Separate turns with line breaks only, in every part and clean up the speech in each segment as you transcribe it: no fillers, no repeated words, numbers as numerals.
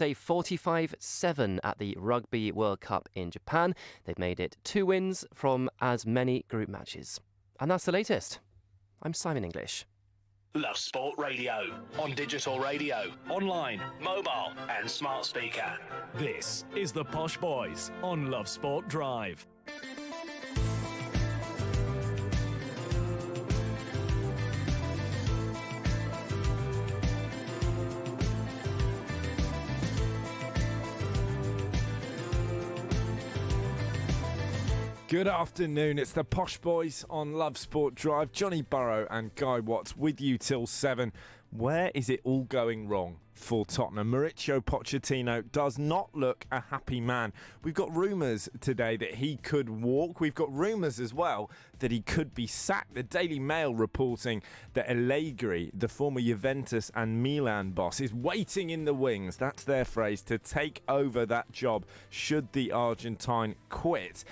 Day 45-7 at the Rugby World Cup in Japan. They've made it 2 wins from as many group matches. And that's the latest. I'm Simon English.
Love Sport Radio. On digital radio, online, mobile and smart speaker.
This is the Posh Boys on Love Sport Drive.
Good afternoon, it's the Posh Boys on Love Sport Drive. Johnny Burrow and Guy Watts with you till 7. Where is it all going wrong for Tottenham? Mauricio Pochettino does not look a happy man. We've got rumours today that he could walk. We've got rumours as well that he could be sacked. The Daily Mail reporting that Allegri, the former Juventus and Milan boss, is waiting in the wings, that's their phrase, to take over that job should the Argentine quit.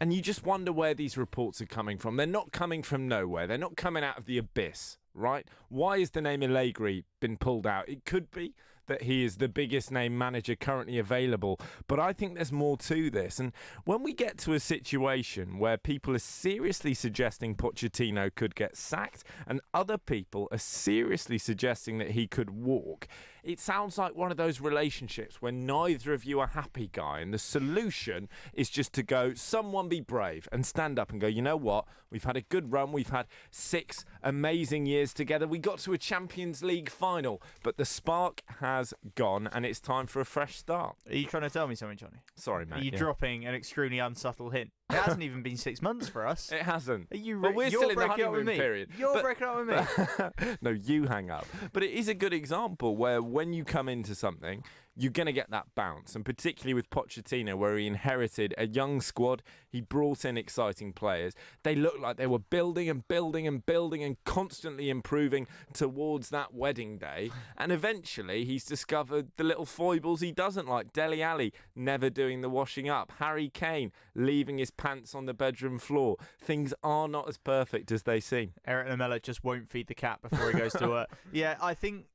And you just wonder where these reports are coming from. They're not coming from nowhere. They're not coming out of the abyss, right? Why is the name Allegri been pulled out? It could be that he is the biggest name manager currently available, but I think there's more to this. And when we get to a situation where people are seriously suggesting Pochettino could get sacked and other people are seriously suggesting that he could walk, it sounds like one of those relationships where neither of you are happy, Guy, and the solution is just to go, someone be brave and stand up and go, you know what, we've had a good run, we've had 6 amazing years together, we got to a Champions League final, but the spark has gone and it's time for a fresh start.
Are you trying to tell me something, Johnny?
Sorry, mate.
Are you dropping an extremely unsubtle hint? It hasn't even been 6 months for us.
It hasn't.
Are you
but we're still in the honeymoon period.
You're breaking up with me.
No, you hang up. But it is a good example where when you come into something, you're going to get that bounce. And particularly with Pochettino, where he inherited a young squad, he brought in exciting players. They looked like they were building and building and building and constantly improving towards that wedding day. And eventually he's discovered the little foibles he doesn't like. Dele Alli never doing the washing up. Harry Kane leaving his pants on the bedroom floor. Things are not as perfect as they seem.
Eric Lamela just won't feed the cat before he goes to work. Yeah, I think,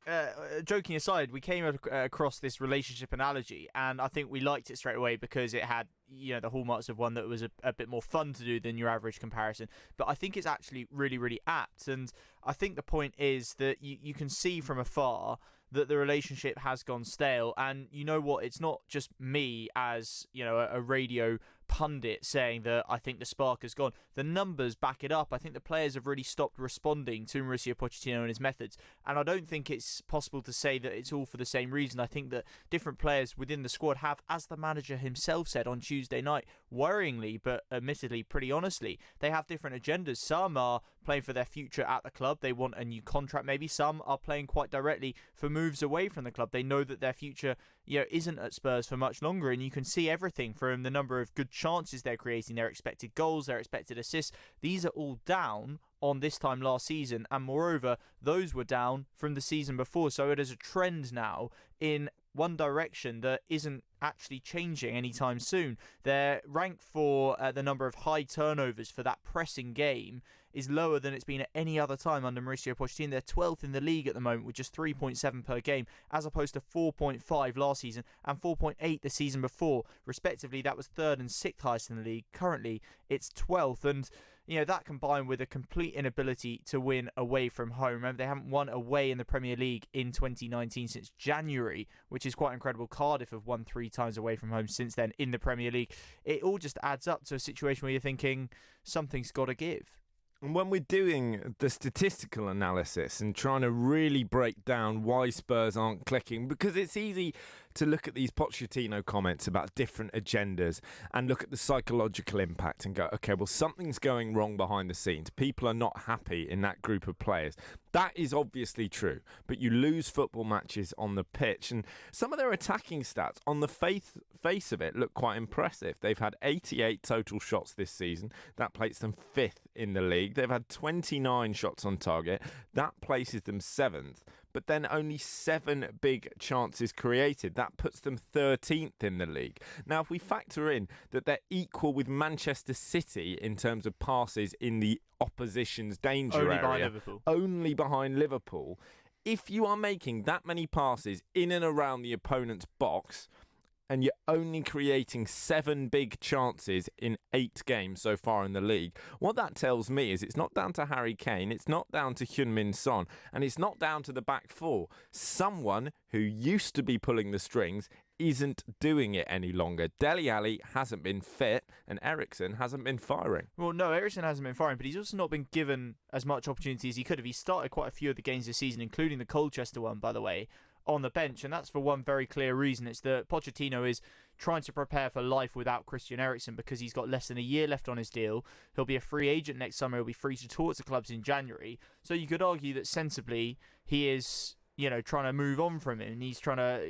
joking aside, we came across this relationship analogy and I think we liked it straight away because it had, you know, the hallmarks of one that was a bit more fun to do than your average comparison. But I think it's actually really, really apt. And I think the point is that you can see from afar that the relationship has gone stale. And you know what? It's not just me as, you know, a radio pundit saying that I think the spark has gone. The numbers back it up. I think the players have really stopped responding to Mauricio Pochettino and his methods. And I don't think it's possible to say that it's all for the same reason. I think that different players within the squad have, as the manager himself said on Tuesday night, worryingly, but admittedly pretty honestly, they have different agendas. Some are playing for their future at the club. They want a new contract maybe. Some are playing quite directly for moves away from the club. They know that their future, you know, isn't at Spurs for much longer. And you can see everything from the number of good chances they're creating, their expected goals, their expected assists. These are all down on this time last season, and moreover, those were down from the season before. So it is a trend now in one direction that isn't actually changing anytime soon. Their rank for the number of high turnovers for that pressing game is lower than it's been at any other time under Mauricio Pochettino. They're 12th in the league at the moment with just 3.7 per game, as opposed to 4.5 last season and 4.8 the season before. Respectively, that was 3rd and 6th highest in the league. Currently, it's 12th, and you know that combined with a complete inability to win away from home. Remember, they haven't won away in the Premier League in 2019 since January, which is quite incredible. Cardiff have won 3 times away from home since then in the Premier League. It all just adds up to a situation where you're thinking something's got to give.
And when we're doing the statistical analysis and trying to really break down why Spurs aren't clicking, because it's easy to look at these Pochettino comments about different agendas and look at the psychological impact and go, okay, well, something's going wrong behind the scenes. People are not happy in that group of players. That is obviously true, but you lose football matches on the pitch. And some of their attacking stats on the face of it look quite impressive. They've had 88 total shots this season. That places them 5th in the league. They've had 29 shots on target. That places them 7th. But then only 7 big chances created. That puts them 13th in the league. Now, if we factor in that they're equal with Manchester City in terms of passes in the opposition's danger area,
Only behind Liverpool.
Only behind Liverpool. If you are making that many passes in and around the opponent's box, and you're only creating 7 big chances in 8 games so far in the league, what that tells me is it's not down to Harry Kane, it's not down to Heung-min Son, and it's not down to the back four. Someone who used to be pulling the strings isn't doing it any longer. Dele Alli hasn't been fit, and Eriksen hasn't been firing.
Well, no, Eriksen hasn't been firing, but he's also not been given as much opportunity as he could have. He started quite a few of the games this season, including the Colchester one, by the way, on the bench, and that's for one very clear reason. It's that Pochettino is trying to prepare for life without Christian Eriksen because he's got less than a year left on his deal. He'll be a free agent next summer. He'll be free to talk to clubs in January. So you could argue that sensibly he is, trying to move on from him. He's trying to,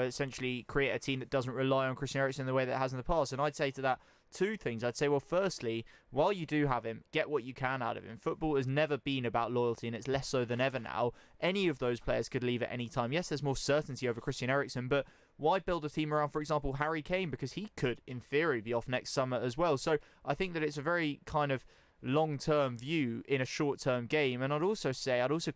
essentially create a team that doesn't rely on Christian Eriksen the way that it has in the past. And I'd say to that 2 things. I'd say, well, firstly, while you do have him, get what you can out of him. Football has never been about loyalty, and it's less so than ever now. Any of those players could leave at any time. Yes, there's more certainty over Christian Eriksen, but why build a team around, for example, Harry Kane? Because he could, in theory, be off next summer as well. So I think that it's a very kind of long-term view in a short-term game. And I'd also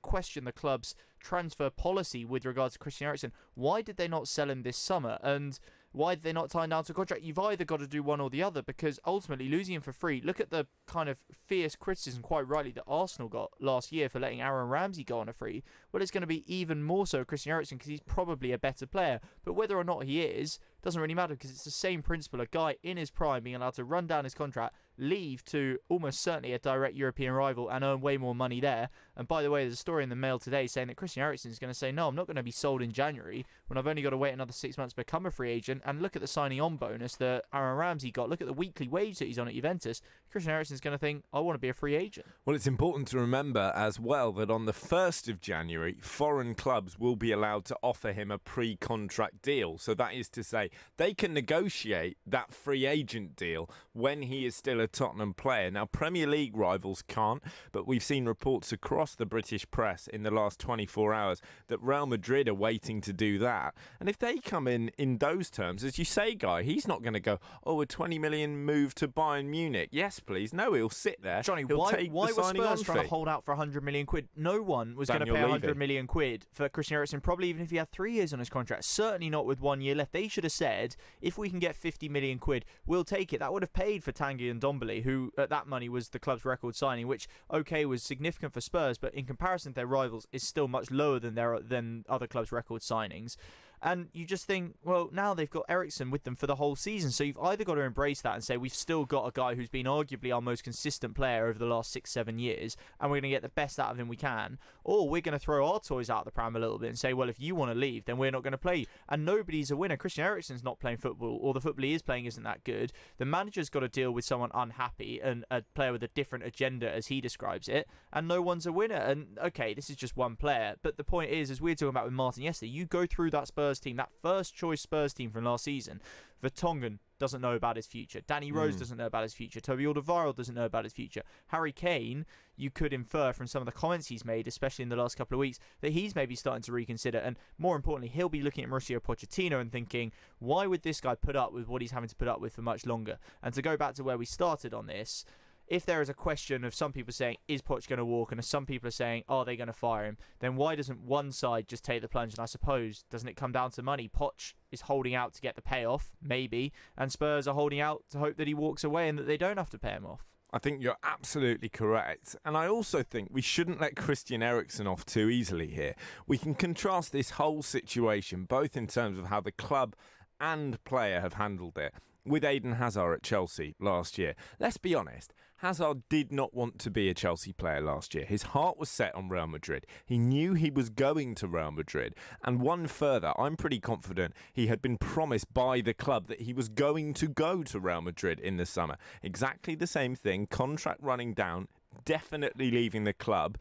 question the club's transfer policy with regards to Christian Eriksen. Why did they not sell him this summer? And why did they not tie him down to a contract? You've either got to do one or the other, because ultimately losing him for free, look at the kind of fierce criticism, quite rightly, that Arsenal got last year for letting Aaron Ramsey go on a free. Well, it's going to be even more so Christian Eriksen because he's probably a better player. But whether or not he is, doesn't really matter, because it's the same principle. A guy in his prime being allowed to run down his contract, leave to almost certainly a direct European rival and earn way more money there. And by the way, there's a story in the Mail today saying that Christian Eriksen is going to say, no, I'm not going to be sold in January when I've only got to wait another 6 months to become a free agent. And look at the signing on bonus that Aaron Ramsey got. Look at the weekly wage that he's on at Juventus. Christian Eriksen's going to think, I want to be a free agent.
Well, it's important to remember as well that on the 1st of January, foreign clubs will be allowed to offer him a pre-contract deal. So that is to say, they can negotiate that free agent deal when he is still a Tottenham player. Now, Premier League rivals can't, but we've seen reports across the British press in the last 24 hours that Real Madrid are waiting to do that. And if they come in those terms, as you say, Guy, he's not going to go, a 20 million move to Bayern Munich. Yes, please. No, he'll sit there.
Johnny,
he'll
why
take
were
the signing
Spurs
on
trying
fee.
to hold out for 100 million quid? No one was going to pay
Daniel
100
Levy.
million quid for Christian Eriksen, probably even if he had 3 years on his contract. Certainly not with 1 year left. They should have said, if we can get 50 million quid, we'll take it. That would have paid for Tanguy and Ndombele, who at that money was the club's record signing, which, okay, was significant for Spurs, but in comparison to their rivals is still much lower than other clubs' record signings. And you just think, well, now they've got Eriksen with them for the whole season. So you've either got to embrace that and say, we've still got a guy who's been arguably our most consistent player over the last 6-7 years, and we're going to get the best out of him we can. Or we're going to throw our toys out of the pram a little bit and say, well, if you want to leave, then we're not going to play you. And nobody's a winner. Christian Eriksen's not playing football, or the football he is playing isn't that good. The manager's got to deal with someone unhappy and a player with a different agenda, as he describes it, and no one's a winner. And, okay, this is just one player. But the point is, as we were talking about with Martin yesterday, you go through that Spurs team, that first choice Spurs team from last season. Vertonghen doesn't know about his future. Danny Rose doesn't know about his future. Toby Alderweireld doesn't know about his future. Harry Kane, you could infer from some of the comments he's made, especially in the last couple of weeks, that he's maybe starting to reconsider. And more importantly, he'll be looking at Mauricio Pochettino and thinking, why would this guy put up with what he's having to put up with for much longer? And to go back to where we started on this, if there is a question of some people saying, is Poch going to walk? And some people are saying, are they going to fire him? Then why doesn't one side just take the plunge? And I suppose, doesn't it come down to money? Poch is holding out to get the payoff, maybe, and Spurs are holding out to hope that he walks away and that they don't have to pay him off.
I think you're absolutely correct. And I also think we shouldn't let Christian Eriksen off too easily here. We can contrast this whole situation, both in terms of how the club and player have handled it, with Eden Hazard at Chelsea last year. Let's be honest, Hazard did not want to be a Chelsea player last year. His heart was set on Real Madrid. He knew he was going to Real Madrid. And one further, I'm pretty confident he had been promised by the club that he was going to go to Real Madrid in the summer. Exactly the same thing, contract running down, definitely leaving the club.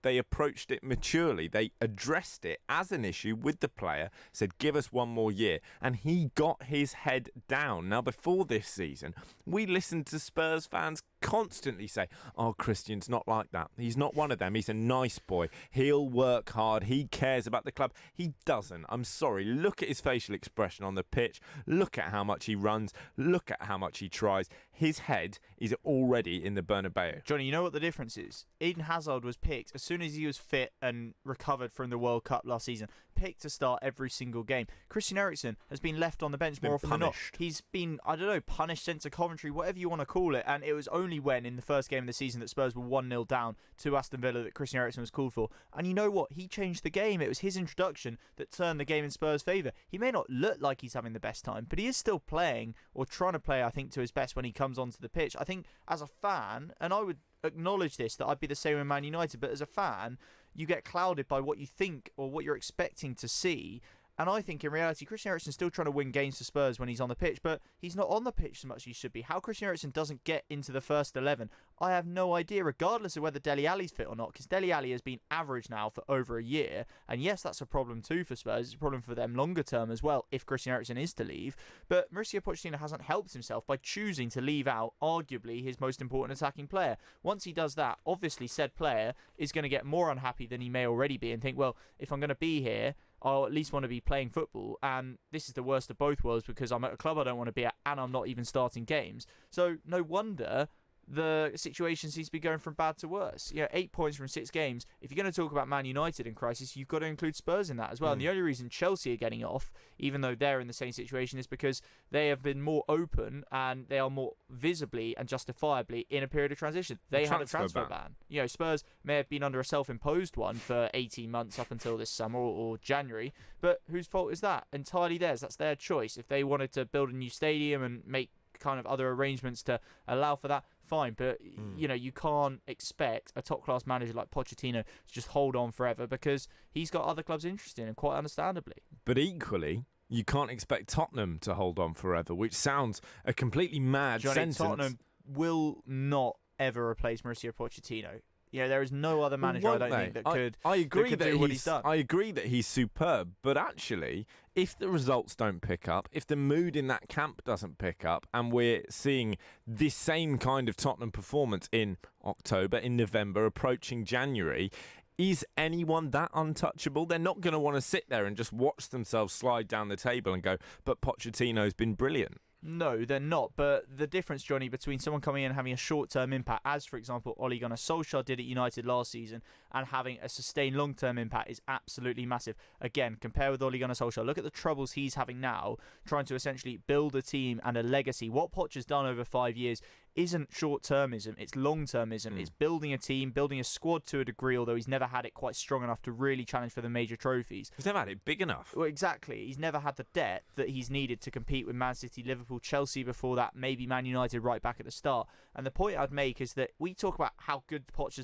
They approached it maturely. They addressed it as an issue with the player, said, give us 1 more year. And he got his head down. Now, before this season, we listened to Spurs fans constantly say, oh, Christian's not like that. He's not one of them. He's a nice boy. He'll work hard. He cares about the club. He doesn't. I'm sorry. Look at his facial expression on the pitch. Look at how much he runs. Look at how much he tries. His head is already in the Bernabeu.
Johnny, you know what the difference is? Eden Hazard was picked as soon as he was fit and recovered from the World Cup last season, picked to start every single game. Christian Eriksen has been left on the bench more often than not. He's been, I don't know, punished, sent to Coventry, whatever you want to call it. And it was only when, in the first game of the season, that Spurs were 1-0 down to Aston Villa that Christian Eriksen was called for. And you know what? He changed the game. It was his introduction that turned the game in Spurs' favour. He may not look like he's having the best time, but he is still playing, or trying to play, I think, to his best when he comes onto the pitch. I think as a fan, and I would acknowledge this, that I'd be the same with Man United, but as a fan, you get clouded by what you think or what you're expecting to see. And I think in reality, Christian Eriksen's still trying to win games for Spurs when he's on the pitch, but he's not on the pitch as much as he should be. How Christian Eriksen doesn't get into the first 11, I have no idea, regardless of whether Dele Alli's fit or not, because Dele Alli has been average now for over a year. And yes, that's a problem too for Spurs. It's a problem for them longer term as well, if Christian Eriksen is to leave. But Mauricio Pochettino hasn't helped himself by choosing to leave out arguably his most important attacking player. Once he does that, obviously said player is going to get more unhappy than he may already be and think, well, if I'm going to be here, I'll at least want to be playing football, and this is the worst of both worlds because I'm at a club I don't want to be at and I'm not even starting games. So no wonder the situation seems to be going from bad to worse. 8 points from 6 games. If you're going to talk about Man United in crisis, you've got to include Spurs in that as well. And the only reason Chelsea are getting off, even though they're in the same situation, is because they have been more open and they are more visibly and justifiably in a period of transition. They had a transfer ban. Spurs may have been under a self-imposed one for 18 months up until this summer or January, but whose fault is that? Entirely theirs. That's their choice. If they wanted to build a new stadium and make kind of other arrangements to allow for that, fine, but you can't expect a top-class manager like Pochettino to just hold on forever because he's got other clubs interested in him, quite understandably.
But equally, you can't expect Tottenham to hold on forever, which sounds a completely mad sentence.
Tottenham will not ever replace Mauricio Pochettino. There is no other manager I don't think that could.
I agree
that do what he's done.
I agree that he's superb, but actually, if the results don't pick up, if the mood in that camp doesn't pick up, and we're seeing this same kind of Tottenham performance in October, in November, approaching January, is anyone that untouchable? They're not going to want to sit there and just watch themselves slide down the table and go, but Pochettino's been brilliant.
No, they're not. But the difference, Johnny, between someone coming in and having a short-term impact, as, for example, Ole Gunnar Solskjaer did at United last season, and having a sustained long-term impact is absolutely massive. Again, compare with Ole Gunnar Solskjaer. Look at the troubles he's having now, trying to essentially build a team and a legacy. What Poch has done over 5 years isn't short-termism, it's long-termism. It's building a team, building a squad to a degree, although he's never had it quite strong enough to really challenge for the major trophies.
He's never had it big enough.
Well, exactly. He's never had the depth that he's needed to compete with Man City, Liverpool, Chelsea before that, maybe Man United right back at the start. And the point I'd make is that we talk about how good Poch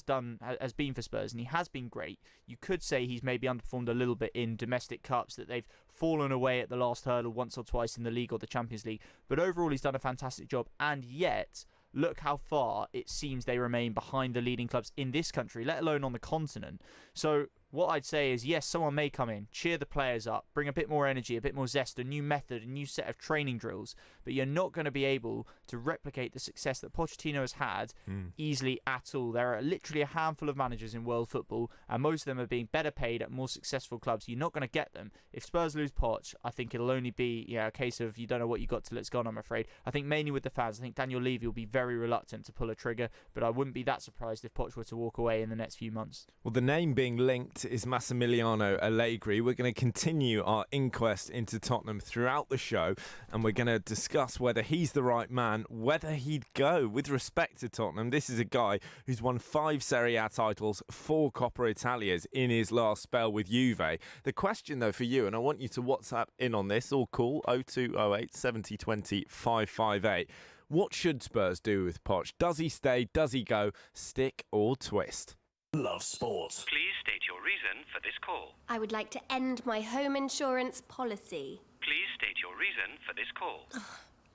has been for Spurs, and he has been great. You could say he's maybe underperformed a little bit in domestic cups, that they've fallen away at the last hurdle once or twice in the league or the Champions League. But overall, he's done a fantastic job, and yet look how far it seems they remain behind the leading clubs in this country, let alone on the continent. So what I'd say is, yes, someone may come in, cheer the players up, bring a bit more energy, a bit more zest, a new method, a new set of training drills, but you're not going to be able to replicate the success that Pochettino has had easily at all. There are literally a handful of managers in world football, and most of them are being better paid at more successful clubs. You're not going to get them. If Spurs lose Poch, I think it'll only be a case of you don't know what you got till it's gone, I'm afraid. I think mainly with the fans. I think Daniel Levy will be very reluctant to pull a trigger, but I wouldn't be that surprised if Poch were to walk away in the next few months.
Well, the name being linked is Massimiliano Allegri. We're going to continue our inquest into Tottenham throughout the show, and we're going to discuss whether he's the right man, whether he'd go. With respect to Tottenham, this is a guy who's won 5 Serie A titles, 4 Coppa Italias in his last spell with Juve. The question, though, for you, and I want you to WhatsApp in on this, or call 0208 70 20 558. What should Spurs do with Poch? Does he stay? Does he go? Stick or twist?
Love Sport.
Please state your reason for this call.
I would like to end my home insurance policy.
Please state your reason for this call.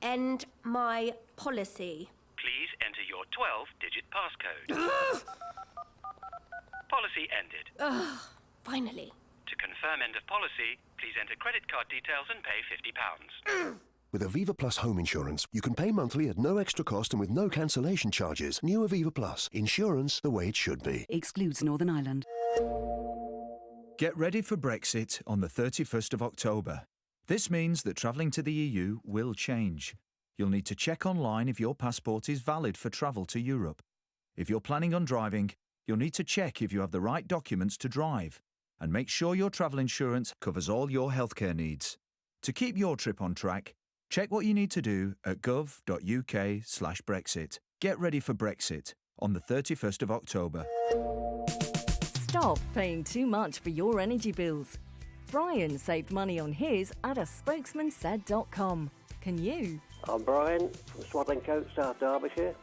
End my policy.
Please enter your 12-digit passcode. Policy ended.
Finally.
To confirm end of policy, please enter credit card details and pay £50.
With Aviva Plus home insurance, you can pay monthly at no extra cost and with no cancellation charges. New Aviva Plus. Insurance the way it should be.
Excludes Northern Ireland.
Get ready for Brexit on the 31st of October. This means that travelling to the EU will change. You'll need to check online if your passport is valid for travel to Europe. If you're planning on driving, you'll need to check if you have the right documents to drive. And make sure your travel insurance covers all your healthcare needs. To keep your trip on track, check what you need to do at gov.uk/Brexit. Get ready for Brexit on the 31st of October.
Stop paying too much for your energy bills. Brian saved money on his at aspokesmansaid.com. Can you?
I'm Brian from Swadlincote, South Derbyshire,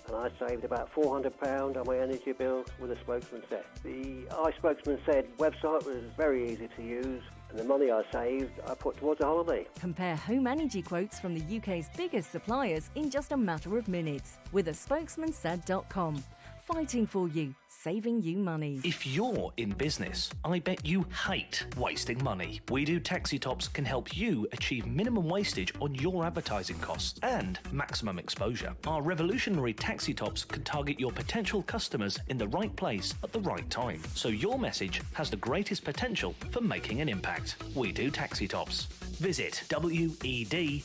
and I saved about £400 on my energy bill with a Spokesman Said. The iSpokesman Said website was very easy to use, and the money I saved I put towards a holiday.
Compare home energy quotes from the UK's biggest suppliers in just a matter of minutes with aspokesmansaid.com. Fighting for you, saving you money.
If you're in business, I bet you hate wasting money. We Do Taxi Tops can help you achieve minimum wastage on your advertising costs and maximum exposure. Our revolutionary taxi tops can target your potential customers in the right place at the right time, so your message has the greatest potential for making an impact. We Do Taxi Tops. Visit wedooh.com.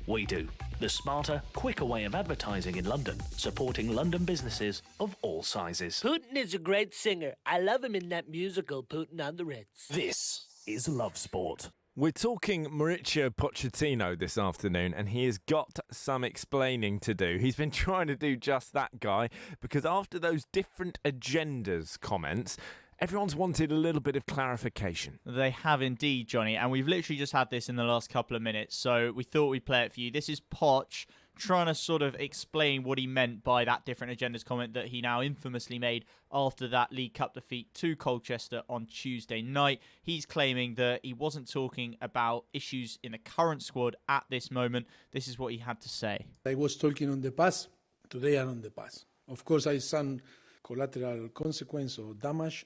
We Do. The smarter, quicker way of advertising in London, supporting London businesses of all sizes.
Putin is a great singer. I love him in that musical, Putin on the Ritz.
This is Love Sport.
We're talking Mauricio Pochettino this afternoon, and he has got some explaining to do. He's been trying to do just that, Guy, because after those different agendas comments, everyone's wanted a little bit of clarification.
They have indeed, Johnny, and we've literally just had this in the last couple of minutes, so we thought we'd play it for you. This is Poch trying to sort of explain what he meant by that different agendas comment that he now infamously made after that League Cup defeat to Colchester on Tuesday night. He's claiming that he wasn't talking about issues in the current squad at this moment. This is what he had to say.
I was talking on the past, today and on the past. Of course, I some collateral consequence or damage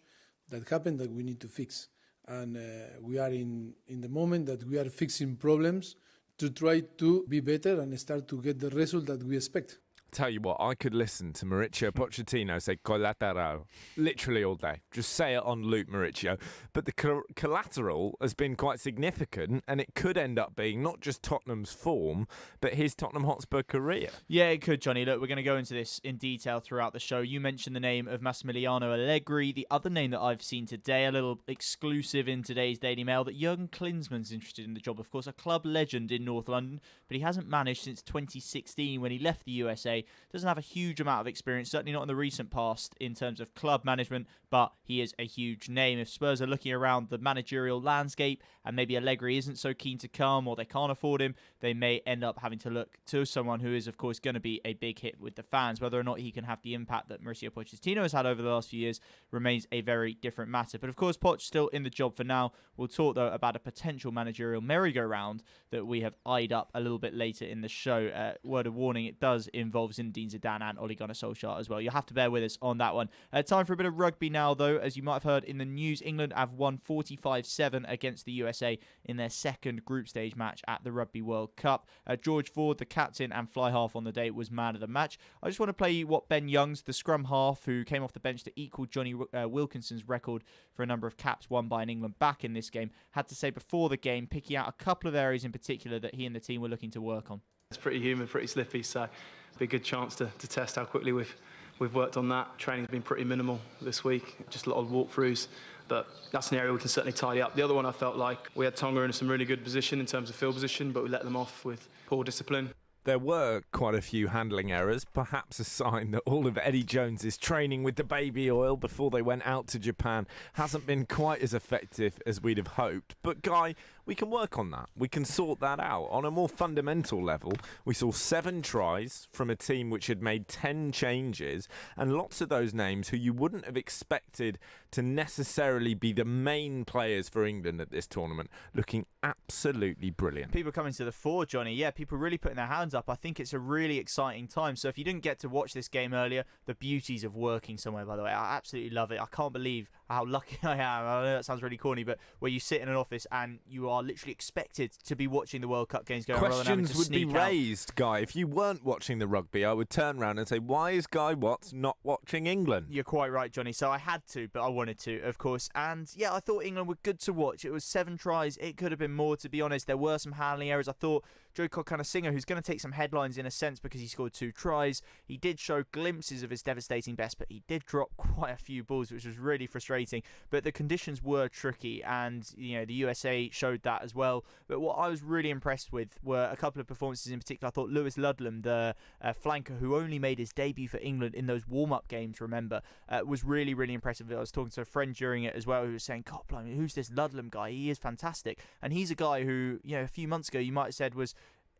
that happened that we need to fix. And we are in the moment that we are fixing problems to try to be better and start to get the result that we expect.
Tell you what, I could listen to Mauricio Pochettino say collateral literally all day. Just say it on loop, Mauricio. But the collateral has been quite significant, and it could end up being not just Tottenham's form, but his Tottenham Hotspur career.
Yeah, it could, Johnny. Look, we're going to go into this in detail throughout the show. You mentioned the name of Massimiliano Allegri. The other name that I've seen today, a little exclusive in today's Daily Mail, that Jurgen Klinsmann's interested in the job. Of course, a club legend in North London, but he hasn't managed since 2016 when he left the USA. Doesn't have a huge amount of experience, certainly not in the recent past in terms of club management, but he is a huge name. If Spurs are looking around the managerial landscape and maybe Allegri isn't so keen to come or they can't afford him, they may end up having to look to someone who is, of course, going to be a big hit with the fans. Whether or not he can have the impact that Mauricio Pochettino has had over the last few years remains a very different matter. But, of course, Poch still in the job for now. We'll talk, though, about a potential managerial merry-go-round that we have eyed up a little bit later in the show. Word of warning, it does involve Zinedine Zidane and Ole Gunnar Solskjaer as well. You'll have to bear with us on that one. Time for a bit of rugby now, though. As you might have heard in the news, England have won 45-7 against the USA in their second group stage match at the Rugby World Cup. George Ford, the captain and fly half on the day, was man of the match. I just want to play you what Ben Youngs, the scrum half, who came off the bench to equal Johnny Wilkinson's record for a number of caps won by an England back in this game, had to say before the game, picking out a couple of areas in particular that he and the team were looking to work on.
It's pretty humid, pretty slippy, so it'll be a good chance to test how quickly we've worked on that. Training's been pretty minimal this week, just a lot of walkthroughs, but that's an area we can certainly tidy up. The other one, I felt like we had Tonga in some really good position in terms of field position, but we let them off with poor discipline.
There were quite a few handling errors, perhaps a sign that all of Eddie Jones's training with the baby oil before they went out to Japan hasn't been quite as effective as we'd have hoped. But, Guy, we can work on that. We can sort that out. On a more fundamental level, we saw 7 tries from a team which had made 10 changes, and lots of those names who you wouldn't have expected to necessarily be the main players for England at this tournament, looking absolutely brilliant.
People coming to the fore, Johnny. Yeah, people really putting their hands up. I think it's a really exciting time. So if you didn't get to watch this game earlier, the beauties of working somewhere, by the way, I absolutely love it. I can't believe how lucky I am. I know that sounds really corny, but where you sit in an office and you are literally expected to be watching the World Cup games going rather than having to
Questions would be
sneak out.
raised, Guy. If you weren't watching the rugby, I would turn around and say, why is Guy Watts not watching England?
You're quite right, Johnny. So I had to, but I wanted to, of course. And yeah, I thought England were good to watch. It was 7 tries. It could have been more, to be honest. There were some handling errors. I thought Joe Cokanasiga, who's going to take some headlines in a sense because he scored 2 tries, he did show glimpses of his devastating best, but he did drop quite a few balls, which was really frustrating. But the conditions were tricky, and the USA showed that as well. But what I was really impressed with were a couple of performances in particular. I thought Lewis Ludlam, the flanker who only made his debut for England in those warm-up games, remember, was really, really impressive. I was talking to a friend during it as well who was saying, God, blimey, who's this Ludlam guy? He is fantastic. And he's a guy who, a few months ago you might have said was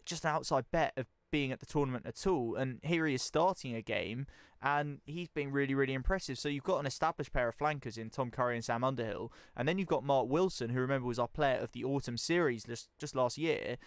just an outside bet of being at the tournament at all, and here he is starting a game and he's being really, really impressive. So you've got an established pair of flankers in Tom Curry and Sam Underhill, and then you've got Mark Wilson, who, remember, was our player of the autumn series just last year.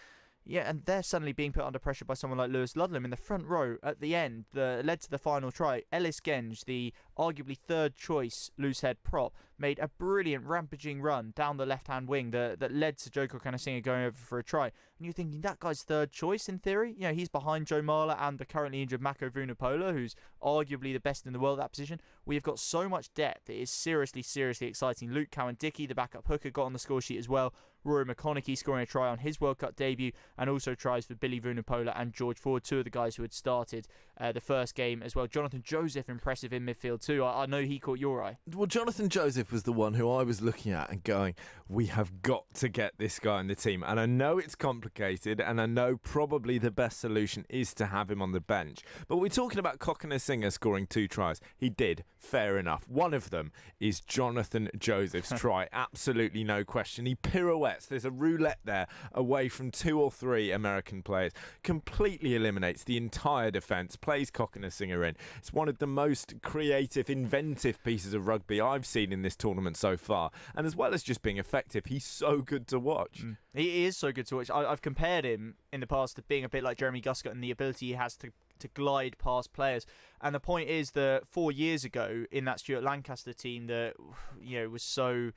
Yeah, and they're suddenly being put under pressure by someone like Lewis Ludlam in the front row at the end that led to the final try. Ellis Genge, the arguably third choice loose head prop, made a brilliant rampaging run down the left-hand wing that led to Joe Cokanasiga going over for a try. And you're thinking, that guy's third choice in theory? He's behind Joe Marler and the currently injured Mako Vunipola, who's arguably the best in the world at that position. We have got so much depth. It is seriously, seriously exciting. Luke Cowan-Dickie, the backup hooker, got on the score sheet as well. Rory McConaughey scoring a try on his World Cup debut, and also tries for Billy Vunipola and George Ford, 2 of the guys who had started the first game as well. Jonathan Joseph, impressive in midfield too. I know he caught your eye.
Well, Jonathan Joseph was the one who I was looking at and going, we have got to get this guy in the team. And I know it's complicated, and I know probably the best solution is to have him on the bench. But we're talking about Cokanasiga scoring 2 tries. He did, fair enough. One of them is Jonathan Joseph's try. Absolutely no question. He pirouettes. There's a roulette there away from 2 or 3 American players. Completely eliminates the entire defence. Plays Cokanasiga in. It's one of the most creative, inventive pieces of rugby I've seen in this tournament so far. And as well as just being effective, he's so good to watch.
He is so good to watch. I've compared him in the past to being a bit like Jeremy Guscott and the ability he has to glide past players. And the point is that 4 years ago in that Stuart Lancaster team that was so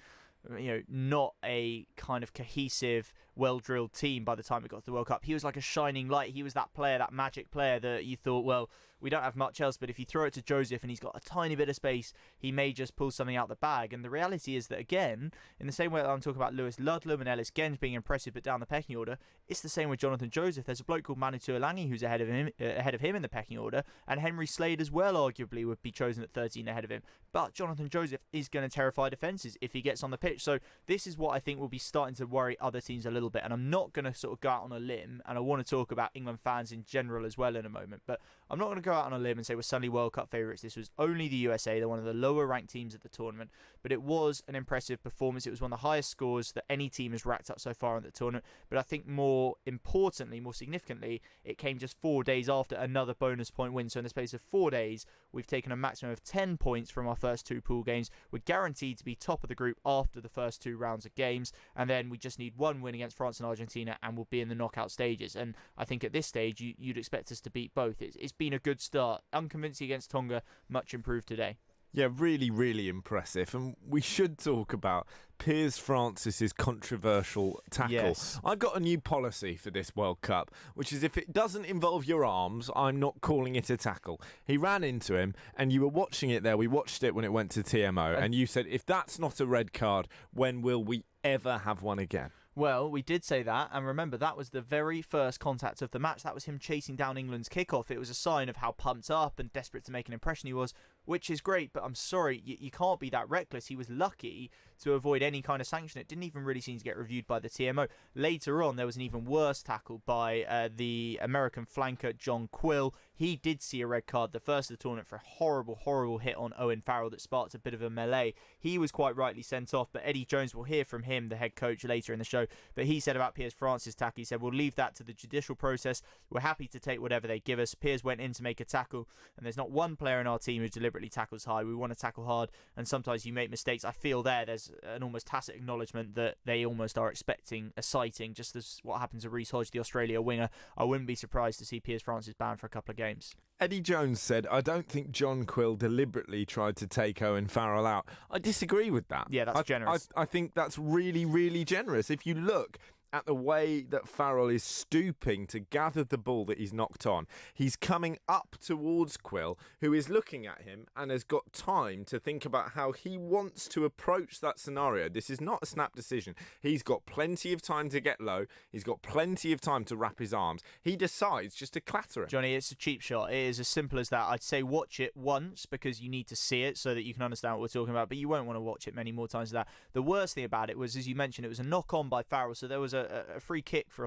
not a kind of cohesive, well-drilled team by the time it got to the World Cup, he was like a shining light. He was that player, that magic player that you thought, well, we don't have much else, but if you throw it to Joseph and he's got a tiny bit of space, he may just pull something out the bag. And the reality is that, again, in the same way that I'm talking about Lewis Ludlam and Ellis Genge being impressive but down the pecking order, it's the same with Jonathan Joseph. There's a bloke called Manu Tuolangi who's ahead of him in the pecking order, and Henry Slade as well arguably would be chosen at 13 ahead of him. But Jonathan Joseph is going to terrify defences if he gets on the pitch. So this is what I think will be starting to worry other teams a little bit. And I'm not going to sort of go out on a limb, and I want to talk about England fans in general as well in a moment, but I'm not going to go out on a limb and say we're suddenly World Cup favourites. This was only the USA. They're one of the lower ranked teams at the tournament, but it was an impressive performance. It was one of the highest scores that any team has racked up so far in the tournament. But I think more importantly, more significantly, it came just 4 days after another bonus point win. So in the space of 4 days, we've taken a maximum of 10 points from our first 2 pool games. We're guaranteed to be top of the group after the first 2 rounds of games, and then we just need 1 win against France and Argentina and we'll be in the knockout stages. And I think at this stage you'd expect us to beat both. It's been a good start. Unconvincing against Tonga, much improved today.
Yeah, really, really impressive. And we should talk about Piers Francis's controversial tackle.
Yes.
I've got a new policy for this World Cup, which is if it doesn't involve your arms, I'm not calling it a tackle. He ran into him, and you were watching it there. We watched it when it went to TMO, and you said, if that's not a red card, when will we ever have one again?
Well, we did say that, and remember, that was the very first contact of the match. That was him chasing down England's kickoff. It was a sign of how pumped up and desperate to make an impression he was, which is great, but I'm sorry, you can't be that reckless. He was lucky to avoid any kind of sanction. It didn't even really seem to get reviewed by the TMO. Later on, there was an even worse tackle by the American flanker, John Quill. He did see a red card, the first of the tournament, for a horrible, horrible hit on Owen Farrell that sparked a bit of a melee. He was quite rightly sent off, but Eddie Jones, will hear from him, the head coach, later in the show. But he said about Piers Francis' tackle, he said, we'll leave that to the judicial process. We're happy to take whatever they give us. Piers went in to make a tackle, and there's not one player in our team who deliberately tackles high. We want to tackle hard, and sometimes you make mistakes. I feel there's an almost tacit acknowledgement that they almost are expecting a sighting, just as what happened to Reece Hodge, the Australia winger. I wouldn't be surprised to see Piers Francis banned for a couple of games.
Eddie Jones said, I don't think John Quill deliberately tried to take Owen Farrell out. I disagree with that.
Yeah, that's generous.
I think that's really, really generous. If you look at the way that Farrell is stooping to gather the ball that he's knocked on, he's coming up towards Quill, who is looking at him and has got time to think about how he wants to approach that scenario. This is not a snap decision. He's got plenty of time to get low. He's got plenty of time to wrap his arms. He decides just to clatter him.
Johnny, it's a cheap shot. It is as simple as that. I'd say watch it once because you need to see it so that you can understand what we're talking about, but you won't want to watch it many more times than that. The worst thing about it was, as you mentioned, it was a knock-on by Farrell, so there was a free kick for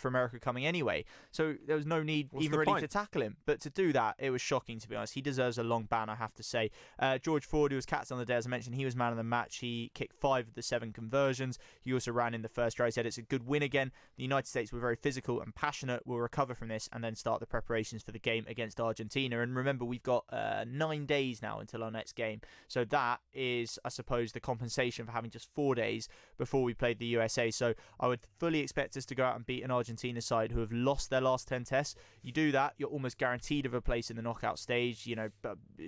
America coming anyway, so there was no need even really to tackle him. But to do that, it was shocking, to be honest. He deserves a long ban, I have to say. George Ford, who was captain on the day, as I mentioned, he was man of the match. He kicked 5 of the 7 conversions. He also ran in the first try. He said it's a good win again. The United States were very physical and passionate. We'll recover from this and then start the preparations for the game against Argentina. And remember, we've got 9 days now until our next game, so that is, I suppose, the compensation for having just 4 days before we played the USA. So I would fully expect us to go out and beat an Argentina side who have lost their last 10 tests. You do that, you're almost guaranteed of a place in the knockout stage, you know,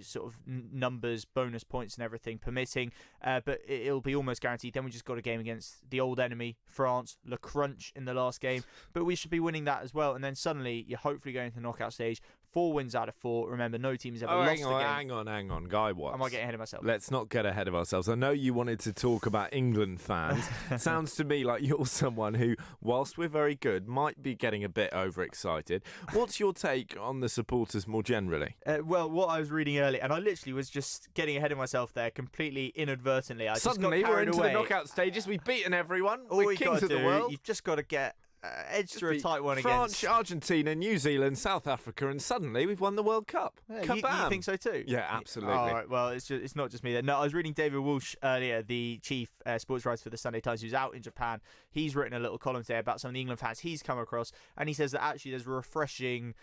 sort of numbers, bonus points and everything permitting, but it'll be almost guaranteed. Then we just got a game against the old enemy, France, Le Crunch in the last game, but we should be winning that as well. And then suddenly you're hopefully going to the knockout stage. 4 wins out of 4. Remember, no team has ever lost a game.
Hang on, Guy Watts.
Am I getting ahead of myself?
Let's not get ahead of ourselves. I know you wanted to talk about England fans. Sounds to me like you're someone who, whilst we're very good, might be getting a bit overexcited. What's your take on the supporters more generally?
Well, what I was reading earlier, and I literally was just getting ahead of myself there completely inadvertently.
Suddenly we're into the knockout stages. We've beaten everyone. We're kings of the world.
You've just got to get edge through a tight one
France,
against
Argentina, New Zealand, South Africa, and suddenly we've won the World Cup.
Yeah, you think so too?
Yeah, absolutely.
All right, well, it's not just me then. No, I was reading David Walsh earlier, the chief sports writer for the Sunday Times, who's out in Japan. He's written a little column today about some of the England fans he's come across, and he says that actually there's a refreshing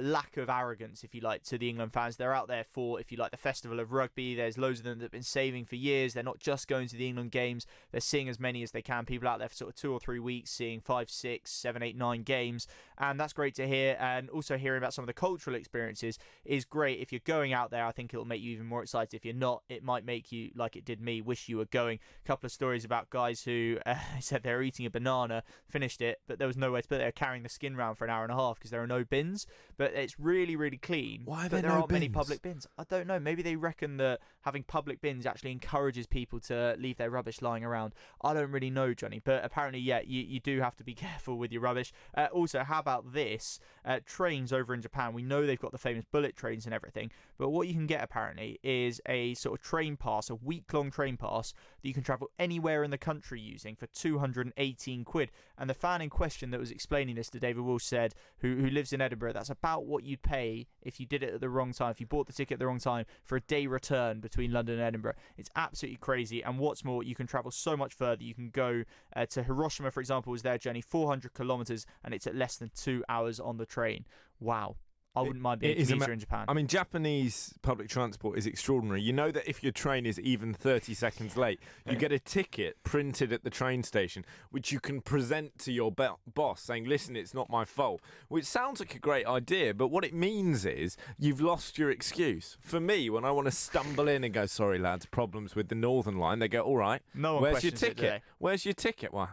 lack of arrogance, if you like, to the England fans. They're out there for, if you like, the festival of rugby. There's loads of them that have been saving for years. They're not just going to the England games. They're seeing as many as they can. People out there for sort of 2 or 3 weeks, seeing 5, 6, 7, 8, 9 games, and that's great to hear. And also hearing about some of the cultural experiences is great. If you're going out there, I think it'll make you even more excited. If you're not, it might make you, like it did me, wish you were going. A couple of stories about guys who said they were eating a banana, finished it, but there was nowhere to put it. They were carrying the skin around for an hour and a half because there are no bins, but it's really, really clean.
Why are
there
no
aren't many
bins?
public bins? I don't know. Maybe they reckon that having public bins actually encourages people to leave their rubbish lying around. I don't really know, Johnny, but apparently, yeah, you do have to be careful with your rubbish. Also, how about this? Trains over in Japan, we know they've got the famous bullet trains and everything, but what you can get apparently is a sort of train pass, a week-long train pass that you can travel anywhere in the country using for 218 quid. And the fan in question that was explaining this to David Walsh said, who lives in Edinburgh, that's about what you'd pay if you did it at the wrong time, if you bought the ticket at the wrong time for a day return between London and Edinburgh. It's absolutely crazy. And what's more, you can travel so much further. You can go to Hiroshima, for example, was their journey, 400 kilometres, and it's at less than 2 hours on the train. Wow. I wouldn't mind being a commuter in Japan.
I mean, Japanese public transport is extraordinary. You know that if your train is even 30 seconds late, you get a ticket printed at the train station, which you can present to your boss saying, listen, it's not my fault, which sounds like a great idea, but what it means is you've lost your excuse. For me, when I want to stumble in and go, sorry, lads, problems with the Northern Line, they go, all right,
no one
where's your
questions it, do
ticket?
they?
Where's your ticket? Well,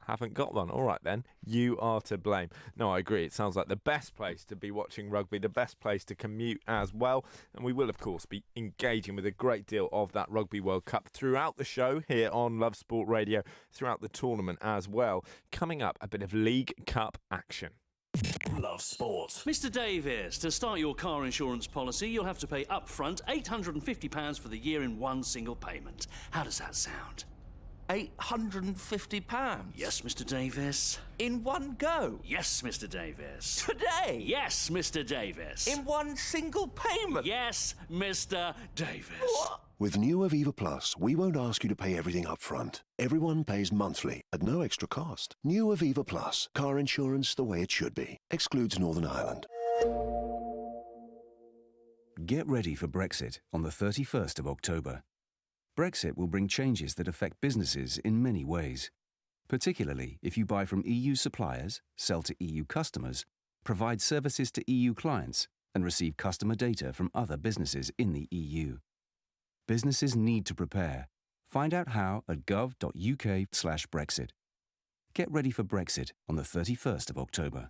haven't got one. All right, then. You are to blame. No, I agree. It sounds like the best place to be watching rugby, the best place to commute as well. And we will, of course, be engaging with a great deal of that Rugby World Cup throughout the show here on Love Sport Radio, throughout the tournament as well. Coming up, a bit of League Cup action.
Love Sport. Mr. Davies, to start your car insurance policy, you'll have to pay upfront £850 for the year in one single payment. How does that sound?
£850?
Yes, Mr. Davies.
In one go?
Yes, Mr. Davies.
Today?
Yes, Mr. Davies.
In one single payment?
Yes, Mr. Davies.
What?
With new Aviva Plus, we won't ask you to pay everything up front. Everyone pays monthly at no extra cost. New Aviva Plus. Car insurance the way it should be. Excludes Northern Ireland.
Get ready for Brexit on the 31st of October. Brexit will bring changes that affect businesses in many ways, particularly if you buy from EU suppliers, sell to EU customers, provide services to EU clients, and receive customer data from other businesses in the EU. Businesses need to prepare. Find out how at gov.uk/Brexit. Get ready for Brexit on the 31st of October.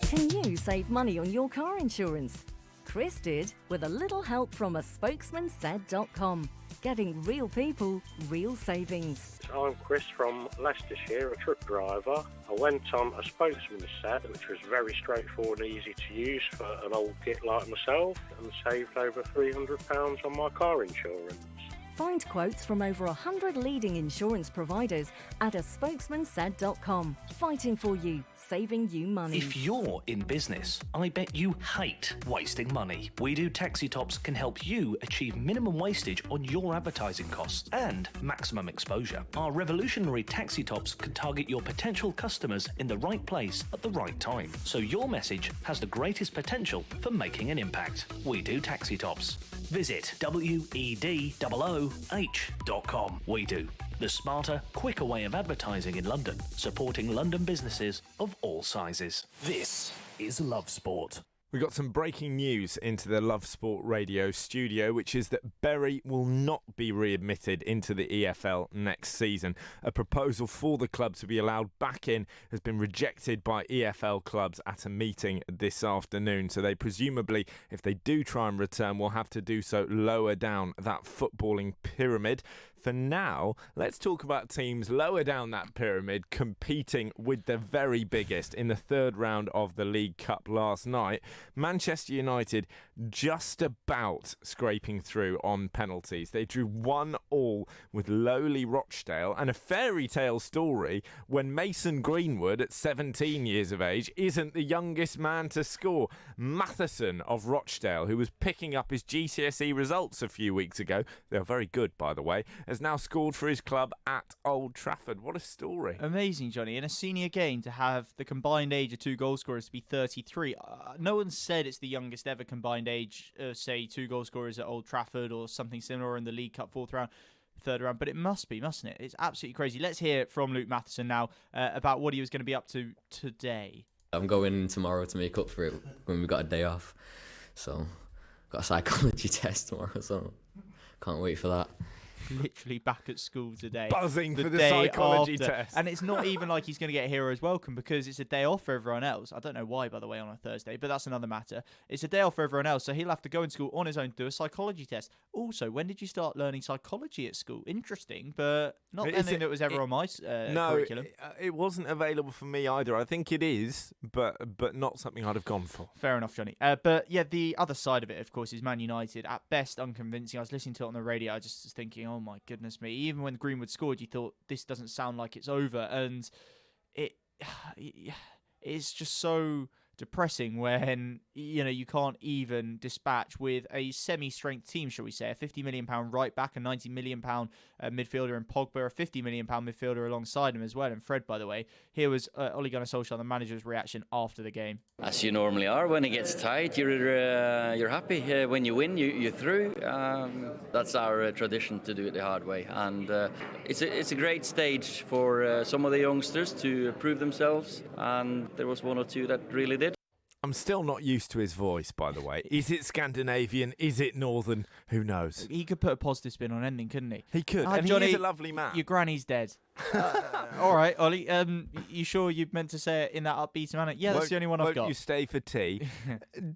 Can you save money on your car insurance? Chris did with a little help from a spokesmansaid.com. Getting real people, real savings.
I'm Chris from Leicestershire, a truck driver. I went on a spokesman set, which was very straightforward and easy to use for an old git like myself, and saved over £300 on my car insurance.
Find quotes from over 100 leading insurance providers at a spokesmansaid.com. Fighting for you, saving you money.
If you're in business, I bet you hate wasting money. We Do Taxi Tops can help you achieve minimum wastage on your advertising costs and maximum exposure. Our revolutionary taxi tops can target your potential customers in the right place at the right time, so your message has the greatest potential for making an impact. We Do Taxi Tops. Visit WEDOOH.com. We Do. The smarter, quicker way of advertising in London, supporting London businesses of all sizes.
This is Love Sport.
We got some breaking news into the Love Sport Radio studio, which is that Bury will not be readmitted into the EFL next season. A proposal for the club to be allowed back in has been rejected by EFL clubs at a meeting this afternoon. So they presumably, if they do try and return, will have to do so lower down that footballing pyramid. For now, let's talk about teams lower down that pyramid competing with the very biggest in the third round of the League Cup last night. Manchester United just about scraping through on penalties. They drew 1-1 with lowly Rochdale, and a fairy tale story when Mason Greenwood, at 17 years of age, isn't the youngest man to score. Matheson of Rochdale, who was picking up his GCSE results a few weeks ago, they were very good by the way, has now scored for his club at Old Trafford. What a story.
Amazing, Johnny. In a senior game, to have the combined age of two goal scorers to be 33. No one said it's the youngest ever combined age of, say, two goal scorers at Old Trafford or something similar in the League Cup third round, but it must be, mustn't it? It's absolutely crazy. Let's hear from Luke Matheson now about what he was going to be up to today.
I'm going tomorrow to make up for it when we've got a day off. So, got a psychology test tomorrow, so can't wait for that.
Literally back at school today.
Buzzing for the psychology test.
And it's not even like he's going to get a hero's welcome because it's a day off for everyone else. I don't know why, by the way, on a Thursday, but that's another matter. It's a day off for everyone else, so he'll have to go in school on his own to do a psychology test. Also, when did you start learning psychology at school? Interesting, but not anything that was ever on my curriculum.
It wasn't available for me either. I think it is, but not something I'd have gone for.
Fair enough, Johnny. But yeah, the other side of it, of course, is Man United. At best, unconvincing. I was listening to it on the radio. I just was thinking, oh my goodness me. Even when Greenwood scored, you thought, this doesn't sound like it's over. And it's just so depressing when, you know, you can't even dispatch with a semi-strength team, shall we say, a £50 million right back, a £90 million midfielder in Pogba, a £50 million midfielder alongside him as well, and Fred, by the way. Here was Ole Gunnar Solskjaer, the manager's reaction after the game.
As you normally are, when it gets tight, you're happy. When you win, you're through. That's our tradition, to do it the hard way, and it's a great stage for some of the youngsters to prove themselves, and there was one or two that really did.
I'm still not used to his voice, by the way. Is it Scandinavian? Is it Northern? Who knows?
He could put a positive spin on ending, couldn't he?
He could, and
Johnny,
he is a lovely man.
Your granny's dead. All right, Ollie. You sure you meant to say it in that upbeat manner? Yeah, that's the only one I've got.
Won't you stay for tea?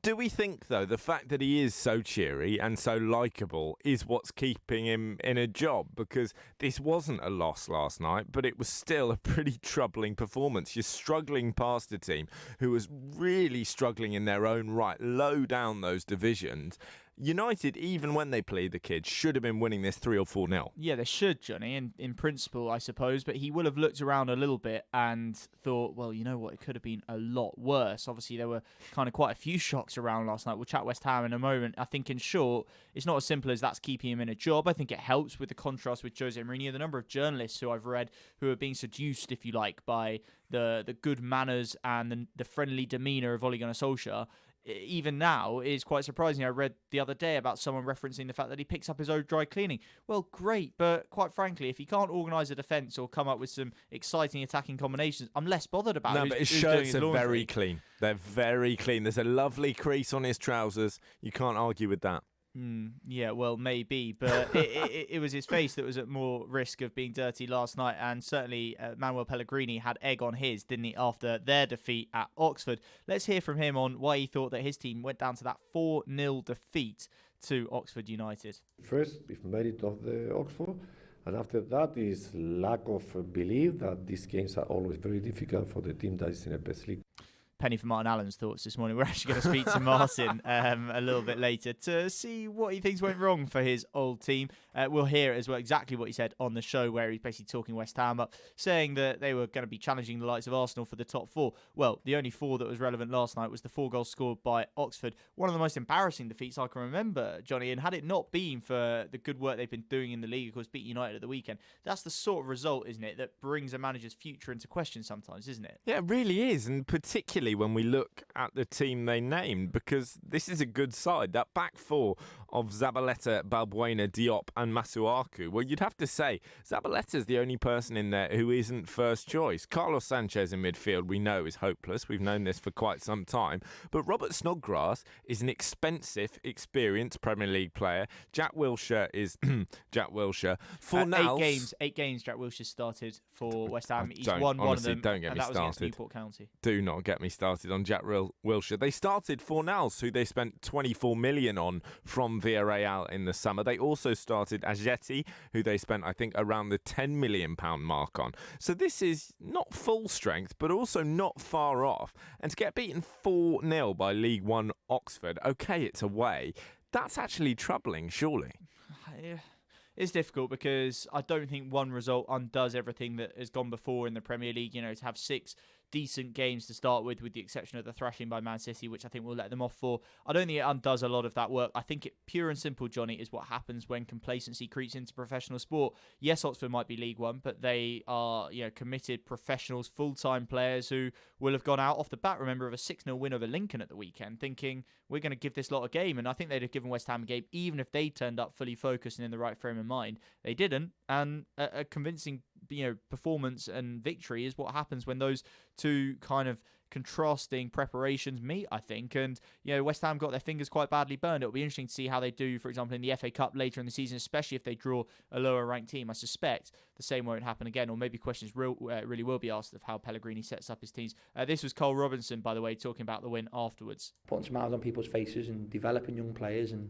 Do we think, though, the fact that he is so cheery and so likeable is what's keeping him in a job? Because this wasn't a loss last night, but it was still a pretty troubling performance. You're struggling past a team who was really struggling in their own right, low down those divisions. United, even when they played the kids, should have been winning this 3 or 4-0.
Yeah, they should, Johnny, in principle, I suppose. But he will have looked around a little bit and thought, well, you know what, it could have been a lot worse. Obviously, there were kind of quite a few shocks around last night. We'll chat West Ham in a moment. I think, in short, it's not as simple as that's keeping him in a job. I think it helps with the contrast with Jose Mourinho. The number of journalists who I've read who are being seduced, if you like, by the good manners and the friendly demeanour of Ole Gunnar Solskjaer even now is quite surprising. I read the other day about someone referencing the fact that he picks up his own dry cleaning. Well, great, but quite frankly, if he can't organise a defence or come up with some exciting attacking combinations, I'm less bothered about
No, but his shirts are very clean. They're very clean. There's a lovely crease on his trousers. You can't argue with that.
Yeah, well, maybe, but it was his face that was at more risk of being dirty last night, and certainly Manuel Pellegrini had egg on his, didn't he, after their defeat at Oxford. Let's hear from him on why he thought that his team went down to that 4-0 defeat to Oxford United.
First, it's merit of the Oxford, and after that is lack of belief that these games are always very difficult for the team that is in the best league.
Penny for Martin Allen's thoughts this morning. We're actually going to speak to Martin a little bit later to see what he thinks went wrong for his old team. We'll hear as well exactly what he said on the show, where he's basically talking West Ham up, saying that they were going to be challenging the likes of Arsenal for the top 4. Well, the only 4 that was relevant last night was the 4 goals scored by Oxford. One of the most embarrassing defeats I can remember, Johnny, and had it not been for the good work they've been doing in the league, of course, beat United at the weekend, that's the sort of result, isn't it, that brings a manager's future into question sometimes, isn't it?
Yeah, it really is, and particularly when we look at the team they named, because this is a good side. That back 4 of Zabaleta, Balbuena, Diop and Masuaku, well, you'd have to say Zabaleta's the only person in there who isn't first choice. Carlos Sanchez in midfield, we know, is hopeless. We've known this for quite some time. But Robert Snodgrass is an expensive, experienced Premier League player. Jack Wilshere is Jack Wilshere. Fornals,
8 games Jack Wilshere started for West Ham. He's won one of them,
don't get
and
me
that was against
started.
Newport County.
Do not get me started on Jack Wilshere. They started Fornals, who they spent 24 million on from Villarreal in the summer. They also started Ajeti, who they spent, I think, around the £10 million mark on. So this is not full strength, but also not far off. And to get beaten 4-0 by League One Oxford, okay, it's away. That's actually troubling, surely.
It's difficult because I don't think one result undoes everything that has gone before in the Premier League. You know, to have 6 decent games to start with the exception of the thrashing by Man City, which I think we'll let them off for. I don't think it undoes a lot of that work. I think it, pure and simple, Johnny, is what happens when complacency creeps into professional sport. Yes, Oxford might be League One, but they are, committed professionals, full-time players who will have gone out off the bat, remember, of a 6-0 win over Lincoln at the weekend, thinking we're going to give this lot a game. And I think they'd have given West Ham a game even if they turned up fully focused and in the right frame of mind. They didn't, and a convincing performance and victory is what happens when those two kind of contrasting preparations meet, I think. And West Ham got their fingers quite badly burned. It'll be interesting to see how they do, for example, in the FA Cup later in the season, especially if they draw a lower ranked team. I suspect the same won't happen again, or maybe questions really will be asked of how Pellegrini sets up his teams. This was Cole Robinson, by the way, talking about the win afterwards.
Putting smiles on people's faces and developing young players, and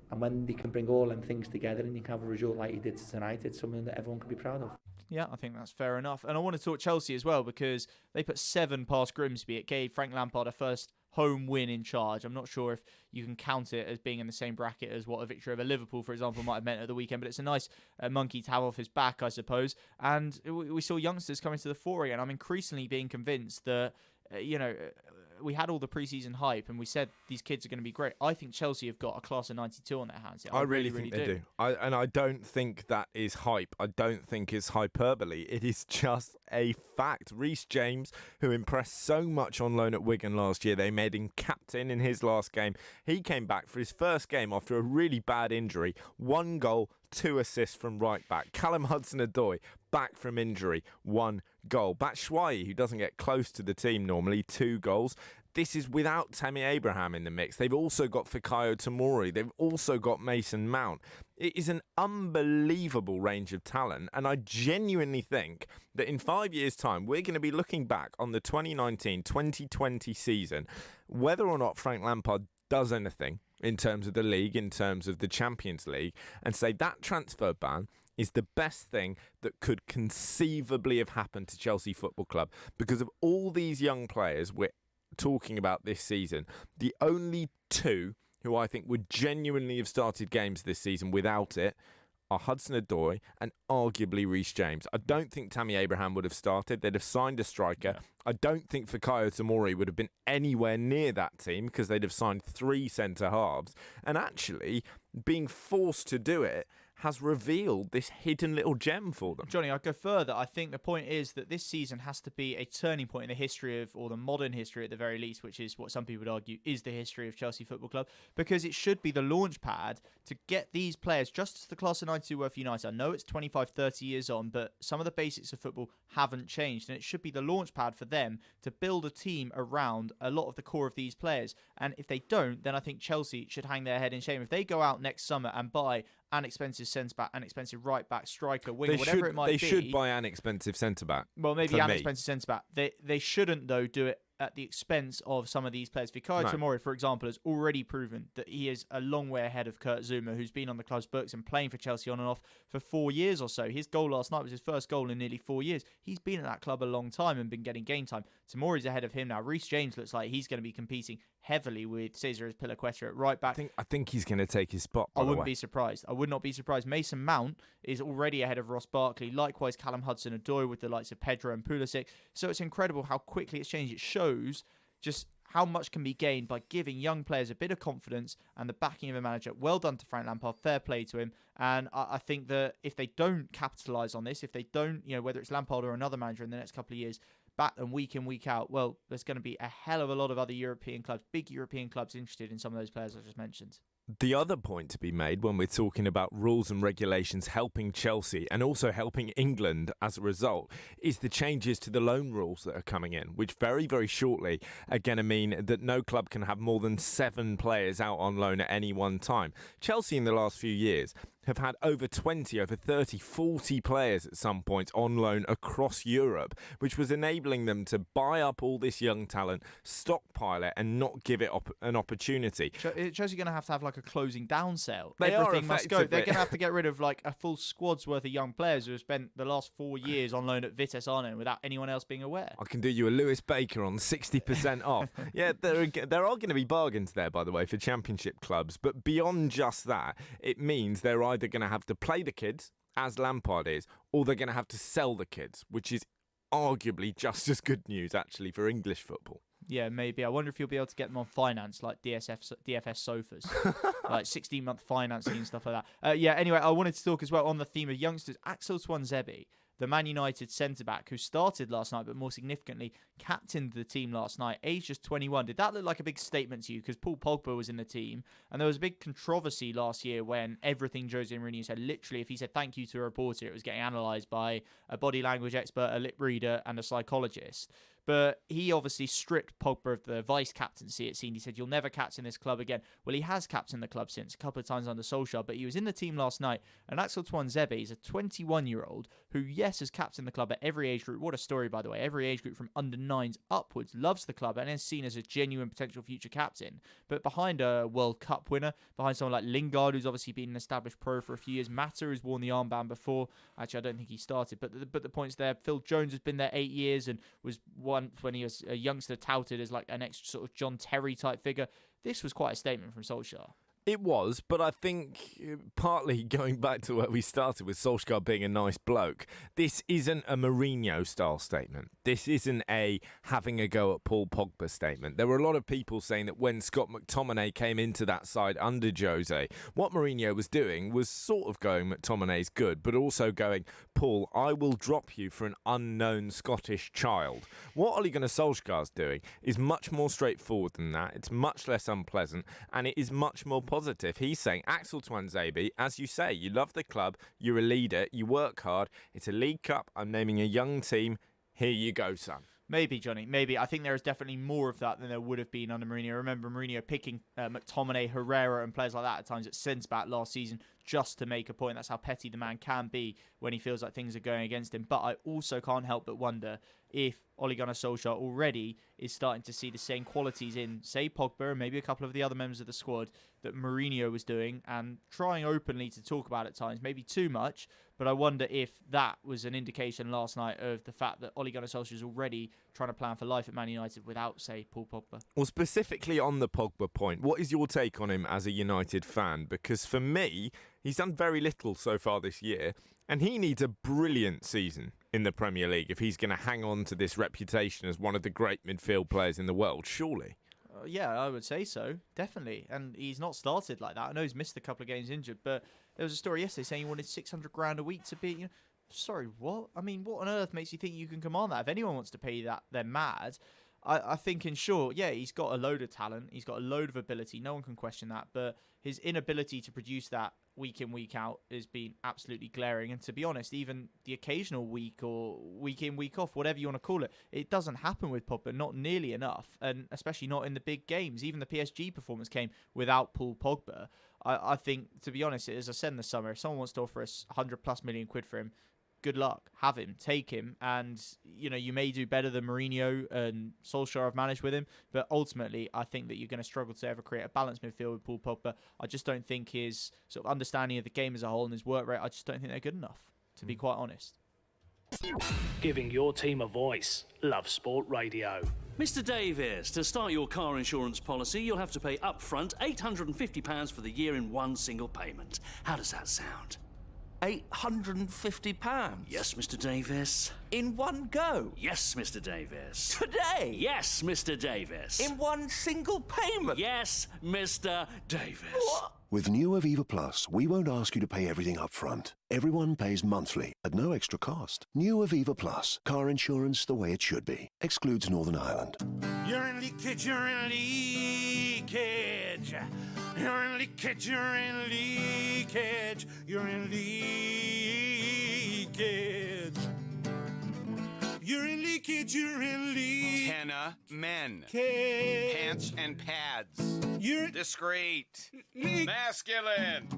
when they can bring all them things together and you can have a result like he did tonight, it's something that everyone can be proud of.
Yeah, I think that's fair enough. And I want to talk Chelsea as well, because they put 7 past Grimsby. It gave Frank Lampard a first home win in charge. I'm not sure if you can count it as being in the same bracket as what a victory over Liverpool, for example, might have meant at the weekend, but it's a nice monkey to have off his back, I suppose. And we saw youngsters coming to the fore again. I'm increasingly being convinced that, we had all the preseason hype and we said these kids are going to be great. I think Chelsea have got a class of 92 on their hands.
I really think they do. And I don't think that is hype. I don't think it's hyperbole. It is just a fact. Reece James, who impressed so much on loan at Wigan last year, they made him captain in his last game. He came back for his first game after a really bad injury. 1 goal, 2 assists from right back. Callum Hudson-Odoi, back from injury, 1 goal. Batshuayi, who doesn't get close to the team normally, 2 goals. This is without Tammy Abraham in the mix. They've also got Fikayo Tomori. They've also got Mason Mount. It is an unbelievable range of talent, and I genuinely think that in 5 years' time, we're going to be looking back on the 2019-2020 season, whether or not Frank Lampard does anything in terms of the league, in terms of the Champions League, and say that transfer ban is the best thing that could conceivably have happened to Chelsea Football Club. Because of all these young players we're talking about this season, the only 2 who I think would genuinely have started games this season without it are Hudson-Odoi and arguably Reece James. I don't think Tammy Abraham would have started. They'd have signed a striker. Yeah. I don't think Fikayo Tomori would have been anywhere near that team because they'd have signed 3 centre-halves. And actually, being forced to do it has revealed this hidden little gem for them.
Johnny, I'd go further. I think the point is that this season has to be a turning point in the history of, or the modern history at the very least, which is what some people would argue is the history of Chelsea Football Club, because it should be the launch pad to get these players, just as the class of 92 were for United. I know it's 25, 30 years on, but some of the basics of football haven't changed, and it should be the launch pad for them to build a team around a lot of the core of these players. And if they don't, then I think Chelsea should hang their head in shame. If they go out next summer and buy an expensive centre-back, an expensive right-back, striker, winger, whatever it might be.
They should buy an expensive centre-back.
Well, maybe an expensive centre-back. They shouldn't, though, do it at the expense of some of these players. Fikayo Tomori, for example, has already proven that he is a long way ahead of Kurt Zouma, who's been on the club's books and playing for Chelsea on and off for 4 years or so. His goal last night was his first goal in nearly 4 years. He's been at that club a long time and been getting game time. Tomori's ahead of him now. Reece James looks like he's going to be competing heavily with Cesar Azpilicueta at right back.
I think he's going to take his spot, by
I
the
wouldn't
way.
be surprised. I would not be surprised. Mason Mount is already ahead of Ross Barkley. Likewise, Callum Hudson-Odoi with the likes of Pedro and Pulisic. So it's incredible how quickly it's changed. It shows just how much can be gained by giving young players a bit of confidence and the backing of a manager. Well done to Frank Lampard. Fair play to him. And I think that if they don't capitalise on this, if they don't, whether it's Lampard or another manager in the next couple of years, back them week in, week out, well, there's going to be a hell of a lot of other European clubs, big European clubs interested in some of those players I just mentioned.
The other point to be made when we're talking about rules and regulations helping Chelsea and also helping England as a result is the changes to the loan rules that are coming in, which very, very shortly are going to mean that no club can have more than 7 players out on loan at any one time. Chelsea in the last few years have had over 20, over 30, 40 players at some point on loan across Europe, which was enabling them to buy up all this young talent, stockpile it and not give it an opportunity.
Chelsea are going to have like a closing down sale.
They
Everything must go. They're going to have to get rid of like a full squad's worth of young players who have spent the last 4 years on loan at Vitesse Arnhem without anyone else being aware.
I can do you a Lewis Baker on 60% off. Yeah, there are going to be bargains there, by the way, for championship clubs. But beyond just that, it means they're either going to have to play the kids, as Lampard is, or they're going to have to sell the kids, which is arguably just as good news, actually, for English football.
Yeah, maybe. I wonder if you'll be able to get them on finance, like DFS sofas, like 16-month financing and stuff like that. Anyway, I wanted to talk as well on the theme of youngsters. Axel Tuanzebe, the Man United centre-back who started last night, but more significantly, captained the team last night, aged just 21. Did that look like a big statement to you? Because Paul Pogba was in the team, and there was a big controversy last year when everything Jose Mourinho said, literally, if he said thank you to a reporter, it was getting analysed by a body language expert, a lip reader, and a psychologist. But he obviously stripped Pogba of the vice-captaincy, it seemed. He said, you'll never captain this club again. Well, he has captained the club since, a couple of times under Solskjaer, but he was in the team last night. And Axel Tuanzebe is a 21-year-old who, yes, has captained the club at every age group. What a story, by the way. Every age group from under 9s upwards, loves the club and is seen as a genuine potential future captain. But behind a World Cup winner, behind someone like Lingard, who's obviously been an established pro for a few years, Mata, who's worn the armband before. Actually, I don't think he started, but the point's there. Phil Jones has been there 8 years and was one when he was a youngster touted as like an extra sort of John Terry type figure. This was quite a statement from Solskjaer.
It was, but I think partly going back to where we started with Solskjaer being a nice bloke, this isn't a Mourinho-style statement. This isn't a having a go at Paul Pogba statement. There were a lot of people saying that when Scott McTominay came into that side under Jose, what Mourinho was doing was sort of going McTominay's good, but also going, Paul, I will drop you for an unknown Scottish child. What Ole Gunnar Solskjaer's doing is much more straightforward than that. It's much less unpleasant, and it is much more positive. He's saying, Axel Tuanzebe, as you say, you love the club, you're a leader, you work hard, it's a League Cup, I'm naming a young team, here you go, son.
Maybe, Johnny, maybe. I think there is definitely more of that than there would have been under Mourinho. I remember Mourinho picking McTominay, Herrera and players like that at times at centre-back last season just to make a point. That's how petty the man can be when he feels like things are going against him. But I also can't help but wonder if Ole Gunnar Solskjaer already is starting to see the same qualities in, say, Pogba and maybe a couple of the other members of the squad that Mourinho was doing and trying openly to talk about at times, maybe too much. But I wonder if that was an indication last night of the fact that Ole Gunnar Solskjaer is already trying to plan for life at Man United without, say, Paul Pogba.
Well, specifically on the Pogba point, what is your take on him as a United fan? Because for me, he's done very little so far this year, and he needs a brilliant season in the Premier League if he's going to hang on to this reputation as one of the great midfield players in the world, surely.
Yeah, I would say so, definitely. And he's not started like that. I know he's missed a couple of games injured, but there was a story yesterday saying he wanted 600 grand a week to be. Sorry, what? I mean, what on earth makes you think you can command that? If anyone wants to pay you that, they're mad. I think, in short, yeah, he's got a load of talent. He's got a load of ability. No one can question that. But his inability to produce that week in, week out has been absolutely glaring. And to be honest, even the occasional week or week in, week off, whatever you want to call it, it doesn't happen with Pogba, not nearly enough. And especially not in the big games. Even the PSG performance came without Paul Pogba. I think, to be honest, as I said in the summer, if someone wants to offer us 100+ million quid for him, good luck. Have him. Take him. And, you may do better than Mourinho and Solskjaer have managed with him. But ultimately, I think that you're going to struggle to ever create a balanced midfield with Paul Pogba. I just don't think his sort of understanding of the game as a whole and his work rate, I just don't think they're good enough, to be quite honest.
Giving your team a voice. Love Sport Radio.
Mr. Davies, to start your car insurance policy, you'll have to pay upfront £850 for the year in one single payment. How does that sound?
£850?
Yes, Mr. Davies.
In one go?
Yes, Mr. Davies.
Today?
Yes, Mr. Davies.
In one single payment?
Yes, Mr. Davies.
What?
With new Aviva Plus, we won't ask you to pay everything up front. Everyone pays monthly at no extra cost. New Aviva Plus, car insurance the way it should be. Excludes Northern Ireland.
You're in leakage, you're in leakage. You're in leakage, you're in leakage. You're in leakage. You're in leakage, you're in leakage.
Henna men.
Cage.
Pants and pads.
You're
discreet. Masculine.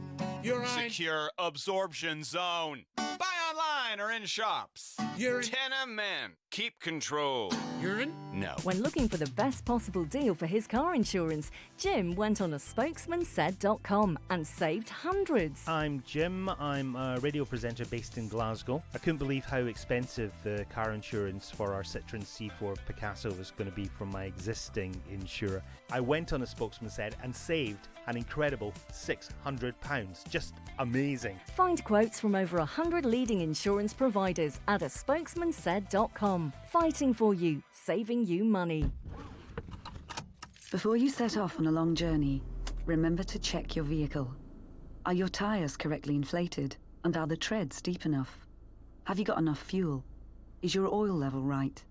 You're
secure absorption zone. Buy online or in shops.
You're
Tenna men. Keep control.
Urine?
No.
When looking for the best possible deal for his car insurance, Jim went on a spokesmansaid.com and saved hundreds.
I'm Jim. I'm a radio presenter based in Glasgow. I couldn't believe how expensive the car insurance for our Citroen C4 Picasso was going to be from my existing insurer. I went on a Spokesman Said and saved an incredible £600. Just amazing.
Find quotes from over 100 leading insurance providers at a spokesmansaid.com. Fighting for you, saving you money.
Before you set off on a long journey, remember to check your vehicle. Are your tyres correctly inflated? And are the treads deep enough? Have you got enough fuel? Is your oil level right?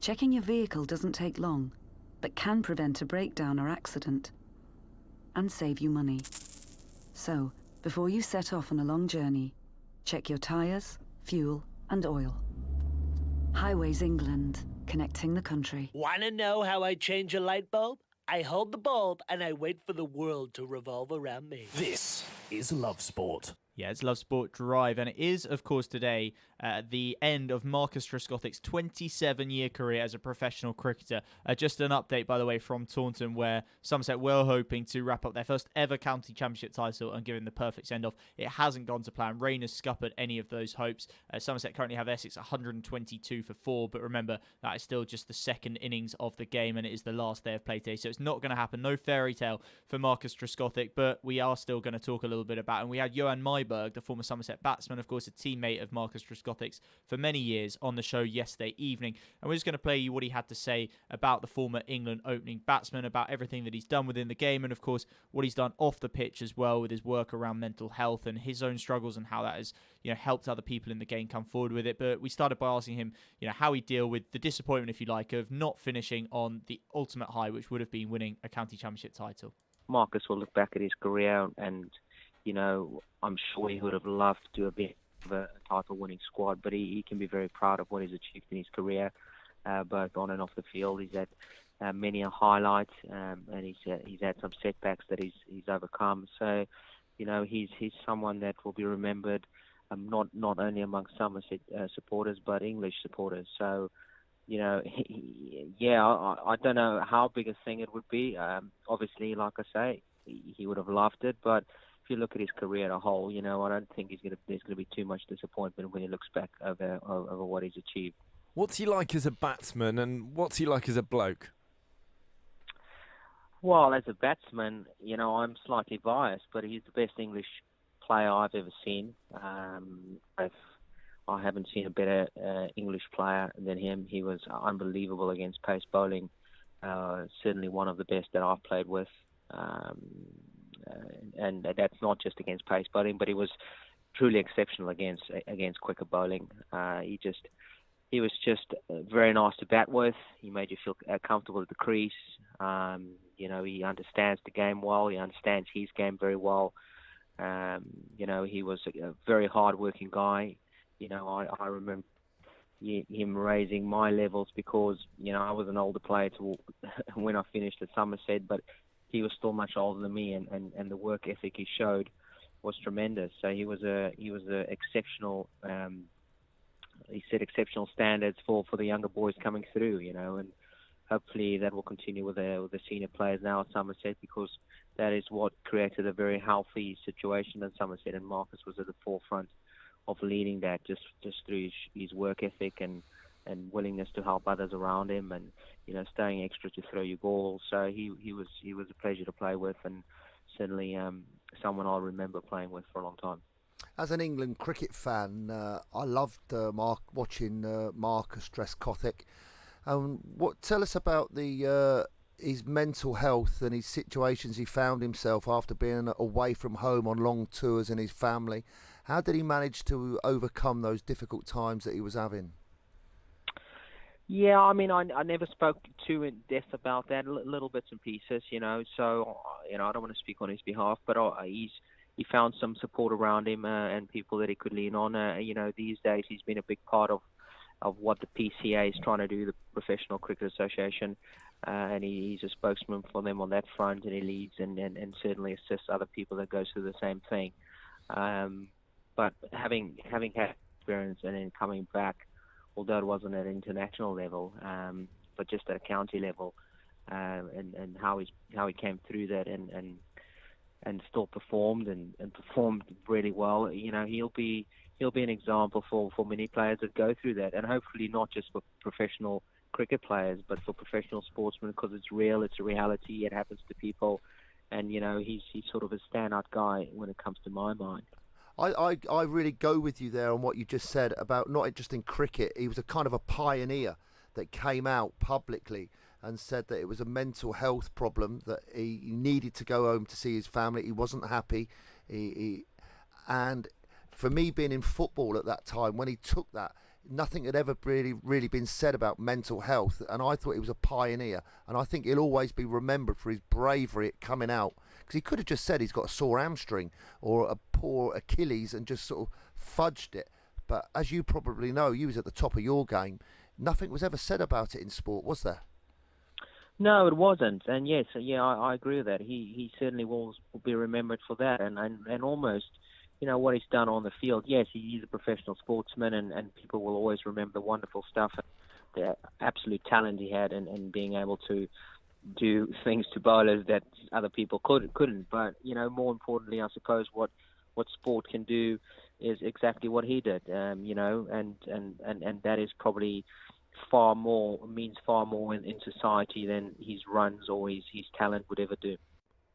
Checking your vehicle doesn't take long, but can prevent a breakdown or accident and save you money. So, before you set off on a long journey, check your tyres, fuel and oil. Highways England, connecting the country.
Want to know how I change a light bulb? I hold the bulb and I wait for the world to revolve around me.
This is Love Sport.
Yeah, it's Love Sport Drive, and it is, of course, today the end of Marcus Trescothick's 27-year career as a professional cricketer. Just an update, by the way, from Taunton, where Somerset were hoping to wrap up their first ever county championship title and give him the perfect send-off. It hasn't gone to plan. Rain has scuppered any of those hopes. Somerset currently have Essex 122 for 4, but remember, that is still just the second innings of the game, and it is the last day of play today, so it's not going to happen. No fairy tale for Marcus Trescothick, but we are still going to talk a little bit about him. We had Johan Myberg, the former Somerset batsman, of course, a teammate of Marcus Trescothick's for many years, on the show yesterday evening. And we're just going to play you what he had to say about the former England opening batsman, about everything that he's done within the game, and of course, what he's done off the pitch as well with his work around mental health and his own struggles and how that has, helped other people in the game come forward with it. But we started by asking him, how he deal with the disappointment, if you like, of not finishing on the ultimate high, which would have been winning a county championship title.
Marcus will look back at his career and, I'm sure he would have loved to do a bit of a title-winning squad, but he can be very proud of what he's achieved in his career, both on and off the field. He's had many a highlight, and he's had some setbacks that he's overcome. So, he's someone that will be remembered not only among Somerset supporters, but English supporters. So, I don't know how big a thing it would be. Obviously, like I say, he would have loved it, but if you look at his career as a whole, I don't think there's going to be too much disappointment when he looks back over what he's achieved.
What's he like as a batsman, and what's he like as a bloke?
Well, as a batsman, I'm slightly biased, but he's the best English player I've ever seen. I haven't seen a better English player than him. He was unbelievable against pace bowling. Certainly one of the best that I've played with. and that's not just against pace bowling, but he was truly exceptional against quicker bowling. He was just very nice to bat with. He made you feel comfortable at the crease. He understands the game well. He understands his game very well. He was a very hard-working guy. I remember him raising my levels because, I was an older player when I finished at Somerset, but he was still much older than me, and the work ethic he showed was tremendous. So he was a exceptional. He set exceptional standards for the younger boys coming through, and hopefully that will continue with the senior players now at Somerset, because that is what created a very healthy situation at Somerset, and Marcus was at the forefront of leading that just through his work ethic and willingness to help others around him, and staying extra to throw your ball. So he was a pleasure to play with, and certainly someone I'll remember playing with for a long time.
As an England cricket fan, I loved watching Marcus Trescothick. Tell us about his mental health and his situations he found himself after being away from home on long tours and his family. How did he manage to overcome those difficult times that he was having?
Yeah, I mean, I never spoke too in depth about that. Little bits and pieces, So, I don't want to speak on his behalf, but he found some support around him and people that he could lean on. These days he's been a big part of what the PCA is trying to do, the Professional Cricket Association, and he's a spokesman for them on that front, and he leads and certainly assists other people that go through the same thing. But having had experience and then coming back, although it wasn't at an international level, but just at a county level, and how he came through that and still performed and performed really well. He'll be an example for many players that go through that, and hopefully not just for professional cricket players, but for professional sportsmen, because it's real, it's a reality, it happens to people, and he's sort of a standout guy when it comes to my mind.
I really go with you there on what you just said about not just in cricket. He was a kind of a pioneer that came out publicly and said that it was a mental health problem, that he needed to go home to see his family. He wasn't happy. And for me, being in football at that time, when he took that, nothing had ever really been said about mental health, and I thought he was a pioneer, and I think he'll always be remembered for his bravery at coming out, because he could have just said he's got a sore hamstring or a poor Achilles and just sort of fudged it. But as you probably know, you was at the top of your game. Nothing was ever said about it in sport, was there?
No, it wasn't, and yes, I agree with that. He certainly will be remembered for that, and almost, what he's done on the field. Yes, he's a professional sportsman, and people will always remember the wonderful stuff, the absolute talent he had, and being able to do things to bowlers that other people couldn't. But more importantly, I suppose what sport can do is exactly what he did. And that is probably means far more in society than his runs or his talent would ever do.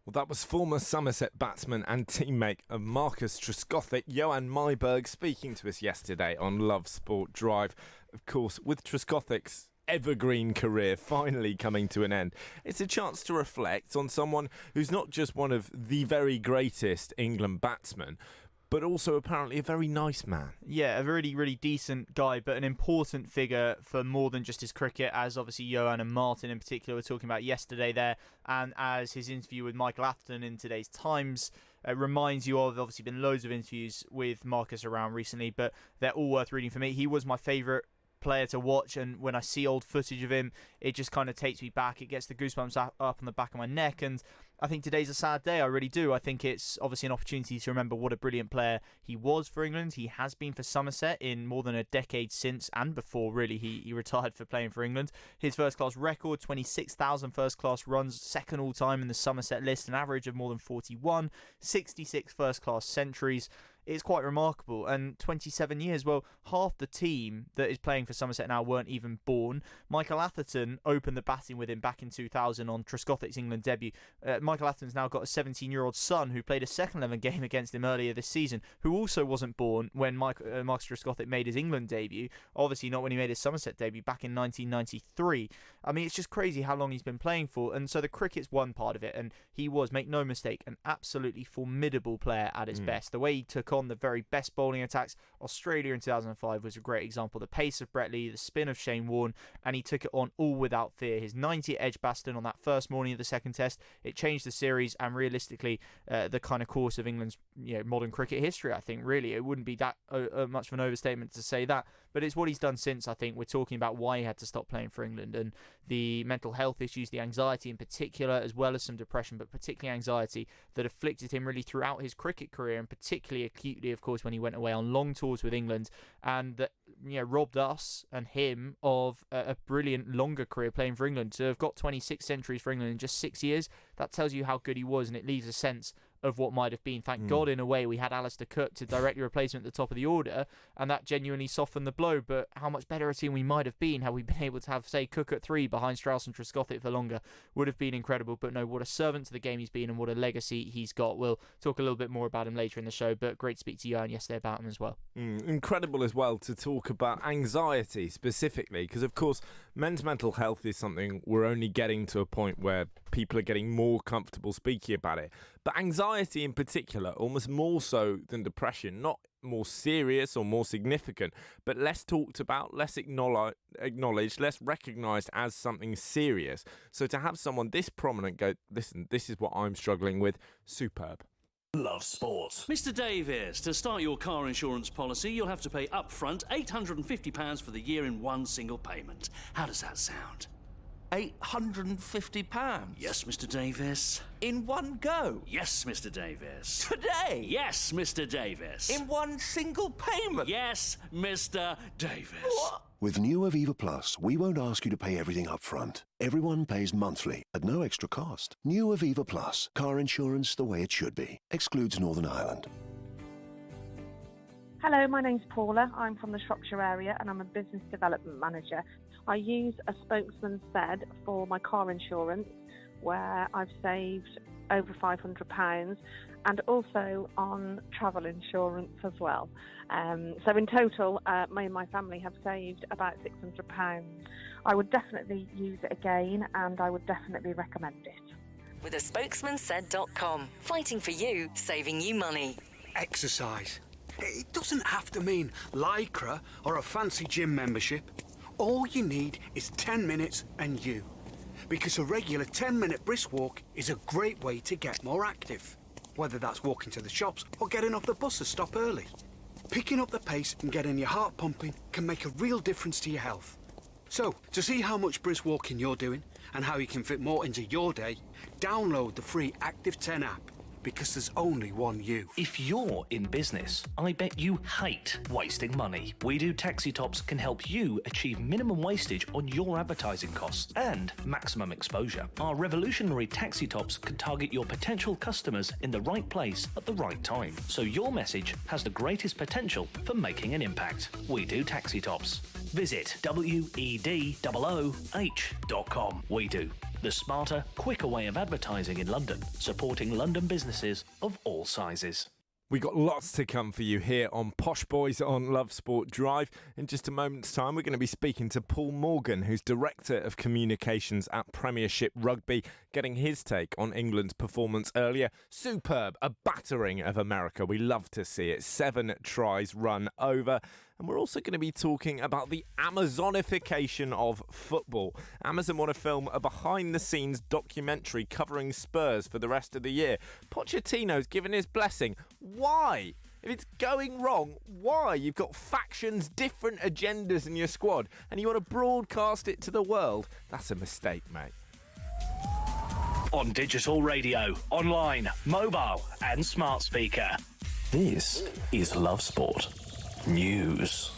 Well, that was former Somerset batsman and teammate of Marcus Trescothick, Johan Myberg, speaking to us yesterday on Love Sport Drive. Of course, with Trescothick's evergreen career finally coming to an end, it's a chance to reflect on someone who's not just one of the very greatest England batsmen, but also apparently a very nice man.
Yeah, a really, really decent guy, but an important figure for more than just his cricket, as obviously Johan and Martin in particular were talking about yesterday there, and as his interview with Michael Atherton in today's Times reminds you of. Obviously been loads of interviews with Marcus around recently, but they're all worth reading for me. He was my favourite player to watch, and when I see old footage of him, it just kind of takes me back. It gets the goosebumps up on the back of my neck, and I think today's a sad day. I really do. I think it's obviously an opportunity to remember what a brilliant player he was for England. He has been for Somerset in more than a decade since and before, really, he retired for playing for England. His first-class record, 26,000 first-class runs, second all-time in the Somerset list, an average of more than 41, 66 first-class centuries. it's quite remarkable. And 27 years, well, half the team that is playing for Somerset now weren't even born. Michael Atherton opened the batting with him back in 2000 on Trescothick's England debut. Michael Atherton's now got a 17-year-old son who played a second-11 game against him earlier this season, who also wasn't born when Marcus Trescothick made his England debut. Obviously not when he made his Somerset debut back in 1993. I mean, it's just crazy how long he's been playing for. And so the cricket's one part of it, and he was, make no mistake, an absolutely formidable player at his best. The way he took on the very best bowling attacks, Australia in 2005 was a great example. The pace of Brett Lee, the spin of Shane Warne, and he took it on all without fear. His 90 at Edgbaston on that first morning of the second test, it changed the series and realistically the kind of course of England's modern cricket history. I think really it wouldn't be that much of an overstatement to say that, but it's what he's done since. I think we're talking about why he had to stop playing for England and the mental health issues, the anxiety in particular, as well as some depression, but particularly anxiety that afflicted him really throughout his cricket career, and particularly acutely, of course, when he went away on long tours with England, and that robbed us and him of a brilliant longer career playing for England. To have got 26 centuries for England in just 6 years, that tells you how good he was, and it leaves a sense of what might have been. Thank God, in a way, we had Alistair Cook to directly replace him at the top of the order, and that genuinely softened the blow. But how much better a team we might have been had we been able to have, say, Cook at 3 behind Strauss and Trescothick for longer would have been incredible. But no, what a servant to the game he's been and what a legacy he's got. We'll talk a little bit more about him later in the show, but great to speak to you, Aaron, yesterday about him as well.
Incredible as well to talk about anxiety specifically, because of course men's mental health is something we're only getting to a point where people are getting more comfortable speaking about it. But anxiety in particular, almost more so than depression, not more serious or more significant, but less talked about, less acknowledged, less recognised as something serious. So to have someone this prominent go, listen, this is what I'm struggling with, superb.
Love Sport. Mr. Davis, to start your car insurance policy, you'll have to pay upfront £850 for the year in one single payment. How does that sound?
£850?
Yes, Mr. Davis.
In one go?
Yes, Mr. Davis.
Today?
Yes, Mr. Davis.
In one single payment?
Yes, Mr. Davis.
What?
With new Aviva Plus, we won't ask you to pay everything up front. Everyone pays monthly at no extra cost. New Aviva Plus, car insurance the way it should be. Excludes Northern Ireland.
Hello, my name's Paula. I'm from the Shropshire area and I'm a business development manager. I use a spokesman said for my car insurance where I've saved over £500 and also on travel insurance as well. So in total, me and my family have saved about £600. I would definitely use it again and I would definitely recommend it.
With a spokesmansaid.com. Fighting for you, saving you money.
Exercise. It doesn't have to mean Lycra or a fancy gym membership. All you need is 10 minutes and you. Because a regular 10-minute brisk walk is a great way to get more active. Whether that's walking to the shops or getting off the bus to stop early. Picking up the pace and getting your heart pumping can make a real difference to your health. So, to see how much brisk walking you're doing and how you can fit more into your day, download the free Active 10 app. Because there's only one you.
If you're in business, I bet you hate wasting money. We Do Taxi Tops can help you achieve minimum wastage on your advertising costs and maximum exposure. Our revolutionary taxi tops can target your potential customers in the right place at the right time, so your message has the greatest potential for making an impact. We Do Taxi Tops. Visit WEDOOH.com. We Do. The smarter, quicker way of advertising in London, supporting London businesses of all sizes.
We got lots to come for you here on Posh Boys on Love Sport Drive. In just a moment's time, we're going to be speaking to Paul Morgan, who's Director of Communications at Premiership Rugby, getting his take on England's performance earlier. Superb, a battering of America. We love to see it. 7 tries run over. And we're also going to be talking about the Amazonification of football. Amazon want to film a behind-the-scenes documentary covering Spurs for the rest of the year. Pochettino's given his blessing. Why? If it's going wrong, why? You've got factions, different agendas in your squad, and you want to broadcast it to the world. That's a mistake, mate.
On digital radio, online, mobile, and smart speaker. This is Love Sport News.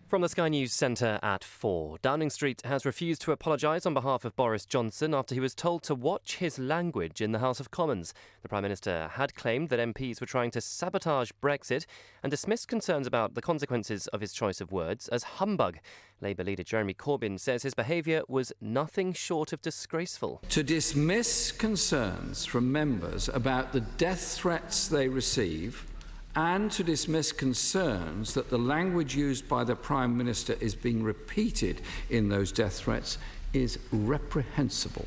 From the Sky News Centre at 4, Downing Street has refused to apologise on behalf of Boris Johnson after he was told to watch his language in the House of Commons. The Prime Minister had claimed that MPs were trying to sabotage Brexit and dismissed concerns about the consequences of his choice of words as humbug. Labour leader Jeremy Corbyn says his behaviour was nothing short of disgraceful.
To dismiss concerns from members about the death threats they receive and to dismiss concerns that the language used by the Prime Minister is being repeated in those death threats is reprehensible.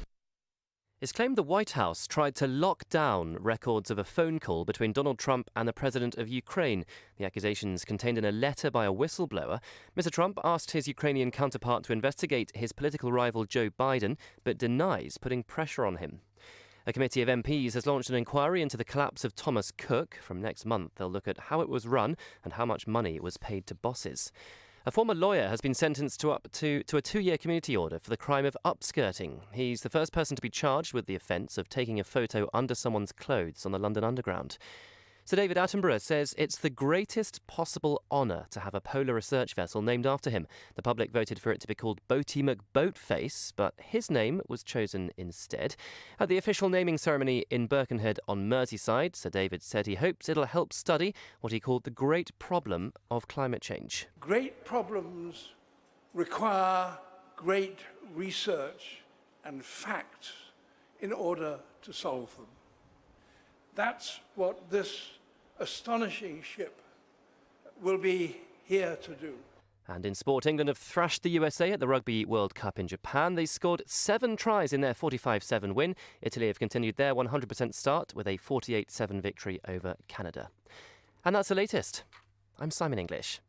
It's claimed the White House tried to lock down records of a phone call between Donald Trump and the president of Ukraine. The accusations contained in a letter by a whistleblower. Mr. Trump asked his Ukrainian counterpart to investigate his political rival Joe Biden, but denies putting pressure on him. A committee of MPs has launched an inquiry into the collapse of Thomas Cook. From next month, they'll look at how it was run and how much money it was paid to bosses. A former lawyer has been sentenced to a 2-year community order for the crime of upskirting. He's the first person to be charged with the offence of taking a photo under someone's clothes on the London Underground. Sir David Attenborough says it's the greatest possible honour to have a polar research vessel named after him. The public voted for it to be called Boaty McBoatface, but his name was chosen instead. At the official naming ceremony in Birkenhead on Merseyside, Sir David said he hopes it'll help study what he called the great problem of climate change.
Great problems require great research and facts in order to solve them. That's what this astonishing ship will be here to do.
And in sport, England have thrashed the USA at the Rugby World Cup in Japan. They scored 7 tries in their 45-7 win. Italy have continued their 100% start with a 48-7 victory over Canada. And that's the latest. I'm Simon English.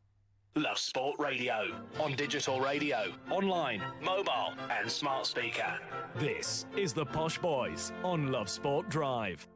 Love Sport Radio. On digital radio, online, mobile and smart speaker.
This is the Posh Boys on Love Sport Drive.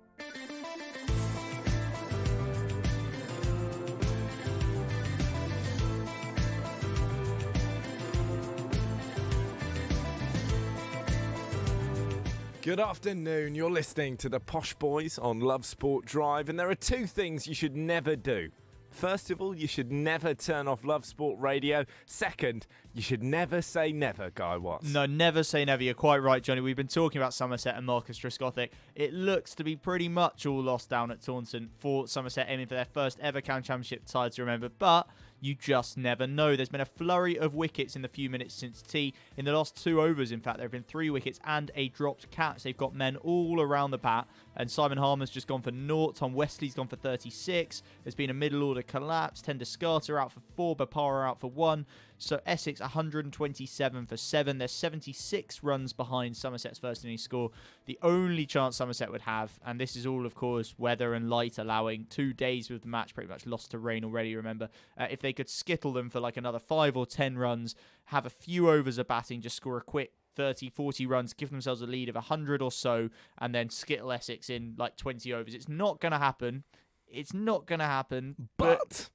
Good afternoon, you're listening to the Posh Boys on Love Sport Drive, and there are 2 things you should never do. First of all, you should never turn off Love Sport Radio. Second, you should never say never, Guy Watts.
No, never say never. You're quite right, Johnny. We've been talking about Somerset and Marcus Trescothick. It looks to be pretty much all lost down at Taunton for Somerset, aiming for their first ever county championship tie to remember, but you just never know. There's been a flurry of wickets in the few minutes since tea. In the last 2 overs, in fact, there have been 3 wickets and a dropped catch. They've got men all around the bat, and Simon Harmer's just gone for 0. Tom Wesley's gone for 36. There's been a middle order collapse. Tenduscarter out for 4. Bapara out for 1. So Essex 127 for 7. They're 76 runs behind Somerset's first innings score. The only chance Somerset would have, and this is all, of course, weather and light allowing, 2 days with the match pretty much lost to rain already, remember. If they could skittle them for like another 5 or 10 runs, have a few overs of batting, just score a quick 30, 40 runs, give themselves a lead of 100 or so, and then skittle Essex in like 20 overs. It's not going to happen. It's not going to happen. But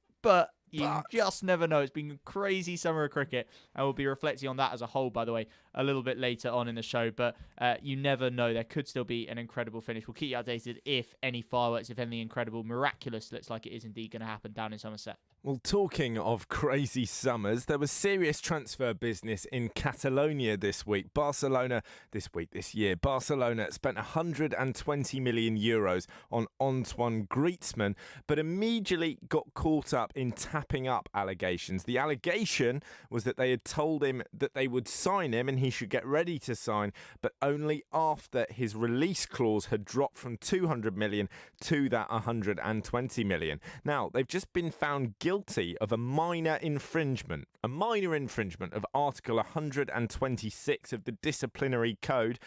you just never know. It's been a crazy summer of cricket, and we'll be reflecting on that as a whole, by the way, a little bit later on in the show. But you never know. There could still be an incredible finish. We'll keep you updated if any fireworks, if anything incredible, miraculous looks like it is indeed going to happen down in Somerset.
Well, talking of crazy summers, there was serious transfer business in Catalonia this year. Barcelona spent 120 million euros on Antoine Griezmann, but immediately got caught up in tapping up allegations. The allegation was that they had told him that they would sign him and he should get ready to sign, but only after his release clause had dropped from 200 million to that 120 million. Now, they've just been found guilty of a minor infringement of Article 126 of the Disciplinary Code,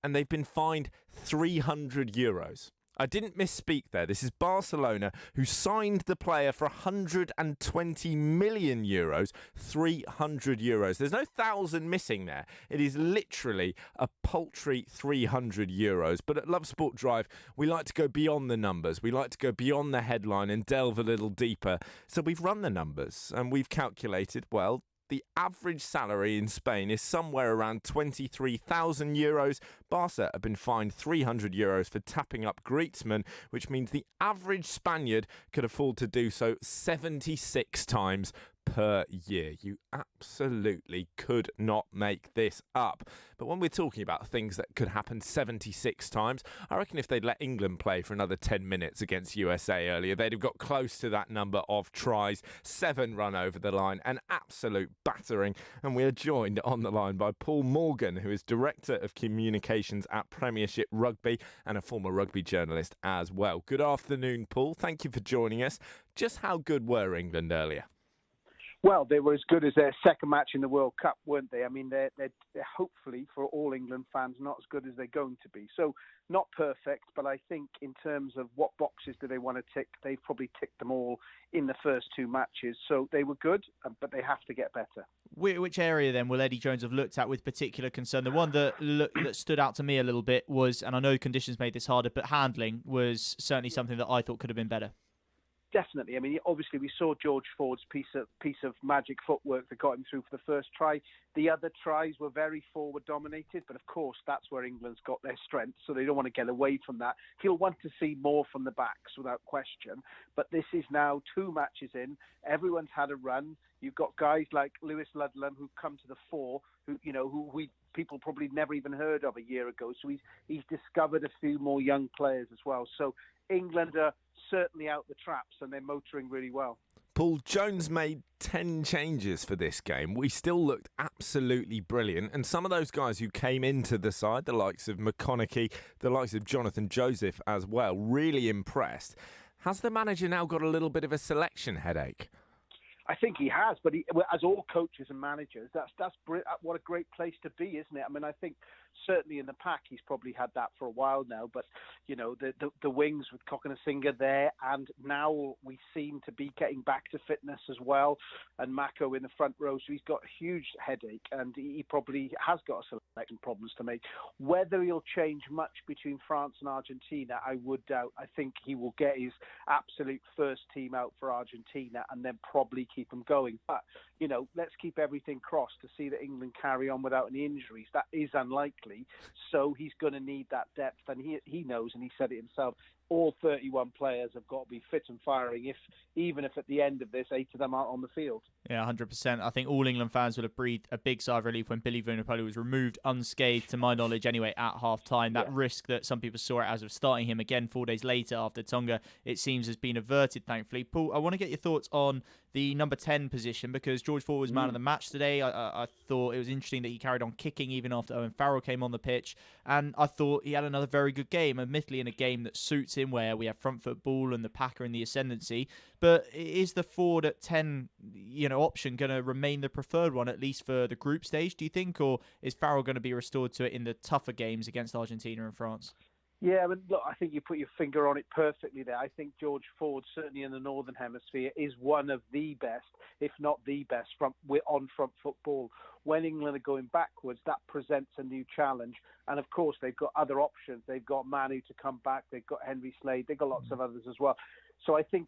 and they've been fined €300. I didn't misspeak there. This is Barcelona, who signed the player for €120 million, €300. There's no thousand missing there. It is literally a paltry €300. But at Love Sport Drive, we like to go beyond the numbers. We like to go beyond the headline and delve a little deeper. So we've run the numbers and we've calculated, well, the average salary in Spain is somewhere around €23,000. Barca have been fined €300 for tapping up Griezmann, which means the average Spaniard could afford to do so 76 times per year. You absolutely could not make this up. But when we're talking about things that could happen 76 times, I reckon if they'd let England play for another 10 minutes against USA earlier, they'd have got close to that number of tries. 7 run over the line, an absolute battering. And we are joined on the line by Paul Morgan, who is Director of Communications at Premiership Rugby and a former rugby journalist as well. Good afternoon, Paul. Thank you for joining us. Just how good were England earlier?
Well, they were as good as their second match in the World Cup, weren't they? I mean, they're hopefully, for all England fans, not as good as they're going to be. So, not perfect, but I think in terms of what boxes do they want to tick, they've probably ticked them all in the first 2 matches. So they were good, but they have to get better.
Which area then will Eddie Jones have looked at with particular concern? The one that stood out to me a little bit was, and I know conditions made this harder, but handling was certainly something that I thought could have been better.
Definitely. I mean, obviously we saw George Ford's piece of magic footwork that got him through for the first try. The other tries were very forward dominated, but of course that's where England's got their strength, so they don't want to get away from that. He'll want to see more from the backs without question, but this is now 2 matches in. Everyone's had a run. You've got guys like Lewis Ludlam who've come to the fore, who people probably never even heard of a year ago. So he's discovered a few more young players as well. So England are certainly out the traps and they're motoring really well.
Paul, Jones made 10 changes for this game. We still looked absolutely brilliant. And some of those guys who came into the side, the likes of McConaughey, the likes of Jonathan Joseph as well, really impressed. Has the manager now got a little bit of a selection headache?
I think he has, but as all coaches and managers, that's what a great place to be, isn't it? I mean, I think certainly in the pack he's probably had that for a while now. But the wings with Cokanasiga there, and now we seem to be getting back to fitness as well, and Mako in the front row, so he's got a huge headache, and he probably has got selection problems to make. Whether he'll change much between France and Argentina, I would doubt. I think he will get his absolute first team out for Argentina, and then probably keep them going. But let's keep everything crossed to see that England carry on without any injuries. That is unlikely, so he's going to need that depth, and he knows, and he said it himself, all 31 players have got to be fit and firing, even if at the end of this 8 of them aren't on the field.
Yeah, 100%. I think all England fans would have breathed a big sigh of relief when Billy Vunipola was removed unscathed, to my knowledge anyway, at half-time. That risk that some people saw it as of starting him again 4 days later after Tonga, it seems, has been averted, thankfully. Paul, I want to get your thoughts on the number 10 position, because George Ford was man of the match today. I thought it was interesting that he carried on kicking even after Owen Farrell came on the pitch, and I thought he had another very good game, admittedly in a game that suits him, where we have front foot ball and the packer in the ascendancy. But is the Ford at 10 option going to remain the preferred one, at least for the group stage, do you think, or is Farrell going to be restored to it in the tougher games against Argentina and France?
Yeah, but look, I think you put your finger on it perfectly there. I think George Ford, certainly in the Northern Hemisphere, is one of the best, if not the best, on front football. When England are going backwards, that presents a new challenge. And of course, they've got other options. They've got Manu to come back. They've got Henry Slade. They've got lots of others as well. So I think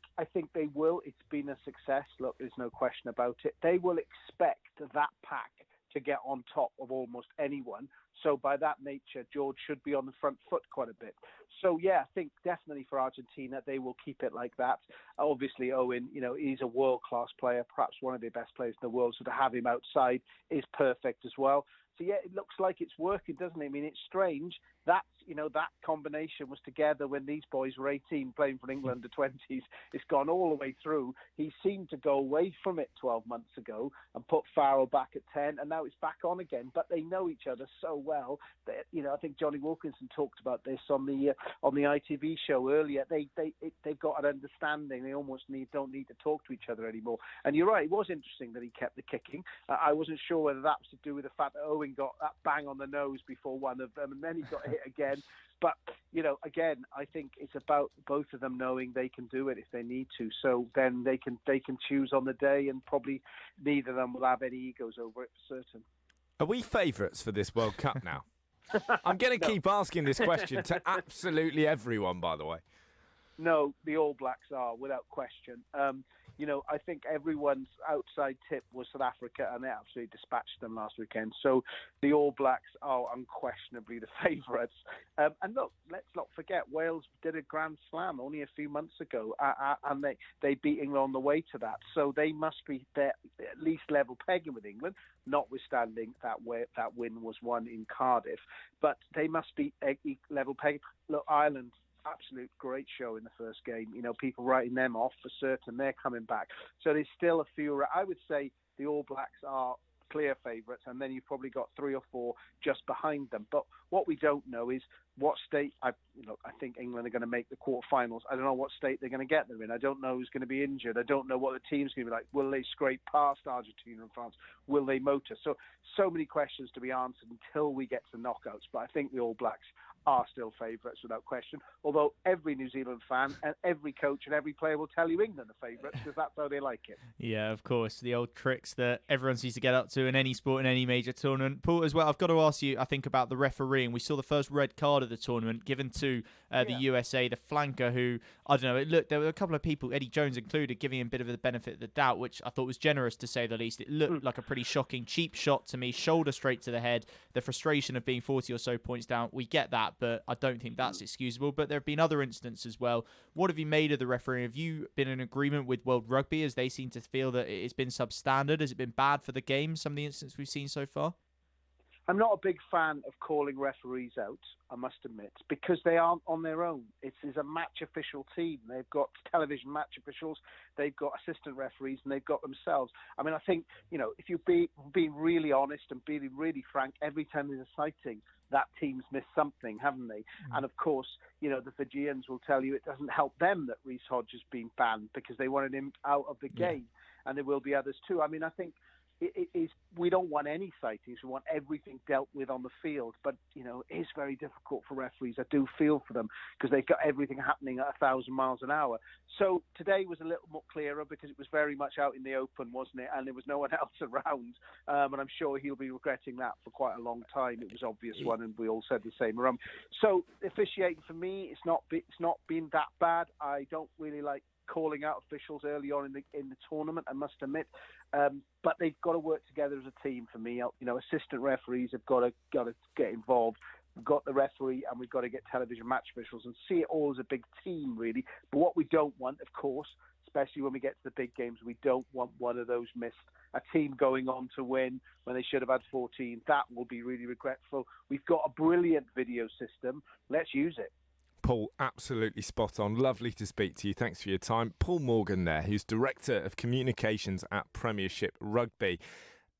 they will. It's been a success. Look, there's no question about it. They will expect that pack to get on top of almost anyone. So by that nature, George should be on the front foot quite a bit. So yeah, I think definitely for Argentina, they will keep it like that. Obviously, Owen, he's a world-class player, perhaps one of the best players in the world. So to have him outside is perfect as well. So yeah, it looks like it's working, doesn't it? I mean, it's strange. That combination was together when these boys were 18 playing for England, the 20s. It's gone all the way through. He seemed to go away from it 12 months ago and put Farrell back at 10, and now it's back on again. But they know each other so well that I think Johnny Wilkinson talked about this on the ITV show earlier. They've got an understanding. They almost don't need to talk to each other anymore. And you're right. It was interesting that he kept the kicking. I wasn't sure whether that was to do with the fact that Owen got that bang on the nose before one of them, and then he got hit again. But, again, I think it's about both of them knowing they can do it if they need to. So then they can choose on the day, and probably neither of them will have any egos over it for certain.
Are we favourites for this World Cup now? I'm going to keep asking this question to absolutely everyone, by the way.
No, the All Blacks are, without question. I think everyone's outside tip was South Africa, and they absolutely dispatched them last weekend. So the All Blacks are unquestionably the favourites. And look, let's not forget, Wales did a Grand Slam only a few months ago, and they beat England on the way to that. So they must be at least level pegging with England, notwithstanding that win was won in Cardiff. But they must be level pegging. Look, Ireland, absolute great show in the first game. People writing them off for certain. They're coming back. So there's still a few. I would say the All Blacks are clear favourites, and then you've probably got 3 or 4 just behind them. But what we don't know is what state. I think England are going to make the quarterfinals. I don't know what state they're going to get them in. I don't know who's going to be injured. I don't know what the team's going to be like. Will they scrape past Argentina and France? Will they motor? So many questions to be answered until we get to knockouts. But I think the All Blacks are still favourites without question, although every New Zealand fan and every coach and every player will tell you England are favourites because that's how they like it.
Yeah, of course, the old tricks that everyone seems to get up to in any sport, in any major tournament. Paul, as well, I've got to ask you, I think, about the refereeing. We saw the first red card of the tournament given to the USA, the flanker, who, I don't know, there were a couple of people, Eddie Jones included, giving him a bit of the benefit of the doubt, which I thought was generous to say the least. It looked like a pretty shocking, cheap shot to me, shoulder straight to the head. The frustration of being 40 or so points down, we get that, but I don't think that's excusable. But there have been other instances as well. What have you made of the refereeing? Have you been in agreement with World Rugby as they seem to feel that it's been substandard? Has it been bad for the game, some of the instances we've seen so far?
I'm not a big fan of calling referees out, I must admit, because they aren't on their own. It's a match official team. They've got television match officials, they've got assistant referees, and they've got themselves. I mean, I think, if you being really honest and being really frank, every time there's a sighting, that team's missed something, haven't they? And of course, the Fijians will tell you it doesn't help them that Reece Hodge has been banned because they wanted him out of the game, and there will be others too. I mean, I think we don't want any sightings. We want everything dealt with on the field. But, it is very difficult for referees. I do feel for them because they've got everything happening at 1,000 miles an hour. So today was a little more clearer because it was very much out in the open, wasn't it? And there was no one else around. And I'm sure he'll be regretting that for quite a long time. It was obvious one, and we all said the same. So officiating for me, it's not been that bad. I don't really like calling out officials early on in the tournament, I must admit, but they've got to work together as a team for me. Assistant referees have got to get involved. We've got the referee, and we've got to get television match officials and see it all as a big team, really. But what we don't want, of course, especially when we get to the big games, we don't want one of those missed. A team going on to win when they should have had 14. That will be really regretful. We've got a brilliant video system. Let's use it.
Paul, absolutely spot on. Lovely to speak to you. Thanks for your time. Paul Morgan there, who's Director of Communications at Premiership Rugby.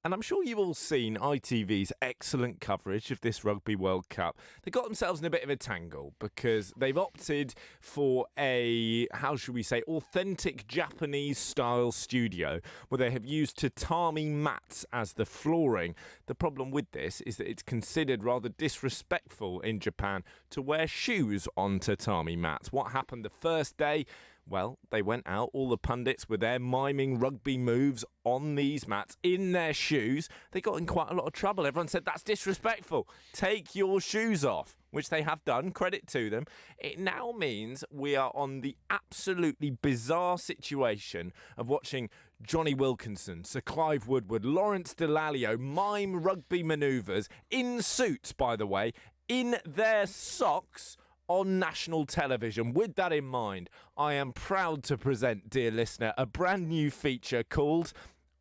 And I'm sure you've all seen ITV's excellent coverage of this Rugby World Cup. They got themselves in a bit of a tangle because they've opted for a, how should we say, authentic Japanese-style studio where they have used tatami mats as the flooring. The problem with this is that it's considered rather disrespectful in Japan to wear shoes on tatami mats. What happened the first day? Well, they went out, all the pundits were there miming rugby moves on these mats in their shoes. They got in quite a lot of trouble. Everyone said, that's disrespectful. Take your shoes off, which they have done. Credit to them. It now means we are on the absolutely bizarre situation of watching Johnny Wilkinson, Sir Clive Woodward, Lawrence Dallaglio mime rugby manoeuvres in suits, by the way, in their socks on national television. With that in mind, I am proud to present, dear listener, a brand new feature called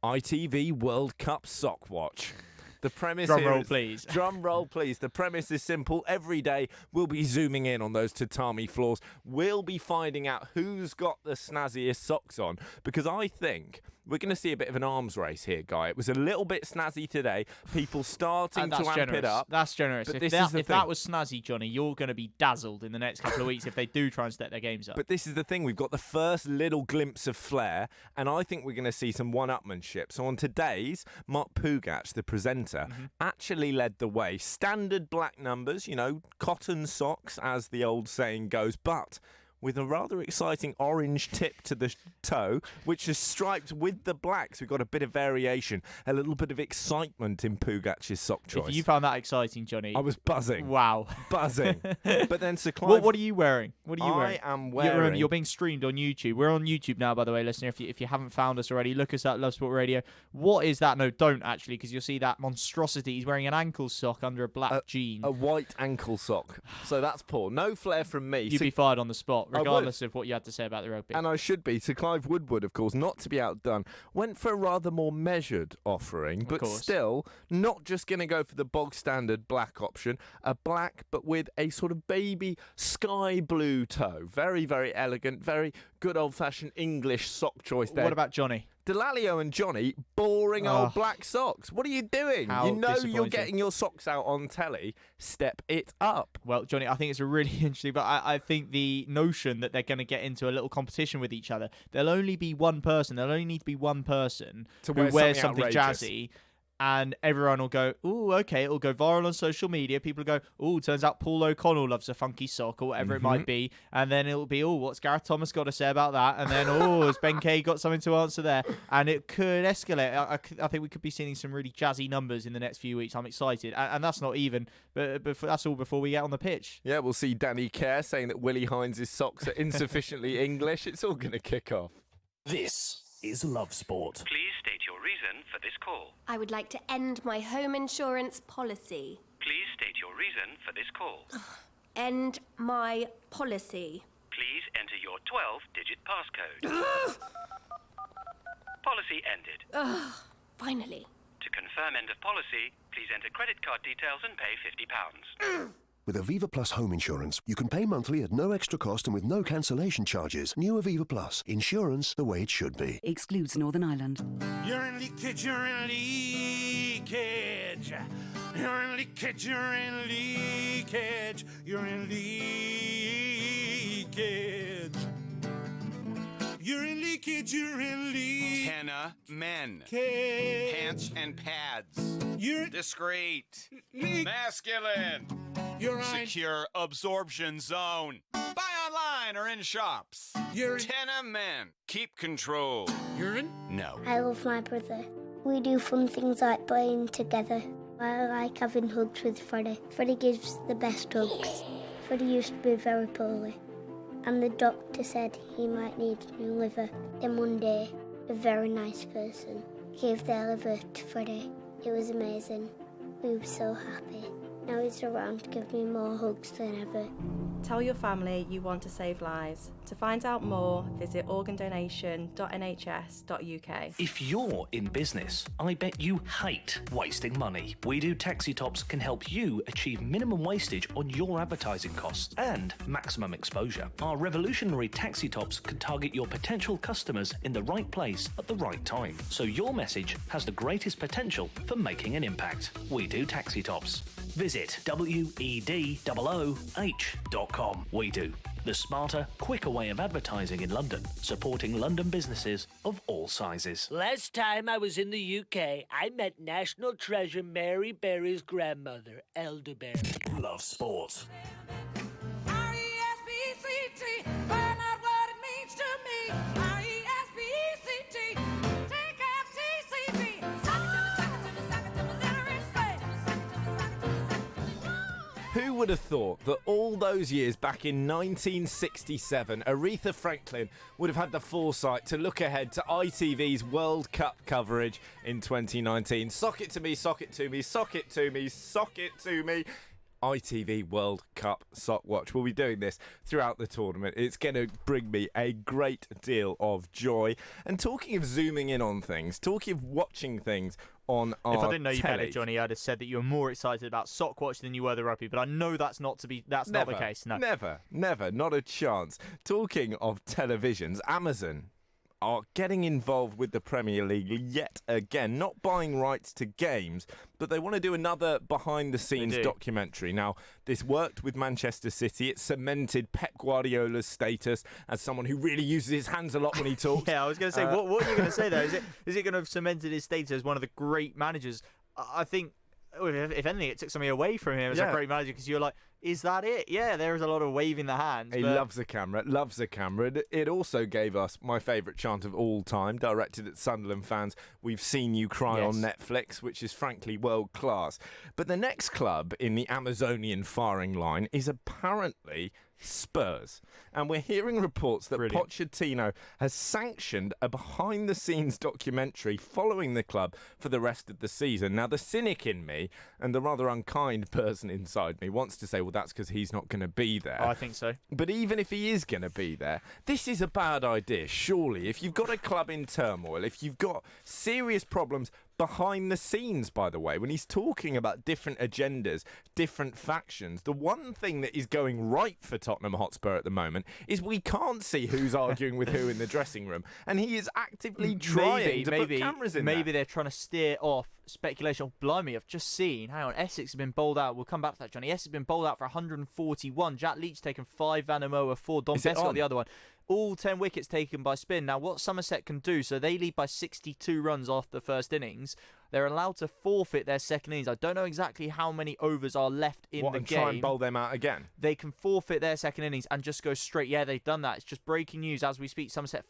ITV World Cup Sock Watch. The premise
Drum
here
roll,
is,
please.
Drum roll, please. The premise is simple. Every day, we'll be zooming in on those tatami floors. We'll be finding out who's got the snazziest socks on, because I think we're going to see a bit of an arms race here, Guy. It was a little bit snazzy today. People starting to amp it up.
That's generous.
But
If that was snazzy, Johnny, you're going to be dazzled in the next couple of weeks if they do try and step their games up.
But this is the thing. We've got the first little glimpse of flair, and I think we're going to see some one-upmanship. So on today's, Mark Pugach, the presenter, actually led the way. Standard black numbers, cotton socks, as the old saying goes, but with a rather exciting orange tip to the toe, which is striped with the black. So we've got a bit of variation, a little bit of excitement in Pugach's sock choice.
If you found that exciting, Johnny.
I was buzzing.
Wow.
Buzzing. But then Sir Clive...
What are you wearing? What are you wearing?
I am wearing...
You're being streamed on YouTube. We're on YouTube now, by the way, listener. If you haven't found us already, look us up, Love Sport Radio. What is that? No, don't actually, because you'll see that monstrosity. He's wearing an ankle sock under a black jean.
A white ankle sock. So that's poor. No flair from me.
You'd be fired on the spot, regardless of what you had to say about the rugby.
And I should be. Sir Clive Woodward, of course, not to be outdone, went for a rather more measured offering, but still not just going to go for the bog standard black option. A black, but with a sort of baby sky blue toe. Very, very elegant, very good old-fashioned English sock choice there.
What about Johnny?
Delalio and Johnny, boring old black socks. What are you doing?
How
you know you're
disappointing.
getting your socks out on telly. Step it up.
Well, Johnny, I think it's a really interesting, but I think the notion that they're going to get into a little competition with each other, there'll only be one person, there'll only need to be one person
to
who
wear
wears
something
something
outrageous.
jazzy. And everyone will go, ooh, okay. It'll go viral on social media. People will go, ooh, turns out Paul O'Connell loves a funky sock or whatever it might be. And then it'll be, oh, what's Gareth Thomas got to say about that? And then, oh, has Ben Kay got something to answer there? And it could escalate. I think we could be seeing some really jazzy numbers in the next few weeks. I'm excited. And that's not even, but that's all before we get on the pitch.
Yeah, we'll see Danny Kerr saying that Willie Hines' socks are insufficiently English. It's all going to kick off.
This is Love Sport.
Please state your reason for this call.
I would like to end my home insurance policy.
Please state your reason for this call.
End my policy.
Please enter your 12-digit passcode. Policy ended.
Ugh, finally.
To confirm end of policy, please enter credit card details and pay £50.
With Aviva Plus home insurance, you can pay monthly at no extra cost and with no cancellation charges. New Aviva Plus. Insurance the way it should be.
Excludes Northern Ireland.
You're in leakage, you're in leakage. You're in leakage, you're in leakage. You're in leakage. You're in leakage, you're in leakage.
Tenna men.
Cage.
Pants and pads.
You're
discreet. Masculine.
You're right.
Secure absorption zone. Buy online or in shops.
You're in.
Tenna men. Keep control.
You're in.
No.
I love my brother. We do fun things like playing together. I like having hugs with Freddie. Freddie gives the best hugs. Freddie used to be very poorly, and the doctor said he might need a new liver. Then one day, a very nice person gave their liver to Freddie. It was amazing. We were so happy. Now he's around to give me more hugs than ever.
Tell your family you want to save lives. To find out more, visit organdonation.nhs.uk.
If you're in business, I bet you hate wasting money. We Do Taxi Tops can help you achieve minimum wastage on your advertising costs and maximum exposure. Our revolutionary taxi tops can target your potential customers in the right place at the right time, so your message has the greatest potential for making an impact. We Do Taxi Tops. Visit wedooh.com. We Do, the smarter, quicker way of advertising in London, supporting London businesses of all sizes.
Last time I was in the UK, I met national treasure Mary Berry's grandmother, Elderberry.
Love Sport.
R-E-S-P-E-C-T, find out what it means to me. R-E-S-P-E-C-T, take F-T-C-T. Sock it to me, sock it to me, sock it to me, Zittery say.
Who would have thought that all those years back in 1967, Aretha Franklin would have had the foresight to look ahead to ITV's World Cup coverage in 2019? Sock it to me, sock it to me, sock it to me, sock it to me. ITV World Cup Sock Watch. We'll be doing this throughout the tournament. It's going to bring me a great deal of joy. And talking of zooming in on things, talking of watching things on our
If I didn't know you
telly,
better, Johnny, I'd have said that you were more excited about Sock Watch than you were the rugby. But I know that's not the case. No,
Never, not a chance. Talking of televisions, Amazon are getting involved with the Premier League yet again, not buying rights to games, but they want to do another behind-the-scenes documentary. Now, this worked with Manchester City. It cemented Pep Guardiola's status as someone who really uses his hands a lot when he talks.
Yeah, I was going to say, what are you going to say there? Is it going to have cemented his status as one of the great managers? I think, if anything, it took something away from him as a great manager, because you're like, Is that it? Yeah, there is a lot of waving the hands.
He loves a camera, loves a camera. It also gave us my favourite chant of all time, directed at Sunderland fans. We've seen you cry on Netflix, which is frankly world class. But the next club in the Amazonian firing line is apparently Spurs. And we're hearing reports that Pochettino has sanctioned a behind-the-scenes documentary following the club for the rest of the season. Now, the cynic in me and the rather unkind person inside me wants to say, well, that's because he's not going to be there.
Oh, I think so.
But even if he is going to be there, this is a bad idea, surely. If you've got a club in turmoil, if you've got serious problems behind the scenes, by the way, when he's talking about different agendas, different factions, the one thing that is going right for Tottenham Hotspur at the moment is we can't see who's arguing with who in the dressing room, and he is actively trying to put cameras in
Maybe
there.
they're trying to steer off speculation. Oh, blimey, I've just seen. Hang on, Essex has been bowled out. We'll come back to that, Johnny. Essex has been bowled out for 141. Jack Leach taken 5, Vanamoa 4, Don Best got the other one. All 10 wickets taken by spin. Now, what Somerset can do, so they lead by 62 runs off the first innings. They're allowed to forfeit their second innings. I don't know exactly how many overs are left in the game.
Try and bowl them out again?
They can forfeit their second innings and just go straight. Yeah, they've done that. It's just breaking news as we speak. Somerset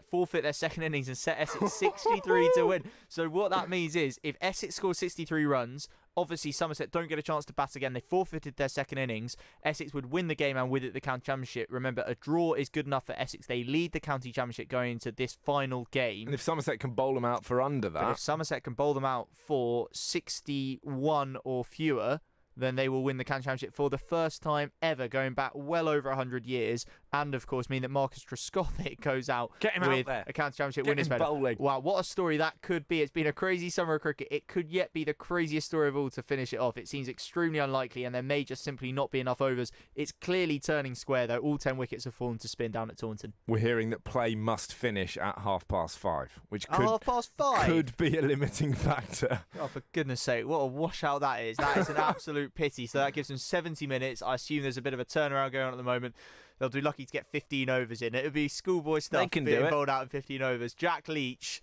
forfeit their second innings and set Essex 63 to win. So what that means is, if Essex scores 63 runs, obviously Somerset don't get a chance to bat again. They forfeited their second innings. Essex would win the game and with it the county championship. Remember, a draw is good enough for Essex. They lead the county championship going into this final game.
And if Somerset can bowl them out for under that...
But if Somerset can bowl them out for 61 or fewer, then they will win the county championship for the first time ever, going back well over 100 years. And, of course, mean that Marcus Trescothick goes out with a county championship winners medal.
Bowling.
Wow, what a story that could be. It's been a crazy summer of cricket. It could yet be the craziest story of all to finish it off. It seems extremely unlikely, and there may just simply not be enough overs. It's clearly turning square, though. All 10 wickets have fallen to spin down at Taunton.
We're hearing that play must finish at 5:30, which
At 5:30?
could be a limiting factor.
Oh, for goodness sake, what a washout that is. That is an absolute pity. So that gives them 70 minutes. I assume there's a bit of a turnaround going on at the moment. They'll be lucky to get 15 overs in. It'll be schoolboy stuff.
They can do it.
Bowled out in 15 overs. Jack Leach,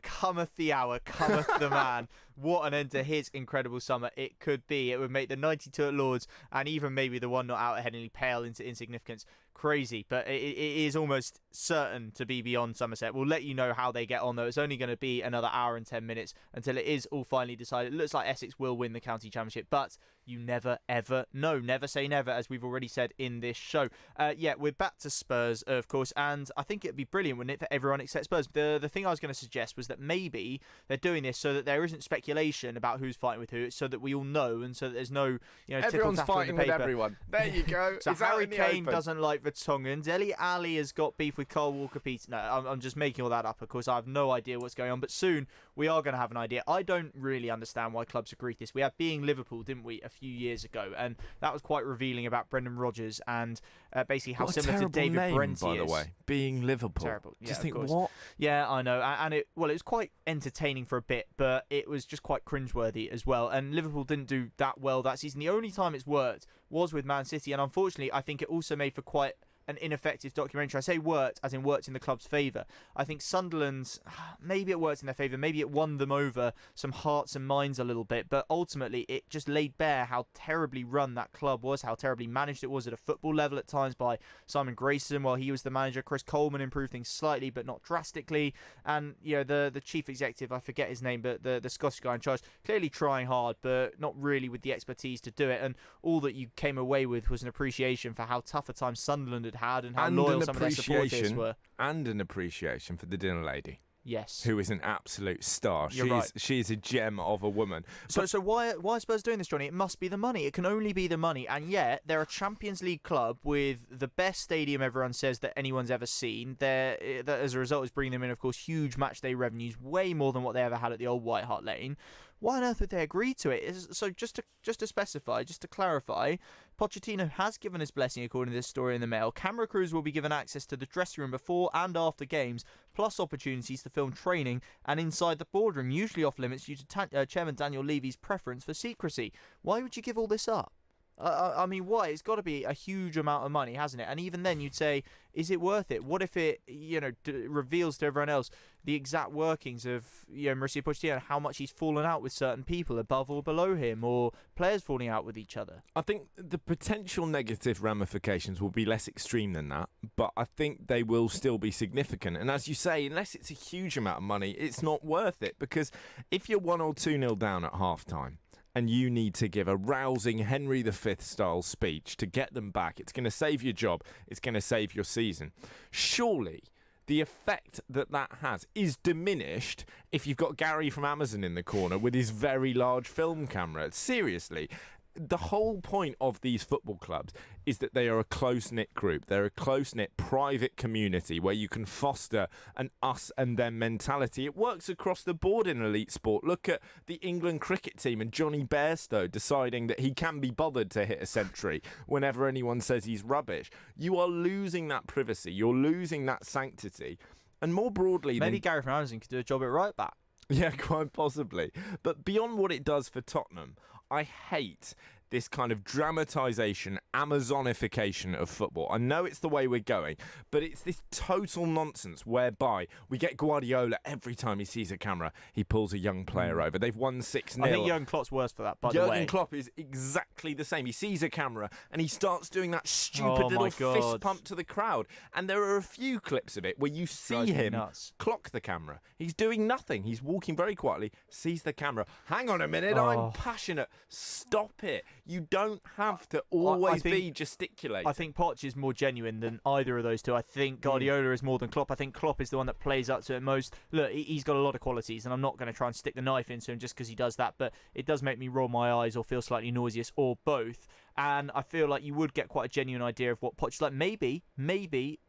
cometh the hour, cometh the man. What an end to his incredible summer it could be. It would make the 92 at Lords and even maybe the one not out at Headingley pale into insignificance. Crazy, but it is almost certain to be beyond Somerset. We'll let you know how they get on, though. It's only going to be another hour and 10 minutes until it is all finally decided. It looks like Essex will win the county championship, but you never, ever know. Never say never, as we've already said in this show. Yeah, we're back to Spurs, of course, and I think it'd be brilliant, wouldn't it, for everyone except Spurs. The thing I was going to suggest was that maybe they're doing this so that there isn't speculation about who's fighting with who, so that we all know, and so that there's no,
everyone's fighting with everyone. There you go.
So
It's
Harry
out in the
Kane
open.
doesn't like Vertonghen. Dele Alli has got beef with Kyle Walker-Peters. No, I'm just making all that up. Of course, I have no idea what's going on, but soon we are going to have an idea. I don't really understand why clubs agreed to this. We had Being Liverpool, didn't we, a few years ago, and that was quite revealing about Brendan Rodgers and basically how
What a
similar to
terrible
David
name,
Brent
by
is.
the way. Being Liverpool.
Terrible. Yeah,
Just
of
think,
course.
what?
Yeah, I know, and it was quite entertaining for a bit, but it was just quite cringeworthy as well. And Liverpool didn't do that well that season. The only time it's worked was with Man City, and unfortunately, I think it also made for quite an ineffective documentary. I say worked as in worked in the club's favour. I think Sunderland's, maybe it worked in their favour, maybe it won them over some hearts and minds a little bit, but ultimately it just laid bare how terribly run that club was, how terribly managed it was at a football level at times by Simon Grayson while he was the manager. Chris Coleman improved things slightly but not drastically, and the chief executive, I forget his name, but the Scottish guy in charge, clearly trying hard but not really with the expertise to do it, and all that you came away with was an appreciation for how tough a time Sunderland had and how loyal some of their supporters were.
And an appreciation for the dinner lady.
Yes.
Who is an absolute star.
You're right.
She is a gem of a woman.
So why are Spurs doing this, Johnny? It must be the money. It can only be the money. And yet, they're a Champions League club with the best stadium everyone says that anyone's ever seen. That as a result is bringing them in, of course, huge match day revenues, way more than what they ever had at the old White Hart Lane. Why on earth would they agree to it? So just to specify, just to clarify, Pochettino has given his blessing according to this story in the Mail. Camera crews will be given access to the dressing room before and after games, plus opportunities to film training and inside the boardroom, usually off limits due to Chairman Daniel Levy's preference for secrecy. Why would you give all this up? I mean, why? It's got to be a huge amount of money, hasn't it? And even then, you'd say, is it worth it? What if it, reveals to everyone else the exact workings of, Mauricio Pochettino and how much he's fallen out with certain people above or below him, or players falling out with each other?
I think the potential negative ramifications will be less extreme than that, but I think they will still be significant. And as you say, unless it's a huge amount of money, it's not worth it, because if you're 1 or 2-0 down at half-time, and you need to give a rousing Henry V style speech to get them back, it's going to save your job, it's going to save your season. Surely the effect that has is diminished if you've got Gary from Amazon in the corner with his very large film camera. Seriously. The whole point of these football clubs is that they are a close-knit group. They're a close-knit private community where you can foster an us and them mentality. It works across the board in elite sport. Look at the England cricket team and Johnny Bairstow deciding that he can be bothered to hit a century whenever anyone says he's rubbish. You are losing that privacy. You're losing that sanctity. And more broadly...
Maybe Gary from Amazon could do a job at right back.
Yeah, quite possibly. But beyond what it does for Tottenham, I hate this kind of dramatisation, Amazonification of football. I know it's the way we're going, but it's this total nonsense whereby we get Guardiola every time he sees a camera, he pulls a young player over. They've won 6-0.
I think Jurgen Klopp's worse for that, by the way.
Jurgen Klopp is exactly the same. He sees a camera and he starts doing that stupid little fist pump to the crowd. And there are a few clips of it where you see him clock the camera. He's doing nothing. He's walking very quietly, sees the camera. Hang on a minute, I'm passionate. Stop it. You don't have to always be gesticulating.
I think Poch is more genuine than either of those two. I think Guardiola is more than Klopp. I think Klopp is the one that plays up to it most. Look, he's got a lot of qualities, and I'm not going to try and stick the knife into him just because he does that, but it does make me roll my eyes or feel slightly nauseous, or both. And I feel like you would get quite a genuine idea of what Poch is like. Maybe,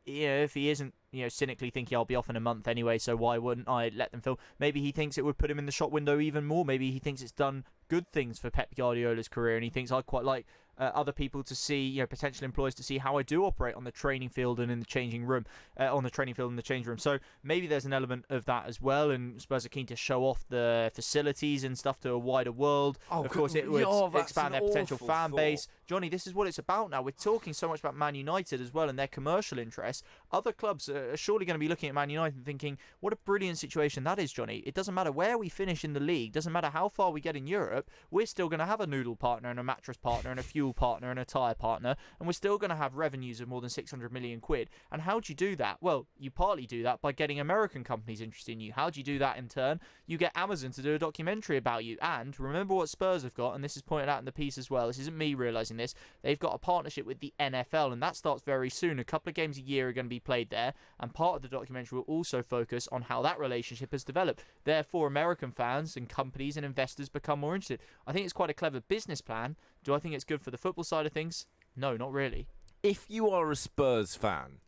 if he isn't, cynically thinking I'll be off in a month anyway, so why wouldn't I let them film? Maybe he thinks it would put him in the shop window even more. Maybe he thinks it's done good things for Pep Guardiola's career, and he thinks I'd quite like other people to see, potential employers to see how I do operate on the training field and in the changing room, So maybe there's an element of that as well, and Spurs are keen to show off the facilities and stuff to a wider world. Of course, it would expand their potential fan base. Johnny, this is what it's about now. We're talking so much about Man United as well and their commercial interests. Other clubs are surely going to be looking at Man United and thinking, what a brilliant situation that is, Johnny. It doesn't matter where we finish in the league, doesn't matter how far we get in Europe, we're still going to have a noodle partner and a mattress partner and a fuel partner and a tyre partner, and we're still going to have revenues of more than 600 million quid. And how do you do that? Well, you partly do that by getting American companies interested in you. How do you do that in turn? You get Amazon to do a documentary about you. And remember what Spurs have got, and this is pointed out in the piece as well, this isn't me realising this, they've got a partnership with the NFL, and that starts very soon. A couple of games a year are going to be played there, and part of the documentary will also focus on how that relationship has developed. Therefore, American fans and companies and investors become more interested. I think it's quite a clever business plan. Do I think it's good for the football side of things? No, not really.
If you are a Spurs fan,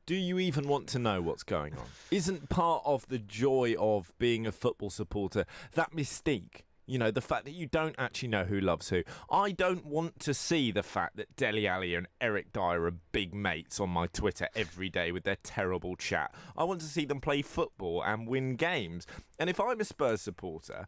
do you even want to know what's going on? Isn't part of the joy of being a football supporter that mystique? The fact that you don't actually know who loves who. I don't want to see the fact that Dele Alli and Eric Dyer are big mates on my Twitter every day with their terrible chat. I want to see them play football and win games. And if I'm a Spurs supporter,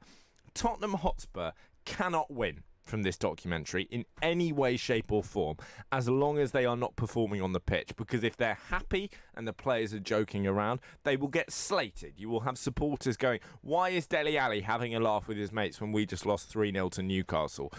Tottenham Hotspur cannot win from this documentary in any way, shape or form, as long as they are not performing on the pitch, because if they're happy and the players are joking around, they will get slated. You will have supporters going, why is Dele Alli having a laugh with his mates when we just lost 3-0 to Newcastle?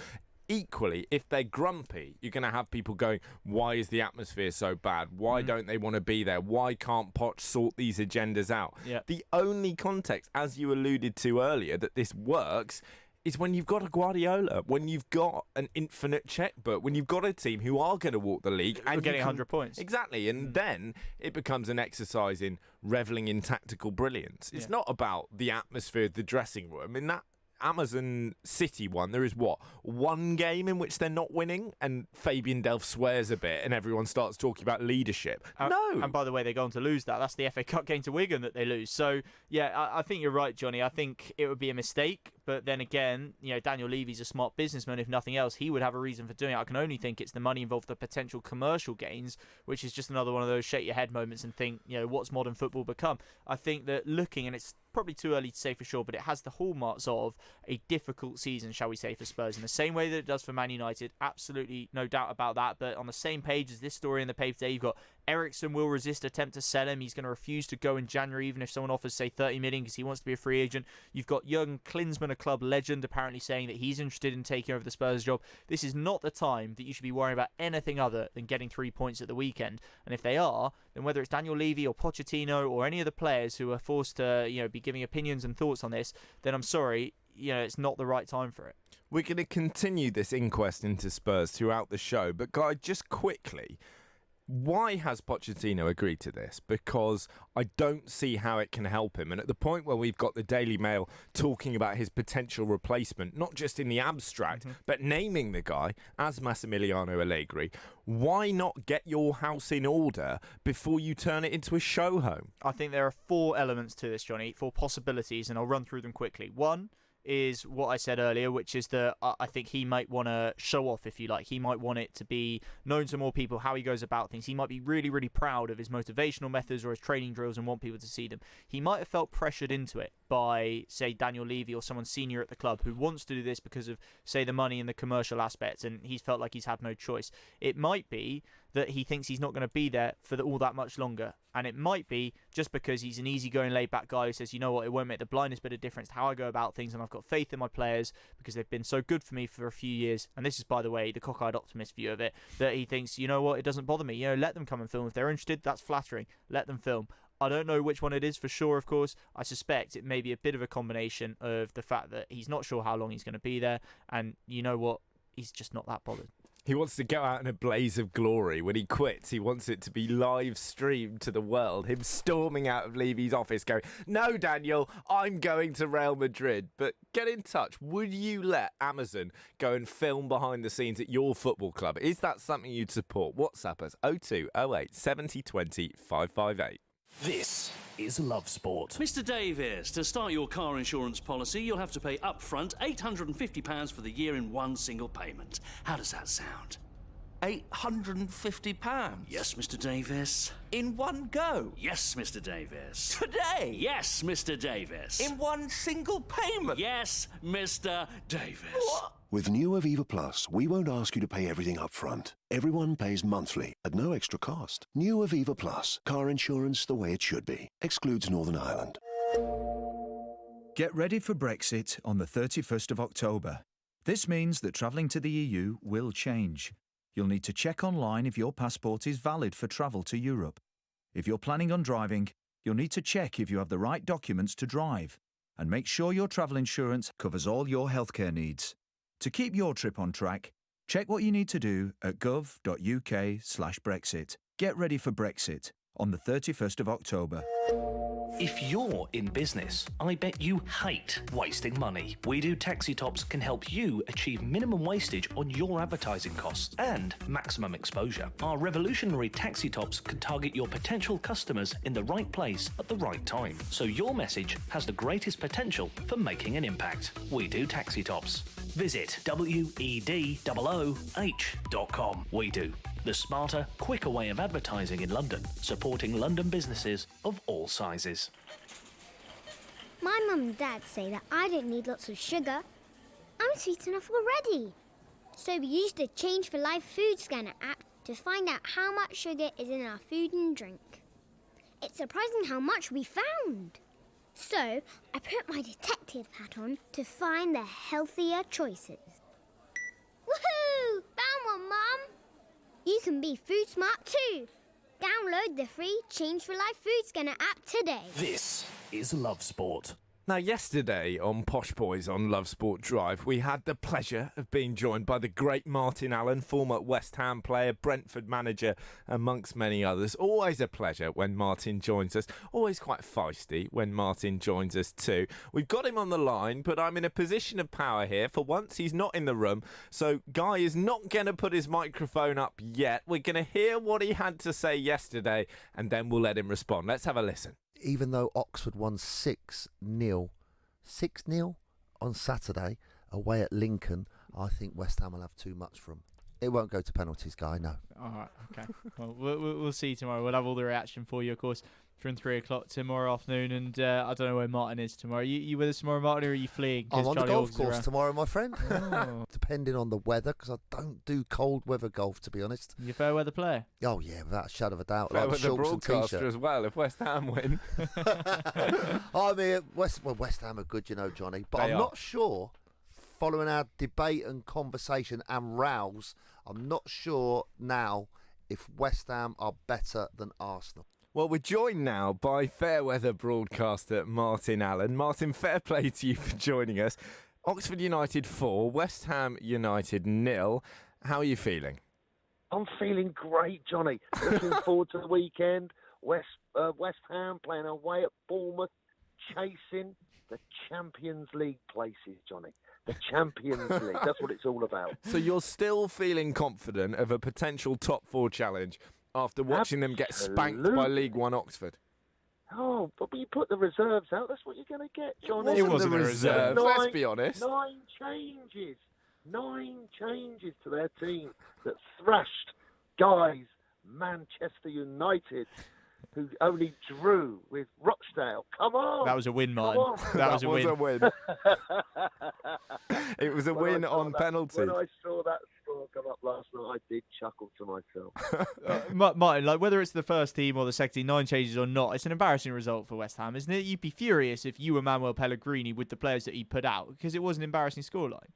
Equally, if they're grumpy, you're going to have people going, why is the atmosphere so bad? Why don't they want to be there? Why can't Poch sort these agendas out? The only context, as you alluded to earlier, that this works is when you've got a Guardiola, when you've got an infinite checkbook, when you've got a team who are going to walk the league.
And getting 100 points.
Exactly, and then it becomes an exercise in revelling in tactical brilliance. It's not about the atmosphere of the dressing room. In that Amazon City one, there is one game in which they're not winning, and Fabian Delph swears a bit and everyone starts talking about leadership. No.
And by the way, they're going to lose that. That's the FA Cup game to Wigan that they lose. So, I think you're right, Johnny. I think it would be a mistake. But then again, Daniel Levy's a smart businessman. If nothing else, he would have a reason for doing it. I can only think it's the money involved, the potential commercial gains, which is just another one of those shake your head moments and think, what's modern football become? I think that looking, and it's probably too early to say for sure, but it has the hallmarks of a difficult season, shall we say, for Spurs, in the same way that it does for Man United. Absolutely no doubt about that. But on the same page as this story in the paper today, you've got Eriksen will resist attempt to sell him. He's going to refuse to go in January, even if someone offers, say, 30 million because he wants to be a free agent. You've got Jurgen Klinsmann, a club legend, apparently saying that he's interested in taking over the Spurs job. This is not the time that you should be worrying about anything other than getting 3 points at the weekend. And if they are, then whether it's Daniel Levy or Pochettino or any of the players who are forced to, be giving opinions and thoughts on this, then I'm sorry, it's not the right time for it.
We're going to continue this inquest into Spurs throughout the show, but Guy, just quickly, why has Pochettino agreed to this? Because I don't see how it can help him. And at the point where we've got the Daily Mail talking about his potential replacement, not just in the abstract, but naming the guy as Massimiliano Allegri, why not get your house in order before you turn it into a show home?
I think there are 4 elements to this, Johnny, 4 possibilities, and I'll run through them quickly. One is what I said earlier, which is that I think he might want to show off, if you like. He might want it to be known to more people how he goes about things. He might be really, really proud of his motivational methods or his training drills and want people to see them. He might have felt pressured into it by, say, Daniel Levy or someone senior at the club who wants to do this because of, say, the money and the commercial aspects, and he's felt like he's had no choice. It might be that he thinks he's not going to be there for all that much longer. And it might be just because he's an easygoing, laid-back guy who says, you know what, it won't make the blindest bit of difference to how I go about things, and I've got faith in my players because they've been so good for me for a few years. And this is, by the way, the cockeyed optimist view of it, that he thinks, you know what, it doesn't bother me. Let them come and film. If they're interested, that's flattering. Let them film. I don't know which one it is for sure, of course. I suspect it may be a bit of a combination of the fact that he's not sure how long he's going to be there, and you know what, he's just not that bothered.
He wants to go out in a blaze of glory. When he quits, he wants it to be live streamed to the world. Him storming out of Levy's office going, no, Daniel, I'm going to Real Madrid. But get in touch. Would you let Amazon go and film behind the scenes at your football club? Is that something you'd support? WhatsApp us 0208 70 20 558.
This is Love Sport.
Mr. Davies, to start your car insurance policy, you'll have to pay upfront £850 for the year in one single payment. How does that sound?
£850?
Yes, Mr. Davies.
In one go?
Yes, Mr. Davies.
Today?
Yes, Mr. Davies.
In one single payment?
Yes, Mr. Davies.
What?
With new Aviva Plus, we won't ask you to pay everything up front. Everyone pays monthly at no extra cost. New Aviva Plus, car insurance the way it should be. Excludes Northern Ireland.
Get ready for Brexit on the 31st of October. This means that travelling to the EU will change. You'll need to check online if your passport is valid for travel to Europe. If you're planning on driving, you'll need to check if you have the right documents to drive. And make sure your travel insurance covers all your healthcare needs. To keep your trip on track, check what you need to do at gov.uk/Brexit. Get ready for Brexit on the 31st of October.
If you're in business, I bet you hate wasting money. We Do Taxi Tops can help you achieve minimum wastage on your advertising costs and maximum exposure. Our revolutionary taxi tops can target your potential customers in the right place at the right time, so your message has the greatest potential for making an impact. We Do Taxi Tops. Visit WEDOOH.com. We Do. The smarter, quicker way of advertising in London, supporting London businesses of all sizes.
My mum and dad say that I don't need lots of sugar. I'm sweet enough already. So we used the Change for Life food scanner app to find out how much sugar is in our food and drink. It's surprising how much we found. So I put my detective hat on to find the healthier choices. Woohoo! Found one, Mum! You can be food smart too. Download the free Change for Life food scanner app today.
This is Love Sport.
Now, yesterday on Posh Boys on Love Sport Drive, we had the pleasure of being joined by the great Martin Allen, former West Ham player, Brentford manager, amongst many others. Always a pleasure when Martin joins us. Always quite feisty when Martin joins us too. We've got him on the line, but I'm in a position of power here. For once, he's not in the room, so Guy is not going to put his microphone up yet. We're going to hear what he had to say yesterday, and then we'll let him respond. Let's have a listen.
Even though Oxford won 6-0 on Saturday away at Lincoln, I think West Ham will have too much from. It won't go to penalties, Guy, no.
All right, okay. Well, we'll see tomorrow. We'll have all the reaction for you, of course. from 3 o'clock tomorrow afternoon, and I don't know where Martin is tomorrow. You with us tomorrow, Martin, or are you fleeing?
I'm on the golf
Hawk's
course
around?
tomorrow, my friend.
Oh.
Depending on the weather, because I don't do cold weather golf, to be honest.
You a fair weather player?
Oh, yeah, without a shadow of a doubt.
Fair
Like
with the
shorts and
broadcaster
t-shirt.
as well, if West Ham win.
I mean, West Ham are good, Johnny. But
They
I'm
are.
not sure, following our debate and conversation and rows, I'm not sure now if West Ham are better than Arsenal.
Well, we're joined now by fair weather broadcaster Martin Allen. Martin, fair play to you for joining us. Oxford United 4, West Ham United 0. How are you feeling?
I'm feeling great, Johnny. Looking forward to the weekend. West Ham playing away at Bournemouth, chasing the Champions League places, Johnny. The Champions League. That's what it's all about.
So you're still feeling confident of a potential top 4 challenge after watching them get spanked by League One Oxford?
Oh, but you put the reserves out, that's what you're going to get, Johnny.
It wasn't the reserves, let's be honest.
9 changes to their team that thrashed guys, Manchester United, who only drew with Rochdale. Come on!
That was a win, Martin. That was a win.
It was a win on penalty.
When I saw that score come up last night, I did chuckle to myself.
Martin, like whether it's the first team or the second team, 9 changes or not, it's an embarrassing result for West Ham, isn't it? You'd be furious if you were Manuel Pellegrini with the players that he put out, because it was an embarrassing scoreline.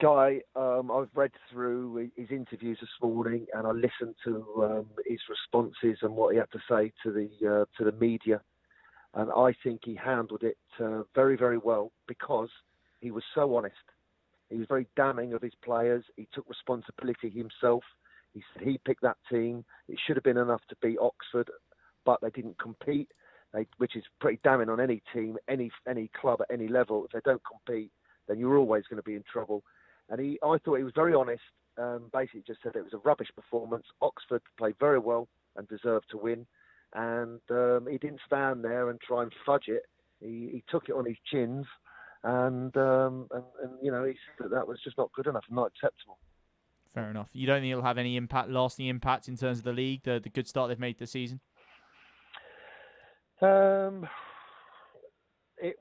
Guy, I've read through his interviews this morning, and I listened to his responses and what he had to say to the media, and I think he handled it very, very well because he was so honest. He was very damning of his players. He took responsibility himself. He said he picked that team. It should have been enough to beat Oxford, but they didn't compete, which is pretty damning on any team, any club at any level. If they don't compete, then you're always going to be in trouble. And I thought he was very honest. Basically just said it was a rubbish performance. Oxford played very well and deserved to win. And he didn't stand there and try and fudge it. He took it on his chins. And he said that was just not good enough and not acceptable.
Fair enough. You don't think it'll have any lasting impact in terms of the league, the good start they've made this season?
It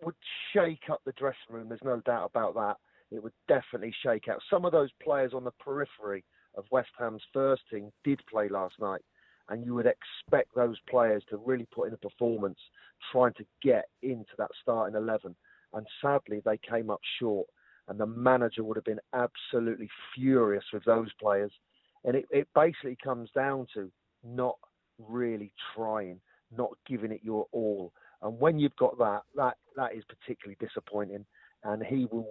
would shake up the dressing room. There's no doubt about that. It would definitely shake out. Some of those players on the periphery of West Ham's first team did play last night, and you would expect those players to really put in a performance trying to get into that starting 11. And sadly, they came up short, and the manager would have been absolutely furious with those players. And it basically comes down to not really trying, not giving it your all. And when you've got that is particularly disappointing. And he will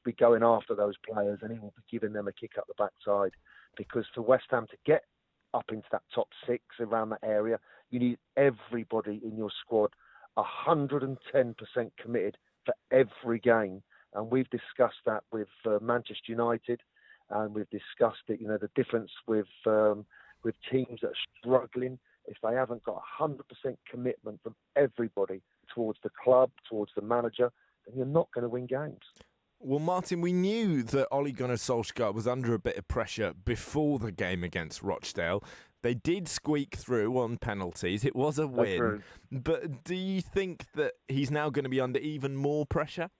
be going after those players, and he will be giving them a kick up the backside. Because for West Ham to get up into that top 6 around that area, you need everybody in your squad 110% committed for every game. And we've discussed that with Manchester United, and we've discussed it. The difference with teams that are struggling, if they haven't got 100% commitment from everybody towards the club, towards the manager, then you're not going to win games.
Well, Martin, we knew that Ole Gunnar Solskjaer was under a bit of pressure before the game against Rochdale. They did squeak through on penalties. It was a win. But do you think that he's now going to be under even more pressure?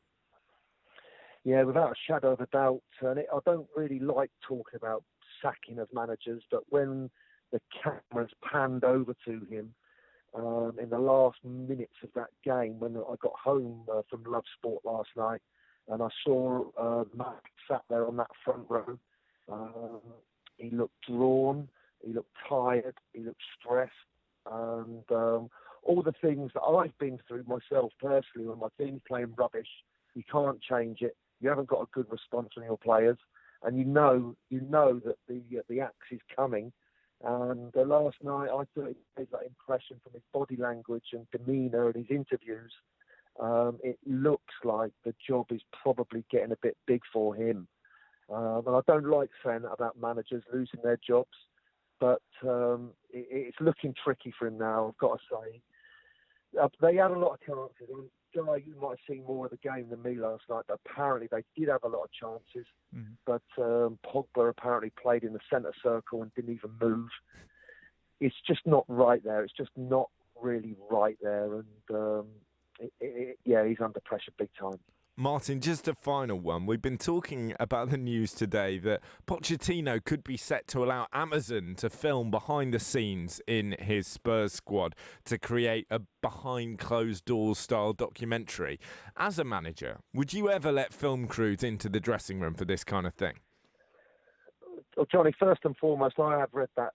Yeah, without a shadow of a doubt. And I don't really like talking about sacking of managers, but when the cameras panned over to him, in the last minutes of that game, when I got home from Love Sport last night, and I saw Matt sat there on that front row. He looked drawn, he looked tired, he looked stressed, and all the things that I've been through myself personally when my team's playing rubbish. You can't change it. You haven't got a good response from your players, and you know that the axe is coming. And last night, I thought he gave that impression from his body language and demeanour and his interviews. It looks like the job is probably getting a bit big for him. And I don't like saying that about managers losing their jobs, but it's looking tricky for him now, I've got to say. They had a lot of chances. Guy, you might have seen more of the game than me last night, but apparently they did have a lot of chances. But Pogba apparently played in the centre circle and didn't even move. It's just not right there. It's just not really right there, and yeah, he's under pressure big time.
Martin, just a final one. We've been talking about the news today that Pochettino could be set to allow Amazon to film behind the scenes in his Spurs squad to create a behind closed doors style documentary. As a manager, would you ever let film crews into the dressing room for this kind of thing?
Well, Johnny, first and foremost, I have read that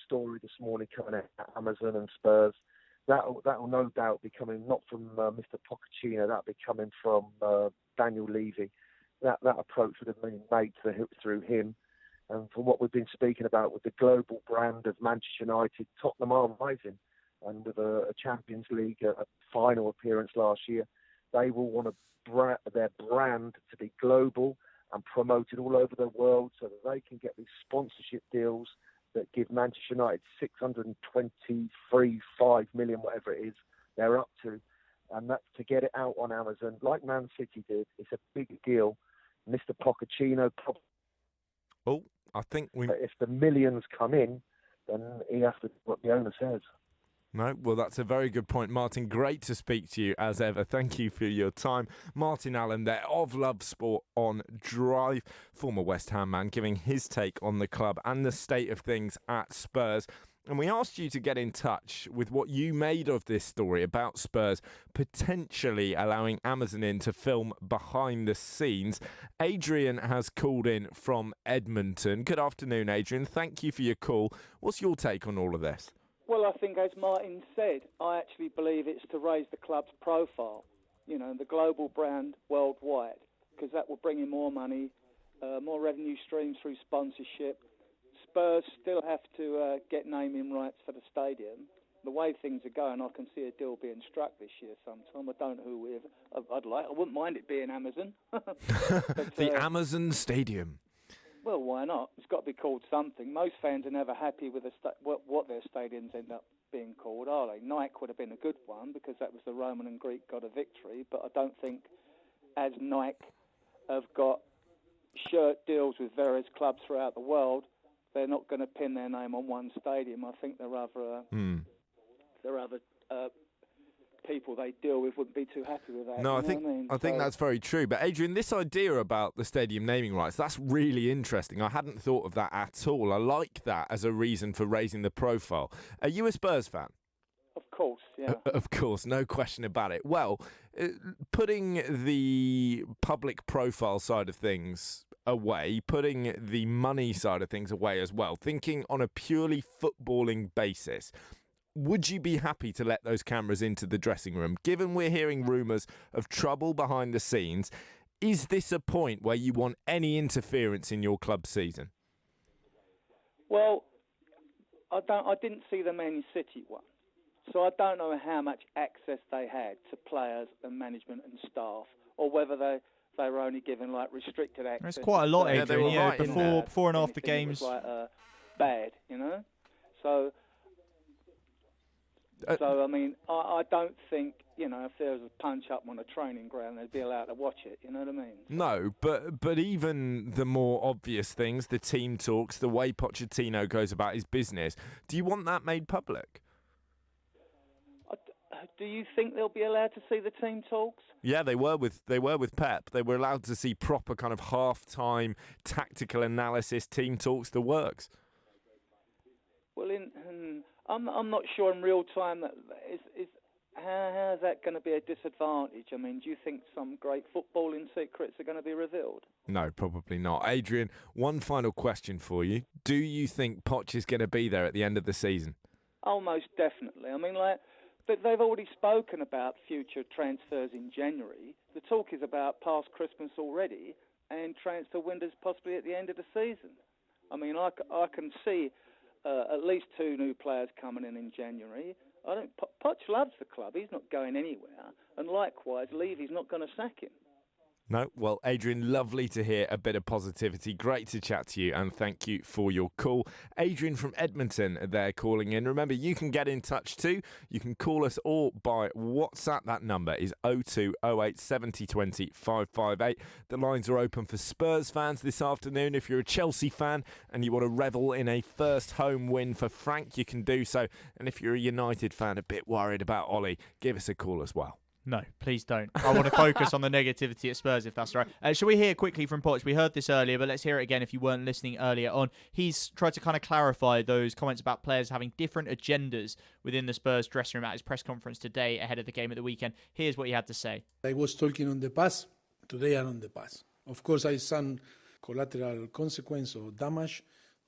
story this morning coming out of Amazon and Spurs. That will no doubt be coming not from Mr. Pochettino. That'll be coming from Daniel Levy. That approach would have been made through him. And from what we've been speaking about with the global brand of Manchester United, Tottenham are rising, and with a Champions League a final appearance last year, they will want their brand to be global and promoted all over the world, so that they can get these sponsorship deals that give Manchester United 623.5 million, whatever it is, they're up to. And that's to get it out on Amazon, like Man City did. It's a big deal. Mr. Pochettino probably...
Oh, I think we...
If the millions come in, then he has to do what the owner says.
No, well, that's a very good point, Martin. Great to speak to you as ever. Thank you for your time. Martin Allen there of Love Sport on Drive, former West Ham man, giving his take on the club and the state of things at Spurs. And we asked you to get in touch with what you made of this story about Spurs potentially allowing Amazon in to film behind the scenes. Adrian has called in from Edmonton. Good afternoon, Adrian. Thank you for your call. What's your take on all of this?
Well, I think, as Martin said, I actually believe it's to raise the club's profile, the global brand worldwide, because that will bring in more money, more revenue streams through sponsorship. Spurs still have to get naming rights for the stadium. The way things are going, I can see a deal being struck this year sometime. I don't know who with. I wouldn't mind it being Amazon. But,
the Amazon Stadium.
Well, why not? It's got to be called something. Most fans are never happy with what their stadiums end up being called, are they? Nike would have been a good one because that was the Roman and Greek god of victory, but I don't think, as Nike have got shirt deals with various clubs throughout the world, they're not going to pin their name on one stadium. I think there are other people they deal with wouldn't be too happy with that.
No, I think that's very true. But Adrian, this idea about the stadium naming rights, that's really interesting. I hadn't thought of that at all. I like that as a reason for raising the profile. Are you a Spurs fan?
Of course, yeah.
Of course, no question about it. Well, putting the public profile side of things away, putting the money side of things away as well, thinking on a purely footballing basis, would you be happy to let those cameras into the dressing room? Given we're hearing rumours of trouble behind the scenes, is this a point where you want any interference in your club season?
Well, I didn't see the Man City one, so I don't know how much access they had to players and management and staff, or whether they were only given like restricted access.
There's quite a lot, Adrian.
Yeah,
before and after games.
It was like bad, So I mean, I don't think, if there was a punch-up on a training ground, they'd be allowed to watch it, you know what I mean?
No, but even the more obvious things, the team talks, the way Pochettino goes about his business, do you want that made public?
Do you think they'll be allowed to see the team talks?
Yeah, they were with Pep. They were allowed to see proper kind of half-time tactical analysis, team talks, the works.
Well, I'm not sure in real time that how is that going to be a disadvantage? I mean, do you think some great footballing secrets are going to be revealed?
No, probably not. Adrian, one final question for you. Do you think Poch is going to be there at the end of the season?
Oh, most definitely. I mean, but they've already spoken about future transfers in January. The talk is about past Christmas already and transfer windows possibly at the end of the season. I mean, I can see at least 2 new players coming in January. Poch loves the club. He's not going anywhere. And likewise, Levy's not going to sack him.
No? Well, Adrian, lovely to hear a bit of positivity. Great to chat to you, and thank you for your call. Adrian from Edmonton there calling in. Remember, you can get in touch too. You can call us or by WhatsApp. That number is 0208 70 20 558. The lines are open for Spurs fans this afternoon. If you're a Chelsea fan and you want to revel in a first home win for Frank, you can do so. And if you're a United fan, a bit worried about Ollie, give us a call as well.
No, please don't. I want to focus on the negativity at Spurs, if that's right. Shall we hear quickly from Poch? We heard this earlier, but let's hear it again if you weren't listening earlier on. He's tried to kind of clarify those comments about players having different agendas within the Spurs dressing room at his press conference today ahead of the game at the weekend. Here's what he had to say.
I was talking on the past. Today I'm on the past. Of course, I some collateral consequence or damage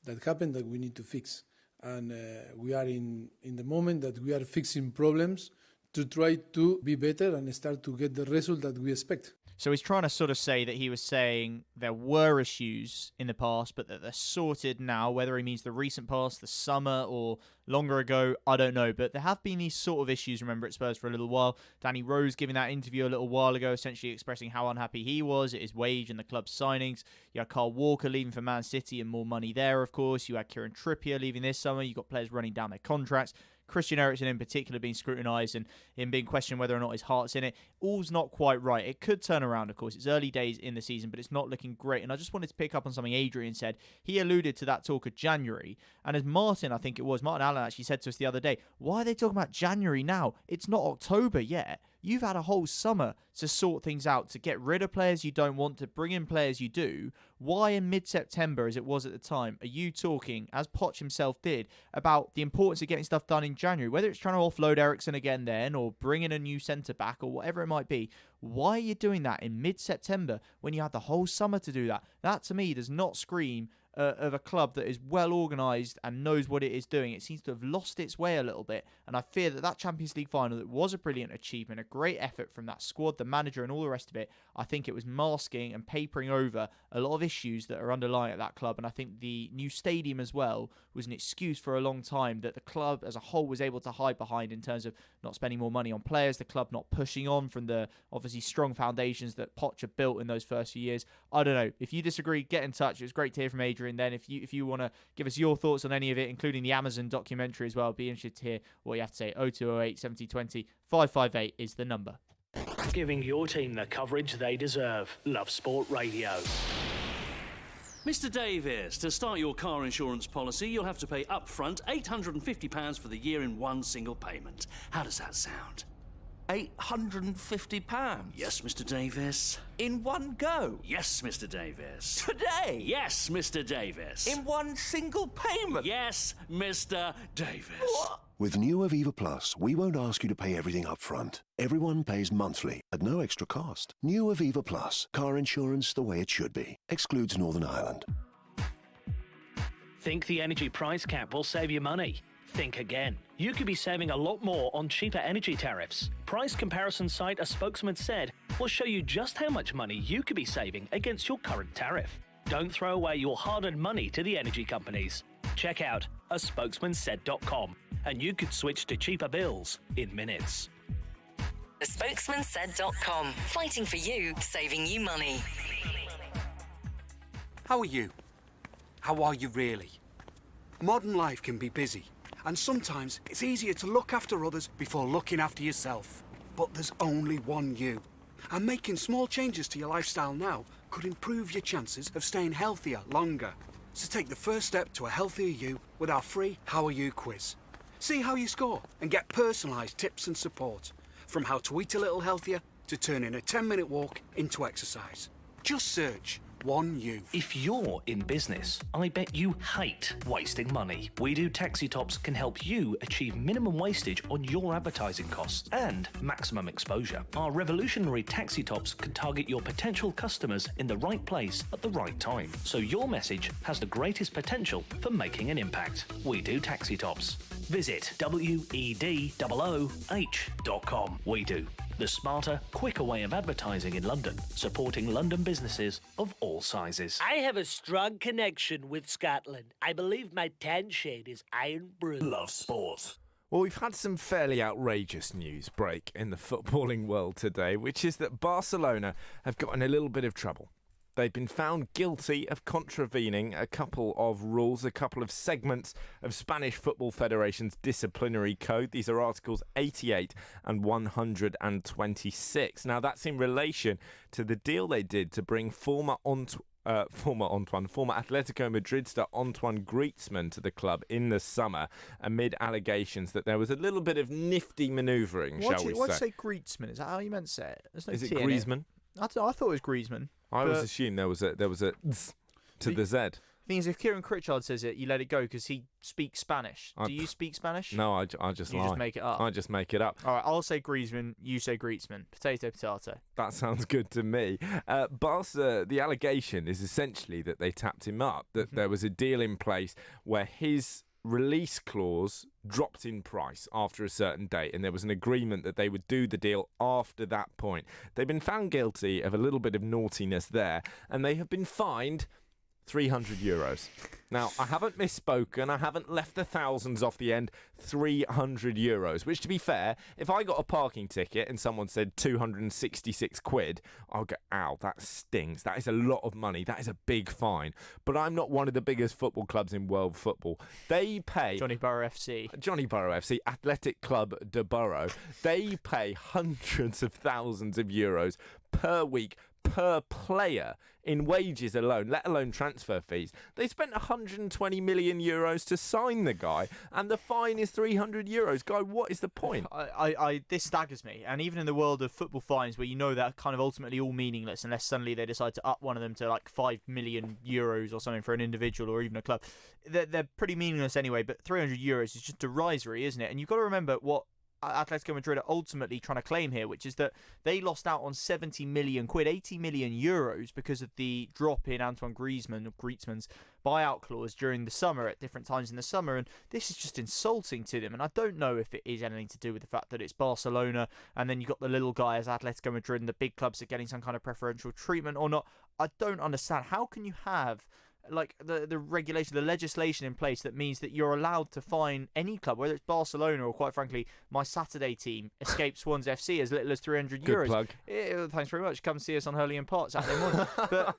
that happened that we need to fix. And we are in the moment that we are fixing problems to try to be better and start to get the result that we expect.
So he's trying to sort of say that he was saying there were issues in the past, but that they're sorted now. Whether he means the recent past, the summer, or longer ago, I don't know. But there have been these sort of issues, remember, at Spurs for a little while. Danny Rose giving that interview a little while ago, essentially expressing how unhappy he was at his wage and the club's signings. You had Kyle Walker leaving for Man City and more money there, of course. You had Kieran Trippier leaving this summer. You got players running down their contracts. Christian Eriksen in particular being scrutinised and him being questioned whether or not his heart's in it. All's not quite right. It could turn around, of course. It's early days in the season, but it's not looking great. And I just wanted to pick up on something Adrian said. He alluded to that talk of January. And as Martin Allen actually said to us the other day, why are they talking about January now? It's not October yet. You've had a whole summer to sort things out, to get rid of players you don't want, to bring in players you do. Why in mid-September, as it was at the time, are you talking, as Poch himself did, about the importance of getting stuff done in January? Whether it's trying to offload Eriksen again then, or bring in a new centre-back, or whatever it might be. Why are you doing that in mid-September when you had the whole summer to do that? That, to me, does not scream of a club that is well organised and knows what it is doing. It seems to have lost its way a little bit, and I fear that Champions League final, that was a brilliant achievement, a great effort from that squad, the manager and all the rest of it, I think it was masking and papering over a lot of issues that are underlying at that club. And I think the new stadium as well was an excuse for a long time that the club as a whole was able to hide behind, in terms of not spending more money on players, the club not pushing on from the obviously strong foundations that Poch had built in those first few years. I don't know. If you disagree, get in touch. It was great to hear from Adrian. Then if you want to give us your thoughts on any of it, including the Amazon documentary as well, I'd be interested to hear what you have to say. 0208 70 20 558 is the number.
Giving your team the coverage they deserve. Love Sport Radio.
Mr. Davis, to start your car insurance policy, you'll have to pay upfront £850 for the year in one single payment. How does that sound?
£850?
Yes, Mr. Davis.
In one go?
Yes, Mr. Davis.
Today?
Yes, Mr. Davis.
In one single payment?
Yes, Mr. Davis.
What?
With new Aviva Plus, we won't ask you to pay everything up front. Everyone pays monthly at no extra cost. New Aviva Plus, car insurance the way it should be. Excludes Northern Ireland.
Think the energy price cap will save you money? Think again. You could be saving a lot more on cheaper energy tariffs. Price comparison site A Spokesman Said will show you just how much money you could be saving against your current tariff. Don't throw away your hard-earned money to the energy companies. Check out aspokesmansaid.com and you could switch to cheaper bills in minutes.
aspokesmansaid.com. Fighting for you, saving you money.
How are you? How are you really? Modern life can be busy, and sometimes it's easier to look after others before looking after yourself. But there's only one you. And making small changes to your lifestyle now could improve your chances of staying healthier longer. So take the first step to a healthier you with our free How Are You quiz. See how you score and get personalised tips and support. From how to eat a little healthier to turning a 10-minute walk into exercise. Just search One You.
If you're in business, I bet you hate wasting money. We Do Taxi Tops can help you achieve minimum wastage on your advertising costs and maximum exposure. Our revolutionary taxi tops can target your potential customers in the right place at the right time, so your message has the greatest potential for making an impact. We Do Taxi Tops. Visit WEDOOH.com. We Do. The smarter, quicker way of advertising in London, supporting London businesses of all sizes.
I have a strong connection with Scotland. I believe my tan shade is iron blue.
Love Sport.
Well, we've had some fairly outrageous news break in the footballing world today, which is that Barcelona have got in a little bit of trouble. They've been found guilty of contravening a couple of rules, a couple of segments of Spanish Football Federation's disciplinary code. These are Articles 88 and 126. Now, that's in relation to the deal they did to bring former Atletico Madrid star Antoine Griezmann to the club in the summer amid allegations that there was a little bit of nifty manoeuvring, shall we say.
Why'd you say Griezmann? Is that how you meant to say it? There's no
Is it
T in
Griezmann?
I thought it was Griezmann.
I always assumed there was a z to the Z.
The thing is, if Kieran Critchard says it, you let it go because he speaks Spanish. Do you speak Spanish?
No, I just lie.
You just make it up.
I just make it up.
All right, I'll say Griezmann, you say Griezmann. Potato, potato.
That sounds good to me. Barca, the allegation is essentially that they tapped him up, that there was a deal in place where his release clause dropped in price after a certain date, and there was an agreement that they would do the deal after that point. They've been found guilty of a little bit of naughtiness there, and they have been fined €300. Now, I haven't misspoken. I haven't left the thousands off the end. €300, which, to be fair, if I got a parking ticket and someone said 266 quid, I'll go, ow, that stings. That is a lot of money. That is a big fine. But I'm not one of the biggest football clubs in world football. They pay...
Johnny Burrow FC,
Athletic Club de Burrow. They pay hundreds of thousands of euros per week, per player in wages alone, let alone transfer fees. They spent €120 million to sign the guy, and the fine is €300. Guy, what is the point?
This staggers me. And even in the world of football fines, where you know they're kind of ultimately all meaningless unless suddenly they decide to up one of them to like €5 million or something for an individual or even a club, they're pretty meaningless anyway. But €300 is just derisory, isn't it? And you've got to remember what Atletico Madrid are ultimately trying to claim here, which is that they lost out on 70 million quid, 80 million euros because of the drop in Antoine Griezmann's buyout clause during the summer at different times in the summer, and this is just insulting to them. And I don't know if it is anything to do with the fact that it's Barcelona and then you've got the little guy as Atletico Madrid and the big clubs are getting some kind of preferential treatment or not. I don't understand. How can you have like the regulation, the legislation in place that means that you're allowed to fine any club, whether it's Barcelona or, quite frankly, my Saturday team, Escape Swans FC, as little as €300?
Good plug.
Thanks very much. Come see us on Hurley and Park Saturday morning. But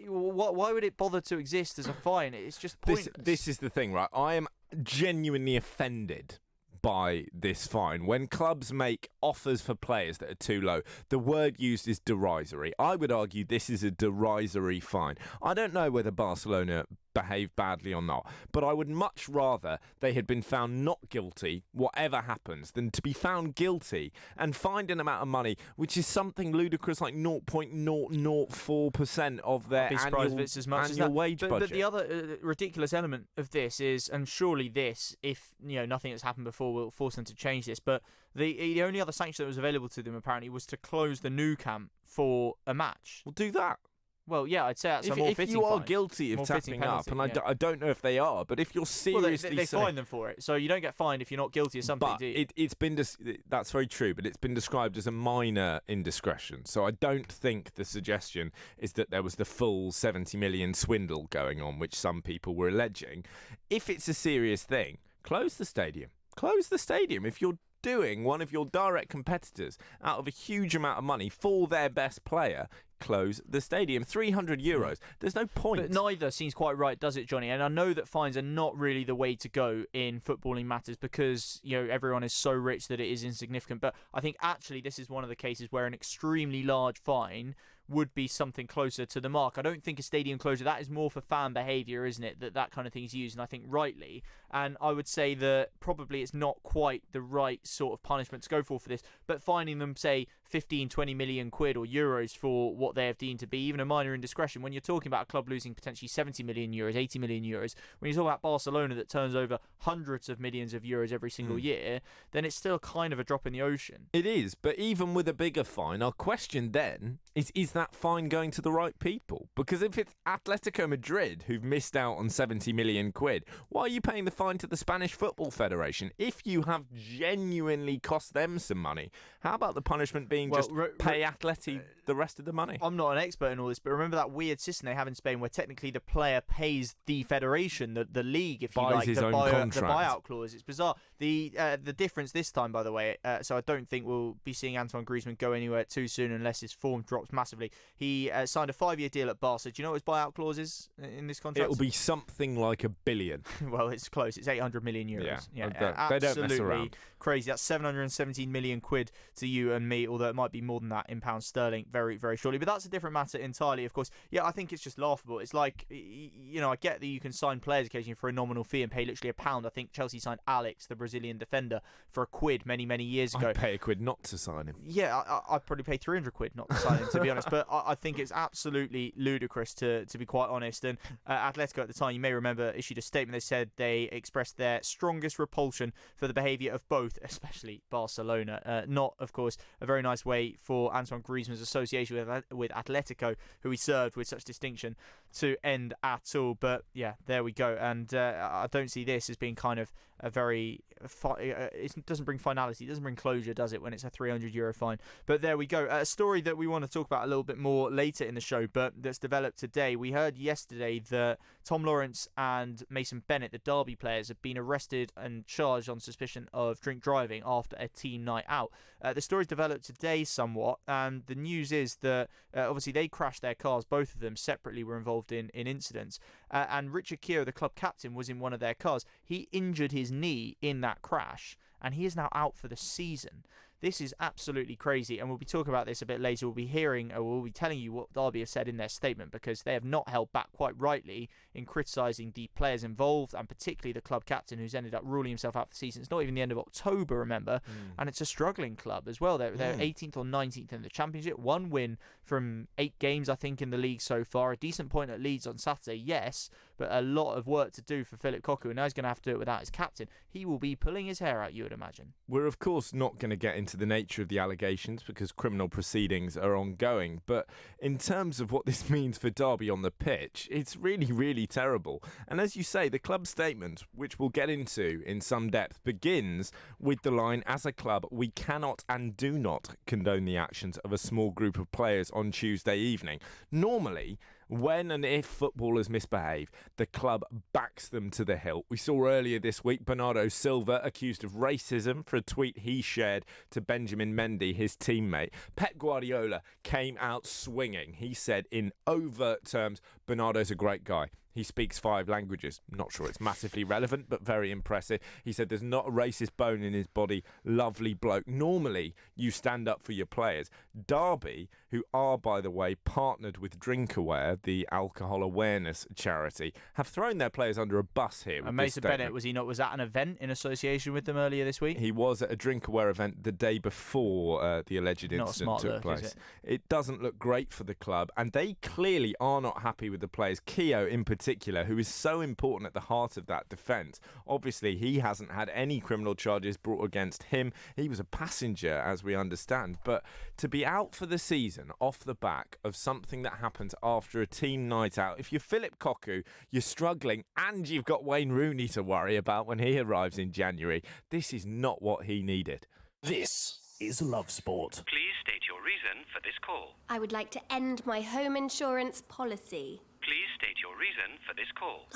why would it bother to exist as a fine? It's just pointless.
This is the thing, right? I am genuinely offended by this fine. When clubs make offers for players that are too low, the word used is derisory. I would argue this is a derisory fine. I don't know whether Barcelona behaved badly or not, but I would much rather they had been found not guilty, whatever happens, than to be found guilty and fined an amount of money which is something ludicrous like 0.004% of their annual wage budget.
But the other ridiculous element of this is, and surely this, if nothing that's happened before will force them to change this, but the only other sanction that was available to them apparently was to close the Nou Camp for a match.
Well, do that.
Well, yeah, I'd say that's a more fitting
If you are
fine.
guilty of
More
tapping
fitting
up,
penalty,
and I don't know if they are, but if you're seriously
they fine them for it, so you don't get fined if you're not guilty of something,
but
do you?
It's been that's very true, but it's been described as a minor indiscretion. So I don't think the suggestion is that there was the full 70 million swindle going on, which some people were alleging. If it's a serious thing, close the stadium. Close the stadium. If you're doing one of your direct competitors out of a huge amount of money for their best player, close the stadium. €300. There's no point.
But neither seems quite right, does it, Johnny? And I know that fines are not really the way to go in footballing matters because everyone is so rich that it is insignificant. But I think actually this is one of the cases where an extremely large fine would be something closer to the mark. I don't think a stadium closure, that is more for fan behaviour, isn't it? That kind of thing is used, and I think rightly. And I would say that probably it's not quite the right sort of punishment to go for this, but fining them, say, 15, 20 million quid or euros for what they have deemed to be even a minor indiscretion, when you're talking about a club losing potentially 70 million euros, 80 million euros, when you talk about Barcelona that turns over hundreds of millions of euros every single year, then it's still kind of a drop in the ocean.
It is, but even with a bigger fine, our question then is that that fine going to the right people? Because if it's Atletico Madrid who've missed out on 70 million quid, why are you paying the fine to the Spanish Football Federation if you have genuinely cost them some money? How about the punishment being pay Atleti the rest of the money?
I'm not an expert in all this, but remember that weird system they have in Spain where technically the player pays the federation, the league, if you
Buys
like,
his
the
own contract.
buyout clause. It's bizarre. The difference this time, by the way, so I don't think we'll be seeing Antoine Griezmann go anywhere too soon unless his form drops massively. He signed a 5-year deal at Barca. Do you know what his buyout clause is in this contract?
It'll be something like $1 billion.
Well, it's close. It's 800 million euros.
Yeah, they don't mess around.
Crazy. That's 717 million quid to you and me, although it might be more than that in pounds sterling very, very shortly. But that's a different matter entirely, of course. Yeah, I think it's just laughable. It's like, I get that you can sign players occasionally for a nominal fee and pay literally £1. I think Chelsea signed Alex, the Brazilian defender, for £1 many, many years ago.
I'd pay £1 not to sign him.
Yeah, I'd probably pay £300 not to sign him, to be honest. But I think it's absolutely ludicrous, to be quite honest. And Atletico at the time, you may remember, issued a statement. They said they expressed their strongest repulsion for the behaviour of both, especially Barcelona. Not, of course, a very nice way for Antoine Griezmann's association with Atletico, who he served with such distinction, to end at all. But yeah, there we go. And I don't see this as being kind of a very it doesn't bring finality, it doesn't bring closure, does it, when it's a €300 fine? But there we go. A story that we want to talk about a little bit more later in the show, but that's developed today. We heard yesterday that Tom Lawrence and Mason Bennett, the Derby players, have been arrested and charged on suspicion of drink driving after a team night out. The story's developed today somewhat, and the news is that obviously they crashed their cars. Both of them separately were involved in incidents. And Richard Keogh, the club captain, was in one of their cars. He injured his knee in that crash, and he is now out for the season. This is absolutely crazy, and we'll be talking about this a bit later. We'll be telling you what Derby have said in their statement, because they have not held back, quite rightly, in criticising the players involved, and particularly the club captain, who's ended up ruling himself out for the season. It's not even the end of October, remember, and it's a struggling club as well. They're 18th or 19th in the Championship, 1 win from 8 games, I think, in the league so far. A decent point at Leeds on Saturday, yes, but a lot of work to do for Philip Cocu, and now he's going to have to do it without his captain. He will be pulling his hair out, you would imagine.
We're, of course, not going to get into the nature of the allegations because criminal proceedings are ongoing, but in terms of what this means for Derby on the pitch, it's really, really terrible. And as you say, the club statement, which we'll get into in some depth, begins with the line, "As a club, we cannot and do not condone the actions of a small group of players on Tuesday evening." Normally, when and if footballers misbehave, the club backs them to the hilt. We saw earlier this week Bernardo Silva accused of racism for a tweet he shared to Benjamin Mendy, his teammate. Pep Guardiola came out swinging. He said in overt terms, Bernardo's a great guy. He speaks 5 languages. Not sure it's massively relevant, but very impressive. He said there's not a racist bone in his body. Lovely bloke. Normally, you stand up for your players. Derby, who are, by the way, partnered with DrinkAware, the alcohol awareness charity, have thrown their players under a bus here.
And Mason Bennett, was at an event in association with them earlier this week?
He was at a DrinkAware event the day before the alleged incident took place.
Is
it doesn't look great for the club, and they clearly are not happy with the players. Keogh, in particular, who is so important at the heart of that defence. Obviously, he hasn't had any criminal charges brought against him. He was a passenger, as we understand. But to be out for the season off the back of something that happened after a team night out, if you're Philip Cocu, you're struggling, and you've got Wayne Rooney to worry about when he arrives in January. This is not what he needed.
This is Love Sport.
Please state your reason for this call.
I would like to end my home insurance policy.
Please state your reason for this call.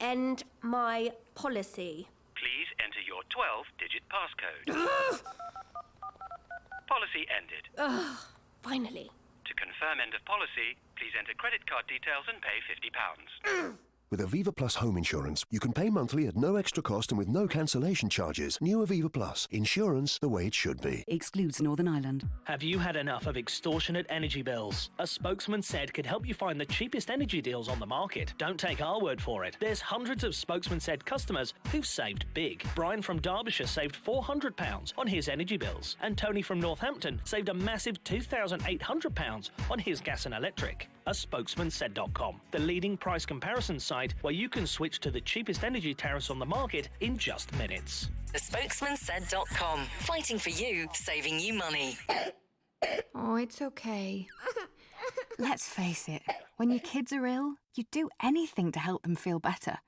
End my policy.
Please enter your 12-digit passcode. Policy ended.
Finally.
To confirm end of policy, please enter credit card details and pay £50.
With Aviva Plus home insurance, you can pay monthly at no extra cost and with no cancellation charges. New Aviva Plus. Insurance the way it should be.
Excludes Northern Ireland.
Have you had enough of extortionate energy bills? A spokesman said could help you find the cheapest energy deals on the market. Don't take our word for it. There's hundreds of spokesman said customers who've saved big. Brian from Derbyshire saved £400 on his energy bills, and Tony from Northampton saved a massive £2,800 on his gas and electric. A spokesmansaid.com, the leading price comparison site where you can switch to the cheapest energy tariffs on the market in just minutes.
Let's face it, when your kids are ill, you'd do anything to help them feel better.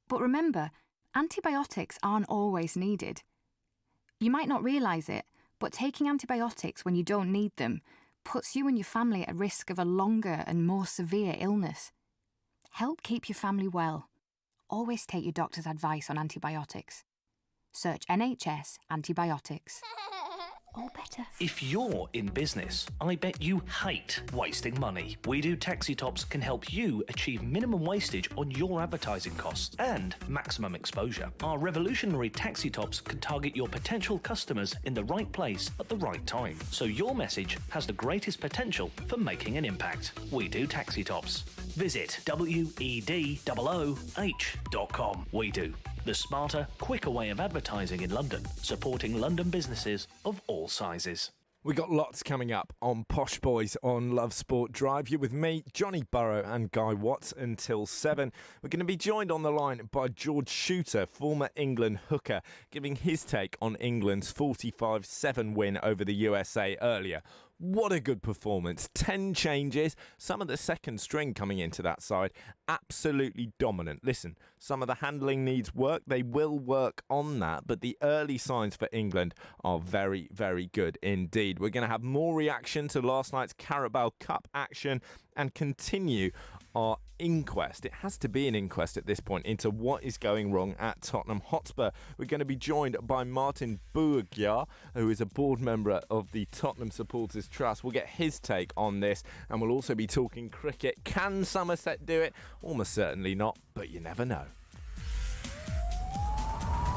But remember, antibiotics aren't always needed. You might not realise it, but taking antibiotics when you don't need them puts you and your family at risk of a longer and more severe illness. Help keep your family well. Always take your doctor's advice on antibiotics. Search NHS antibiotics. All better.
If you're in business, I bet you hate wasting money. We Do Taxi Tops can help you achieve minimum wastage on your advertising costs and maximum exposure. Our revolutionary taxi tops can target your potential customers in the right place at the right time, so your message has the greatest potential for making an impact. We Do Taxi Tops. Visit wedooh.com. We Do. The smarter, quicker way of advertising in London, supporting London businesses of all sizes.
We got lots coming up on Posh Boys on Love Sport Drive. You're with me, Johnny Burrow and Guy Watts until 7. We're going to be joined on the line by George Shooter, former England hooker, giving his take on England's 45-7 win over the USA earlier. What a good performance. 10 changes, some of the second string coming into that side. Absolutely dominant. Listen, some of the handling needs work. They will work on that, but the early signs for England are very, very good indeed. We're going to have more reaction to last night's Carabao Cup action and continue our inquest. It has to be an inquest at this point into what is going wrong at Tottenham Hotspur. We're going to be joined by Martin Bourgeois, who is a board member of the Tottenham Supporters Trust. We'll get his take on this, and we'll also be talking cricket. Can Somerset do it? Almost certainly not, but you never know.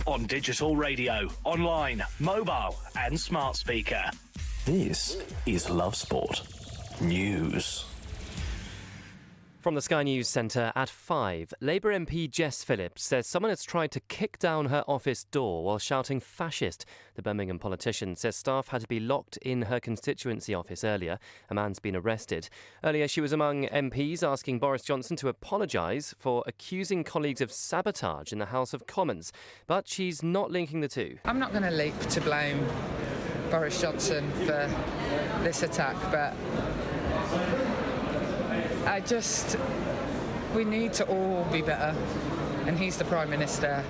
On digital radio, online, mobile and smart speaker. This is Love Sport News.
From the Sky News Centre at 5, Labour MP Jess Phillips says someone has tried to kick down her office door while shouting fascist. The Birmingham politician says staff had to be locked in her constituency office earlier. A man's been arrested. Earlier, she was among MPs asking Boris Johnson to apologise for accusing colleagues of sabotage in the House of Commons. But she's not linking the two.
I'm not going to leap to blame Boris Johnson for this attack, but we need to all be better, and he's the Prime Minister.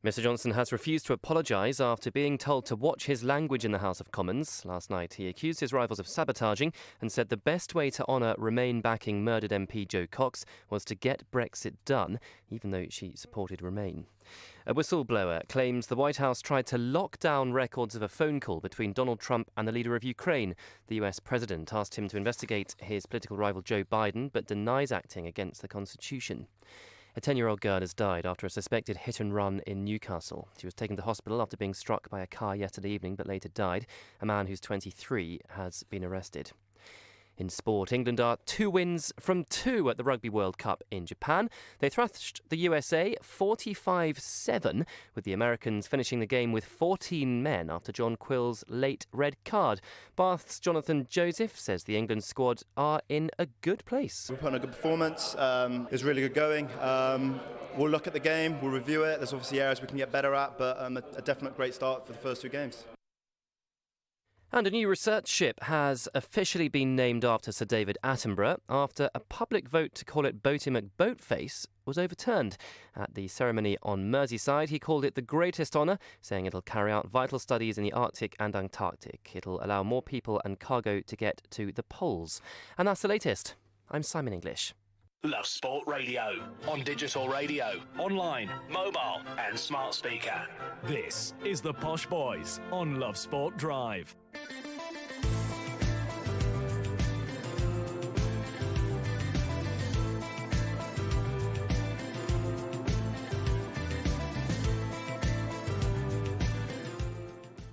Mr Johnson has refused to apologise after being told to watch his language in the House of Commons. Last night he accused his rivals of sabotaging and said the best way to honour Remain backing murdered MP Jo Cox was to get Brexit done, even though she supported Remain. A whistleblower claims the White House tried to lock down records of a phone call between Donald Trump and the leader of Ukraine. The US president asked him to investigate his political rival Joe Biden, but denies acting against the Constitution. A 10-year-old girl has died after a suspected hit-and-run in Newcastle. She was taken to hospital after being struck by a car yesterday evening, but later died. A man who's 23 has been arrested. In sport, England are 2 wins from 2 at the Rugby World Cup in Japan. They thrashed the USA 45-7, with the Americans finishing the game with 14 men after John Quill's late red card. Bath's Jonathan Joseph says the England squad are in a good place.
We put on a good performance. It's really good going. We'll look at the game, we'll review it. There's obviously areas we can get better at, but a definite great start for the first 2 games.
And a new research ship has officially been named after Sir David Attenborough after a public vote to call it Boaty McBoatface was overturned. At the ceremony on Merseyside, he called it the greatest honour, saying it'll carry out vital studies in the Arctic and Antarctic. It'll allow more people and cargo to get to the poles. And that's the latest. I'm Simon English.
Love Sport Radio. On digital radio, online, mobile and smart speaker. This is the Posh Boys on Love Sport Drive.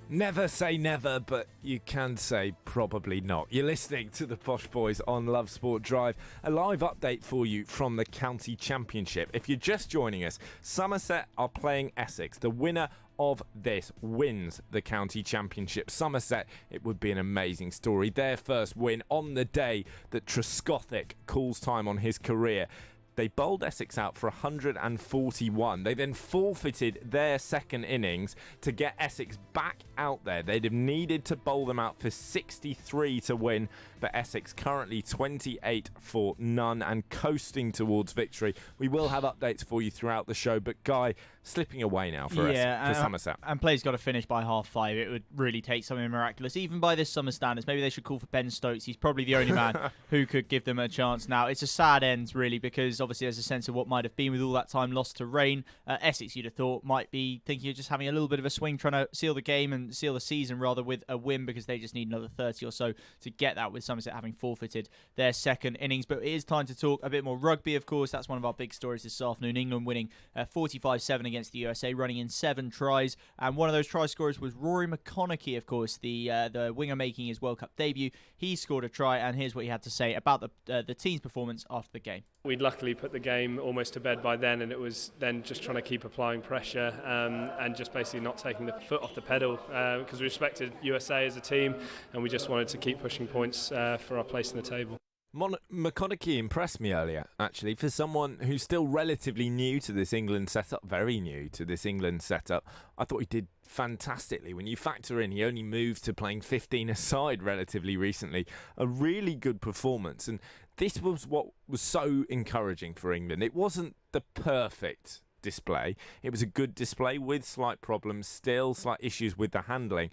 Never say never, but you can say probably not. You're listening to the Posh Boys on Love Sport Drive. A live update for you from the County Championship. If you're just joining us, Somerset are playing Essex. The winner of this wins the County Championship. Somerset, it would be an amazing story. Their first win on the day that Trescothick calls time on his career. They bowled Essex out for 141. They then forfeited their second innings to get Essex back out there. They'd have needed to bowl them out for 63 to win, but Essex currently 28 for none and coasting towards victory. We will have updates for you throughout the show, but Guy, slipping away now for Somerset.
And play's got to finish by 5:30. It would really take something miraculous, even by this summer standards. Maybe they should call for Ben Stokes. He's probably the only man who could give them a chance now. It's a sad end, really, because obviously there's a sense of what might have been with all that time lost to rain. Essex, you'd have thought, might be thinking of just having a little bit of a swing, trying to seal the game and seal the season rather with a win, because they just need another 30 or so to get that, with Somerset having forfeited their second innings. But it is time to talk a bit more rugby, of course. That's one of our big stories this afternoon. England winning 45-7 against the USA, running in 7 tries. And one of those try scorers was Rory McConaughey, of course, the winger making his World Cup debut. He scored a try, and here's what he had to say about the team's performance after the game.
We'd luckily put the game almost to bed by then, and it was then just trying to keep applying pressure and just basically not taking the foot off the pedal, because we respected USA as a team and we just wanted to keep pushing points for our place in the table.
McConaughey impressed me earlier, actually, for someone who's still relatively new to this England setup, very new to this England setup. I thought he did fantastically. When you factor in, he only moved to playing 15-a-side relatively recently. A really good performance, and this was what was so encouraging for England. It wasn't the perfect display. It was a good display with slight problems, still slight issues with the handling.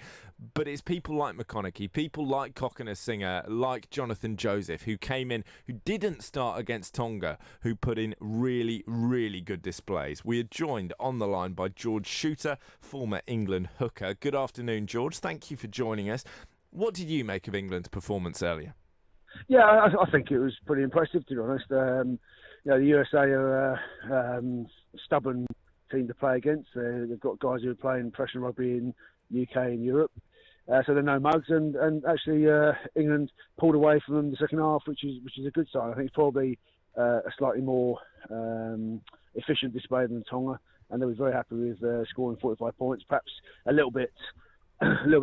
But it's people like McConaughey, people like Coconut Singer, like Jonathan Joseph, who came in, who didn't start against Tonga, who put in really, really good displays. We are joined on the line by George Shooter, former England hooker. Good afternoon, George. Thank you for joining us. What did you make of England's performance earlier?
Yeah, I think it was pretty impressive, to be honest. The USA are a stubborn team to play against. They've got guys who are playing professional rugby in UK and Europe, so they're no mugs. And actually, England pulled away from them the second half, which is a good sign. I think it's probably a slightly more efficient display than Tonga, and they were very happy with scoring 45 points. Perhaps a little bit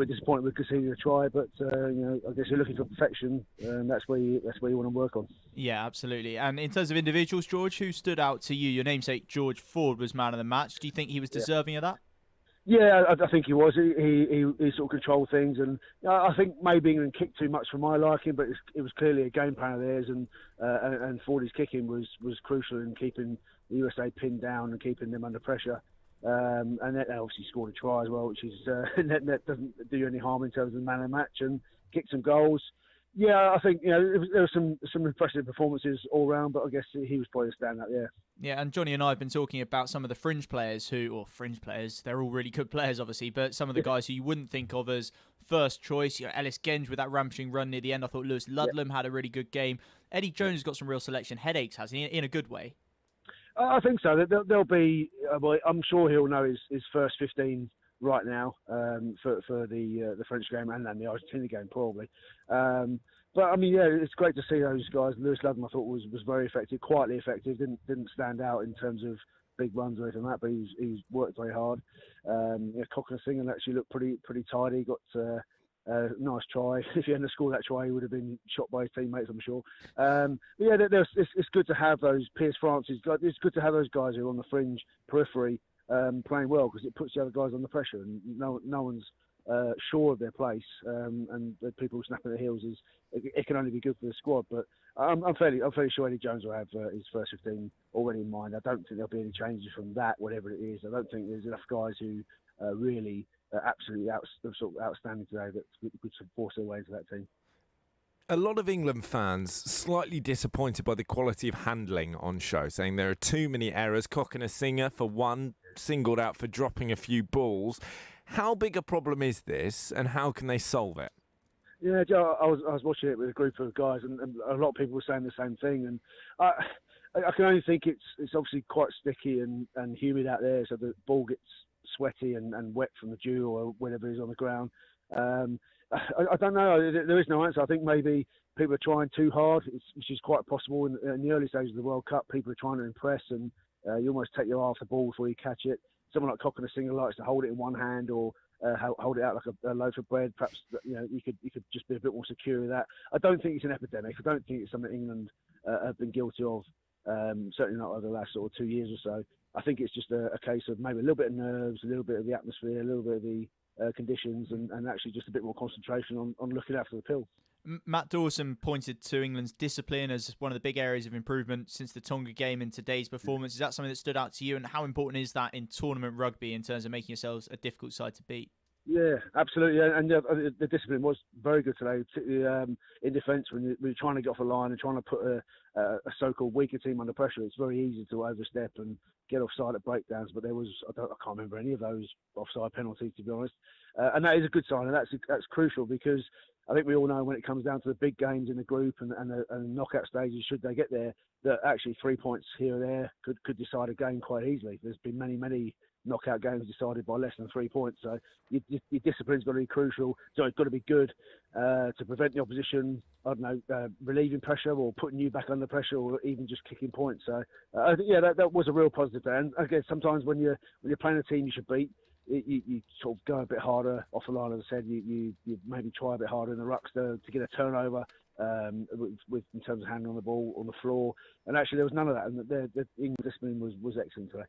disappointed with conceding a try, but I guess you're looking for perfection, and that's where you want to work on.
Yeah, absolutely. And in terms of individuals, George, who stood out to you? Your namesake George Ford was man of the match. Do you think he was deserving of that?
Yeah, I think he was. He sort of controlled things, and I think maybe England kicked too much for my liking, but it was clearly a game plan of theirs, and Fordy's kicking was crucial in keeping the USA pinned down and keeping them under pressure. And they obviously scored a try as well, which is that doesn't do you any harm in terms of the man of the match, and kicked some goals. Yeah, I think there were some impressive performances all round, but I guess he was probably a standout.
Yeah, and Johnny and I have been talking about some of the fringe players they're all really good players, obviously, but some of the guys who you wouldn't think of as first choice. Ellis Genge with that rampaging run near the end. I thought Lewis Ludlam had a really good game. Eddie Jones has got some real selection headaches, hasn't he, in a good way?
I think so. There'll be. I'm sure he'll know his first 15 right now for the French game and the Argentina game probably. But I mean, yeah, it's great to see those guys. Lewis Ludlam, I thought was very effective, quietly effective. Didn't stand out in terms of big runs or anything like that, but he's worked very hard. Coconut Singer actually looked pretty tidy. Got nice try. If he hadn't scored that try, he would have been shot by his teammates, I'm sure. But yeah, it's good to have those Piers Francis. It's good to have those guys who are on the fringe periphery playing well, because it puts the other guys under pressure, and no one's sure of their place. And the people snapping their heels it can only be good for the squad. But I'm fairly sure Eddie Jones will have his first 15 already in mind. I don't think there'll be any changes from that, whatever it is. I don't think there's enough guys who really absolutely outstanding today that could force their way into that team.
A lot of England fans slightly disappointed by the quality of handling on show, saying there are too many errors. Coconut Singer, for one, singled out for dropping a few balls. How big a problem is this, and how can they solve it?
Yeah, Joe, I was watching it with a group of guys, and a lot of people were saying the same thing. And I can only think it's obviously quite sticky and humid out there, so the ball gets sweaty and wet from the dew or whatever is on the ground. I don't know. There is no answer. I think maybe people are trying too hard, which is quite possible. In the early stages of the World Cup, people are trying to impress, and you almost take your eye off the ball before you catch it. Someone like Coconut Singer likes to hold it in one hand or hold it out like a loaf of bread. Perhaps you could just be a bit more secure with that. I don't think it's an epidemic. I don't think it's something England have been guilty of certainly not over the last sort of 2 years or so. I think it's just a case of maybe a little bit of nerves, a little bit of the atmosphere, a little bit of the conditions, and actually just a bit more concentration on looking after the pill.
Matt Dawson pointed to England's discipline as one of the big areas of improvement since the Tonga game and today's performance. Is that something that stood out to you, and how important is that in tournament rugby in terms of making yourselves a difficult side to beat?
Yeah, absolutely, and the discipline was very good today, particularly in defence when you're trying to get off a line and trying to put a so-called weaker team under pressure. It's very easy to overstep and get offside at breakdowns, but I can't remember any of those offside penalties, to be honest, and that is a good sign, and that's crucial, because I think we all know when it comes down to the big games in the group and the knockout stages, should they get there, that actually 3 points here or there could decide a game quite easily. There's been many knockout games decided by less than 3 points. So your discipline's got to be crucial. So it's got to be good to prevent the opposition, relieving pressure or putting you back under pressure, or even just kicking points. So I think that was a real positive there. And again, sometimes when you're playing a team you should beat, you sort of go a bit harder off the line. As I said, you maybe try a bit harder in the rucks to get a turnover. In terms of handling the ball on the floor, and actually there was none of that, and the England discipline was excellent today.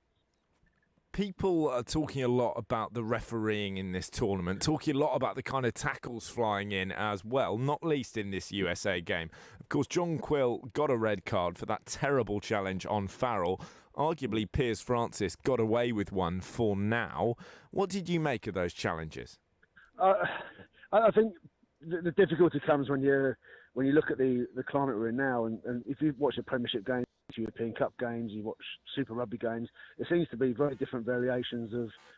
People are talking a lot about the refereeing in this tournament, talking a lot about the kind of tackles flying in as well, not least in this USA game. Of course, John Quill got a red card for that terrible challenge on Farrell. Arguably, Piers Francis got away with one for now. What did you make of those challenges?
I think the difficulty comes when you look at the climate we're in now, and if you watch a Premiership game, European Cup games, you watch Super Rugby games, there seems to be very different variations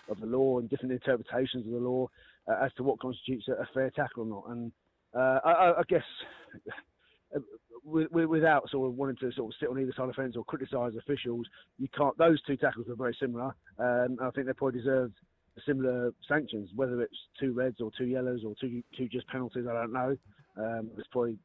of the law and different interpretations of the law as to what constitutes a fair tackle or not. And I guess without sort of wanting to sort of sit on either side of the fence or criticise officials, you can't. Those two tackles were very similar, and I think they probably deserved similar sanctions, whether it's 2 reds or 2 yellows or two just penalties. I don't know. It's probably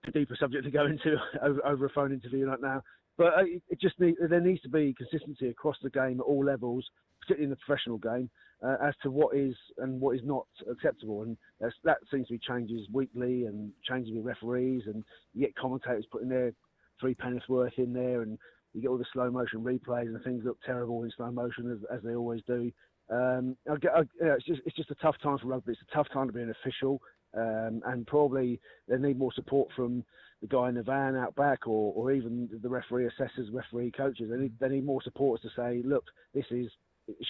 a deeper subject to go into over a phone interview right now. But there needs to be consistency across the game at all levels, particularly in the professional game, as to what is and what is not acceptable. And that seems to be changes weekly and changes with referees, and you get commentators putting their 3 penneth worth in there, and you get all the slow motion replays and things look terrible in slow motion as they always do. It's just a tough time for rugby. It's a tough time to be an official. And probably they need more support from the guy in the van out back, or even the referee assessors, referee coaches. They need more supporters to say, look, it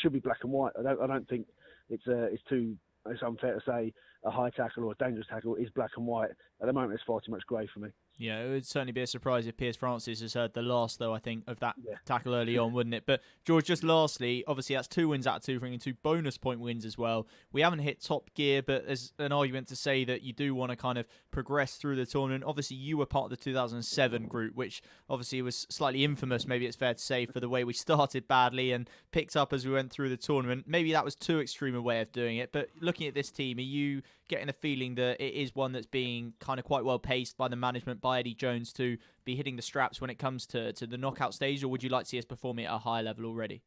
should be black and white. I don't think it's unfair to say a high tackle or a dangerous tackle is black and white. At the moment, there's far too much grey for me.
Yeah, it would certainly be a surprise if Piers Francis has heard the last, though, I think, of that tackle early on, wouldn't it? But, George, just lastly, obviously that's 2 wins out of 2, bringing 2 bonus point wins as well. We haven't hit top gear, but there's an argument to say that you do want to kind of progress through the tournament. Obviously, you were part of the 2007 group, which obviously was slightly infamous, maybe it's fair to say, for the way we started badly and picked up as we went through the tournament. Maybe that was too extreme a way of doing it, but looking at this team, are you getting the feeling that it is one that's being kind of quite well paced by the management, by Eddie Jones, to be hitting the straps when it comes to the knockout stage, or would you like to see us performing at a high level already?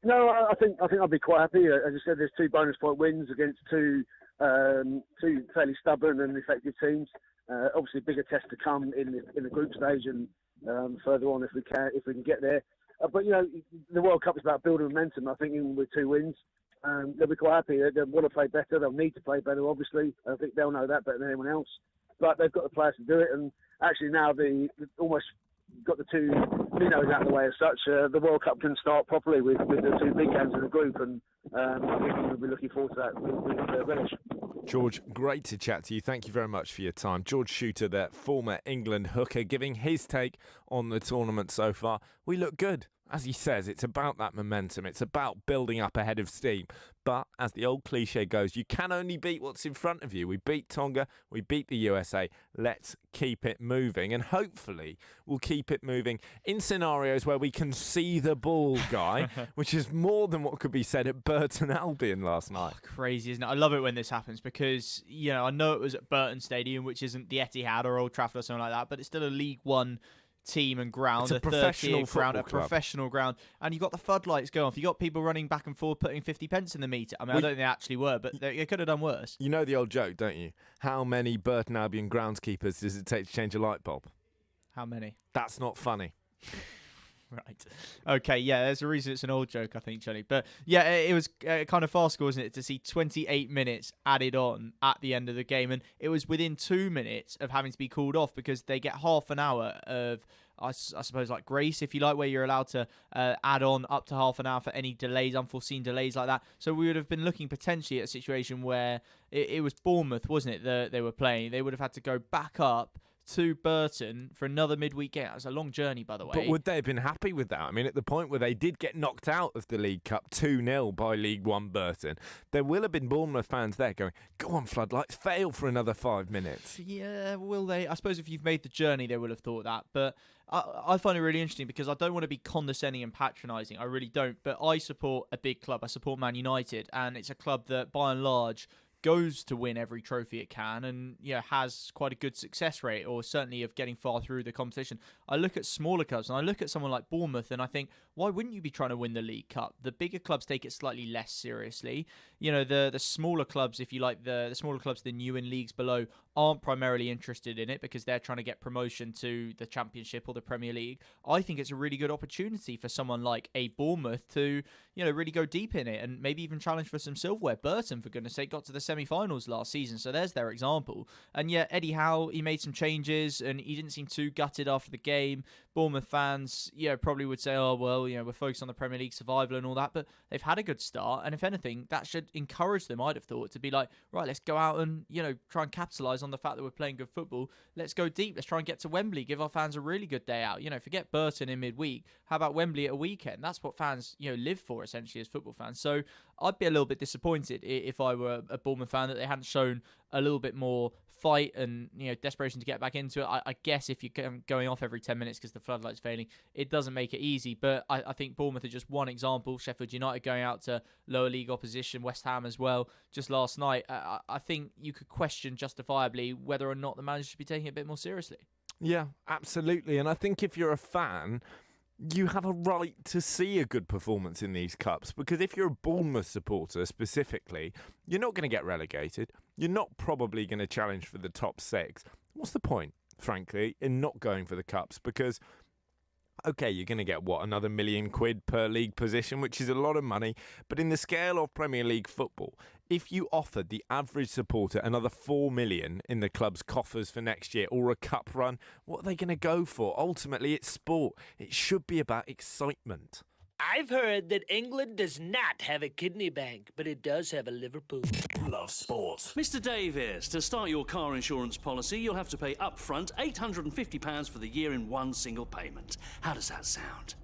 No, I think I'd be quite happy. As I said, there's 2 bonus point wins against two fairly stubborn and effective teams. Obviously, bigger tests to come in the group stage and further on if we can get there. But the World Cup is about building momentum. I think even with 2 wins, they'll be quite happy. They want to play better. They'll need to play better, obviously. I think they'll know that better than anyone else. But they've got the players to do it. And actually now they almost got the 2 minnows out of the way as such. The World Cup can start properly with the 2 big games in the group. And I think we'll be looking forward to that with relish.
George, great to chat to you. Thank you very much for your time. George Shooter, the former England hooker, giving his take on the tournament so far. We look good. As he says, it's about that momentum. It's about building up ahead of steam. But as the old cliche goes, you can only beat what's in front of you. We beat Tonga. We beat the USA. Let's keep it moving. And hopefully we'll keep it moving in scenarios where we can see the ball, Guy, which is more than what could be said at Burton Albion last night.
Crazy, isn't it? I love it when this happens because, I know it was at Burton Stadium, which isn't the Etihad or Old Trafford or something like that, but it's still a League One team and ground,
it's a professional
ground,
club.
Professional ground, and you got the floodlights going off. You got people running back and forth, putting 50 pence in the meter. I mean, I don't think they actually were, but they could have done worse.
You know the old joke, don't you? How many Burton Albion groundskeepers does it take to change a light bulb?
How many?
That's not funny.
Right. Okay, yeah, there's a reason it's an old joke, I think, Johnny. But yeah, it was kind of farcical, wasn't it, to see 28 minutes added on at the end of the game. And it was within 2 minutes of having to be called off because they get half an hour of, I suppose, like grace, if you like, where you're allowed to add on up to half an hour for any delays, unforeseen delays like that. So we would have been looking potentially at a situation where it was Bournemouth, wasn't it, they were playing. They would have had to go back up to Burton for another midweek game. It was a long journey, by the way.
But would they have been happy with that? I mean, at the point where they did get knocked out of the League Cup 2-0 by League One Burton, there will have been Bournemouth fans there going, go on, floodlights, fail for another 5 minutes.
Yeah, will they? I suppose if you've made the journey, they would have thought that. But I find it really interesting because I don't want to be condescending and patronising. I really don't. But I support a big club. I support Man United. And it's a club that, by and large, goes to win every trophy it can and has quite a good success rate, or certainly of getting far through the competition. I look at smaller clubs and I look at someone like Bournemouth and I think, why wouldn't you be trying to win the League Cup? The bigger clubs take it slightly less seriously. The smaller clubs, if you like, the smaller clubs, the new in leagues below, aren't primarily interested in it because they're trying to get promotion to the Championship or the Premier League. I think it's a really good opportunity for someone like a Bournemouth to, really go deep in it and maybe even challenge for some silverware. Burton, for goodness sake, got to the semi-finals last season, so there's their example. And yet Eddie Howe, he made some changes and he didn't seem too gutted after the game. Bournemouth fans, probably would say, oh, well, we're focused on the Premier League survival and all that, but they've had a good start, and if anything, that should encourage them, I'd have thought, to be like, right, let's go out and, try and capitalise on the fact that we're playing good football. Let's go deep. Let's try and get to Wembley, give our fans a really good day out. Forget Burton in midweek. How about Wembley at a weekend? That's what fans, live for, essentially, as football fans. So I'd be a little bit disappointed if I were a Bournemouth fan that they hadn't shown a little bit more fight and desperation to get back into it. I guess if you're going off every 10 minutes because the floodlight's failing, it doesn't make it easy. But I think Bournemouth are just one example. Sheffield United going out to lower league opposition, West Ham as well, just last night. I think you could question justifiably whether or not the manager should be taking it a bit more seriously.
Yeah, absolutely. And I think if you're a fan, you have a right to see a good performance in these cups, because if you're a Bournemouth supporter specifically, you're not going to get relegated. You're not probably going to challenge for the top 6. What's the point, frankly, in not going for the cups? Because, okay, you're going to get, another £1 million per league position, which is a lot of money. But in the scale of Premier League football, if you offered the average supporter another £4 million in the club's coffers for next year, or a cup run, what are they going to go for? Ultimately, it's sport. It should be about excitement.
I've heard that England does not have a kidney bank, but it does have a Liverpool.
Love sport. Mr. Davies, to start your car insurance policy, you'll have to pay upfront £850 for the year in one single payment. How does that sound?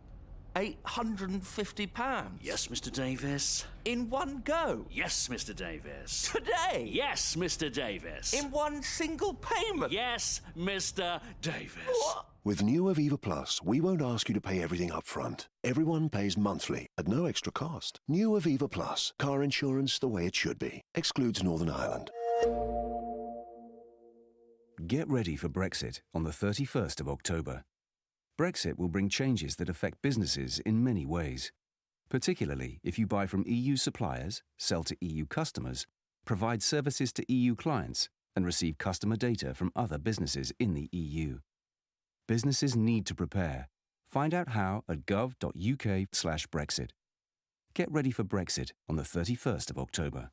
£850?
Yes, Mr. Davies.
In one go?
Yes, Mr. Davies.
Today?
Yes, Mr. Davies.
In one single payment?
Yes, Mr. Davies.
What?
With new Aviva Plus, we won't ask you to pay everything up front. Everyone pays monthly at no extra cost. New Aviva Plus, car insurance the way it should be. Excludes Northern Ireland.
Get ready for Brexit on the 31st of October. Brexit will bring changes that affect businesses in many ways, particularly if you buy from EU suppliers, sell to EU customers, provide services to EU clients, and receive customer data from other businesses in the EU. Businesses need to prepare. Find out how at gov.uk/Brexit. Get ready for Brexit on the 31st of October.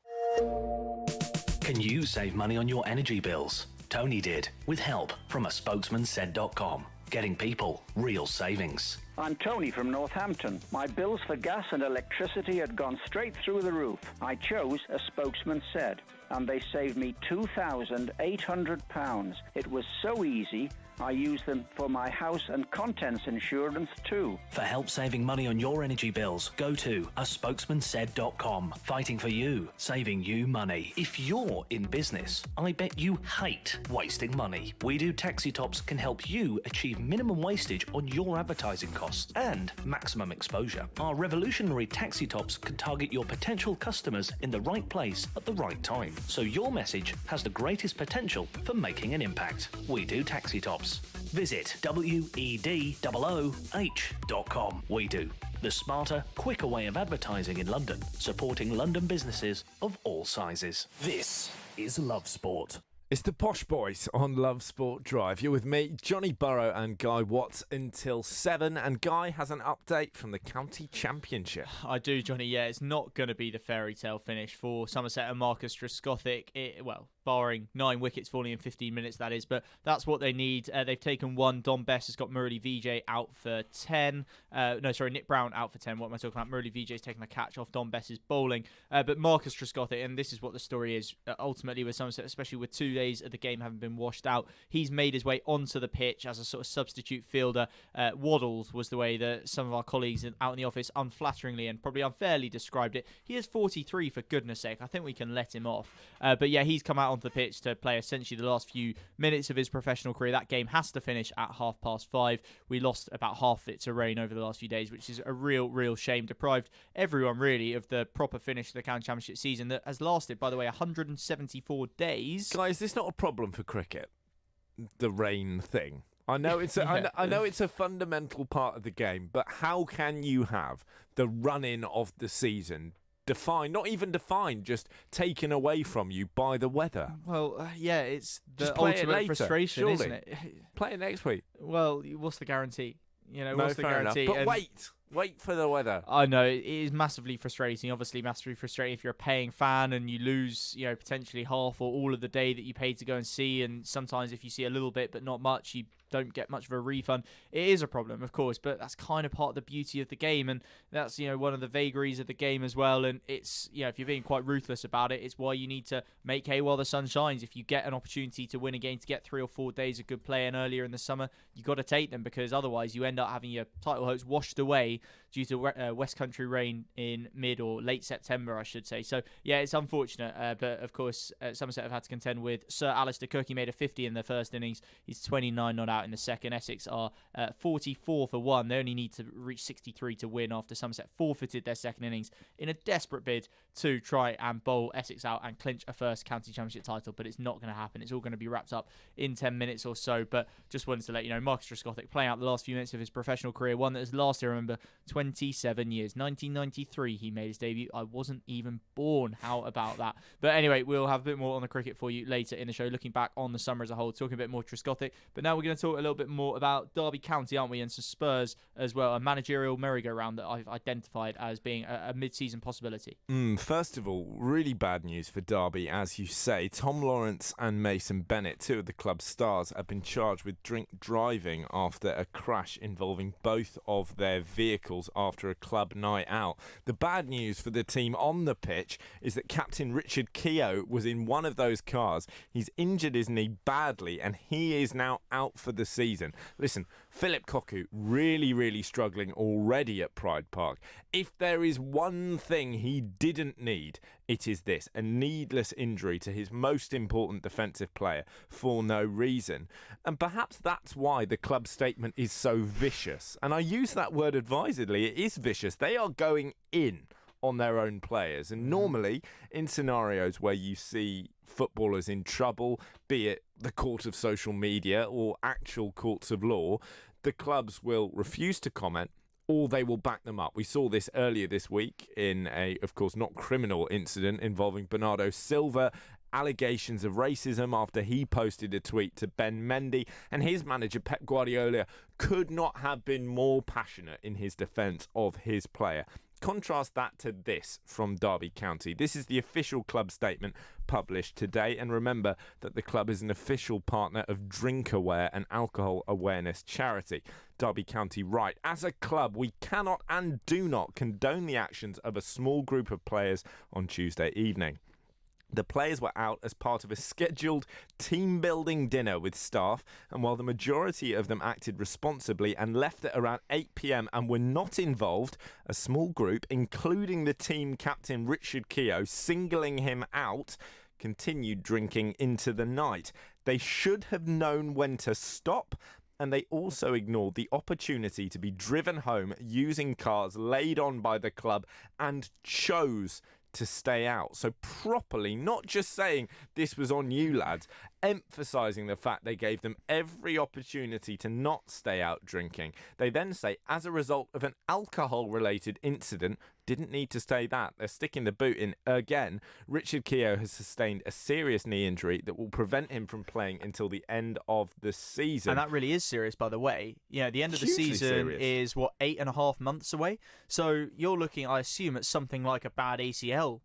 Can you save money on your energy bills? Tony did, with help from spokesmansaid.com. Getting people real savings.
I'm Tony from Northampton. My bills for gas and electricity had gone straight through the roof. I chose a Spokesman Said, and they saved me £2,800. It was so easy, I used them for my house and contents insurance too.
For help saving money on your energy bills, go to spokesmansaid.com. Fighting for you, saving you money. If you're in business, I bet you hate wasting money. We Do Taxi Tops can help you achieve minimum wastage on your advertising costs and maximum exposure. Our revolutionary taxi tops can target your potential customers in the right place at the right time, so your message has the greatest potential for making an impact. We Do Taxi Tops. Visit WEDOOH.com. We Do, the smarter, quicker way of advertising in London, supporting London businesses of all sizes. This is Love Sport.
It's the Posh Boys on Love Sport Drive. You're with me, Johnny Burrow and Guy Watts until 7. And Guy has an update from the County Championship.
I do, Johnny. Yeah, it's not going to be the fairy tale finish for Somerset and Marcus Trescothick. Barring 9 wickets falling in 15 minutes, that is. But that's what they need. They've taken 1. Dom Bess has got Murali Vijay out for 10. Nick Brown out for 10. What am I talking about? Murali Vijay's taken a catch off Dom Bess's bowling. But Marcus Trescothick, and this is what the story is ultimately with Somerset, especially with 2 days of the game having been washed out. He's made his way onto the pitch as a sort of substitute fielder. Waddles was the way that some of our colleagues out in the office unflatteringly and probably unfairly described it. He is 43, for goodness sake. I think we can let him off. But yeah, he's come out onto the pitch to play essentially the last few minutes of his professional career. That game has to finish at 5:30. We lost about half of it to rain over the last few days, which is a real shame. Deprived everyone really of the proper finish to the County Championship season that has lasted, by the way, 174 days.
Guys, is this not a problem for cricket? The rain thing. I know it's I know it's a fundamental part of the game, but how can you have the run-in of the season not even defined, just taken away from you by the weather?
Well, it's the
just play
ultimate
it later,
frustration,
surely.
isn't it?
Play it next week.
Well, what's the guarantee?
No,
what's the
fair
guarantee?
Enough. But wait for the weather.
I know it is massively frustrating. Obviously, massively frustrating if you're a paying fan and you lose, potentially half or all of the day that you paid to go and see. And sometimes, if you see a little bit but not much, you don't get much of a refund. It is a problem, of course, but that's kind of part of the beauty of the game, and that's one of the vagaries of the game as well. And it's if you're being quite ruthless about it, it's why you need to make hay while the sun shines. If you get an opportunity to win a game, to get 3 or 4 days of good play, and earlier in the summer, you got to take them, because otherwise you end up having your title hopes washed away due to West Country rain in mid or late September, I should say. So yeah, it's unfortunate, but of course Somerset have had to contend with Sir Alistair Cook. He made a 50 in the first innings. He's 29 not out in the second. Essex are 44 for 1. They only need to reach 63 to win after Somerset forfeited their second innings in a desperate bid to try and bowl Essex out and clinch a first county championship title, but it's not going to happen. It's all going to be wrapped up in 10 minutes or so. But just wanted to let you know, Marcus Trescothick playing out the last few minutes of his professional career, one that has lasted, remember, 27 years. 1993 he made his debut. I wasn't even born. How about that? But anyway, we'll have a bit more on the cricket for you later in the show, looking back on the summer as a whole, talking a bit more Trescothick. But now we're going to talk a little bit more about Derby County, aren't we? And some Spurs as well, a managerial merry-go-round that I've identified as being a mid-season possibility.
First of all, really bad news for Derby, as you say. Tom Lawrence and Mason Bennett, 2 of the club's stars, have been charged with drink driving after a crash involving both of their vehicles after a club night out. The bad news for the team on the pitch is that captain Richard Keogh was in one of those cars. He's injured his knee badly and he is now out for the season. Listen, Philip Cocu really struggling already at Pride Park. If there is one thing he didn't need, it is this: a needless injury to his most important defensive player for no reason. And perhaps that's why the club statement is so vicious. And I use that word advisedly. It is vicious. They are going in on their own players. And normally, in scenarios where you see footballers in trouble, be it the court of social media or actual courts of law, the clubs will refuse to comment, or they will back them up. We saw this earlier this week in a, of course, not criminal incident involving Bernardo Silva. Allegations of racism after he posted a tweet to Ben Mendy, and his manager Pep Guardiola could not have been more passionate in his defence of his player. Contrast that to this from Derby County. This is the official club statement published today, and remember that the club is an official partner of Drink Aware, an alcohol awareness charity. Derby County write, as a club, we cannot and do not condone the actions of a small group of players on Tuesday evening. The players were out as part of a scheduled team-building dinner with staff, and while the majority of them acted responsibly and left at around 8 p.m. and were not involved, a small group, including the team captain Richard Keogh, singling him out, continued drinking into the night. They should have known when to stop, and they also ignored the opportunity to be driven home using cars laid on by the club and chose to stay out. So properly, not just saying this was on you lads, emphasising the fact they gave them every opportunity to not stay out drinking. They then say, as a result of an alcohol-related incident, didn't need to say that. They're sticking the boot in again. Richard Keogh has sustained a serious knee injury that will prevent him from playing until the end of the season.
And that really is serious, by the way. The end of the
Hugely
season
serious.
is, 8.5 months away? So you're looking, I assume, at something like a bad ACL,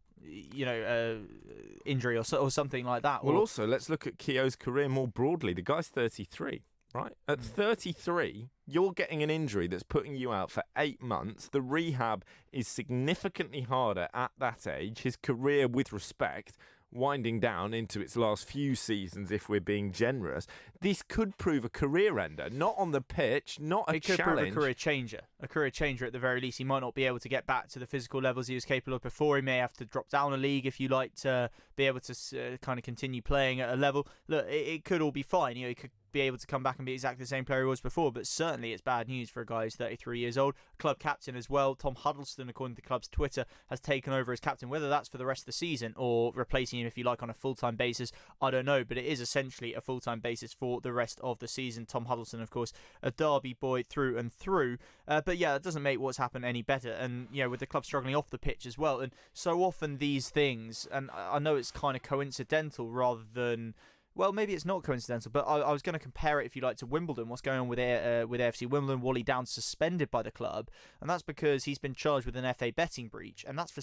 injury or something like that.
Well, also, let's look at Keogh's career more broadly. The guy's 33. Right? At 33, you're getting an injury that's putting you out for 8 months. The rehab is significantly harder at that age. His career, with respect, winding down into its last few seasons, if we're being generous. This could prove a career ender. Not on the pitch, not a challenge.
It could prove a career changer. A career changer at the very least. He might not be able to get back to the physical levels he was capable of before. He may have to drop down a league if you like to be able to kind of continue playing at a level. Look, it could all be fine. He could be able to come back and be exactly the same player he was before, but certainly it's bad news for a guy who's 33 years old. Club captain as well, Tom Huddleston, according to the club's Twitter, has taken over as captain. Whether that's for the rest of the season or replacing him, if you like, on a full-time basis, I don't know, but it is essentially a full-time basis for the rest of the season. Tom Huddleston, of course, a Derby boy through and through, but yeah, it doesn't make what's happened any better. And with the club struggling off the pitch as well, and so often these things, and I know it's kind of coincidental rather than, well, maybe it's not coincidental, but I was going to compare it, if you like, to Wimbledon. What's going on with AFC Wimbledon? Wally Downs suspended by the club, and that's because he's been charged with an FA betting breach, and that's for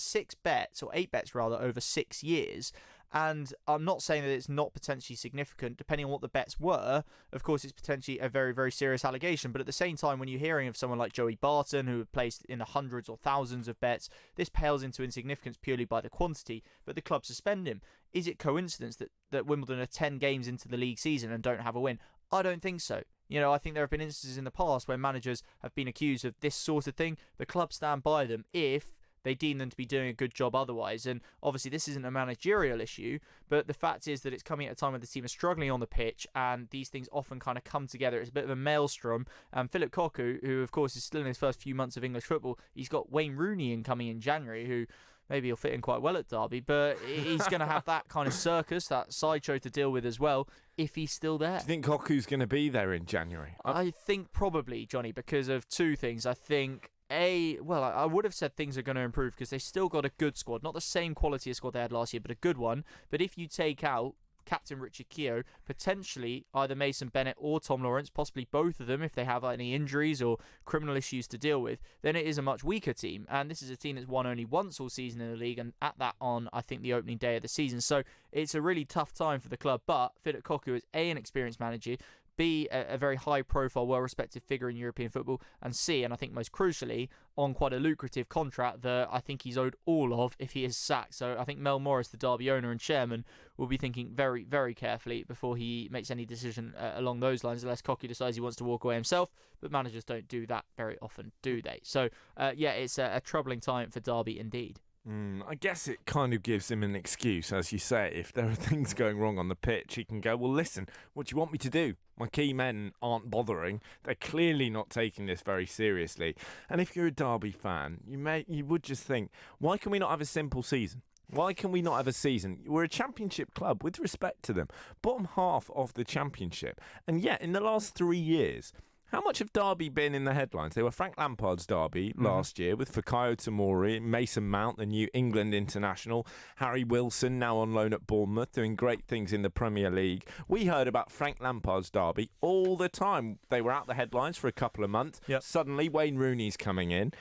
8 bets over 6 years. And I'm not saying that it's not potentially significant, depending on what the bets were. Of course, it's potentially a very, very serious allegation. But at the same time, when you're hearing of someone like Joey Barton, who placed in the hundreds or thousands of bets, this pales into insignificance purely by the quantity, but the club suspend him. Is it coincidence that Wimbledon are 10 games into the league season and don't have a win? I don't think so. I think there have been instances in the past where managers have been accused of this sort of thing. The club stand by them if they deem them to be doing a good job otherwise. And obviously this isn't a managerial issue, but the fact is that it's coming at a time when the team is struggling on the pitch, and these things often kind of come together. It's a bit of a maelstrom. Philip Cocu, who of course is still in his first few months of English football, he's got Wayne Rooney coming in January, who maybe he'll fit in quite well at Derby, but he's going to have that kind of circus, that sideshow to deal with as well, if he's still there.
Do you think Cocu's going to be there in January?
I think probably, Johnny, because of two things. I think I would have said things are going to improve because they still got a good squad. Not the same quality as squad they had last year, but a good one. But if you take out captain Richard Keogh, potentially either Mason Bennett or Tom Lawrence, possibly both of them if they have any injuries or criminal issues to deal with, then it is a much weaker team. And this is a team that's won only once all season in the league, and at that on, I think, the opening day of the season. So it's a really tough time for the club. But Philip Cocu is an experienced manager, B, a very high-profile, well-respected figure in European football, and C, and I think most crucially, on quite a lucrative contract that I think he's owed all of if he is sacked. So I think Mel Morris, the Derby owner and chairman, will be thinking very, very carefully before he makes any decision along those lines, unless Cocu decides he wants to walk away himself. But managers don't do that very often, do they? So, it's a troubling time for Derby indeed.
I guess it kind of gives him an excuse, as you say. If there are things going wrong on the pitch, he can go, well, listen, what do you want me to do? My key men aren't bothering. They're clearly not taking this very seriously. And if you're a Derby fan, you would just think, why can we not have a simple season? Why can we not have a season? We're a championship club, with respect to them. Bottom half of the championship. And yet, in the last 3 years, how much have Derby been in the headlines? They were Frank Lampard's Derby last year with Fikayo Tomori, Mason Mount, the new England international, Harry Wilson, now on loan at Bournemouth, doing great things in the Premier League. We heard about Frank Lampard's Derby all the time. They were out the headlines for a couple of months. Yep. Suddenly, Wayne Rooney's coming in.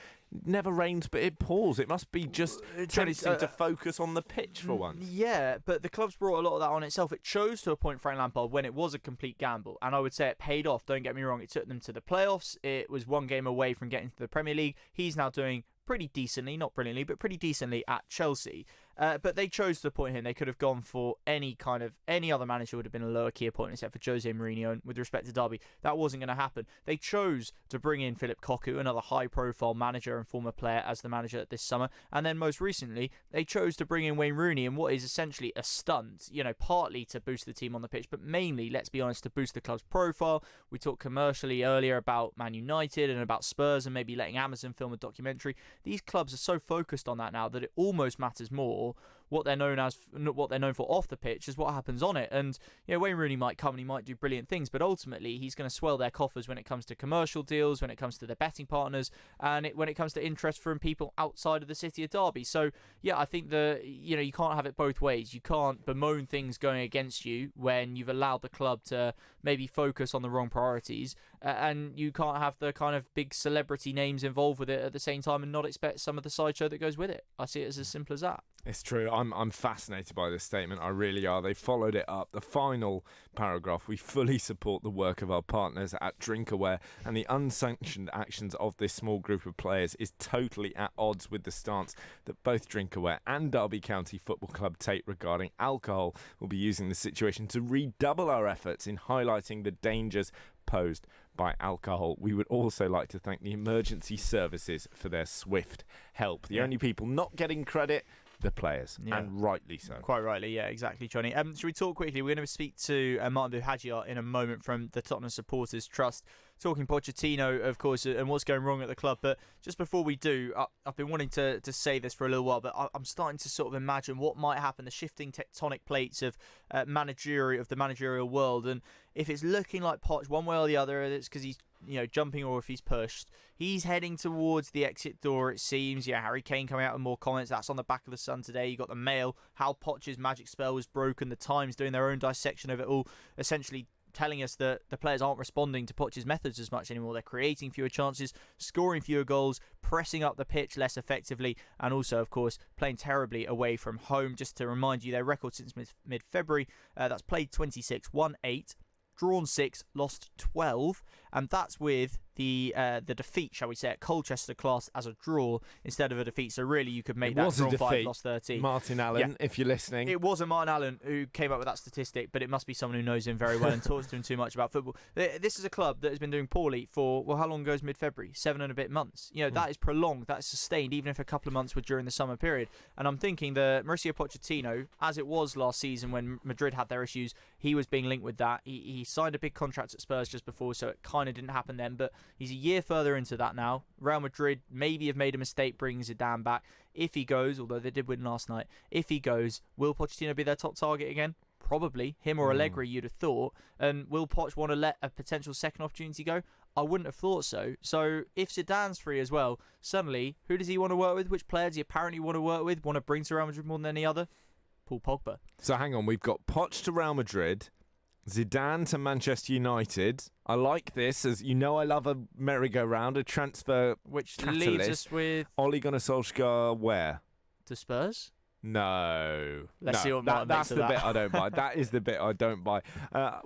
Never rains, but it pours. It must be just tempting to focus on the pitch for once.
Yeah, but the club's brought a lot of that on itself. It chose to appoint Frank Lampard when it was a complete gamble, and I would say it paid off. Don't get me wrong, it took them to the playoffs. It was one game away from getting to the Premier League. He's now doing pretty decently, not brilliantly, but pretty decently at Chelsea. But they chose to appoint him. They could have gone for any other manager would have been a lower key appointment except for Jose Mourinho. And with respect to Derby, that wasn't going to happen. They chose to bring in Philip Cocu, another high-profile manager and former player, as the manager this summer. And then most recently, they chose to bring in Wayne Rooney in what is essentially a stunt, partly to boost the team on the pitch, but mainly, let's be honest, to boost the club's profile. We talked commercially earlier about Man United and about Spurs and maybe letting Amazon film a documentary. These clubs are so focused on that now that it almost matters more what they're known for off the pitch is what happens on it. And Wayne Rooney might come and he might do brilliant things, but ultimately he's going to swell their coffers when it comes to commercial deals, when it comes to their betting partners, and when it comes to interest from people outside of the city of Derby. So I think you can't have it both ways. You can't bemoan things going against you when you've allowed the club to maybe focus on the wrong priorities, and you can't have the kind of big celebrity names involved with it at the same time and not expect some of the sideshow that goes with it. I see it as simple as that.
It's true. I'm fascinated by this statement. I really are. They followed it up. The final paragraph: we fully support the work of our partners at Drinkaware, and the unsanctioned actions of this small group of players is totally at odds with the stance that both Drinkaware and Derby County Football Club take regarding alcohol. We'll be using the situation to redouble our efforts in highlighting the dangers posed by alcohol. We would also like to thank the emergency services for their swift help. The only people not getting credit, the players, and rightly so.
Quite rightly, yeah, exactly, Johnny. Should we talk quickly? We're going to speak to Martin Buhagiar in a moment from the Tottenham Supporters Trust, talking Pochettino, of course, and what's going wrong at the club. But just before we do, I've been wanting to say this for a little while, but I'm starting to sort of imagine what might happen, the shifting tectonic plates of the managerial world, and if it's looking like Poch one way or the other, it's because he's jumping, or if he's pushed. He's heading towards the exit door, it seems. Harry Kane coming out with more comments. That's on the back of the Sun today. You got the Mail, how Poch's magic spell was broken. The Times doing their own dissection of it all, essentially telling us that the players aren't responding to Poch's methods as much anymore. They're creating fewer chances, scoring fewer goals, pressing up the pitch less effectively, and also, of course, playing terribly away from home. Just to remind you, their record since mid-February, that's played 26, won 8, drawn 6, lost 12, and that's with the defeat, shall we say, at Colchester class as a draw instead of a defeat. So really, you could make that drawn 5, lost 13.
Martin Allen, if you're listening.
It wasn't Martin Allen who came up with that statistic, but it must be someone who knows him very well and talks to him too much about football. This is a club that has been doing poorly for, well, how long goes mid-February? 7 and a bit months. That is prolonged, that is sustained, even if a couple of months were during the summer period. And I'm thinking the Mauricio Pochettino, as it was last season when Madrid had their issues, he was being linked with that. He signed a big contract at Spurs just before, so it kind of didn't happen then, but he's a year further into that now. Real Madrid maybe have made a mistake bringing Zidane back. If he goes, although they did win last night, if he goes, will Pochettino be their top target again? Probably. Him or Allegri, you'd have thought. And will Poch want to let a potential second opportunity go? I wouldn't have thought so. So if Zidane's free as well, suddenly, who does he want to work with? Which player does he apparently want to work with? Want to bring to Real Madrid more than any other? Paul Pogba.
So hang on, we've got Poch to Real Madrid, Zidane to Manchester United. I like this, as you know I love a merry-go-round, a transfer
which
catalyst.
Leaves us with
Ole Gunnar Solskjaer where?
To Spurs?
No.
Let's see what Martin
that's
makes
the
of
bit I don't buy. That is the bit I don't buy.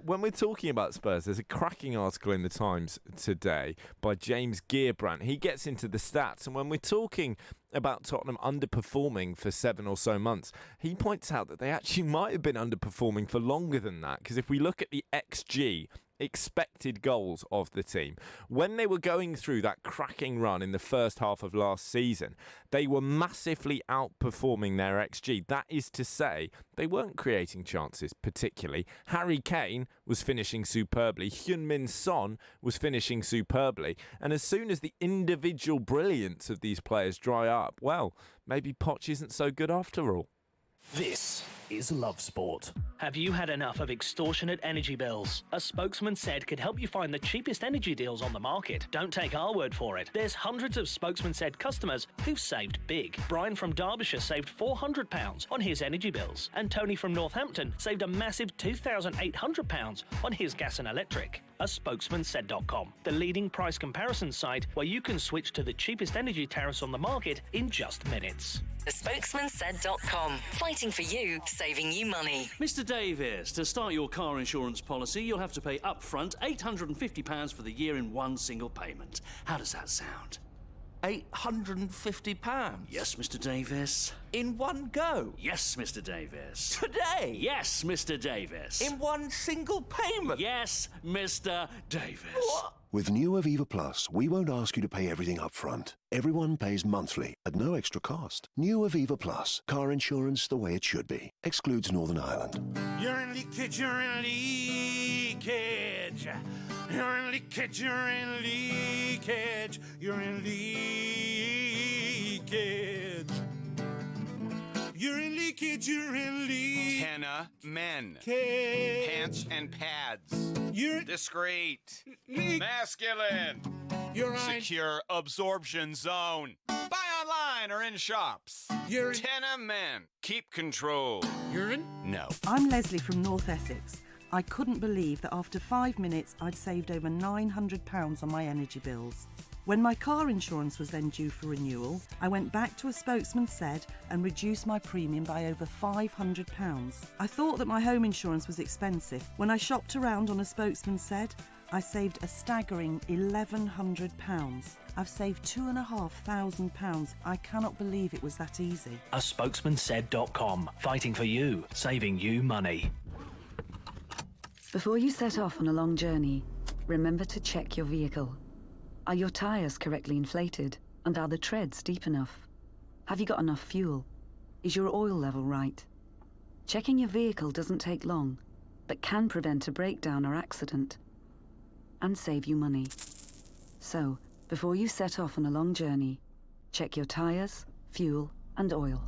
When we're talking about Spurs, there's a cracking article in the Times today by James Gearbrandt. He gets into the stats, and when we're talking about Tottenham underperforming for 7 or so months, he points out that they actually might have been underperforming for longer than that, because if we look at the XG, expected goals of the team, when they were going through that cracking run in the first half of last season, they were massively outperforming their XG. That is to say, they weren't creating chances particularly. Harry Kane was finishing superbly. Heung-min Son was finishing superbly. And as soon as the individual brilliance of these players dry up, well, maybe Poch isn't so good after all.
This is Love Sport. Have you had enough of extortionate energy bills? A spokesman said could help you find the cheapest energy deals on the market. Don't take our word for it. There's hundreds of spokesman said customers who've saved big. Brian from Derbyshire saved £400 on his energy bills, and Tony from Northampton saved a massive £2,800 on his gas and electric. A spokesmansaid.com, the leading price comparison site where you can switch to the cheapest energy tariffs on the market in just minutes.
The spokesmansaid.com, fighting for you, saving you money.
Mr. Davis, to start your car insurance policy, you'll have to pay upfront £850 for the year in one single payment. How does that sound?
£850?
Yes, Mr. Davis.
In one go?
Yes, Mr. Davis.
Today?
Yes, Mr. Davis.
In one single payment?
Yes, Mr. Davis.
What?
With new Aviva Plus, we won't ask you to pay everything up front. Everyone pays monthly at no extra cost. New Aviva Plus, car insurance the way it should be. Excludes Northern Ireland.
You're in leakage, you're in leakage. You're in leakage, you're in leakage. You're in leakage.
Urine leakage, urine leak.
Tenna men.
K.
Pants and pads.
Urine.
Discreet.
Leak.
Masculine.
Urine.
Secure absorption zone. Buy online or in shops.
Urine.
Tenna men. Keep control.
Urine?
No.
I'm Leslie from North Essex. I couldn't believe that after 5 minutes I'd saved over £900 on my energy bills. When my car insurance was then due for renewal, I went back to a spokesman said and reduced my premium by over £500. I thought that my home insurance was expensive. When I shopped around on a spokesman said, I saved a staggering £1,100. I've saved £2,500. I cannot believe it was that easy.
A spokesmansaid.com. Fighting for you, saving you money.
Before you set off on a long journey, remember to check your vehicle. Are your tyres correctly inflated? And are the treads deep enough? Have you got enough fuel? Is your oil level right? Checking your vehicle doesn't take long, but can prevent a breakdown or accident and save you money. So, before you set off on a long journey, check your tyres, fuel and oil.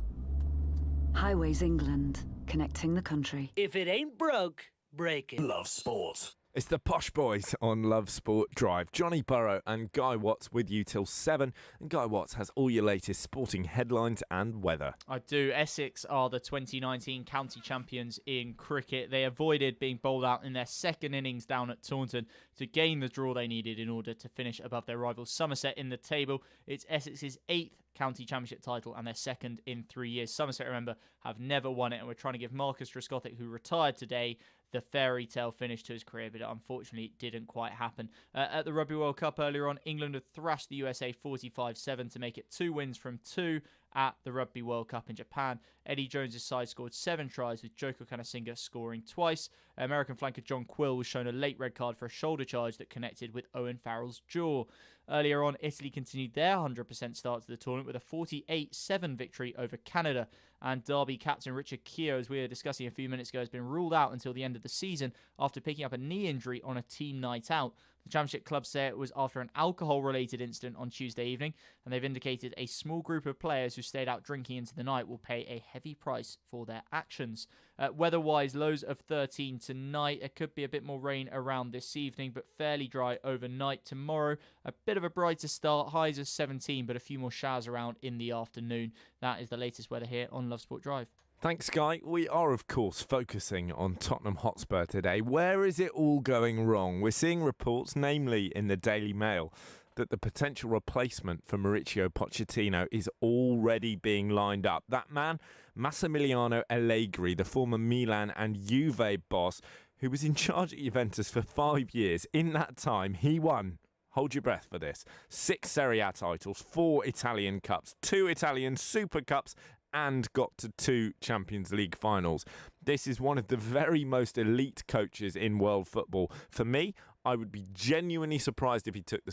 Highways England, connecting the country.
If it ain't broke, break it.
Love sport. It's the Posh Boys on Love Sport Drive. Johnny Burrow and Guy Watts with you till 7. And Guy Watts has all your latest sporting headlines and weather.
I do. Essex are the 2019 county champions in cricket. They avoided being bowled out in their second innings down at Taunton to gain the draw they needed in order to finish above their rivals Somerset in the table. It's Essex's 8th county championship title and their second in 3 years. Somerset, remember, have never won it, and we're trying to give Marcus Trescothick, who retired today, the fairy tale finish to his career, but unfortunately it didn't quite happen. At the Rugby World Cup earlier on, England had thrashed the USA 45-7 to make it 2 wins from 2 at the Rugby World Cup in Japan. Eddie Jones' side scored 7 tries, with Joko Kanasinga scoring twice. American flanker John Quill was shown a late red card for a shoulder charge that connected with Owen Farrell's jaw. Earlier on, Italy continued their 100% start to the tournament with a 48-7 victory over Canada. And Derby captain Richard Keogh, as we were discussing a few minutes ago, has been ruled out until the end of the season after picking up a knee injury on a team night out. The Championship club say it was after an alcohol-related incident on Tuesday evening, and they've indicated a small group of players who stayed out drinking into the night will pay a heavy price for their actions. Weather-wise, lows of 13 tonight. There could be a bit more rain around this evening, but fairly dry overnight. Tomorrow, a bit of a brighter start, highs of 17, but a few more showers around in the afternoon. That is the latest weather here on Love Sport Drive.
Thanks, Guy. We are, of course, focusing on Tottenham Hotspur today. Where is it all going wrong? We're seeing reports, namely in the Daily Mail, that the potential replacement for Mauricio Pochettino is already being lined up. That man, Massimiliano Allegri, the former Milan and Juve boss, who was in charge at Juventus for 5 years. In that time, he won, hold your breath for this, 6 Serie A titles, 4 Italian Cups, 2 Italian Super Cups, and got to 2 Champions League finals. This is one of the very most elite coaches in world football. For me, I would be genuinely surprised if he took the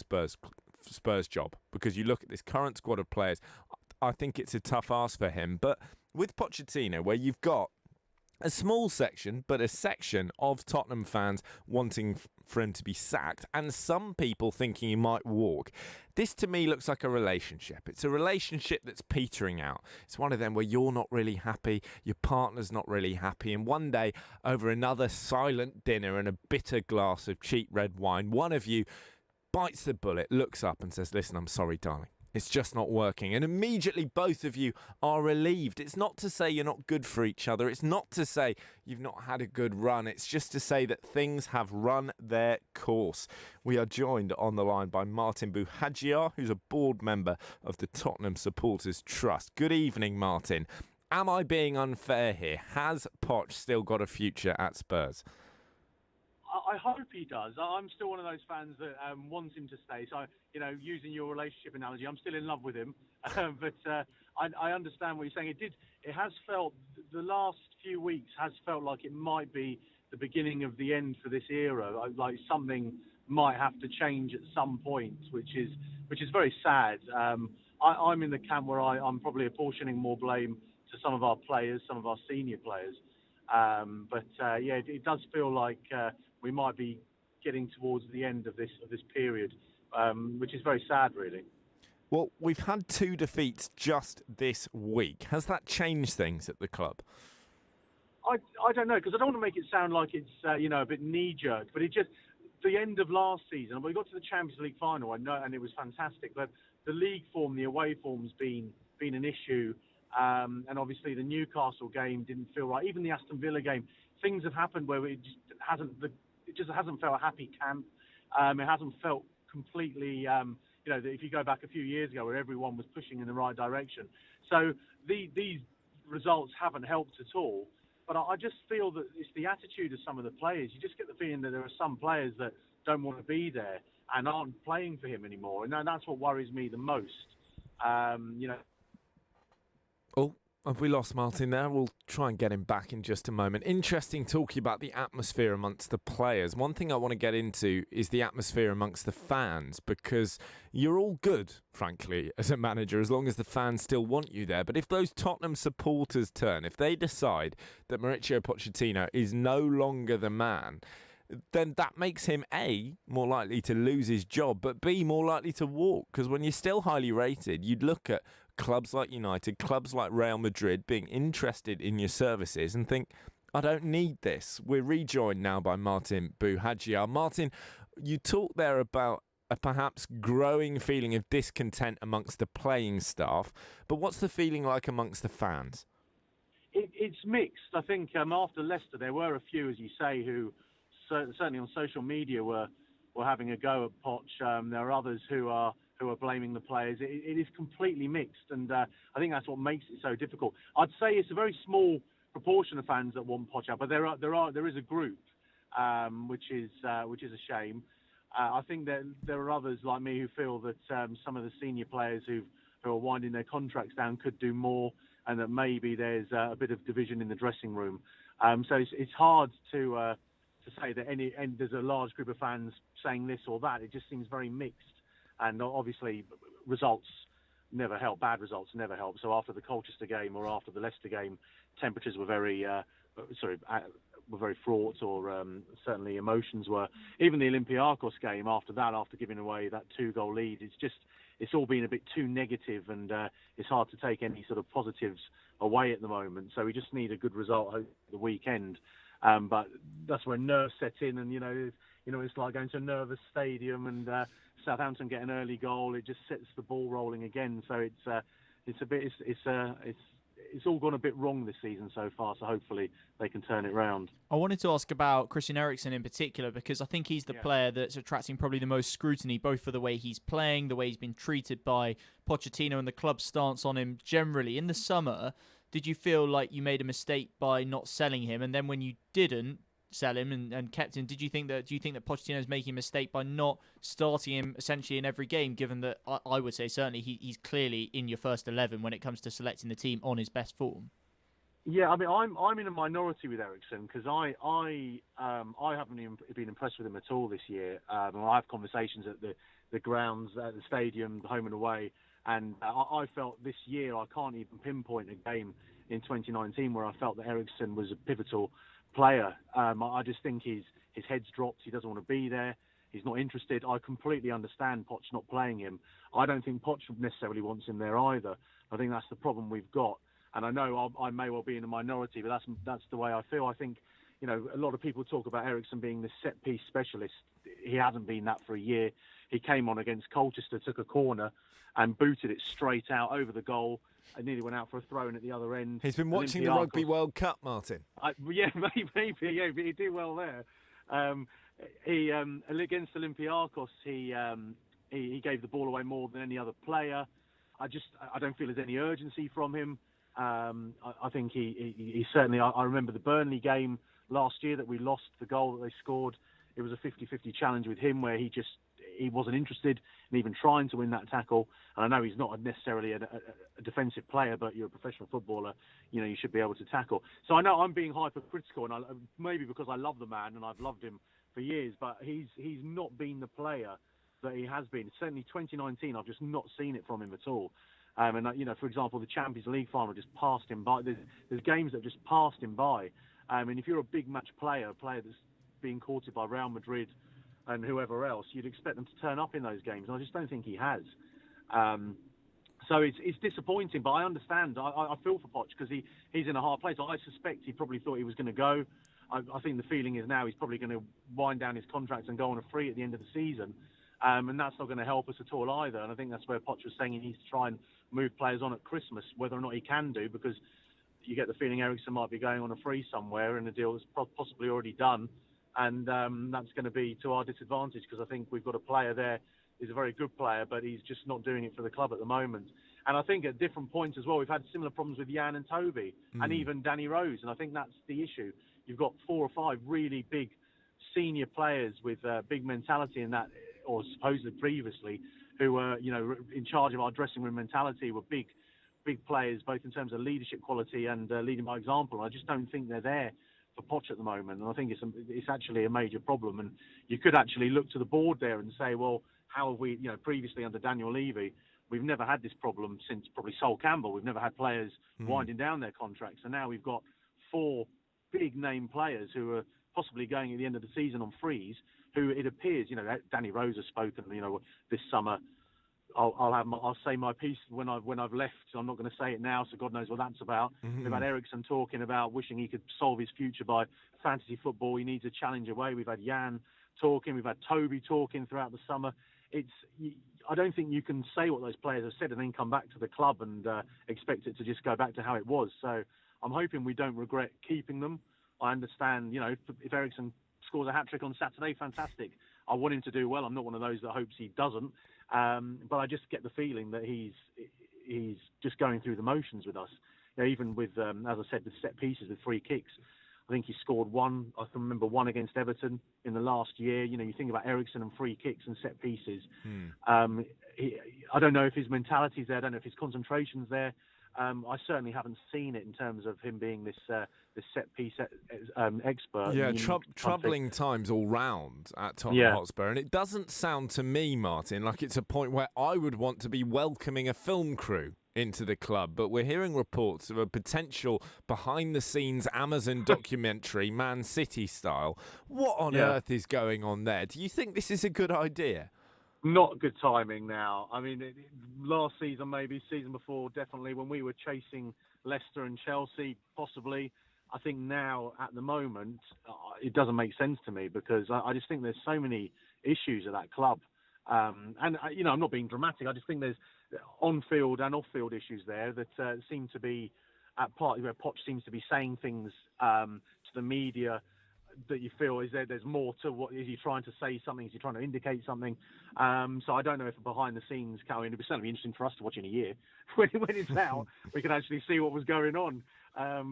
Spurs job, because you look at this current squad of players, I think it's a tough ask for him. But with Pochettino, where you've got a small section, but a section of Tottenham fans wanting for him to be sacked, and some people thinking he might walk. This to me looks like a relationship. It's a relationship that's petering out. It's one of them where you're not really happy, your partner's not really happy, and one day, over another silent dinner and a bitter glass of cheap red wine, one of you bites the bullet, looks up and says, "Listen, I'm sorry, darling. It's just not working." And immediately both of you are relieved. It's not to say you're not good for each other. It's not to say you've not had a good run. It's just to say that things have run their course. We are joined on the line by Martin Buhagiar, who's a board member of the Tottenham Supporters Trust. Good evening, Martin. Am I being unfair here? Has Poch still got a future at Spurs?
I hope he does. I'm still one of those fans that wants him to stay. So, using your relationship analogy, I'm still in love with him. But I understand what you're saying. It has felt, the last few weeks has felt like it might be the beginning of the end for this era. Like something might have to change at some point, which is very sad. I'm in the camp where I'm probably apportioning more blame to some of our players, some of our senior players. It does feel like we might be getting towards the end of this period, which is very sad, really.
Well, we've had 2 defeats just this week. Has that changed things at the club?
I don't know, because I don't want to make it sound like it's a bit knee-jerk, but it just, the end of last season, we got to the Champions League final, I know, and it was fantastic, but the league form, the away form's been an issue, and obviously the Newcastle game didn't feel right. Even the Aston Villa game, things have happened where it just hasn't felt a happy camp. It hasn't felt completely, if you go back a few years ago where everyone was pushing in the right direction. So these results haven't helped at all. But I just feel that it's the attitude of some of the players. You just get the feeling that there are some players that don't want to be there and aren't playing for him anymore. And that's what worries me the most.
Oh, have we lost Martin there? We'll try and get him back in just a moment. Interesting talking about the atmosphere amongst the players. One thing I want to get into is the atmosphere amongst the fans, because you're all good, frankly, as a manager, as long as the fans still want you there. But if those Tottenham supporters turn, if they decide that Mauricio Pochettino is no longer the man, then that makes him, A, more likely to lose his job, but B, more likely to walk. Because when you're still highly rated, you'd look at clubs like United, clubs like Real Madrid being interested in your services and think, I don't need this. We're rejoined now by Martin Bouhadjian. Martin, you talked there about a perhaps growing feeling of discontent amongst the playing staff, but what's the feeling like amongst the fans?
It's mixed. I think after Leicester, there were a few, as you say, who certainly on social media were having a go at Poch. There are others who are blaming the players. It is completely mixed, and I think that's what makes it so difficult. I'd say it's a very small proportion of fans that want Poch out, but there is a group, which is a shame. I think that there are others like me who feel that some of the senior players who are winding their contracts down could do more, and that maybe there's a bit of division in the dressing room. So it's hard to say that there's a large group of fans saying this or that. It just seems very mixed. And obviously, results never help. Bad results never help. So after the Colchester game or after the Leicester game, temperatures were very fraught, or certainly emotions were. Even the Olympiacos game after that, after giving away that 2-goal lead, it's all been a bit too negative, and it's hard to take any sort of positives away at the moment. So we just need a good result the weekend. But that's where nerves set in, and it's like going to a nervous stadium, and Southampton get an early goal. It just sets the ball rolling again. So it's all gone a bit wrong this season so far. So hopefully they can turn it round.
I wanted to ask about Christian Eriksen in particular, because I think he's the player that's attracting probably the most scrutiny, both for the way he's playing, the way he's been treated by Pochettino, and the club's stance on him generally. In the summer, did you feel like you made a mistake by not selling him? And then when you didn't sell him and kept him, do you think that Pochettino is making a mistake by not starting him essentially in every game, given that I would say certainly he's clearly in your first 11 when it comes to selecting the team on his best form?
Yeah, I mean, I'm in a minority with Eriksen, because I haven't even been impressed with him at all this year. I have conversations at the grounds, at the stadium, home and away, and I felt this year I can't even pinpoint a game in 2019 where I felt that Eriksen was a pivotal player. I just think his head's dropped. He doesn't want to be there. He's not interested. I completely understand Poch not playing him. I don't think Poch necessarily wants him there either. I think that's the problem we've got. And I know I may well be in a minority, but that's the way I feel. I think, a lot of people talk about Eriksen being the set-piece specialist. He hasn't been that for a year. He came on against Colchester, took a corner and booted it straight out over the goal. I nearly went out for a throw-in at the other end.
He's been watching the Rugby World Cup, Martin.
Maybe, but he did well there. He against Olympiacos, he gave the ball away more than any other player. I don't feel there's any urgency from him. I think he certainly. I remember the Burnley game last year that we lost, the goal that they scored. It was a 50-50 challenge with him where he wasn't interested in even trying to win that tackle. And I know he's not necessarily a defensive player, but you're a professional footballer. You should be able to tackle. So I know I'm being hypercritical, and maybe because I love the man and I've loved him for years, but he's not been the player that he has been. Certainly 2019, I've just not seen it from him at all. And for example, the Champions League final just passed him by. There's games that just passed him by. And if you're a big match player, a player that's being courted by Real Madrid and whoever else, you'd expect them to turn up in those games. And I just don't think he has. So it's disappointing, but I understand. I feel for Poch because he's in a hard place. I suspect he probably thought he was going to go. I think the feeling is now he's probably going to wind down his contract and go on a free at the end of the season. And that's not going to help us at all either. And I think that's where Poch was saying he needs to try and move players on at Christmas, whether or not he can do, because you get the feeling Ericsson might be going on a free somewhere and the deal is possibly already done. And that's going to be to our disadvantage because I think we've got a player there. He's a very good player, but he's just not doing it for the club at the moment. And I think at different points as well, we've had similar problems with Jan and Toby and even Danny Rose. And I think that's the issue. You've got 4 or 5 really big senior players with big mentality in that, or supposedly previously, who were, in charge of our dressing room mentality, were big players, both in terms of leadership quality and leading by example. And I just don't think they're there for Poch at the moment. And I think it's actually a major problem. And you could actually look to the board there and say, well, how have we, previously under Daniel Levy, we've never had this problem since probably Sol Campbell. We've never had players winding down their contracts. And now we've got 4 big name players who are possibly going at the end of the season on freeze, who it appears, Danny Rose has spoken, this summer. I'll say my piece when I've left. So I'm not going to say it now, so God knows what that's about.
Mm-hmm.
We've had Ericsson talking about wishing he could solve his future by fantasy football. He needs a challenge away. We've had Jan talking. We've had Toby talking throughout the summer. I don't think you can say what those players have said and then come back to the club and expect it to just go back to how it was. So I'm hoping we don't regret keeping them. I understand, if Ericsson scores a hat-trick on Saturday, fantastic. I want him to do well. I'm not one of those that hopes he doesn't. But I just get the feeling that he's just going through the motions with us. Even with, as I said, the set pieces with free kicks. I think he scored one. I can remember one against Everton in the last year. You think about Ericsson and free kicks and set pieces. I don't know if his mentality's there. I don't know if his concentration's there. I certainly haven't seen it in terms of him being this set piece expert.
Yeah, troubling times all round at Tottenham Hotspur, and it doesn't sound to me, Martin, like it's a point where I would want to be welcoming a film crew into the club, but we're hearing reports of a potential behind-the-scenes Amazon documentary, Man City style. What on earth is going on there? Do you think this is a good idea?
Not good timing now. I mean, last season, maybe season before, definitely when we were chasing Leicester and Chelsea, possibly. I think now, at the moment, it doesn't make sense to me because I just think there's so many issues at that club. And I'm not being dramatic. I just think there's on-field and off-field issues there that seem to be at parties where Poch seems to be saying things to the media that you feel there's more to what is he trying to say something? Is he trying to indicate something? So I don't know if behind the scenes, Cowie, it'd be certainly interesting for us to watch in a year when it's out. We can actually see what was going on.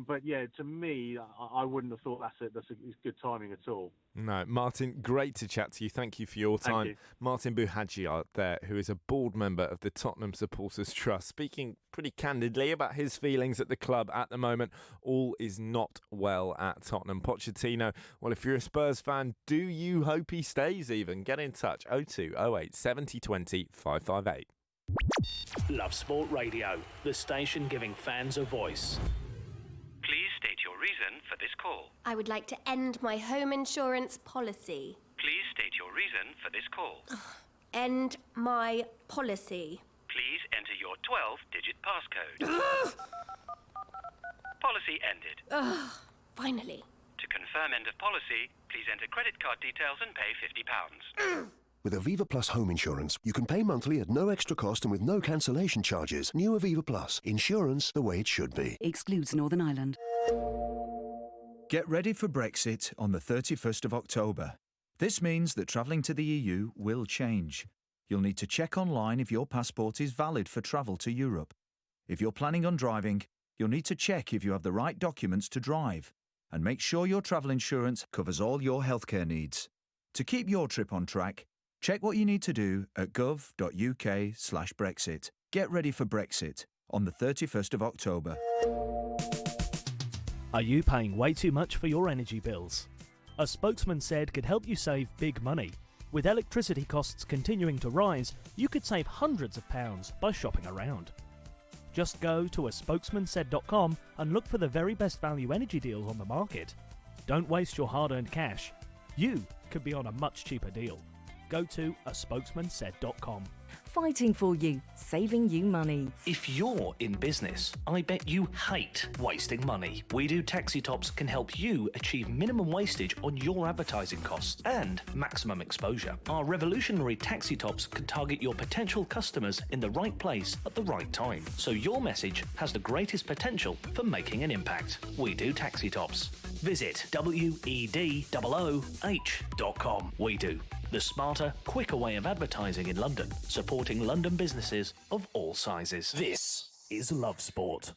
But yeah, to me, I wouldn't have thought that's good timing at all.
No, Martin, great to chat to you. Thank you for your time.
Thank you.
Martin Buhadji out there, who is a board member of the Tottenham Supporters Trust, speaking pretty candidly about his feelings at the club at the moment. All is not well at Tottenham. Pochettino, well, if you're a Spurs fan, do you hope he stays even? Get in touch, 02 08 70 20 558.
Love Sport Radio, the station giving fans a voice.
Please state your reason for this call.
I would like to end my home insurance policy.
Please state your reason for this call.
End my policy.
Please enter your 12-digit passcode. Policy ended.
Finally.
To confirm end of policy, please enter credit card details and pay £50.
With Aviva Plus home insurance, you can pay monthly at no extra cost and with no cancellation charges. New Aviva Plus. Insurance the way it should be.
Excludes Northern Ireland.
Get ready for Brexit on the 31st of October. This means that travelling to the EU will change. You'll need to check online if your passport is valid for travel to Europe. If you're planning on driving, you'll need to check if you have the right documents to drive. And make sure your travel insurance covers all your healthcare needs. To keep your trip on track, check what you need to do at gov.uk/Brexit. Get ready for Brexit on the 31st of October.
Are you paying way too much for your energy bills? A spokesman said could help you save big money. With electricity costs continuing to rise, you could save hundreds of pounds by shopping around. Just go to aspokesmansaid.com and look for the very best value energy deals on the market. Don't waste your hard-earned cash. You could be on a much cheaper deal. Go to aspokesmansaid.com.
fighting for you, saving you money.
If you're in business, I bet you hate wasting money. We Do Taxi Tops can help you achieve minimum wastage on your advertising costs and maximum exposure. Our revolutionary taxi tops can target your potential customers in the right place at the right time, so your message has the greatest potential for making an impact. We Do Taxi Tops. Visit wedooh.com. We Do, the smarter, quicker way of advertising in London, supporting London businesses of all sizes. This is Love Sport.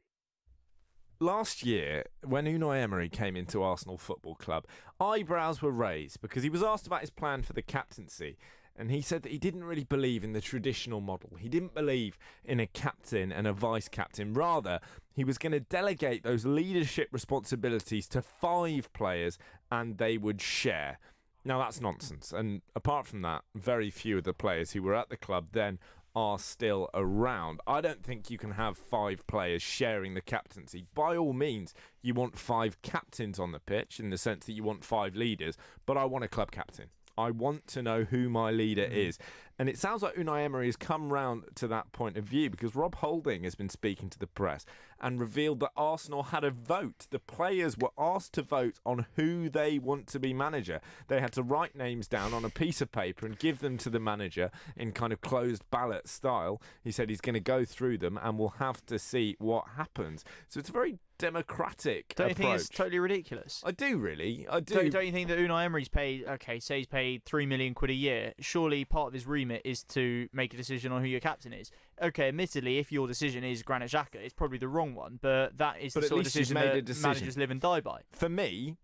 Last year, when Unai Emery came into Arsenal Football Club, eyebrows were raised because he was asked about his plan for the captaincy. And he said that he didn't really believe in the traditional model. He didn't believe in a captain and a vice-captain. Rather, he was going to delegate those leadership responsibilities to 5 players and they would share. Now, that's nonsense. And apart from that, very few of the players who were at the club then are still around. I don't think you can have 5 players sharing the captaincy. By all means, you want 5 captains on the pitch in the sense that you want 5 leaders, but I want a club captain. I want to know who my leader is. And it sounds like Unai Emery has come round to that point of view because Rob Holding has been speaking to the press and revealed that Arsenal had a vote. The players were asked to vote on who they want to be manager. They had to write names down on a piece of paper and give them to the manager in kind of closed ballot style. He said he's going to go through them and we'll have to see what happens. So it's a very democratic
Don't you
approach.
think it's totally ridiculous?
I do, really. I do.
Don't you think that Unai Emery's paid, say he's paid £3 million a year, surely part of his remit is to make a decision on who your captain is? Okay, admittedly, if your decision is Granit Xhaka, it's probably the wrong one, but that is the sort of decision that managers live and die by.
For me,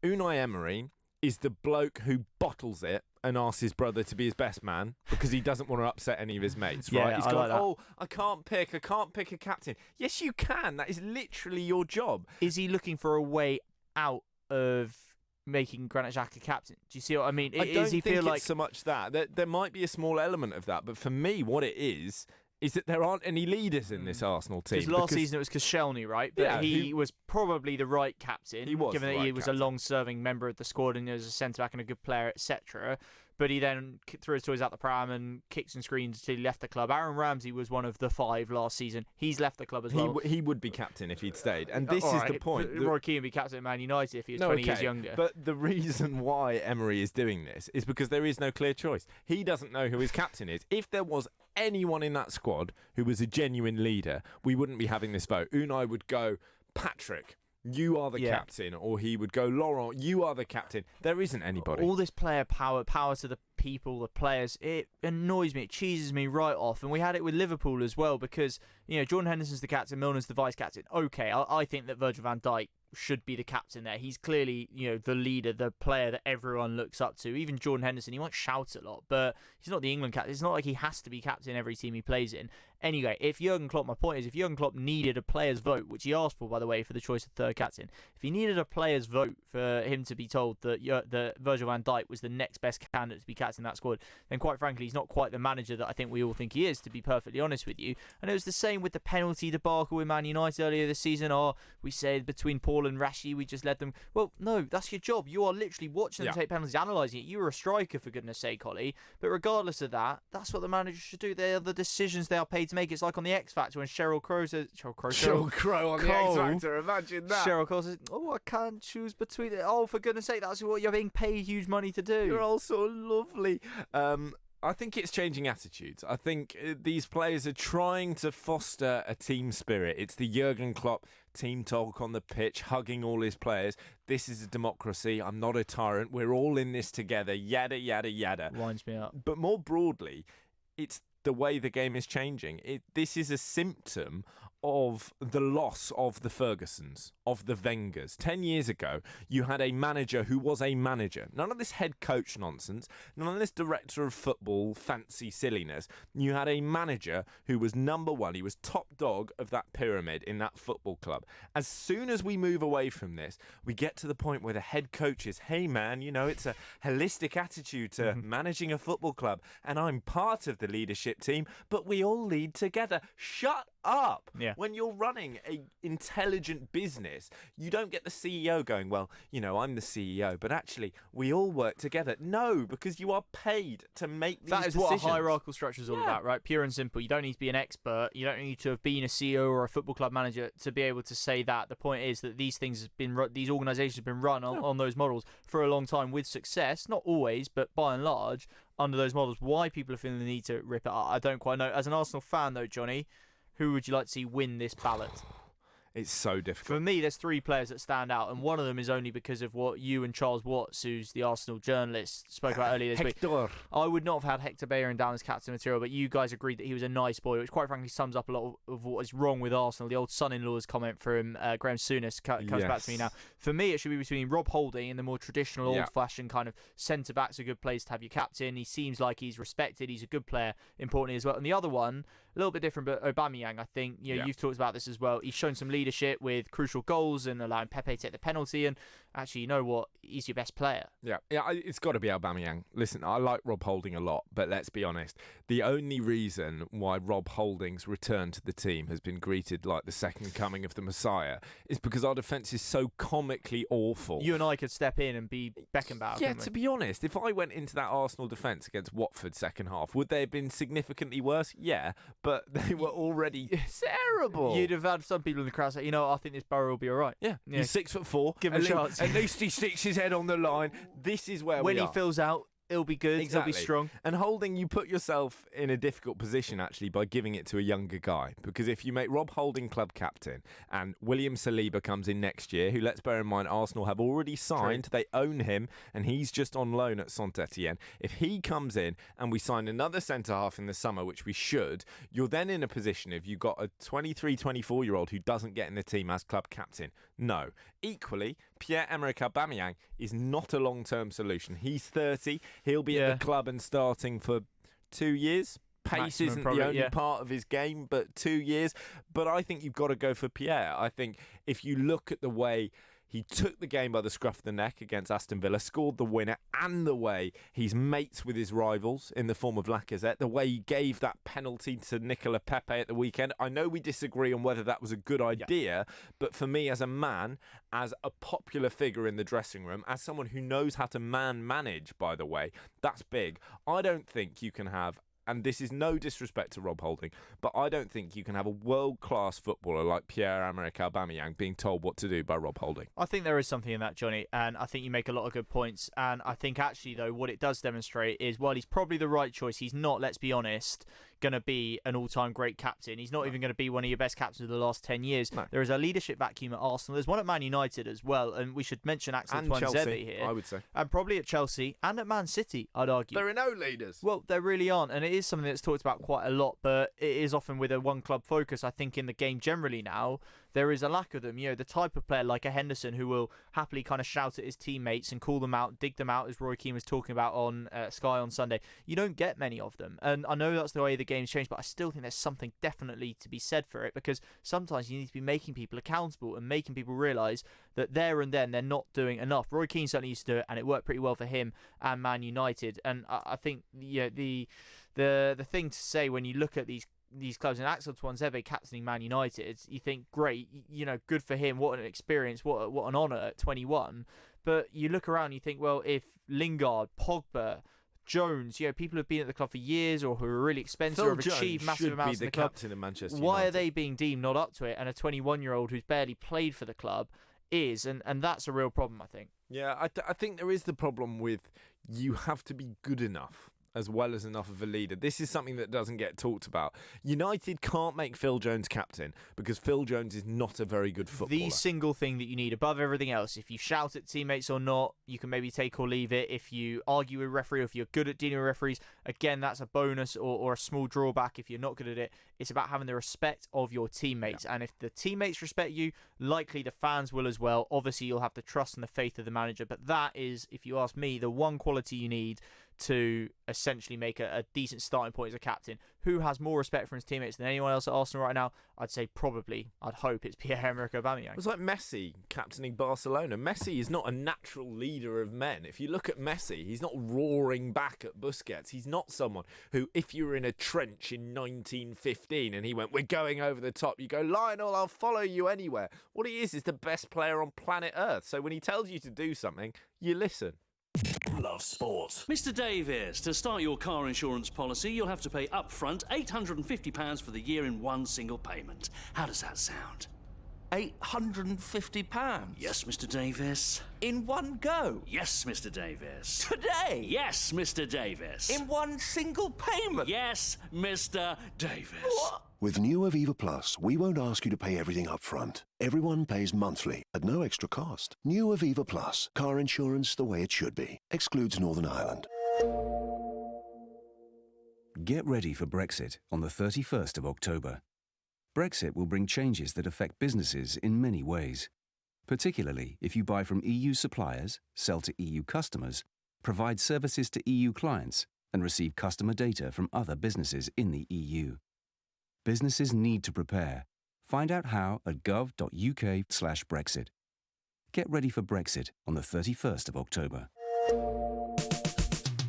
Unai Emery is the bloke who bottles it and asks his brother to be his best man because he doesn't want to upset any of his mates, right?
Yeah,
He's
I
gone,
like that.
oh, I can't pick a captain. Yes, you can. That is literally your job.
Is he looking for a way out of making Granit Xhaka captain? Do you see what I mean?
I don't think it's so much that. There might be a small element of that, but for me, what it is that there aren't any leaders in this Arsenal team.
Because last season it was Koscielny, right? But
Yeah,
he was probably the right captain,
He was
given
the
that he
right
was
captain.
a long-serving member of the squad and was a centre-back and a good player, etc. But he then threw his toys out the pram and kicked and screamed until he left the club. Aaron Ramsey was one of the 5 last season. He's left the club as well.
He would be captain if he'd stayed. And this
All
is
right,
the point.
but Roy Keane would be captain at Man United if he was 20 years younger.
But the reason why Emery is doing this is because there is no clear choice. He doesn't know who his captain is. If there was anyone in that squad who was a genuine leader, we wouldn't be having this vote. Unai would go, Patrick, you are the captain, or he would go, Laurent, you are the captain. There isn't anybody.
All this player power to the people, the players, it annoys me. It cheeses me right off. And we had it with Liverpool as well because, Jordan Henderson's the captain, Milner's the vice captain. Okay, I think that Virgil van Dijk should be the captain there. He's clearly, the leader, the player that everyone looks up to. Even Jordan Henderson, he might shout a lot, but he's not the England captain. It's not like he has to be captain every team he plays in. Anyway, if Jurgen Klopp needed a player's vote, which he asked for, by the way, for the choice of third captain, if he needed a player's vote for him to be told that Virgil van Dijk was the next best candidate to be captain in that squad, then quite frankly, he's not quite the manager that I think we all think he is, to be perfectly honest with you. And it was the same with the penalty debacle with Man United earlier this season. We said between Paul and Rashi, we just let them. Well, no, that's your job. You are literally watching them take penalties, analysing it. You were a striker, for goodness sake, Ollie. But regardless of that, that's what the manager should do. They are the decisions they are paid to make. It's like on the X Factor when Sheryl Crow says...
Sheryl Crow on the X Factor, imagine that.
Sheryl Crow says, I can't choose between it. Oh, for goodness sake, that's what you're being paid huge money to do.
You're all so lovely. I think it's changing attitudes. I think these players are trying to foster a team spirit. It's the Jurgen Klopp team talk on the pitch, hugging all his players. This is a democracy. I'm not a tyrant. We're all in this together. Yada, yada, yada.
Winds me up.
But more broadly, it's the way the game is changing. This is a symptom of the loss of the Fergusons, of the Wengers. 10 years ago, you had a manager who was a manager. None of this head coach nonsense, none of this director of football fancy silliness. You had a manager who was number one. He was top dog of that pyramid in that football club. As soon as we move away from this, we get to the point where the head coach is, hey man, it's a holistic attitude to managing a football club, and I'm part of the leadership team, but we all lead together. Shut up.
Yeah. Yeah.
When you're running a intelligent business, you don't get the CEO going, well, I'm the CEO, but actually we all work together. No, because you are paid to make these
decisions. That is what a hierarchical structure is all
Yeah.
about, right? Pure and simple. You don't need to be an expert. You don't need to have been a CEO or a football club manager to be able to say that. The point is that these organisations have been run on those models for a long time with success. Not always, but by and large, under those models. Why people are feeling the need to rip it up, I don't quite know. As an Arsenal fan, though, Johnny, who would you like to see win this ballot?
It's so difficult.
For me, there's three players that stand out, and one of them is only because of what you and Charles Watts, who's the Arsenal journalist, spoke about earlier this week. I would not have had Hector Bellerin down as captain material, but you guys agreed that he was a nice boy, which quite frankly sums up a lot of what is wrong with Arsenal. The old son-in-law's comment from Graham Souness comes back to me now. For me, it should be between Rob Holding and the more traditional, old-fashioned kind of centre-back's a good place to have your captain. He seems like he's respected. He's a good player, importantly as well. And the other one, a little bit different, but Aubameyang, I think, you've talked about this as well. He's shown some leadership with crucial goals and allowing Pepe to take the penalty. And actually, you know what? He's your best player.
Yeah, it's got to be Aubameyang. Listen, I like Rob Holding a lot, but let's be honest. The only reason why Rob Holding's return to the team has been greeted like the second coming of the Messiah is because our defence is so comically awful.
You and I could step in and be Beckenbauer.
Yeah, to be honest, if I went into that Arsenal defence against Watford second half, would they have been significantly worse? Yeah, but they were already terrible.
You'd have had some people in the crowd say, I think this Burrow will be all right.
Yeah. He's 6'4".
Give him a chance.
At least he sticks his head on the line. This is where
when
we are.
When he fills out, it'll be good.
Exactly.
It'll be strong.
And Holding, you put yourself in a difficult position, actually, by giving it to a younger guy. Because if you make Rob Holding club captain and William Saliba comes in next year, who, let's bear in mind, Arsenal have already signed. True. They own him, and he's just on loan at Saint-Etienne. If he comes in and we sign another centre-half in the summer, which we should, you're then in a position if you've got a 23, 24-year-old who doesn't get in the team as club captain. No. Equally, Pierre-Emerick Aubameyang is not a long-term solution. He's 30. He'll be at the club and starting for 2 years. Pace
Maximum,
isn't
probably,
the only part of his game, but 2 years. But I think you've got to go for Pierre. I think if you look at the way he took the game by the scruff of the neck against Aston Villa, scored the winner, and the way he's mates with his rivals in the form of Lacazette, the way he gave that penalty to Nicola Pepe at the weekend. I know we disagree on whether that was a good idea, but for me as a man, as a popular figure in the dressing room, as someone who knows how to manage, by the way, that's big. I don't think you can have, and this is no disrespect to Rob Holding, but I don't think you can have a world-class footballer like Pierre-Emerick Aubameyang being told what to do by Rob Holding.
I think there is something in that, Johnny, and I think you make a lot of good points. And I think actually, though, what it does demonstrate is, while he's probably the right choice, he's not, let's be honest, going to be an all-time great captain. He's not even going to be one of your best captains of the last 10 years. No. There is a leadership vacuum at Arsenal. There's one at Man United as well, and we should mention Axel Tuanzebe here.
I would say.
And probably at Chelsea and at Man City, I'd argue.
There are no leaders.
Well, there really aren't, and it is something that's talked about quite a lot, but it is often with a one-club focus. I think in the game generally now, there is a lack of them. The type of player like a Henderson who will happily kind of shout at his teammates and call them out, dig them out, as Roy Keane was talking about on Sky on Sunday. You don't get many of them. And I know that's the way the game's changed, but I still think there's something definitely to be said for it, because sometimes you need to be making people accountable and making people realise that there and then they're not doing enough. Roy Keane certainly used to do it, and it worked pretty well for him and Man United. And I think the thing to say when you look at these clubs, and Axel Tuanzebe captaining Man United, you think, great, good for him, what an experience, what an honour at 21. But you look around and you think, well, if Lingard, Pogba, Jones, people who've been at the club for years or who are really expensive or have achieved massive amounts in the club,
captain of Manchester
why
United.
are they being deemed not up to it? And a 21-year-old who's barely played for the club is, and that's a real problem, I think.
Yeah, I think there is the problem with you have to be good enough as well as enough of a leader. This is something that doesn't get talked about. United can't make Phil Jones captain because Phil Jones is not a very good footballer.
The single thing that you need above everything else, if you shout at teammates or not, you can maybe take or leave it. If you argue with a referee, or if you're good at dealing with referees, again, that's a bonus or a small drawback if you're not good at it. It's about having the respect of your teammates. Yeah. And if the teammates respect you, likely the fans will as well. Obviously, you'll have the trust and the faith of the manager. But that is, if you ask me, the one quality you need to essentially make a decent starting point as a captain. Who has more respect for his teammates than anyone else at Arsenal right now? I'd say probably, I'd hope it's Pierre-Emerick Aubameyang.
It was like Messi captaining Barcelona. Messi is not a natural leader of men. If you look at Messi, he's not roaring back at Busquets. He's not someone who, if you were in a trench in 1915 and he went, "We're going over the top," you go, "Lionel, I'll follow you anywhere." What he is the best player on planet Earth. So when he tells you to do something, you listen.
Love sport. Mr. Davis, to start your car insurance policy, you'll have to pay upfront £850 for the year in one single payment. How does that sound?
£850?
Yes, Mr. Davis.
In one go?
Yes, Mr. Davis.
Today?
Yes, Mr. Davis.
In one single payment?
Yes, Mr. Davis.
What?
With new Aviva Plus, we won't ask you to pay everything up front. Everyone pays monthly at no extra cost. New Aviva Plus, car insurance the way it should be. Excludes Northern Ireland.
Get ready for Brexit on the 31st of October. Brexit will bring changes that affect businesses in many ways, particularly if you buy from EU suppliers, sell to EU customers, provide services to EU clients, and receive customer data from other businesses in the EU. Businesses need to prepare. Find out how at gov.uk/Brexit. Get ready for Brexit on the 31st of October.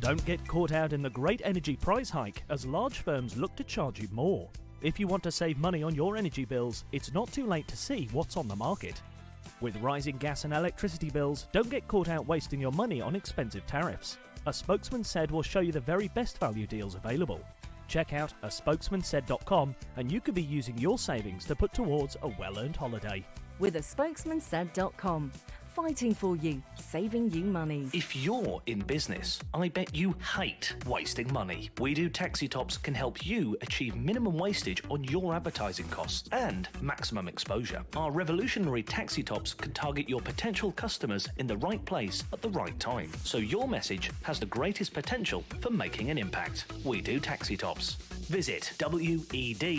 Don't get caught out in the great energy price hike as large firms look to charge you more. If you want to save money on your energy bills, it's not too late to see what's on the market. With rising gas and electricity bills, don't get caught out wasting your money on expensive tariffs. A spokesman said will show you the very best value deals available. Check out aspokesmansaid.com and you could be using your savings to put towards a well-earned holiday.
With aspokesmansaid.com. Fighting for you, saving you money.
If you're in business, I bet you hate wasting money. We Do Taxi Tops can help you achieve minimum wastage on your advertising costs and maximum exposure. Our revolutionary taxi tops can target your potential customers in the right place at the right time, so your message has the greatest potential for making an impact. We Do Taxi Tops. Visit WEDOOH.com.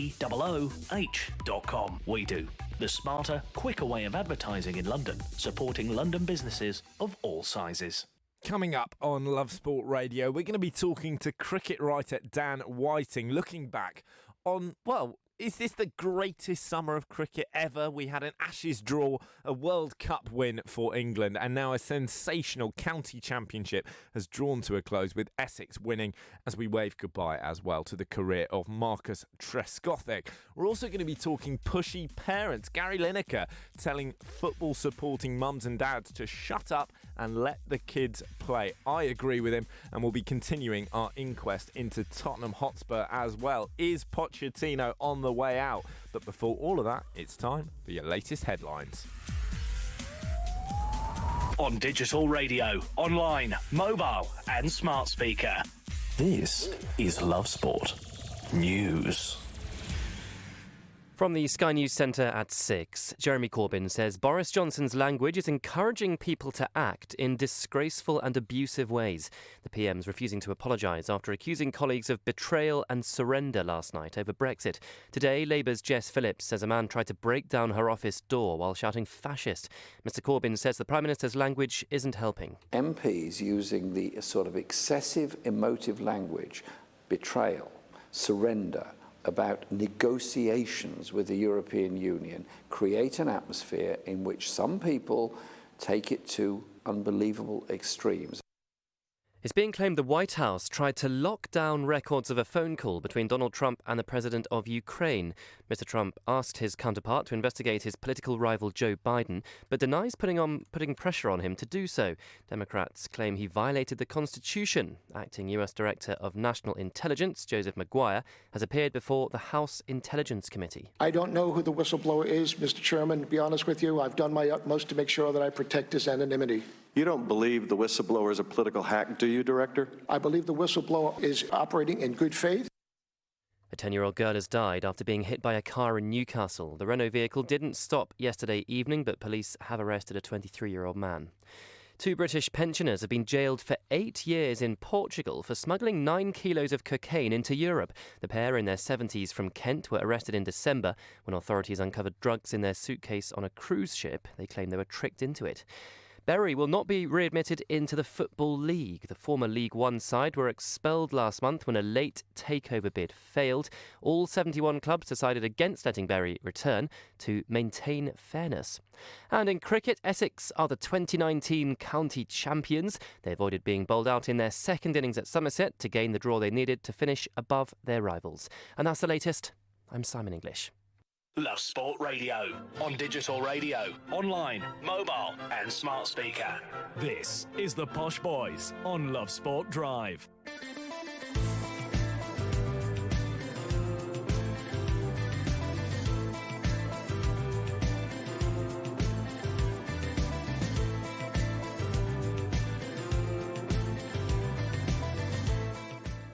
We Do. The smarter, quicker way of advertising in London, supporting London businesses of all sizes.
Coming up on Love Sport Radio, we're going to be talking to cricket writer Dan Whiting, looking back on, well, is this the greatest summer of cricket ever? We had an Ashes draw, a World Cup win for England, and now a sensational county championship has drawn to a close with Essex winning as we wave goodbye as well to the career of Marcus Trescothick. We're also going to be talking pushy parents. Gary Lineker telling football-supporting mums and dads to shut up and let the kids play. I agree with him, and we'll be continuing our inquest into Tottenham Hotspur as well. Is Pochettino on the way out? But before all of that, it's time for your latest headlines.
On digital radio, online, mobile and smart speaker. This is Love Sport News.
From the Sky News Centre at 6, Jeremy Corbyn says Boris Johnson's language is encouraging people to act in disgraceful and abusive ways. The PM's refusing to apologise after accusing colleagues of betrayal and surrender last night over Brexit. Today, Labour's Jess Phillips says a man tried to break down her office door while shouting fascist. Mr Corbyn says the Prime Minister's language isn't helping.
MPs using the sort of excessive emotive language, betrayal, surrender, about negotiations with the European Union create an atmosphere in which some people take it to unbelievable extremes.
It's being claimed the White House tried to lock down records of a phone call between Donald Trump and the president of Ukraine. Mr Trump asked his counterpart to investigate his political rival Joe Biden, but denies putting pressure on him to do so. Democrats claim he violated the Constitution. Acting US Director of National Intelligence, Joseph Maguire, has appeared before the House Intelligence Committee.
I don't know who the whistleblower is, Mr Chairman. To be honest with you, I've done my utmost to make sure that I protect his anonymity.
You don't believe the whistleblower is a political hack, do you, Director?
I believe the whistleblower is operating in good faith.
A 10-year-old girl has died after being hit by a car in Newcastle. The Renault vehicle didn't stop yesterday evening, but police have arrested a 23-year-old man. 2 British pensioners have been jailed for 8 years in Portugal for smuggling 9 kilos of cocaine into Europe. The pair in their 70s from Kent were arrested in December when authorities uncovered drugs in their suitcase on a cruise ship. They claim they were tricked into it. Bury will not be readmitted into the Football League. The former League One side were expelled last month when a late takeover bid failed. All 71 clubs decided against letting Bury return to maintain fairness. And in cricket, Essex are the 2019 county champions. They avoided being bowled out in their second innings at Somerset to gain the draw they needed to finish above their rivals. And that's the latest. I'm Simon English.
Love Sport Radio. On digital radio, online, mobile and smart speaker.
This is the Posh Boys on Love Sport Drive.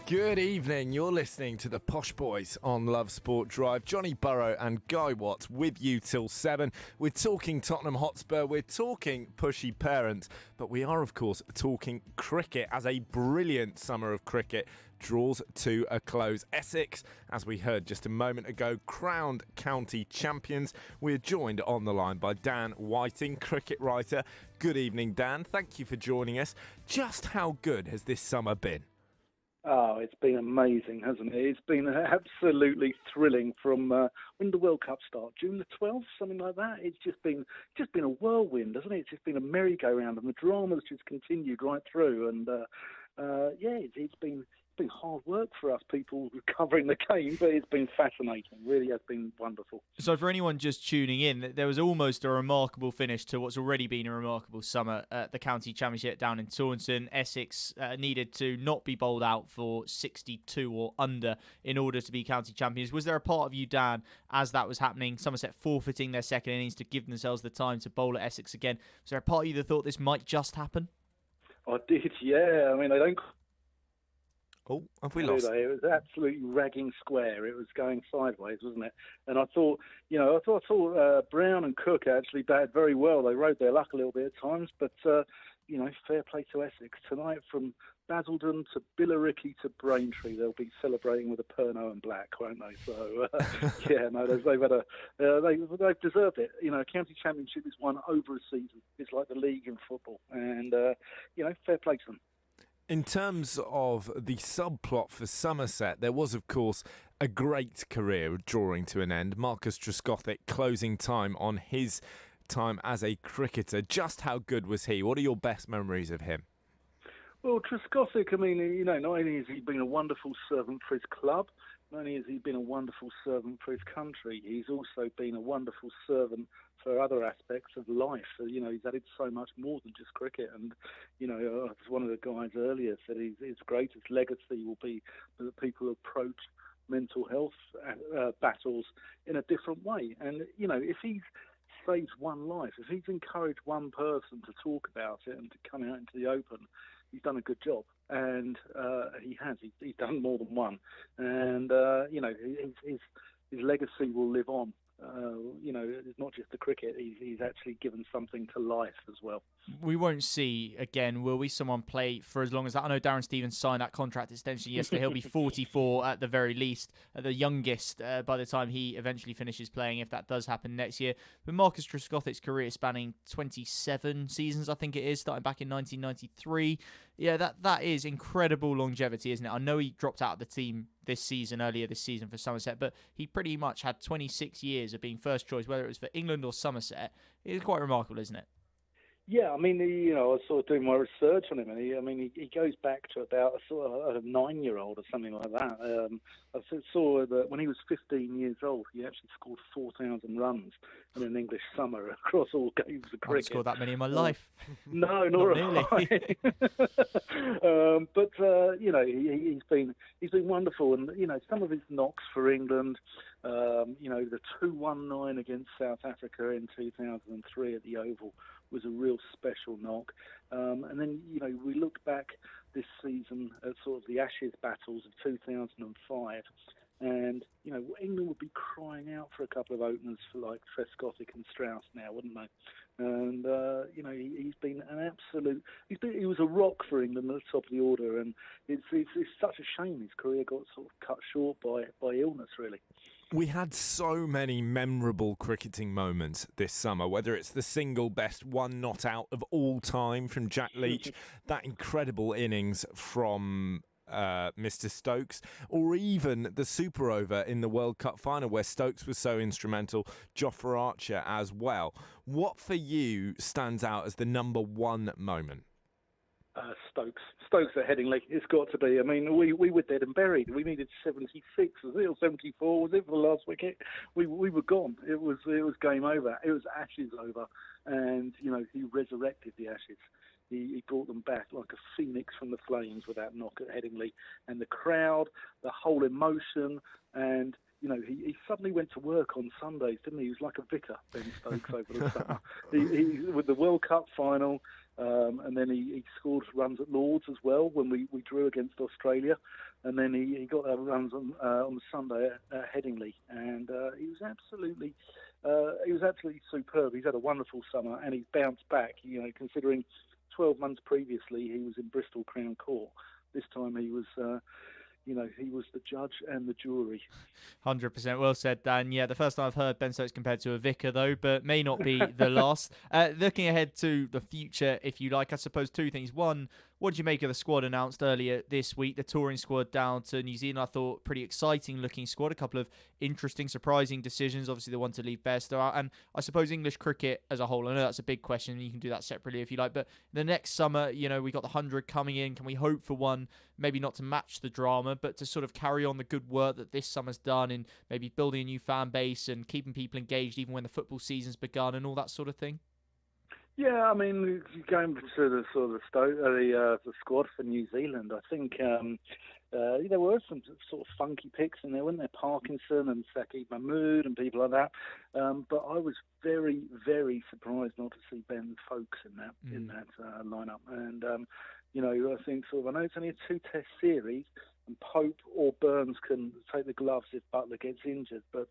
Good evening, you're listening to the Posh Boys on Love Sport Drive. Johnny Burrow and Guy Watts with you till 7. We're talking Tottenham Hotspur, we're talking pushy parents, but we are of course talking cricket as a brilliant summer of cricket draws to a close. Essex, as we heard just a moment ago, crowned county champions. We're joined on the line by Dan Whiting, cricket writer. Good evening, Dan. Thank you for joining us. Just how good has this summer been?
Oh, it's been amazing, hasn't it? It's been absolutely thrilling from when did the World Cup start? June the 12th, something like that. It's just been a whirlwind, hasn't it? It's just been a merry-go-round, and the drama's just continued right through. And it's been hard work for us people covering the game, but it's been fascinating. Really has been wonderful.
So for anyone just tuning in, there was almost a remarkable finish to what's already been a remarkable summer at the County Championship down in Taunton. Essex needed to not be bowled out for 62 or under in order to be county champions. Was there a part of you, Dan, as that was happening, Somerset forfeiting their second innings to give themselves the time to bowl at Essex again? Was there a part of you that thought this might just happen?
I did, yeah. I mean, they don't...
Oh, have we lost?
It was absolutely ragging square. It was going sideways, wasn't it? And I thought Brown and Cook actually batted very well. They rode their luck a little bit at times, but fair play to Essex tonight. From Basildon to Billericay to Braintree, they'll be celebrating with a Pernod and Black, won't they? So they've deserved it. You know, a county championship is won over a season. It's like the league in football, and fair play to them.
In terms of the subplot for Somerset, there was, of course, a great career drawing to an end. Marcus Trescothick closing time on his time as a cricketer. Just how good was he? What are your best memories of him?
Well, Trescothick, I mean, not only has he been a wonderful servant for his club, not only has he been a wonderful servant for his country, he's also been a wonderful servant for other aspects of life. So, he's added so much more than just cricket. And, one of the guys earlier said his greatest legacy will be that people approach mental health battles in a different way. And, if he's saved one life, if he's encouraged one person to talk about it and to come out into the open, he's done a good job. And he has. He's done more than one. And, his legacy will live on. It's not just the cricket. He's actually given something to life as well.
We won't see again, will we? Someone play for as long as that. I know Darren Stevens signed that contract extension yesterday. He'll be 44 at the very least, at the youngest, by the time he eventually finishes playing, if that does happen next year. But Marcus Trescothick's career spanning 27 seasons, I think it is, starting back in 1993. Yeah, that is incredible longevity, isn't it? I know he dropped out of the team earlier this season for Somerset, but he pretty much had 26 years of being first choice, whether it was for England or Somerset. It's quite remarkable, isn't it?
Yeah, I mean, I was sort of doing my research on him, and he goes back to about a sort of a 9-year-old or something like that. I saw that when he was 15 years old, he actually scored 4,000 runs in an English summer across all games of cricket.
I haven't scored that many in my life.
No, nor have I. He's been wonderful, and some of his knocks for England. The 2-1-9 against South Africa in 2003 at the Oval was a real special knock. And then, we look back this season at sort of the Ashes battles of 2005. And, England would be crying out for a couple of openers for like Trescothick and Strauss now, wouldn't they? And, he's been an absolute... He was a rock for England at the top of the order, and it's such a shame his career got sort of cut short by illness, really.
We had so many memorable cricketing moments this summer, whether it's the single best one not out of all time from Jack Leach, that incredible innings from Mr. Stokes, or even the super over in the World Cup final where Stokes was so instrumental, Jofra Archer as well. What for you stands out as the number one moment?
Stokes at Headingley. It's got to be. I mean, we were dead and buried. We needed 76, was it, or 74? Was it for the last wicket? We were gone. It was game over. It was Ashes over, and he resurrected the Ashes. He brought them back like a phoenix from the flames with that knock at Headingley, and the crowd, the whole emotion, and he suddenly went to work on Sundays, didn't he? He was like a vicar, Ben Stokes, over the summer. He with the World Cup final, and then he scored runs at Lords as well when we drew against Australia, and then he got runs on the Sunday at Headingley, and he was absolutely superb. He's had a wonderful summer, and he's bounced back. Considering 12 months previously he was in Bristol Crown Court. This time he was the judge and the jury.
100% well said, Dan. Yeah, the first time I've heard Ben Stokes compared to a vicar, though, but may not be the last. Looking ahead to the future, if you like, I suppose two things. One, what did you make of the squad announced earlier this week? The touring squad down to New Zealand, I thought, pretty exciting looking squad. A couple of interesting, surprising decisions. Obviously, the one to leave Bairstow out. And I suppose English cricket as a whole, I know that's a big question. You can do that separately if you like. But the next summer, we got the 100 coming in. Can we hope for one, maybe not to match the drama, but to sort of carry on the good work that this summer's done in maybe building a new fan base and keeping people engaged even when the football season's begun and all that sort of thing?
Yeah, I mean, going to the sort of the squad for New Zealand, I think there were some sort of funky picks in there, weren't there? Parkinson and Saqib Mahmood and people like that. But I was very, very surprised not to see Ben Foakes in that lineup. And I think I know it's only a 2-test series, and Pope or Burns can take the gloves if Butler gets injured. But,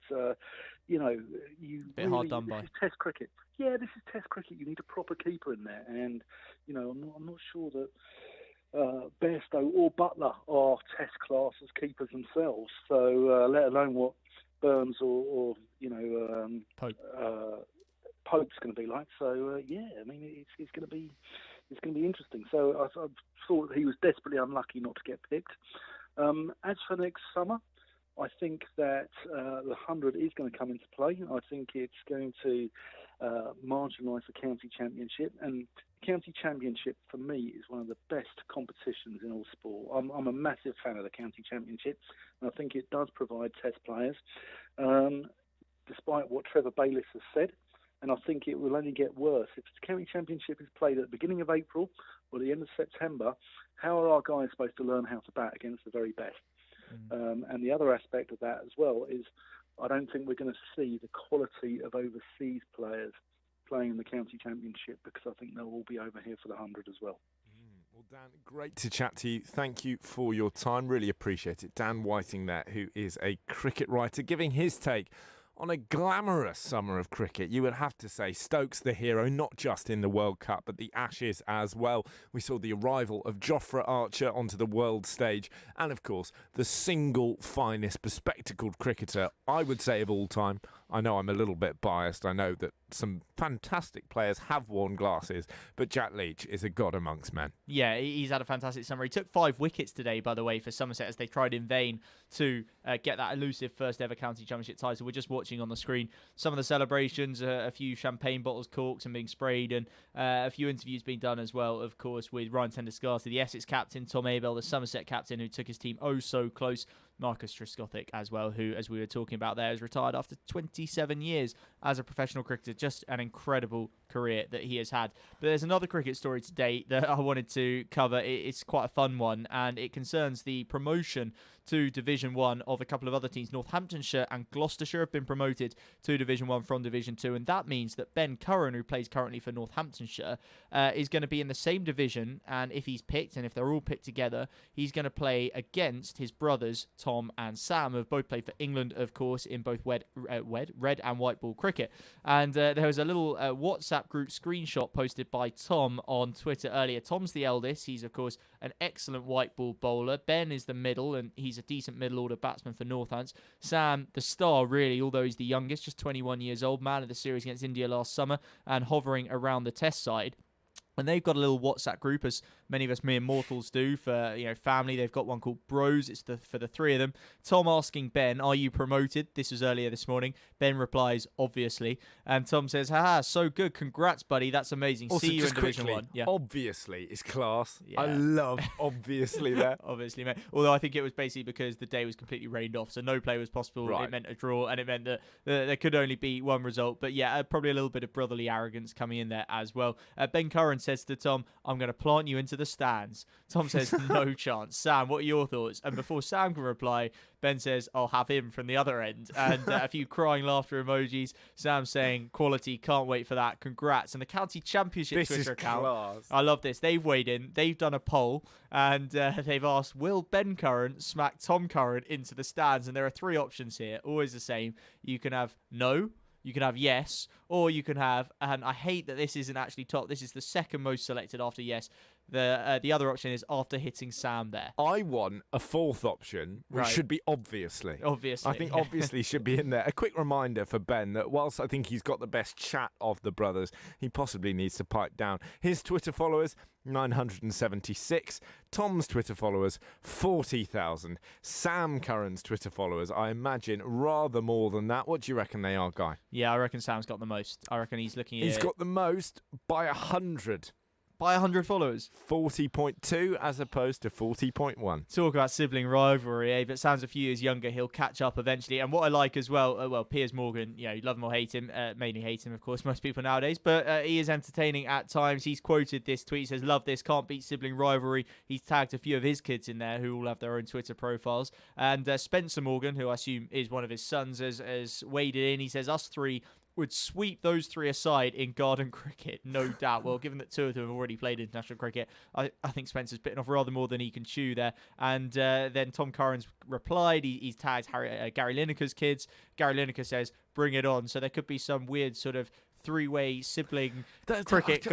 bit hard done by.
This is Test cricket. Yeah, this is Test cricket. You need a proper keeper in there. And, I'm not sure that Bairstow or Butler are Test class as keepers themselves. So let alone what Burns or
Pope.
Pope's going to be like. So, I mean, it's going to be interesting. So I thought he was desperately unlucky not to get picked. As for next summer, I think that the 100 is going to come into play. I think it's going to marginalise the county championship. And the county championship, for me, is one of the best competitions in all sport. I'm a massive fan of the county championship, and I think it does provide test players, despite what Trevor Bayliss has said. And I think it will only get worse. If the county championship is played at the beginning of April or the end of September, how are our guys supposed to learn how to bat against the very best? And the other aspect of that as well is I don't think we're going to see the quality of overseas players playing in the county championship, because I think they'll all be over here for the 100 as well.
Well, Dan, great to chat to you. Thank you for your time. Really appreciate it. Dan Whiting there, who is a cricket writer, giving his take on a glamorous summer of cricket. You would have to say Stokes the hero, not just in the World Cup, but the Ashes as well. We saw the arrival of Jofra Archer onto the world stage, and of course, the single finest bespectacled cricketer, I would say, of all time. I know I'm a little bit biased. I know that some fantastic players have worn glasses, but Jack Leach is a god amongst men.
Yeah, he's had a fantastic summer. He took 5 wickets today, by the way, for Somerset, as they tried in vain to get that elusive first ever county championship title. We're just watching on the screen some of the celebrations, a few champagne bottles corked and being sprayed, and a few interviews being done as well, of course, with Ryan Tendescarty, the Essex captain, Tom Abel, the Somerset captain, who took his team oh so close, Marcus Trescothick as well, who, as we were talking about there, is retired after 27 years as a professional cricketer. Just an incredible career that he has had. But there's another cricket story today that I wanted to cover. It's quite a fun one, and it concerns the promotion to Division 1 of a couple of other teams. Northamptonshire and Gloucestershire have been promoted to Division 1 from Division 2, and that means that Ben Curran, who plays currently for Northamptonshire, is going to be in the same division, and if he's picked, and if they're all picked together, he's going to play against his brothers, Tom and Sam, who have both played for England, of course, in both red and white ball cricket. And there was a little WhatsApp group screenshot posted by Tom on Twitter earlier. Tom's the eldest. He's, of course, an excellent white ball bowler. Ben is the middle, and he's a decent middle order batsman for Northants. Sam, the star, really, although he's the youngest, just 21 years old, man of the series against India last summer, and hovering around the test side. And they've got a little WhatsApp group, as many of us mere mortals do, for family. They've got one called Bros. It's for the three of them. Tom asking Ben, "Are you promoted?" This was earlier this morning. Ben replies, "Obviously." And Tom says, "Haha, so good. Congrats, buddy. That's amazing.
Also,
see you in
just
Division
quickly,
1." Yeah.
Obviously is class.
Yeah.
I love obviously there.
Obviously, mate. Although I think it was basically because the day was completely rained off, so no play was possible.
Right.
It meant a draw, and it meant that there could only be one result. But yeah, probably a little bit of brotherly arrogance coming in there as well. Ben Curran says to Tom, "I'm going to plant you into the stands." Tom says, "No chance." Sam, what are your thoughts? And before Sam can reply, Ben says, "I'll have him from the other end." And a few crying laughter emojis. Sam saying, "Quality, can't wait for that. Congrats." And the County Championship
This
Twitter
is
account.
class.
I love this. They've weighed in. They've done a poll, and they've asked, will Ben Curran smack Tom Curran into the stands? And there are three options here, always the same. You can have no, you can have yes, or you can have, and I hate that this isn't actually top, this is the second most selected after yes. The other option is after hitting Sam there.
I want a fourth option, which
Right.
should be obviously.
Obviously.
I think
yeah.
obviously should be in there. A quick reminder for Ben that whilst I think he's got the best chat of the brothers, he possibly needs to pipe down. His Twitter followers, 976. Tom's Twitter followers, 40,000. Sam Curran's Twitter followers, I imagine, rather more than that. What do you reckon they are, Guy?
Yeah, I reckon Sam's got the most. I reckon he's looking at
He's got the most by 100.
by 100 followers.
40.2 as opposed to 40.1.
Talk about sibling rivalry, eh? But Sam's a few years younger. He'll catch up eventually. And what I like as well, Piers Morgan, you love him or hate him. Mainly hate him, of course, most people nowadays. But he is entertaining at times. He's quoted this tweet. He says, "Love this. Can't beat sibling rivalry." He's tagged a few of his kids in there who all have their own Twitter profiles. And Spencer Morgan, who I assume is one of his sons, has waded in. He says, "Us three would sweep those three aside in garden cricket, no doubt." Well, given that two of them have already played international cricket, I think Spencer's bitten off rather more than he can chew there. And then Tom Curran's replied. He's tagged Gary Lineker's kids. Gary Lineker says, "Bring it on." So there could be some weird sort of three-way sibling garden cricket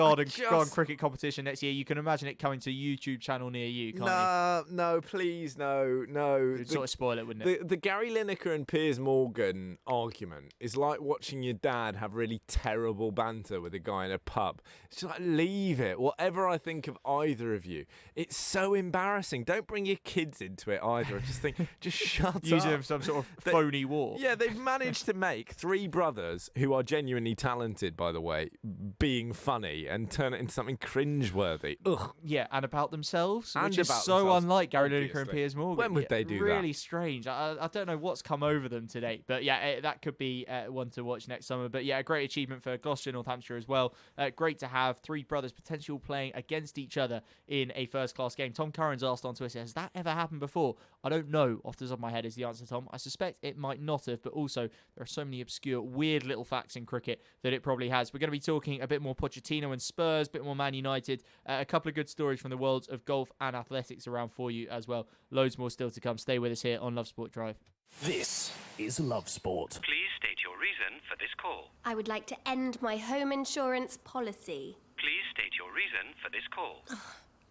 competition next year. You can imagine it coming to a YouTube channel near you, can't you?
No, please, no.
It'd sort of spoil it, wouldn't it?
The Gary Lineker and Piers Morgan argument is like watching your dad have really terrible banter with a guy in a pub. It's just like, leave it. Whatever I think of either of you, it's so embarrassing. Don't bring your kids into it either. I just think, just shut up.
Using them for some sort of phony war.
Yeah, they've managed to make three brothers who are genuinely talented, by the way, being funny and turn it into something cringeworthy. Ugh.
Yeah, and about themselves,
And
which is
about
so
themselves,
unlike Gary Lineker
obviously.
and Piers Morgan.
When would they do that?
Really strange. I don't know what's come over them to date, but yeah, that could be one to watch next summer. But yeah, a great achievement for Gloucestershire, Northamptonshire as well. Great to have three brothers potentially playing against each other in a first-class game. Tom Curran's asked on Twitter, has that ever happened before? I don't know off the top of my head is the answer, Tom. I suspect it might not have, but also there are so many obscure, weird little facts in cricket that it probably has. We're going to be talking a bit more Pochettino and Spurs, a bit more Man United, a couple of good stories from the worlds of golf and athletics around for you as well. Loads more still to come. Stay with us here on Love Sport Drive.
This is Love Sport.
Please state your reason for this call.
I would like to end my home insurance policy.
Please state your reason for this call.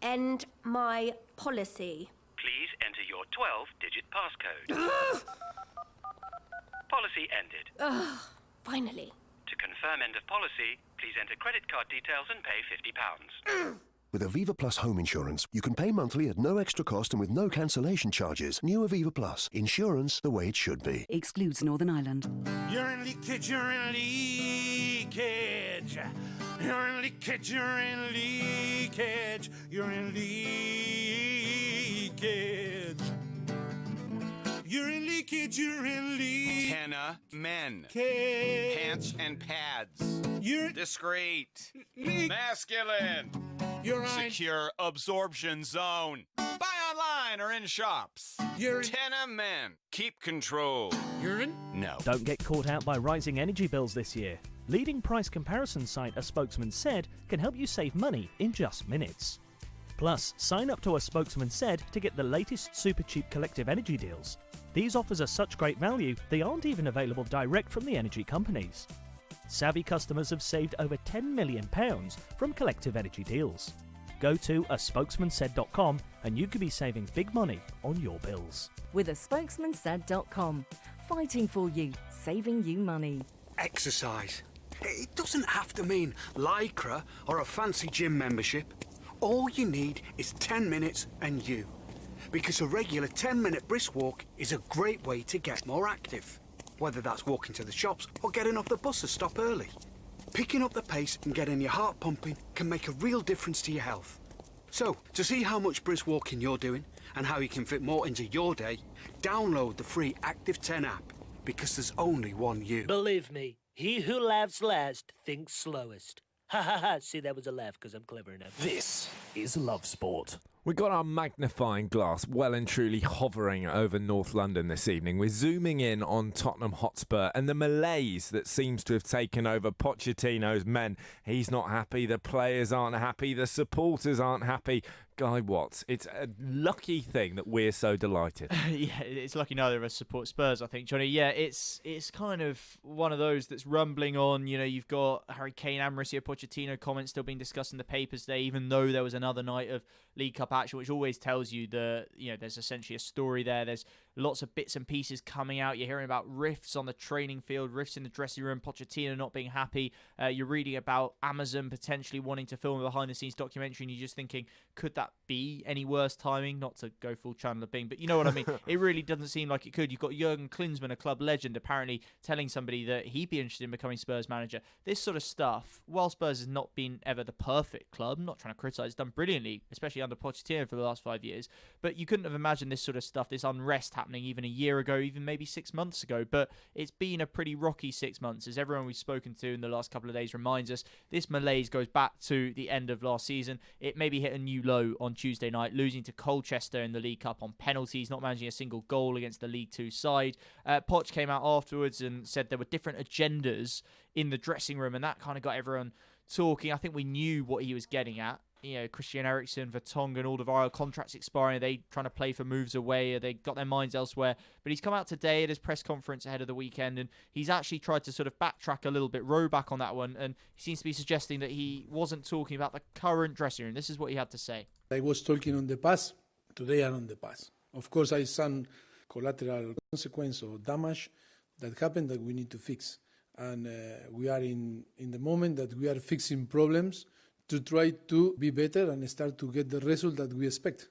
End my policy.
Please enter your 12-digit passcode. Policy ended.
Ugh, finally.
To confirm end of policy, please enter credit card details and pay £50.
With Aviva Plus home insurance, you can pay monthly at no extra cost and with no cancellation charges. New Aviva Plus. Insurance the way it should be.
Excludes Northern Ireland.
You're in leakage, you're in leakage. You're in leakage, you're in leakage. You're in leakage. Urine leakage, urine leak.
Antenna men.
Cage.
Pants and pads. Discreet. Masculine.
Urine.
Secure absorption zone. Buy online or in shops.
Urine.
Antenna men. Keep control.
Urine?
No.
Don't get caught out by rising energy bills this year. Leading price comparison site A Spokesman Said can help you save money in just minutes. Plus, sign up to A Spokesman Said to get the latest super cheap collective energy deals. These offers are such great value, they aren't even available direct from the energy companies. Savvy customers have saved over £10 million from collective energy deals. Go to aspokesmansaid.com and you could be saving big money on your bills.
With aspokesmansaid.com. Fighting for you, saving you money.
Exercise. It doesn't have to mean Lycra or a fancy gym membership. All you need is 10 minutes and you. Because a regular 10-minute brisk walk is a great way to get more active. Whether that's walking to the shops or getting off the bus to stop early. Picking up the pace and getting your heart pumping can make a real difference to your health. So, to see how much brisk walking you're doing and how you can fit more into your day, download the free Active 10 app, because there's only one you.
Believe me, he who laughs last thinks slowest. Ha ha ha, see, that was a laugh because I'm clever enough.
This is Love Sport.
We got our magnifying glass well and truly hovering over North London this evening. We're zooming in on Tottenham Hotspur and the malaise that seems to have taken over Pochettino's men. He's not happy, the players aren't happy, the supporters aren't happy. Guy Watts, it's a lucky thing that we're so delighted.
Yeah, it's lucky neither of us support Spurs, I think, Johnny. Yeah, it's kind of one of those that's rumbling on. You know, you've got Harry Kane and Mauricio Pochettino comments still being discussed in the papers today, even though there was another night of League Cup action, which always tells you there's essentially a story there. There's lots of bits and pieces coming out. You're hearing about rifts on the training field, rifts in the dressing room, Pochettino not being happy. You're reading about Amazon potentially wanting to film a behind-the-scenes documentary, and you're just thinking, could that be any worse timing? Not to go full Chandler Bing, but you know what I mean. It really doesn't seem like it could. You've got Jurgen Klinsmann, a club legend, apparently telling somebody that he'd be interested in becoming Spurs manager. This sort of stuff, while Spurs has not been ever the perfect club, I'm not trying to criticise, it's done brilliantly, especially under Pochettino for the last 5 years, but you couldn't have imagined this sort of stuff, this unrest happening even a year ago, even maybe 6 months ago. But it's been a pretty rocky 6 months, as everyone we've spoken to in the last couple of days reminds us. This malaise goes back to the end of last season. It maybe hit a new low on Tuesday night, losing to Colchester in the League Cup on penalties, not managing a single goal against the League Two side. Poch came out afterwards and said there were different agendas in the dressing room, and that kind of got everyone talking. I think we knew what he was getting at. You know, Christian Eriksen, Vertonghen, Alderweireld, contracts expiring. Are they trying to play for moves away? Are they got their minds elsewhere? But he's come out today at his press conference ahead of the weekend, and he's actually tried to sort of backtrack a little bit, row back on that one, and he seems to be suggesting that he wasn't talking about the current dressing room. This is what he had to say.
I was talking on the past. Today I'm on the past. Of course, I some collateral consequence or damage that happened that we need to fix. And we are in the moment that we are fixing problems to try to be better and start to get the result that we expect.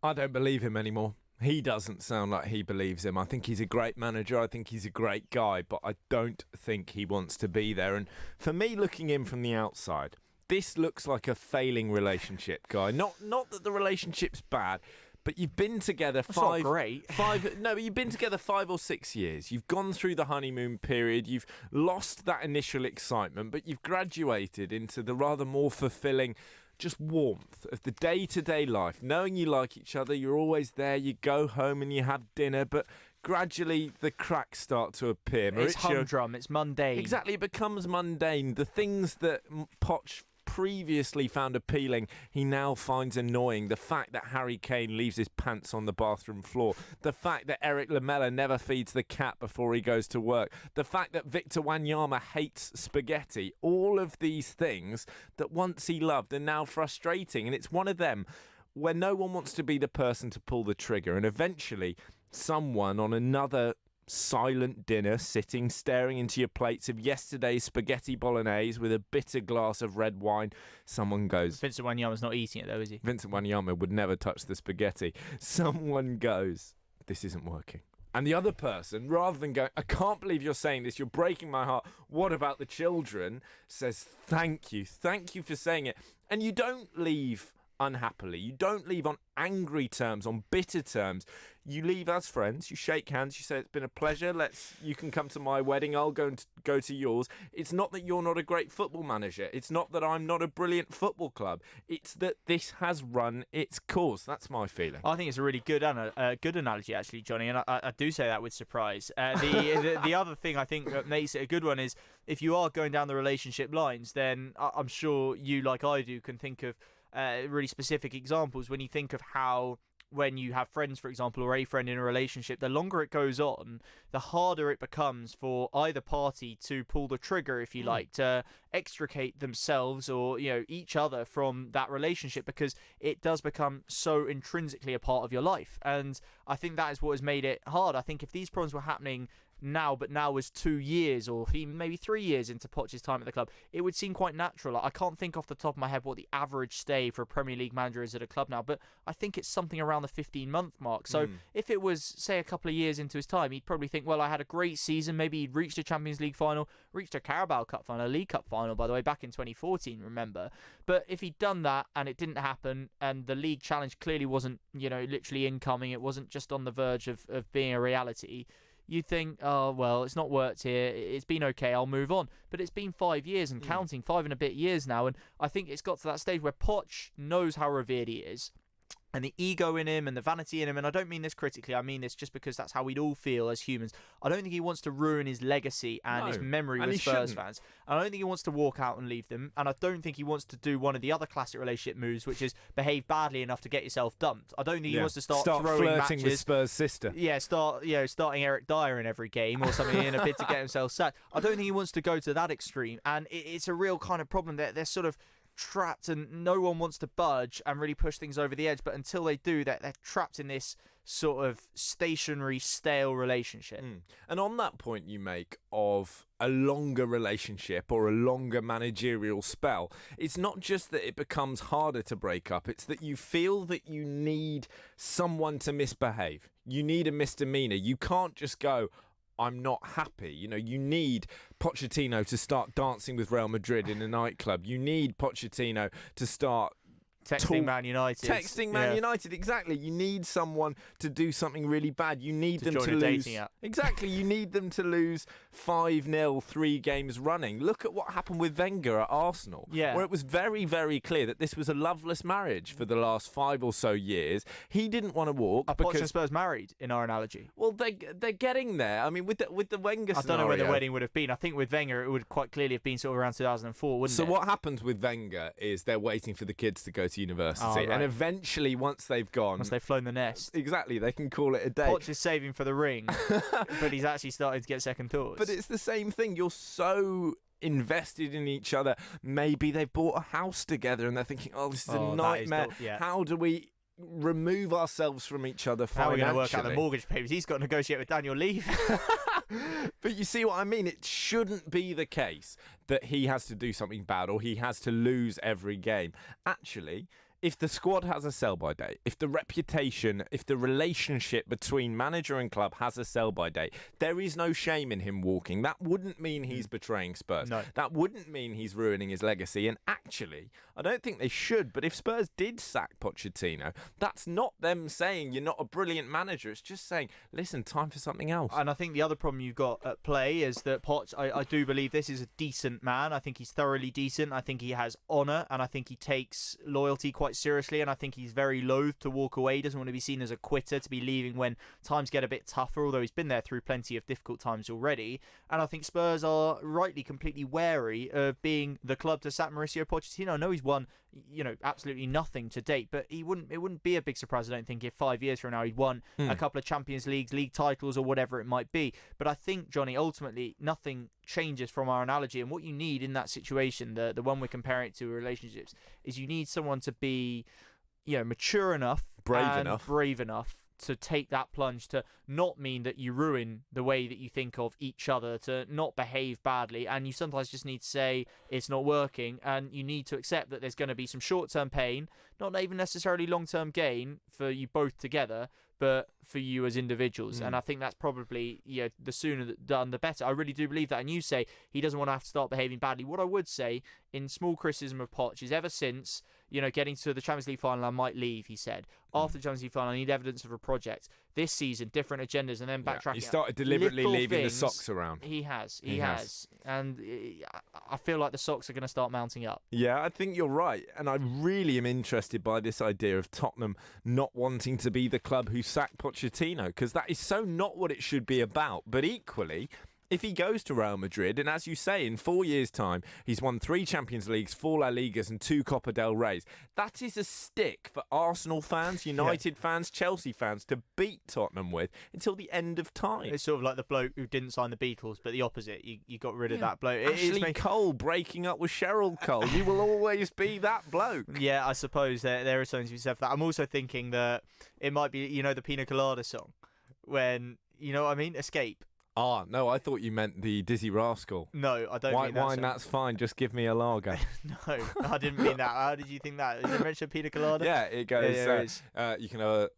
I don't believe him anymore. He doesn't sound like he believes him. I think he's a great manager. I think he's a great guy, but I don't think he wants to be there. And for me, looking in from the outside, this looks like a failing relationship, Guy. Not that the relationship's bad, but you've been together
not great.
but you've been together 5 or 6 years. You've gone through the honeymoon period. You've lost that initial excitement, but you've graduated into the rather more fulfilling just warmth of the day-to-day life. Knowing you like each other, you're always there. You go home and you have dinner, but gradually the cracks start to appear.
It's humdrum. It's mundane.
Exactly. It becomes mundane. The things that Poch previously found appealing, he now finds annoying. The fact that Harry Kane leaves his pants on the bathroom floor, the fact that Eric Lamela never feeds the cat before he goes to work, the fact that Victor Wanyama hates spaghetti, all of these things that once he loved are now frustrating. And it's one of them where no one wants to be the person to pull the trigger, and eventually someone on another silent dinner, sitting staring into your plates of yesterday's spaghetti bolognese with a bitter glass of red wine, someone goes...
Vincent Wanyama's not eating it though, is he?
Vincent Wanyama would never touch the spaghetti. Someone goes, this isn't working. And the other person, rather than going, I can't believe you're saying this, you're breaking my heart, what about the children, says, thank you for saying it. And you don't leave unhappily. You don't leave on angry terms, on bitter terms. You leave as friends. You shake hands. You say, it's been a pleasure. You can come to my wedding. I'll go to yours. It's not that you're not a great football manager. It's not that I'm not a brilliant football club. It's that this has run its course. That's my feeling.
I think it's a really good analogy, actually, Johnny, and I do say that with surprise. The other thing I think that makes it a good one is if you are going down the relationship lines, then I'm sure you, like I do, can think of really specific examples when you think of how when you have friends, for example, or a friend in a relationship, the longer it goes on, the harder it becomes for either party to pull the trigger, if you like, to extricate themselves or each other from that relationship, because it does become so intrinsically a part of your life. And I think that is what has made it hard. I think if these problems were happening now, but now was 2 years or even maybe 3 years into Poch's time at the club, it would seem quite natural. I can't think off the top of my head what the average stay for a Premier League manager is at a club now, but I think it's something around the 15-month mark. So if it was, say, a couple of years into his time, he'd probably think, well, I had a great season. Maybe he'd reached a Champions League final, reached a Carabao Cup final, a League Cup final, by the way, back in 2014, remember. But if he'd done that and it didn't happen, and the league challenge clearly wasn't, literally incoming, it wasn't just on the verge of being a reality, you think, oh, well, it's not worked here, it's been okay, I'll move on. But it's been 5 years and counting, 5 and a bit years now, and I think it's got to that stage where Poch knows how revered he is, and the ego in him and the vanity in him, and I don't mean this critically, I mean this just because that's how we'd all feel as humans. I don't think he wants to ruin his legacy and his memory with Spurs fans. And I don't think he wants to walk out and leave them, and I don't think he wants to do one of the other classic relationship moves, which is behave badly enough to get yourself dumped. I don't think he wants to start throwing
flirting
matches
with Spurs' sister.
Yeah, starting Eric Dyer in every game or something in a bid to get himself sacked. I don't think he wants to go to that extreme, and it's a real kind of problem that they're sort of trapped and no one wants to budge and really push things over the edge, but until they do that, they're trapped in this sort of stationary, stale relationship.
And on that point you make of a longer relationship or a longer managerial spell, it's not just that it becomes harder to break up, it's that you feel that you need someone to misbehave. You need a misdemeanor. You can't just go, I'm not happy. You need Pochettino to start dancing with Real Madrid in a nightclub. You need Pochettino to start
texting Man United.
Texting Man United, exactly. You need someone to do something really bad. You need them to lose. Exactly. You need them to lose 5-0 3 games running. Look at what happened with Wenger at Arsenal, where it was very, very clear that this was a loveless marriage for the last 5 or so years. He didn't want to walk.
Are Poch and Spurs married in our analogy?
Well, they're getting there. I mean, with the Wenger scenario,
I don't know where the wedding would have been. I think with Wenger it would quite clearly have been sort of around 2004, wouldn't it?
So what happens with Wenger is they're waiting for the kids to go to university, and eventually once they've flown
the nest,
exactly, they can call it a day.
Poch is saving for the ring, but he's actually starting to get second thoughts.
But it's the same thing. You're so invested in each other. Maybe they've bought a house together and they're thinking, oh, this is a nightmare. How do we remove ourselves from each other financially?
How are we going to work out the mortgage papers? He's got to negotiate with Daniel Levy.
But you see what I mean? It shouldn't be the case that he has to do something bad or he has to lose every game. Actually, if the squad has a sell-by date, if the reputation, if the relationship between manager and club has a sell-by date, there is no shame in him walking. That wouldn't mean he's betraying Spurs.
No.
That wouldn't mean he's ruining his legacy. And actually, I don't think they should. But if Spurs did sack Pochettino, that's not them saying you're not a brilliant manager. It's just saying, listen, time for something else.
And I think the other problem you've got at play is that Poch, I do believe this is a decent man. I think he's thoroughly decent. I think he has honour, and I think he takes loyalty quite seriously, and I think he's very loath to walk away. He doesn't want to be seen as a quitter, to be leaving when times get a bit tougher, although he's been there through plenty of difficult times already. And I think Spurs are rightly completely wary of being the club to sack Mauricio Pochettino. I know he's won, absolutely nothing to date, but it wouldn't be a big surprise, I don't think, if 5 years from now he'd won a couple of Champions Leagues, league titles, or whatever it might be. But I think, Johnny, ultimately nothing changes from our analogy, and what you need in that situation, the one we're comparing it to relationships, is you need someone to be mature enough, brave enough to take that plunge, to not mean that you ruin the way that you think of each other, to not behave badly, and you sometimes just need to say it's not working, and you need to accept that there's going to be some short-term pain, not even necessarily long-term gain for you both together, but for you as individuals. And I think that's probably the sooner done the better. I really do believe that. And you say he doesn't want to have to start behaving badly. What I would say in small criticism of Poch is ever since, getting to the Champions League final, I might leave, he said. After the Champions League final, I need evidence of a project. This season, different agendas, and then backtracking.
He started deliberately leaving the
things,
socks around.
He has. And I feel like the socks are going to start mounting up.
Yeah, I think you're right. And I really am interested by this idea of Tottenham not wanting to be the club who sacked Pochettino, because that is so not what it should be about. But equally, if he goes to Real Madrid, and as you say, in 4 years' time, he's won 3 Champions Leagues, 4 La Ligas and 2 Copa del Reys, that is a stick for Arsenal fans, United fans, Chelsea fans to beat Tottenham with until the end of time.
It's sort of like the bloke who didn't sign the Beatles, but the opposite. You got rid of that bloke.
Ashley Cole breaking up with Cheryl Cole. You will always be that bloke.
Yeah, I suppose there is something to be said for that. I'm also thinking that it might be, the Pina Colada song, when, you know what I mean? Escape.
Ah, no, I thought you meant the Dizzy Rascal.
No, I don't
White
mean that.
wine, that's fine. Just give me a lager.
No, I didn't mean that. How did you think that? Is it mentioned Pina Colada?
Yeah, it goes. You can have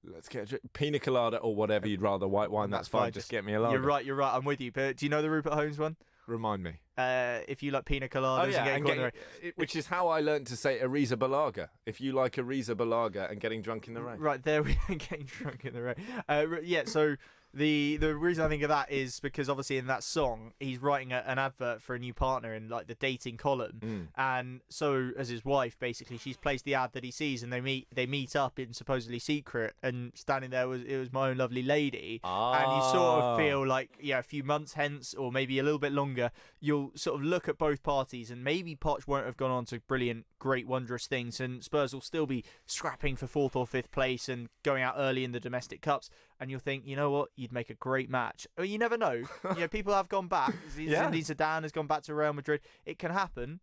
let's get a Pina Colada or whatever you'd rather. White wine, that's fine. Just get me a lager.
You're right. I'm with you. But do you know the Rupert Holmes one?
Remind me.
If you like Pina Coladas and getting
which is how I learned to say Ariza Balaga. If you like Ariza Balaga and getting drunk in the rain.
Right, there we are, getting drunk in the rain. So the reason I think of that is because obviously in that song he's writing an advert for a new partner in like the dating column, and so as his wife basically she's placed the ad that he sees, and they meet up in supposedly secret, and standing there was my own lovely lady, and you sort of feel like a few months hence or maybe a little bit longer you'll sort of look at both parties, and maybe Poch won't have gone on to brilliant, great, wondrous things, and Spurs will still be scrapping for 4th or 5th place and going out early in the domestic cups, and you'll think, you know what, you'd make a great match. I mean, you never know. People have gone back. Zinedine Zidane has gone back to Real Madrid. It can happen.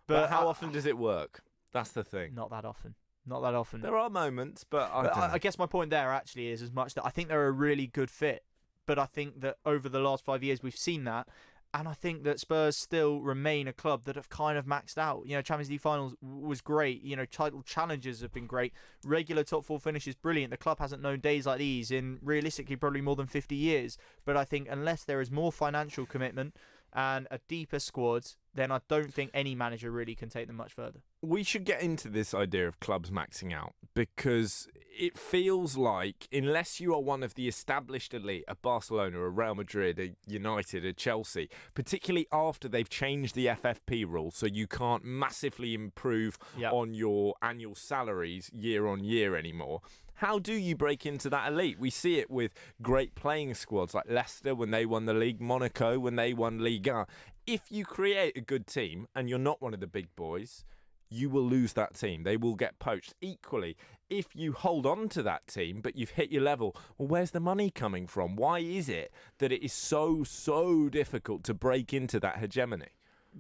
But
how often does it work? That's the thing.
Not that often. Not that often.
There are moments, but I
guess my point there actually is as much that I think they're a really good fit, but I think that over the last 5 years we've seen that. And I think that Spurs still remain a club that have kind of maxed out. Champions League finals was great. Title challenges have been great. Regular top 4 finishes, brilliant. The club hasn't known days like these in realistically probably more than 50 years. But I think unless there is more financial commitment and a deeper squad, then I don't think any manager really can take them much further.
We should get into this idea of clubs maxing out, because it feels like unless you are one of the established elite, a Barcelona, a Real Madrid, a United, a Chelsea, particularly after they've changed the FFP rule so you can't massively improve on your annual salaries year on year anymore, how do you break into that elite? We see it with great playing squads like Leicester when they won the league, Monaco when they won Ligue 1. If you create a good team and you're not one of the big boys, you will lose that team. They will get poached. Equally, if you hold on to that team but you've hit your level, well, where's the money coming from? Why is it that it is so difficult to break into that hegemony?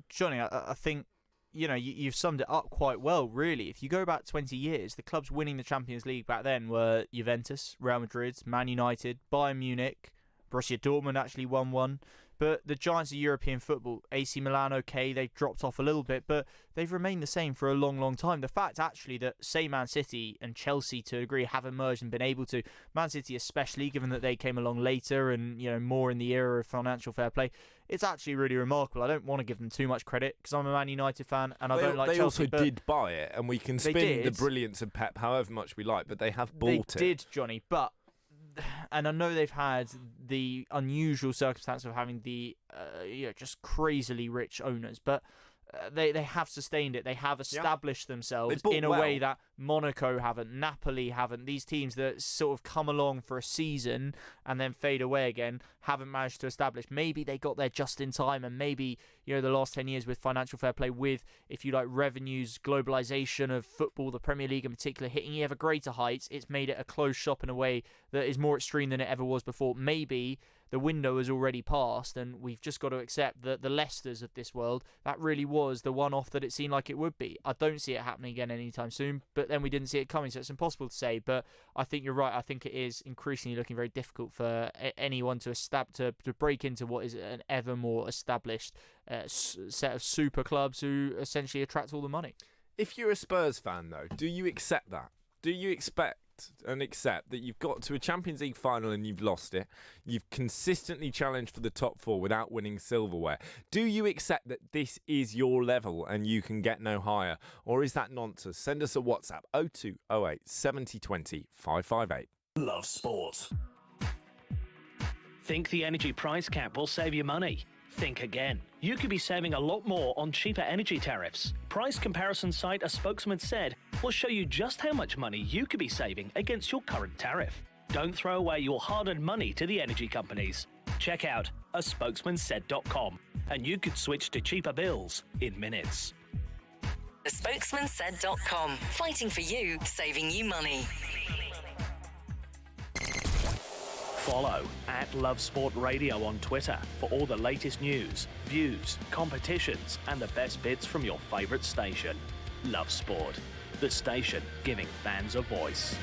Johnny, I think you've summed it up quite well, really. If you go back 20 years, the clubs winning the Champions League back then were Juventus, Real Madrid, Man United, Bayern Munich, Borussia Dortmund actually won one. But the giants of European football, AC Milan, okay, they've dropped off a little bit, but they've remained the same for a long time. The fact, actually, that, say, Man City and Chelsea, to a degree, have emerged and been able to, Man City especially, given that they came along later and, more in the era of financial fair play, it's actually really remarkable. I don't want to give them too much credit because I'm a Man United fan and I don't like Chelsea.
They also did buy it, and we can spin the brilliance of Pep however much we like, but they have bought it.
They did, Johnny, but... And I know they've had the unusual circumstance of having the just crazily rich owners, but they have sustained it. They have established themselves in a way that Monaco haven't, Napoli haven't. These teams that sort of come along for a season and then fade away again haven't managed to establish. Maybe they got there just in time, and maybe the last 10 years with financial fair play, with, if you like, revenues, globalization of football, the Premier League in particular, hitting ever greater heights, it's made it a closed shop in a way that is more extreme than it ever was before. Maybe the window has already passed, and we've just got to accept that the Leicesters of this world, that really was the one-off that it seemed like it would be. I don't see it happening again anytime soon, but then we didn't see it coming, so it's impossible to say. But I think you're right. I think it is increasingly looking very difficult for anyone to break into what is an ever more established set of super clubs who essentially attract all the money.
If you're a Spurs fan, though, do you accept that? Do you expect and accept that you've got to a Champions League final and you've lost it. You've consistently challenged for the top four without winning silverware. Do you accept that this is your level and you can get no higher? Or is that nonsense? Send us a WhatsApp 0208 70 20 558.
Love sport. Think the energy price cap will save you money? Think again. You could be saving a lot more on cheaper energy tariffs. Price comparison site A Spokesman Said will show you just how much money you could be saving against your current tariff. Don't throw away your hard-earned money to the energy companies. Check out aspokesmansaid.com and you could switch to cheaper bills in minutes.
Spokesmansaid.com. Fighting for you, saving you money.
Follow @Love Sport Radio on Twitter for all the latest news, views, competitions, and the best bits from your favourite station. Love Sport, the station giving fans a voice.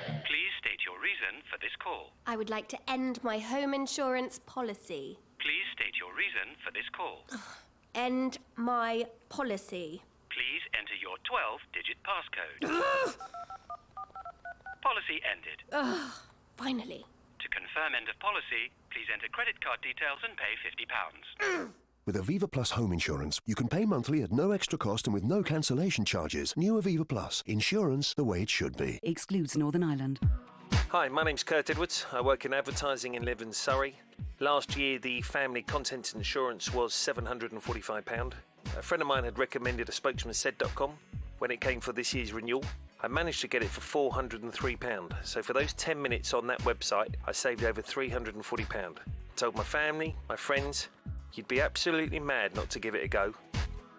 Please state your reason for this call.
I would like to end my home insurance policy.
Please state your reason for this call.
End my policy.
Please enter your 12-digit passcode. Policy ended.
Ugh, finally.
To confirm end of policy, please enter credit card details and pay £50.
With Aviva Plus home insurance, you can pay monthly at no extra cost and with no cancellation charges. New Aviva Plus. Insurance the way it should be.
Excludes Northern Ireland.
Hi, my name's Kurt Edwards. I work in advertising and live in Surrey. Last year, the family content insurance was £745. A friend of mine had recommended aspokesmansaid.com when it came for this year's renewal. I managed to get it for £403. So for those 10 minutes on that website, I saved over £340. Told my family, my friends, you'd be absolutely mad not to give it a go.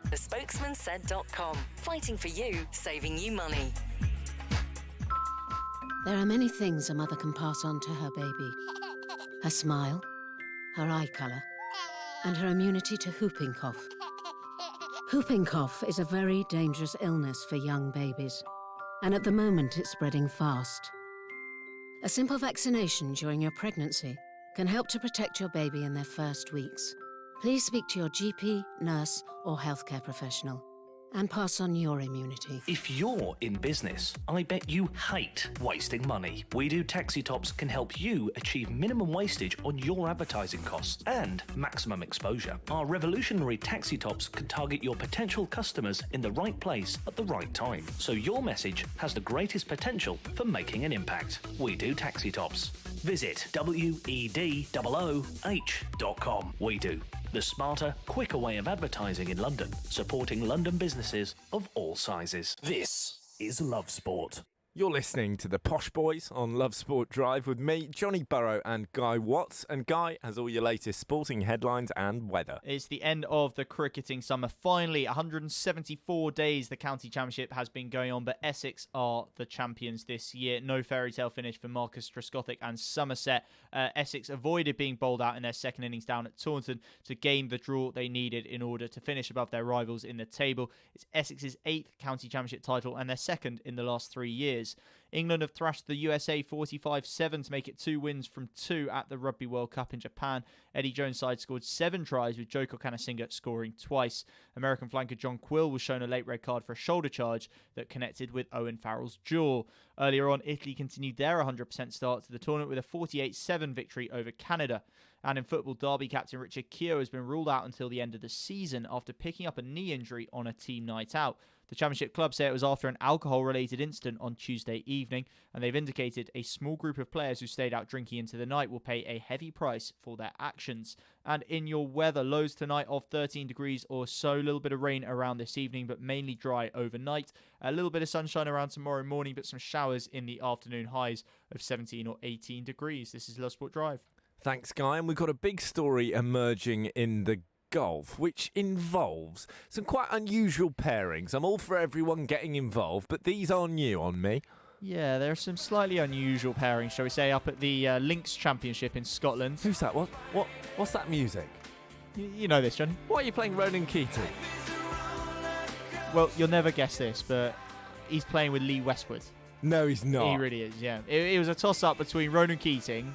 Spokesmansaid.com. Fighting for you, saving you money.
There are many things a mother can pass on to her baby. Her smile, her eye colour, and her immunity to whooping cough. Whooping cough is a very dangerous illness for young babies, and at the moment it's spreading fast. A simple vaccination during your pregnancy can help to protect your baby in their first weeks. Please speak to your GP, nurse, or healthcare professional and pass on your immunity.
If you're in business, I bet you hate wasting money. We Do Taxi Tops can help you achieve minimum wastage on your advertising costs and maximum exposure. Our revolutionary taxi tops can target your potential customers in the right place at the right time, so your message has the greatest potential for making an impact. We Do Taxi Tops. Visit WEDOOH.com. We Do. The smarter, quicker way of advertising in London, supporting London businesses of all sizes. This is Love Sport.
You're listening to the Posh Boys on Love Sport Drive with me, Johnny Burrow, and Guy Watts. And Guy has all your latest sporting headlines and weather.
It's the end of the cricketing summer. Finally, 174 days the county championship has been going on, but Essex are the champions this year. No fairy tale finish for Marcus Trescothick and Somerset. Essex avoided being bowled out in their second innings down at Taunton to gain the draw they needed in order to finish above their rivals in the table. It's Essex's 8th county championship title and their second in the last 3 years. England have thrashed the USA 45-7 to make it 2 wins from 2 at the Rugby World Cup in Japan. Eddie Jones' side scored 7 tries with Joe Kokanasinga scoring twice. American flanker John Quill was shown a late red card for a shoulder charge that connected with Owen Farrell's jaw. Earlier on, Italy continued their 100% start to the tournament with a 48-7 victory over Canada. And in football, Derby captain Richard Keogh has been ruled out until the end of the season after picking up a knee injury on a team night out. The Championship club say it was after an alcohol-related incident on Tuesday evening, and they've indicated a small group of players who stayed out drinking into the night will pay a heavy price for their actions. And in your weather, lows tonight of 13 degrees or so, a little bit of rain around this evening, but mainly dry overnight. A little bit of sunshine around tomorrow morning, but some showers in the afternoon, highs of 17 or 18 degrees. This is Love Sport Drive.
Thanks, Guy. And we've got a big story emerging in the golf, which involves some quite unusual pairings. I'm all for everyone getting involved, but these are new on me.
Yeah, there are some slightly unusual pairings, shall we say, up at the Links Championship in Scotland.
Who's that? What's that music?
You know this, Johnny.
Why are you playing Ronan Keating?
Well, you'll never guess this, but he's playing with Lee Westwood.
No, he's not.
He really is, yeah. It was a toss-up between Ronan Keating,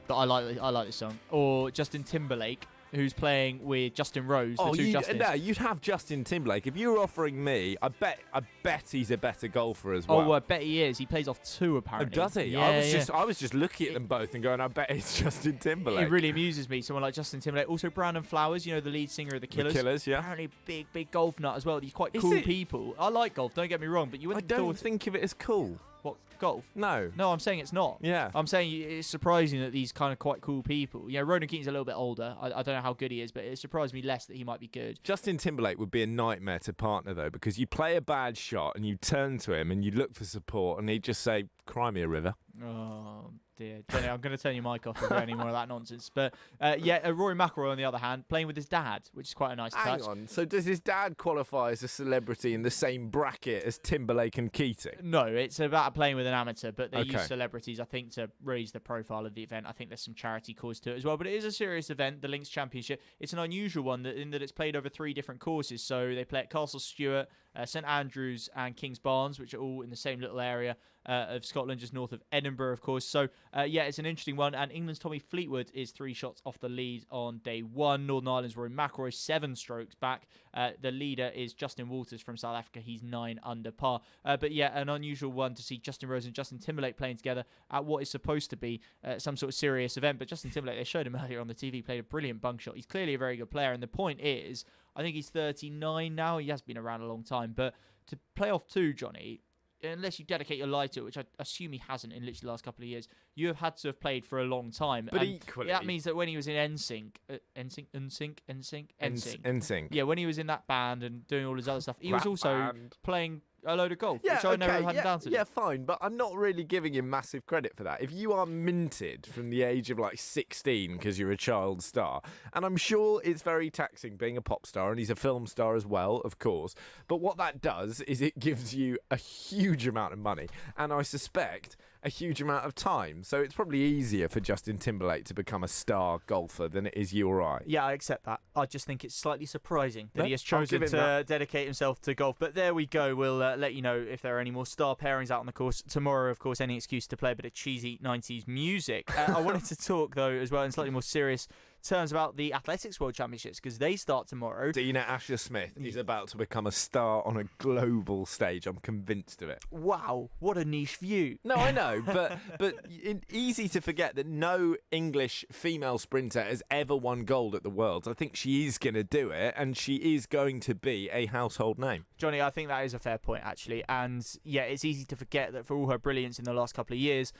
but I like this song, or Justin Timberlake, who's playing with Justin Rose. The two Justins.
You'd have Justin Timberlake. If you were offering me, I bet he's a better golfer as
Oh,
well.
I bet he is. He plays off 2 apparently.
Does he?
Yeah,
I was just looking at them both and going, I bet it's Justin Timberlake.
It really amuses me. Someone like Justin Timberlake. Also, Brandon Flowers, the lead singer of the Killers.
The Killers, yeah.
Apparently, big golf nut as well. These quite cool people. I like golf. Don't get me wrong, but you wouldn't.
I don't think of it as cool.
What, golf?
No,
I'm saying it's not.
Yeah,
I'm saying it's surprising that these kind of quite cool people. Ronan Keating's a little bit older. I don't know how good he is, but it surprised me less that he might be good.
Justin Timberlake would be a nightmare to partner though, because you play a bad shot and you turn to him and you look for support and he'd just say, "Cry me a river."
Oh dear, Jenny, I'm going to turn your mic off if there's any more of that nonsense. But Rory McIlroy on the other hand, playing with his dad, which is quite a nice touch.
Hang on, so does his dad qualify as a celebrity in the same bracket as Timberlake and Keating?
No, it's about playing with an amateur, but they use celebrities, I think, to raise the profile of the event. I think there's some charity cause to it as well, but it is a serious event, the Links Championship. It's an unusual one in that it's played over 3 different courses. So they play at Castle Stewart, St Andrews and Kings Barnes, which are all in the same little area of Scotland, just north of Edinburgh, of course. So, it's an interesting one. And England's Tommy Fleetwood is 3 shots off the lead on day 1. Northern Ireland's Rory McIlroy, 7 strokes back. The leader is Justin Walters from South Africa. He's 9 under par. But an unusual one to see Justin Rose and Justin Timberlake playing together at what is supposed to be some sort of serious event. But Justin Timberlake, they showed him earlier on the TV, played a brilliant bunk shot. He's clearly a very good player. And the point is, I think he's 39 now. He has been around a long time. But to play off 2, Johnny, unless you dedicate your life to it, which I assume he hasn't in literally the last couple of years, you have had to have played for a long time.
But
and
equally,
that means that when he was in NSYNC, yeah, when he was in that band and doing all his other stuff, he was also playing a load of golf, which I never had him down to.
Yeah, fine, but I'm not really giving him massive credit for that. If you are minted from the age of 16 because you're a child star, and I'm sure it's very taxing being a pop star, and he's a film star as well, of course, but what that does is it gives you a huge amount of money, and I suspect a huge amount of time. So it's probably easier for Justin Timberlake to become a star golfer than it is you or I.
Yeah, I accept that. I just think it's slightly surprising that he has chosen to
that.
dedicate himself to golf. But there we go. We'll let you know if there are any more star pairings out on the course tomorrow. Of course, any excuse to play a bit of cheesy 90s music. I wanted to talk, though, as well in slightly more serious terms about the Athletics World Championships, because they start tomorrow.
Dina Asher-Smith is about to become a star on a global stage. I'm convinced of it.
Wow, what a niche view.
No, I know, but easy to forget that no English female sprinter has ever won gold at the Worlds. I think she is going to do it, and she is going to be a household name.
Johnny, I think that is a fair point, actually. And yeah, it's easy to forget that for all her brilliance in the last couple of years,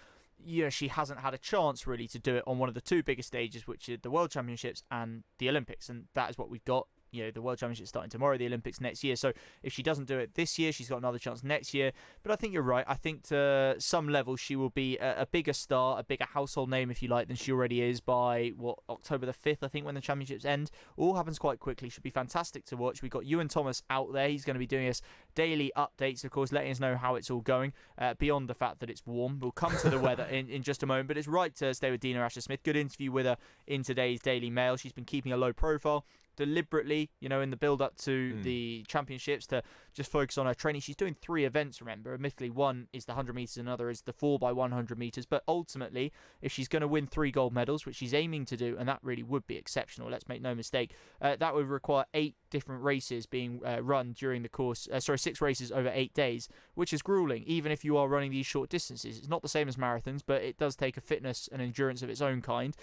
she hasn't had a chance really to do it on one of the 2 biggest stages, which are the World Championships and the Olympics, and that is what we've got. The World Championships starting tomorrow, the Olympics next year. So if she doesn't do it this year, she's got another chance next year. But I think you're right. I think to some level she will be a bigger star, a bigger household name, if you like, than she already is by, October the 5th, I think, when the championships end. All happens quite quickly. Should be fantastic to watch. We've got Ewan Thomas out there. He's going to be doing us daily updates, of course, letting us know how it's all going, beyond the fact that it's warm. We'll come to the weather in just a moment. But it's right to stay with Dina Asher-Smith. Good interview with her in today's Daily Mail. She's been keeping a low profile deliberately, in the build-up to the championships, to just focus on her training. She's doing 3 events, remember. Admittedly, one is the 100 metres, another is the 4x100 metres. But ultimately, if she's going to win 3 gold medals, which she's aiming to do, and that really would be exceptional, let's make no mistake, that would require 8 different races being run during the course. 6 races over 8 days, which is grueling, even if you are running these short distances. It's not the same as marathons, but it does take a fitness and endurance of its own kind.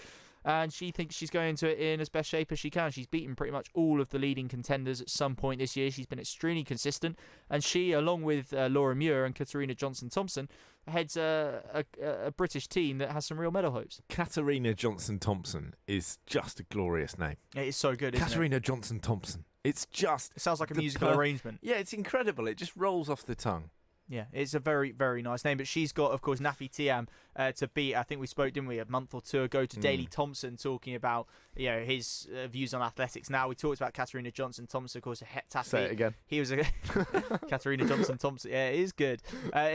And she thinks she's going into it in as best shape as she can. She's beaten pretty much all of the leading contenders at some point this year. She's been extremely consistent. And she, along with Laura Muir and Katarina Johnson-Thompson, heads a British team that has some real medal hopes.
Katarina Johnson-Thompson is just a glorious name.
It is so good, isn't it?
Katarina Johnson-Thompson. It
sounds like a musical arrangement.
Yeah, it's incredible. It just rolls off the tongue.
Yeah, it's a very, very nice name. But she's got, of course, Nafi Tiam to beat. I think we spoke, didn't we, a month or 2 ago to Daley Thompson, talking about his views on athletics. Now, we talked about Katarina Johnson-Thompson, of course, a heptathlete.
Say it again.
He was a Katarina Johnson-Thompson. Yeah, it is good.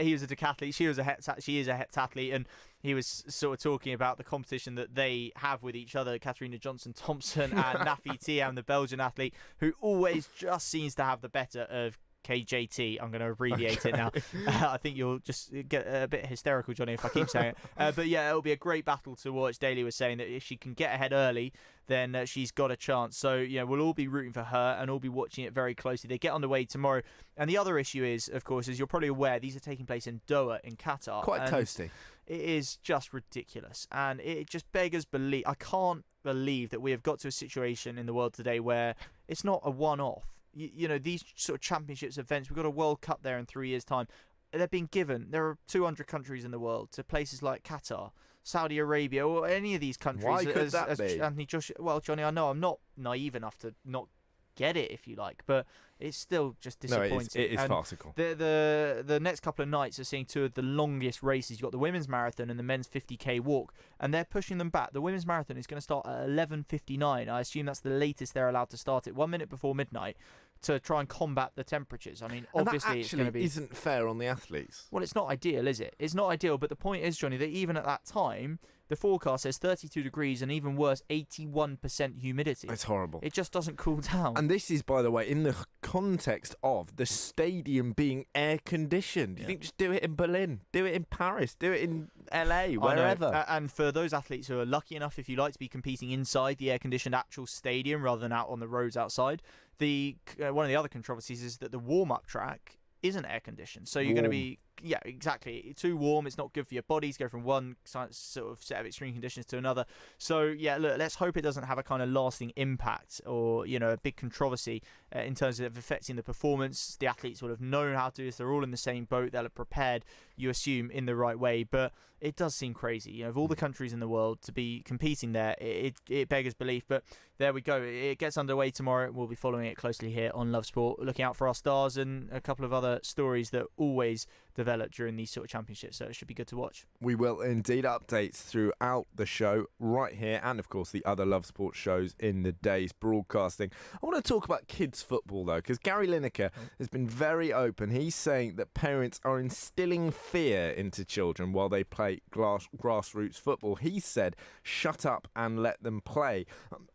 He was a decathlete. She is a heptathlete, and he was sort of talking about the competition that they have with each other, Katarina Johnson-Thompson and Nafi Tiam, the Belgian athlete, who always just seems to have the better of KJT. I'm going to abbreviate it now. I think you'll just get a bit hysterical, Johnny, if I keep saying it. But yeah, it'll be a great battle to watch. Daly was saying that if she can get ahead early, then she's got a chance. So, yeah, we'll all be rooting for her and all be watching it very closely. They get underway tomorrow. And the other issue is, of course, as you're probably aware, these are taking place in Doha in Qatar.
Quite toasty.
It is just ridiculous. And it just beggars belief. I can't believe that we have got to a situation in the world today where it's not a one-off. You know, these sort of championships events, we've got a World Cup there in 3 years' time. They're being given. There are 200 countries in the world to places like Qatar, Saudi Arabia, or any of these countries.
Why could that be?
Anthony Joshua. Well, Johnny, I know I'm not naive enough to not get it, if you like, but it's still just disappointing.
No, it is farcical.
The next couple of nights are seeing two of the longest races. You've got the women's marathon and the men's 50k walk, and they're pushing them back. The women's marathon is going to start at 11:59. I assume that's the latest they're allowed to start it, 1 minute before midnight, to try and combat the temperatures. I mean, obviously it's going to be...
isn't fair on the athletes.
Well, it's not ideal, is it? It's not ideal, but the point is, Johnny, that even at that time, the forecast says 32 degrees and even worse, 81% humidity.
It's horrible.
It just doesn't cool down.
And this is, by the way, in the context of the stadium being air-conditioned. You think just do it in Berlin, do it in Paris, do it in LA, wherever.
And for those athletes who are lucky enough, if you like, to be competing inside the air-conditioned actual stadium rather than out on the roads outside, one of the other controversies is that the warm-up track isn't air-conditioned. So you're going to be... Yeah, exactly. It's too warm. It's not good for your bodies. Go from one sort of set of extreme conditions to another. So, yeah, look, let's hope it doesn't have a kind of lasting impact or, you know, a big controversy in terms of affecting the performance. The athletes will have known how to do this. They're all in the same boat. They'll have prepared, you assume, in the right way. But it does seem crazy. You know, of all the countries in the world to be competing there, it beggars belief. But there we go. It gets underway tomorrow. We'll be following it closely here on Love Sport, looking out for our stars and a couple of other stories that always develop during these sort of championships, so it should be good to watch.
We will indeed. Updates throughout the show right here, and of course the other Love Sport shows in the day's broadcasting. I want to talk about kids football though, because Gary Lineker has been very open. He's saying that parents are instilling fear into children while they play grassroots football. He said, shut up and let them play.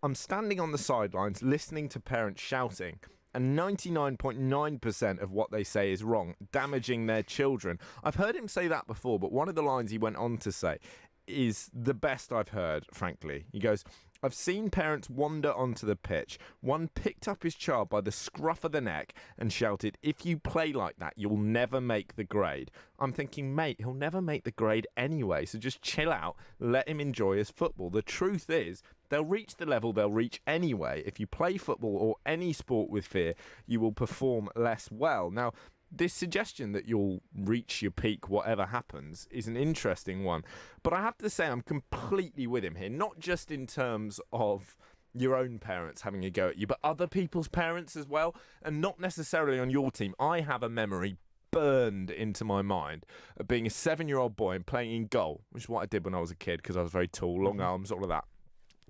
I'm standing on the sidelines listening to parents shouting, and 99.9% of what they say is wrong, damaging their children. I've heard him say that before, but one of the lines he went on to say is the best I've heard, frankly. He goes, I've seen parents wander onto the pitch. One picked up his child by the scruff of the neck and shouted, if you play like that, you'll never make the grade. I'm thinking, mate, he'll never make the grade anyway, so just chill out, let him enjoy his football. The truth is, they'll reach the level they'll reach anyway. If you play football or any sport with fear, you will perform less well. Now, this suggestion that you'll reach your peak whatever happens is an interesting one. But I have to say I'm completely with him here, not just in terms of your own parents having a go at you, but other people's parents as well, and not necessarily on your team. I have a memory burned into my mind of being a 7-year-old boy and playing in goal, which is what I did when I was a kid because I was very tall, long arms, all of that.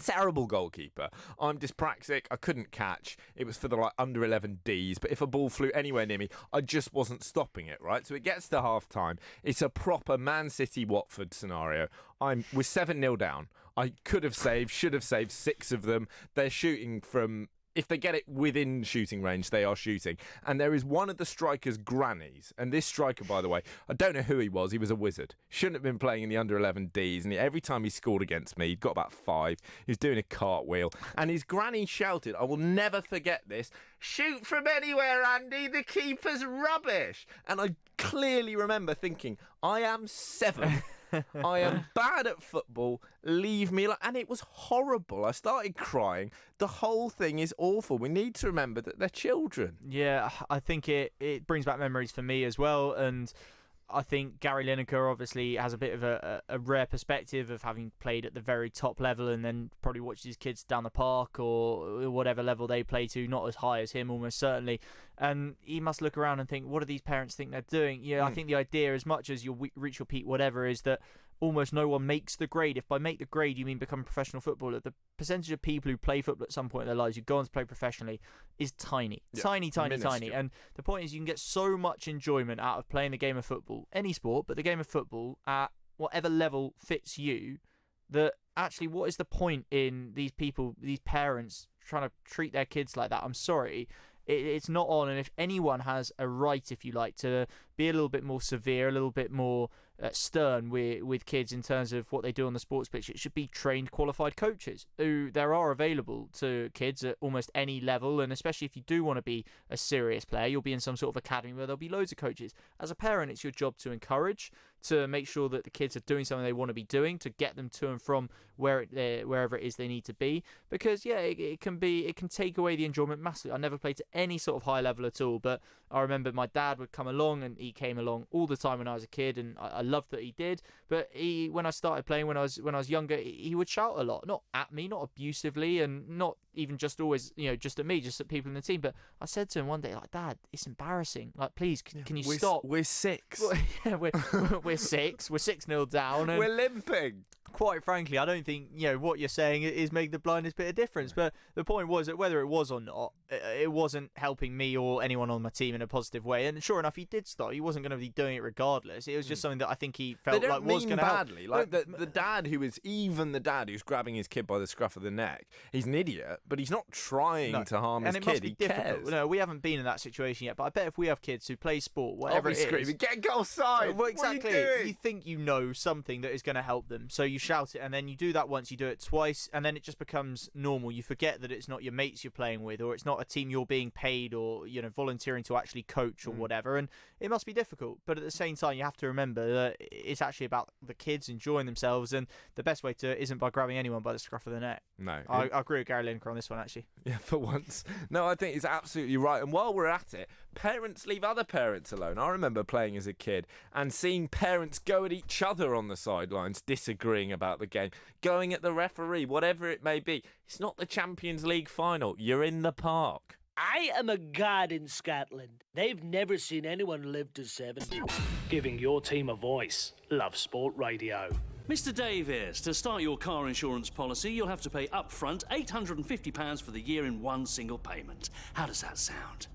Terrible goalkeeper. I'm dyspraxic. I couldn't catch. It was for the under 11Ds, but if a ball flew anywhere near me, I just wasn't stopping it, right? So it gets to half time. It's a proper Man City Watford scenario. We're 7-0 down. I could have saved, should have saved 6 of them. They're shooting from... If they get it within shooting range, they are shooting. And there is one of the strikers' grannies. And this striker, by the way, I don't know who he was. He was a wizard. Shouldn't have been playing in the under-11Ds. And every time he scored against me, he'd got about 5. He was doing a cartwheel. And his granny shouted, I will never forget this, shoot from anywhere, Andy. The keeper's rubbish. And I clearly remember thinking, I am 7. I am bad at football, leave me alone. And it was horrible. I started crying. The whole thing is awful. We need to remember that they're children.
Yeah, I think it brings back memories for me as well. And I think Gary Lineker obviously has a bit of a rare perspective of having played at the very top level and then probably watched his kids down the park or whatever level they play to, not as high as him almost certainly. And he must look around and think, what do these parents think they're doing? Yeah, I think the idea, as much as you'll reach your peak, whatever, is that almost no one makes the grade. If by make the grade you mean become a professional footballer, the percentage of people who play football at some point in their lives who go on to play professionally is tiny. Yeah, tiny. And the point is you can get so much enjoyment out of playing the game of football, any sport, but the game of football at whatever level fits you, that actually what is the point in these people, these parents, trying to treat their kids like that? I'm sorry. It's not on, and if anyone has a right, if you like, to be a little bit more severe, a little bit more stern with kids in terms of what they do on the sports pitch, it should be trained, qualified coaches who there are available to kids at almost any level. And especially if you do want to be a serious player, you'll be in some sort of academy where there'll be loads of coaches. As a parent, it's your job to encourage, to make sure that the kids are doing something they want to be doing, to get them to and from wherever it is they need to be. Because it can take away the enjoyment massively. I never played to any sort of high level at all, but I remember my dad would come along, and he came along all the time when I was a kid, and I loved that he did. But when I started playing when I was younger, he would shout a lot, not at me, not abusively, and not even just always, just at me, just at people in the team. But I said to him one day, like, Dad, it's embarrassing. Like, please, can you stop?
We're 6.
Yeah, we're 6. We're 6-0 down. And
we're limping.
Quite frankly, I don't think what you're saying is making the blindest bit of difference. But the point was that whether it was or not, it wasn't helping me or anyone on my team in a positive way. And sure enough, he did start. He wasn't going to be doing it regardless. It was just something that I think he felt like was going to help.
Badly. Like the dad who's grabbing his kid by the scruff of the neck, he's an idiot, but he's not trying to harm his kid.
Must be
he
difficult.
cares.
No, we haven't been in that situation yet, but I bet if we have kids who play sport, whatever it is,
screaming, get goal side.
Well, exactly.
What are you doing?
You think you know something that is going to help them, so you shout it, and then you do that once, you do it twice, and then it just becomes normal. You forget that it's not your mates you're playing with, or it's not a team you're being paid or volunteering to actually coach or whatever, and it must be difficult. But at the same time, you have to remember that it's actually about the kids enjoying themselves, and the best way to isn't by grabbing anyone by the scruff of the neck.
No,
I agree with Gary Lineker on this one, actually.
Yeah, for once. No, I think it's absolutely right. And while we're at it, parents leave other parents alone. I remember playing as a kid and seeing parents go at each other on the sidelines, disagreeing about the game, going at the referee, whatever it may be. It's not the Champions League final. You're in the park.
I am a god in Scotland. They've never seen anyone live to 70. Giving your team a voice. Love Sport Radio.
Mr. Davies, to start your car insurance policy, you'll have to pay upfront £850 for the year in one single payment. How does that sound?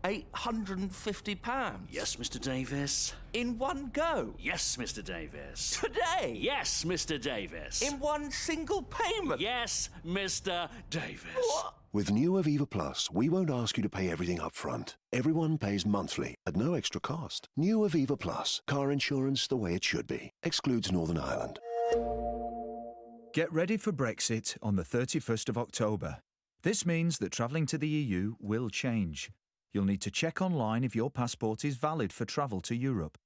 £850?
Yes, Mr. Davies.
In one go?
Yes, Mr. Davies.
Today?
Yes, Mr. Davies.
In one single payment?
Yes, Mr. Davies.
What?
With new Aviva Plus, we won't ask you to pay everything up front. Everyone pays monthly at no extra cost. New Aviva Plus. Car insurance the way it should be. Excludes Northern Ireland.
Get ready for Brexit on the 31st of October. This means that travelling to the EU will change. You'll need to check online if your passport is valid for travel to Europe.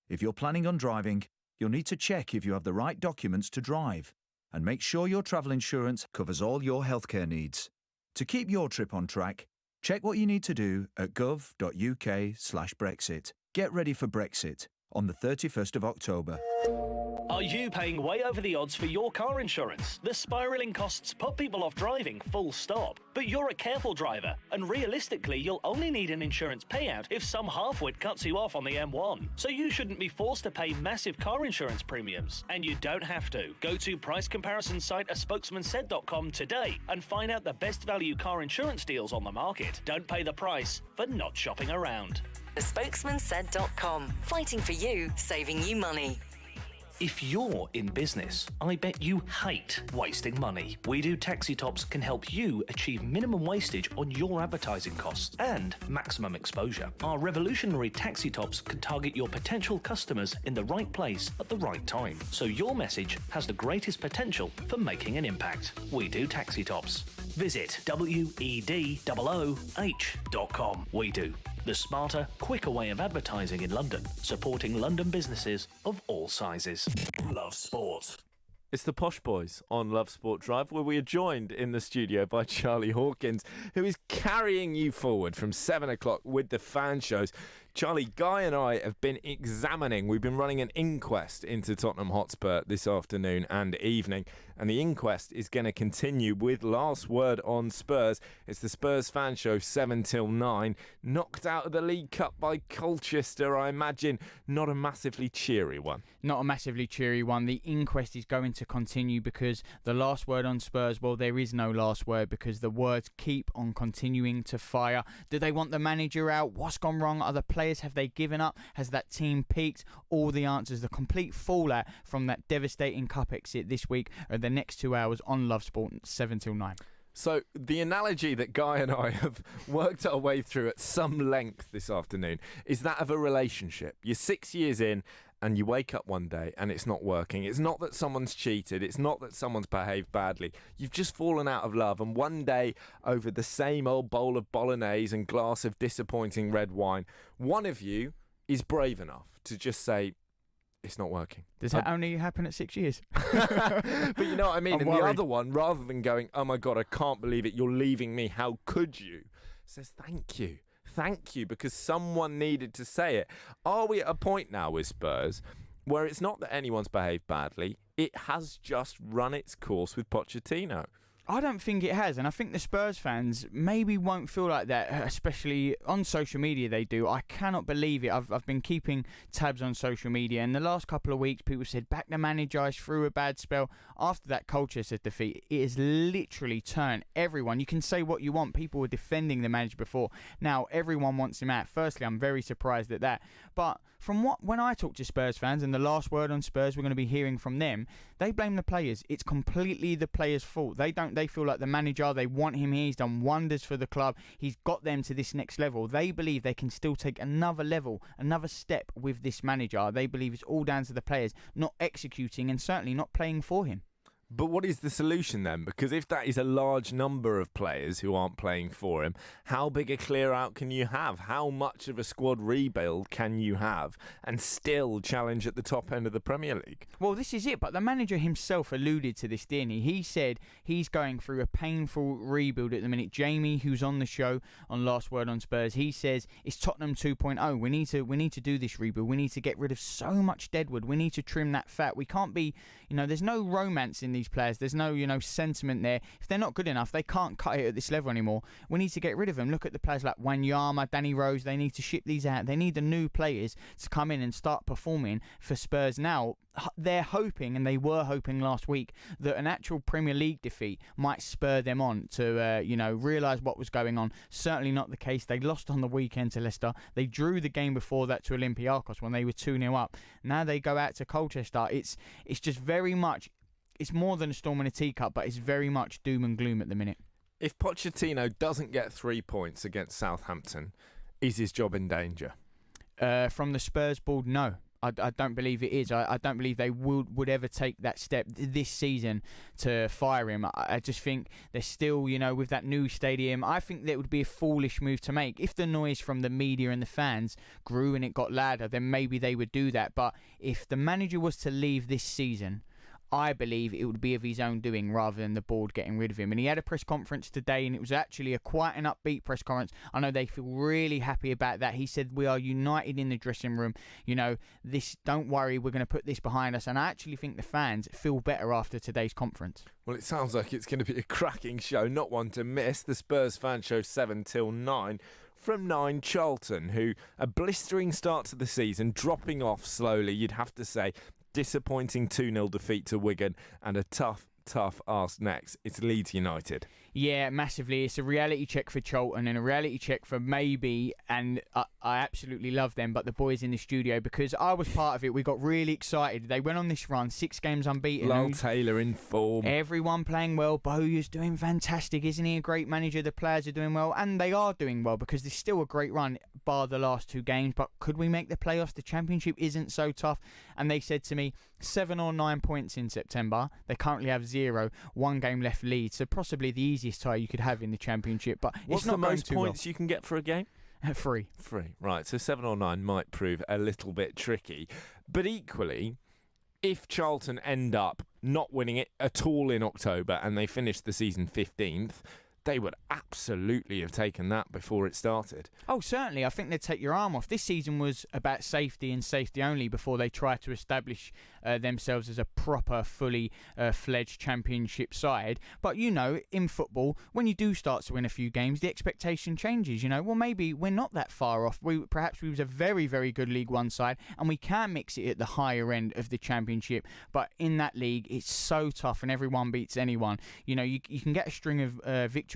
If you're planning on driving, you'll need to check if you have the right documents to drive. And make sure your travel insurance covers all your healthcare needs. To keep your trip on track, check what you need to do at gov.uk/Brexit. Get ready for Brexit on the 31st of October.
Are you paying way over the odds for your car insurance? The spiralling costs put people off driving, full stop. But you're a careful driver, and realistically, you'll only need an insurance payout if some halfwit cuts you off on the M1. So you shouldn't be forced to pay massive car insurance premiums. And you don't have to. Go to price comparison site aspokesmansaid.com today and find out the best value car insurance deals on the market. Don't pay the price for not shopping around.
aspokesmansaid.com. Fighting for you, saving you money.
If you're in business, I bet you hate wasting money. We Do Taxi Tops can help you achieve minimum wastage on your advertising costs and maximum exposure. Our revolutionary taxi tops can target your potential customers in the right place at the right time, so your message has the greatest potential for making an impact. We Do Taxi Tops. Visit WEDOOH.com. We Do. The smarter, quicker way of advertising in London, supporting London businesses of all sizes. Love Sport.
It's the Posh Boys on Love Sport Drive, where we are joined in the studio by Charlie Hawkins, who is carrying you forward from 7 o'clock with the fan shows. Charlie, Guy and I have been we've been running an inquest into Tottenham Hotspur this afternoon and evening, and the inquest is going to continue with Last Word on Spurs. It's the Spurs fan show 7 till 9, knocked out of the League Cup by Colchester. I imagine not a massively cheery one.
Not a massively cheery one. The inquest is going to continue because the last word on Spurs, well, there is no last word because the words keep on continuing to fire. Do they want the manager out? What's gone wrong? Are the players, have they given up? Has that team peaked? All the answers, the complete fallout from that devastating cup exit this week are the next 2 hours on Love Sport 7 till 9.
So the analogy that Guy and I have worked our way through at some length this afternoon is that of a relationship. You're 6 years in and you wake up one day and it's not working. It's not that someone's cheated. It's not that someone's behaved badly. You've just fallen out of love, and one day, over the same old bowl of bolognese and glass of disappointing red wine, one of you is brave enough to just say, it's not working.
Does that only happen at 6 years?
But you know what I mean?
I'm
And
worried.
the other one, rather than going, oh my God, I can't believe it, you're leaving me, how could you? Says, thank you. Thank you, because someone needed to say it. Are we at a point now with Spurs where it's not that anyone's behaved badly, it has just run its course with Pochettino?
I don't think it has, and I think the Spurs fans maybe won't feel like that, especially on social media they do. I cannot believe it. I've been keeping tabs on social media, and the last couple of weeks people said back the manager is through a bad spell. After that Colchester defeat, it has literally turned everyone. You can say what you want. People were defending the manager before. Now everyone wants him out. Firstly, I'm very surprised at that. But from when I talk to Spurs fans, and the last word on Spurs we're going to be hearing from them, they blame the players. It's completely the players' fault. They feel like the manager, they want him here. He's done wonders for the club. He's got them to this next level. They believe they can still take another level, another step with this manager. They believe it's all down to the players not executing and certainly not playing for him.
But what is the solution then? Because if that is a large number of players who aren't playing for him, how big a clear out can you have? How much of a squad rebuild can you have and still challenge at the top end of the Premier League?
Well, this is it, but the manager himself alluded to this, didn't he? He said he's going through a painful rebuild at the minute. Jamie, who's on the show on Last Word on Spurs, he says it's Tottenham 2.0. We need to do this rebuild. We need to get rid of so much deadwood. We need to trim that fat. We can't be, there's no romance in these players. There's no, sentiment there. If they're not good enough, they can't cut it at this level anymore. We need to get rid of them. Look at the players like Wanyama, Danny Rose. They need to ship these out. They need the new players to come in and start performing for Spurs now. They're hoping, and they were hoping last week, that an actual Premier League defeat might spur them on to, realise what was going on. Certainly not the case. They lost on the weekend to Leicester. They drew the game before that to Olympiacos when they were 2-0 up. Now they go out to Colchester. It's just very much, it's more than a storm in a teacup, but it's very much doom and gloom at the minute.
If Pochettino doesn't get 3 points against Southampton, is his job in danger?
From the Spurs board, no. I don't believe it is. I don't believe they would ever take that step this season to fire him. I just think they're still, with that new stadium, I think that would be a foolish move to make. If the noise from the media and the fans grew and it got louder, then maybe they would do that. But if the manager was to leave this season, I believe it would be of his own doing rather than the board getting rid of him. And he had a press conference today, and it was actually quite an upbeat press conference. I know they feel really happy about that. He said, we are united in the dressing room. Don't worry, we're going to put this behind us. And I actually think the fans feel better after today's conference.
Well, it sounds like it's going to be a cracking show, not one to miss. The Spurs Fan Show 7 till 9. From 9, Charlton, who a blistering start to the season, dropping off slowly, you'd have to say. Disappointing 2-0 defeat to Wigan and a tough ask next. It's Leeds United.
Yeah, massively. It's a reality check for Charlton and a reality check for maybe, and I absolutely love them, but the boys in the studio, because I was part of it. We got really excited. They went on this run, 6 games unbeaten.
Lyle Taylor in form.
Everyone playing well. Bowyer's doing fantastic. Isn't he a great manager? The players are doing well, and they are doing well because there's still a great run, bar the last 2 games. But could we make the playoffs? The Championship isn't so tough. And they said to me, 7 or 9 points in September. They currently have 0. 1 game left lead. So possibly the easiest tie you could have in the Championship. But
what's
it's not
the most
going too
points you can get for a game?
3.
Right, so 7 or 9 might prove a little bit tricky. But equally, if Charlton end up not winning it at all in October and they finish the season 15th, they would absolutely have taken that before it started.
Oh, certainly. I think they'd take your arm off. This season was about safety and safety only before they tried to establish themselves as a proper, fully fledged Championship side. But, in football, when you do start to win a few games, the expectation changes. Well, maybe we're not that far off. Perhaps we was a very, very good League One side, and we can mix it at the higher end of the Championship. But in that league, it's so tough, and everyone beats anyone. You can get a string of victories.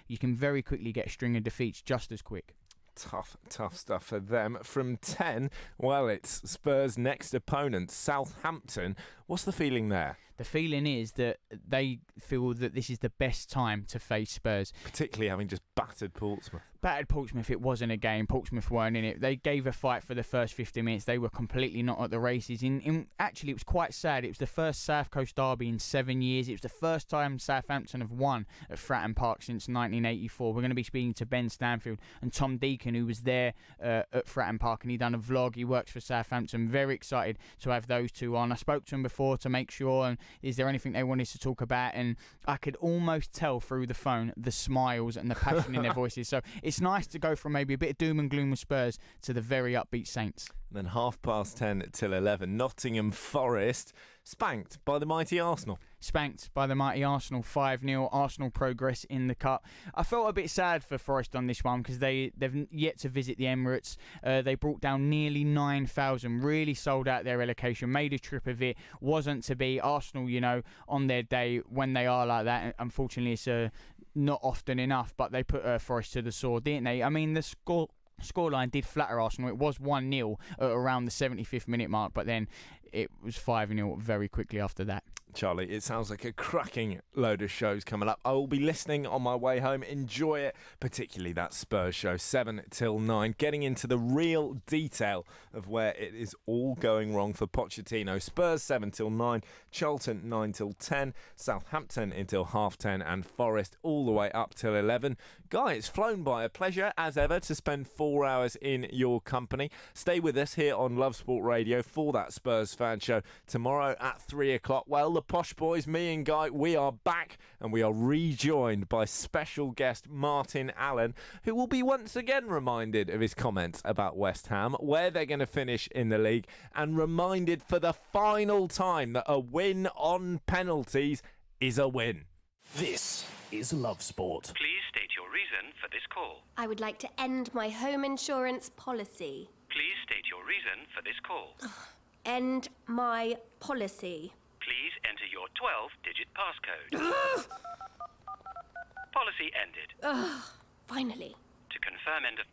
You can very quickly get a string of defeats just as quick.
Tough stuff for them. From 10, well, it's Spurs' next opponent, Southampton. What's the feeling there?
The feeling is that they feel that this is the best time to face Spurs.
Particularly having just battered Portsmouth.
Battered Portsmouth, it wasn't a game. Portsmouth weren't in it. They gave a fight for the first 50 minutes. They were completely not at the races. Actually, it was quite sad. It was the first South Coast derby in 7 years. It was the first time Southampton have won at Fratton Park since 1984. We're going to be speaking to Ben Stanfield and Tom Deacon, who was there at Fratton Park, and he done a vlog. He works for Southampton. Very excited to have those two on. I spoke to them before to make sure, and is there anything they wanted to talk about? And I could almost tell through the phone the smiles and the passion in their voices. So it's nice to go from maybe a bit of doom and gloom with Spurs to the very upbeat Saints.
And then 10:30 till 11, Nottingham Forest spanked by the mighty Arsenal.
Spanked by the mighty Arsenal, 5-0. Arsenal progress in the Cup. I felt a bit sad for Forest on this one because they've yet to visit the Emirates. They brought down nearly 9,000, really sold out their relegation, made a trip of it. Wasn't to be. Arsenal, on their day when they are like that, unfortunately it's not often enough, but they put Forest to the sword, didn't they? I mean, the scoreline did flatter Arsenal. It was 1-0 at around the 75th minute mark, but then it was 5-0 very quickly after that.
Charlie, it sounds like a cracking load of shows coming up. I will be listening on my way home. Enjoy it, particularly that Spurs show, 7 till 9, getting into the real detail of where it is all going wrong for Pochettino. Spurs 7 till 9, Charlton 9 till 10, Southampton until 10:30, and Forest all the way up till 11. Guy, it's flown by. A pleasure, as ever, to spend 4 hours in your company. Stay with us here on Love Sport Radio for that Spurs fan show tomorrow at 3 o'clock. Well, the Posh Boys, me and Guy, we are back, and we are rejoined by special guest Martin Allen, who will be once again reminded of his comments about West Ham, where they're going to finish in the league, and reminded for the final time that a win on penalties is a win.
This is Love Sport.
Please state your reason for this call.
I would like to end my home insurance policy.
Please state your reason for this call.
End my policy.
Please enter your 12-digit passcode. Policy ended.
Finally.
To confirm end of...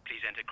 Please enter...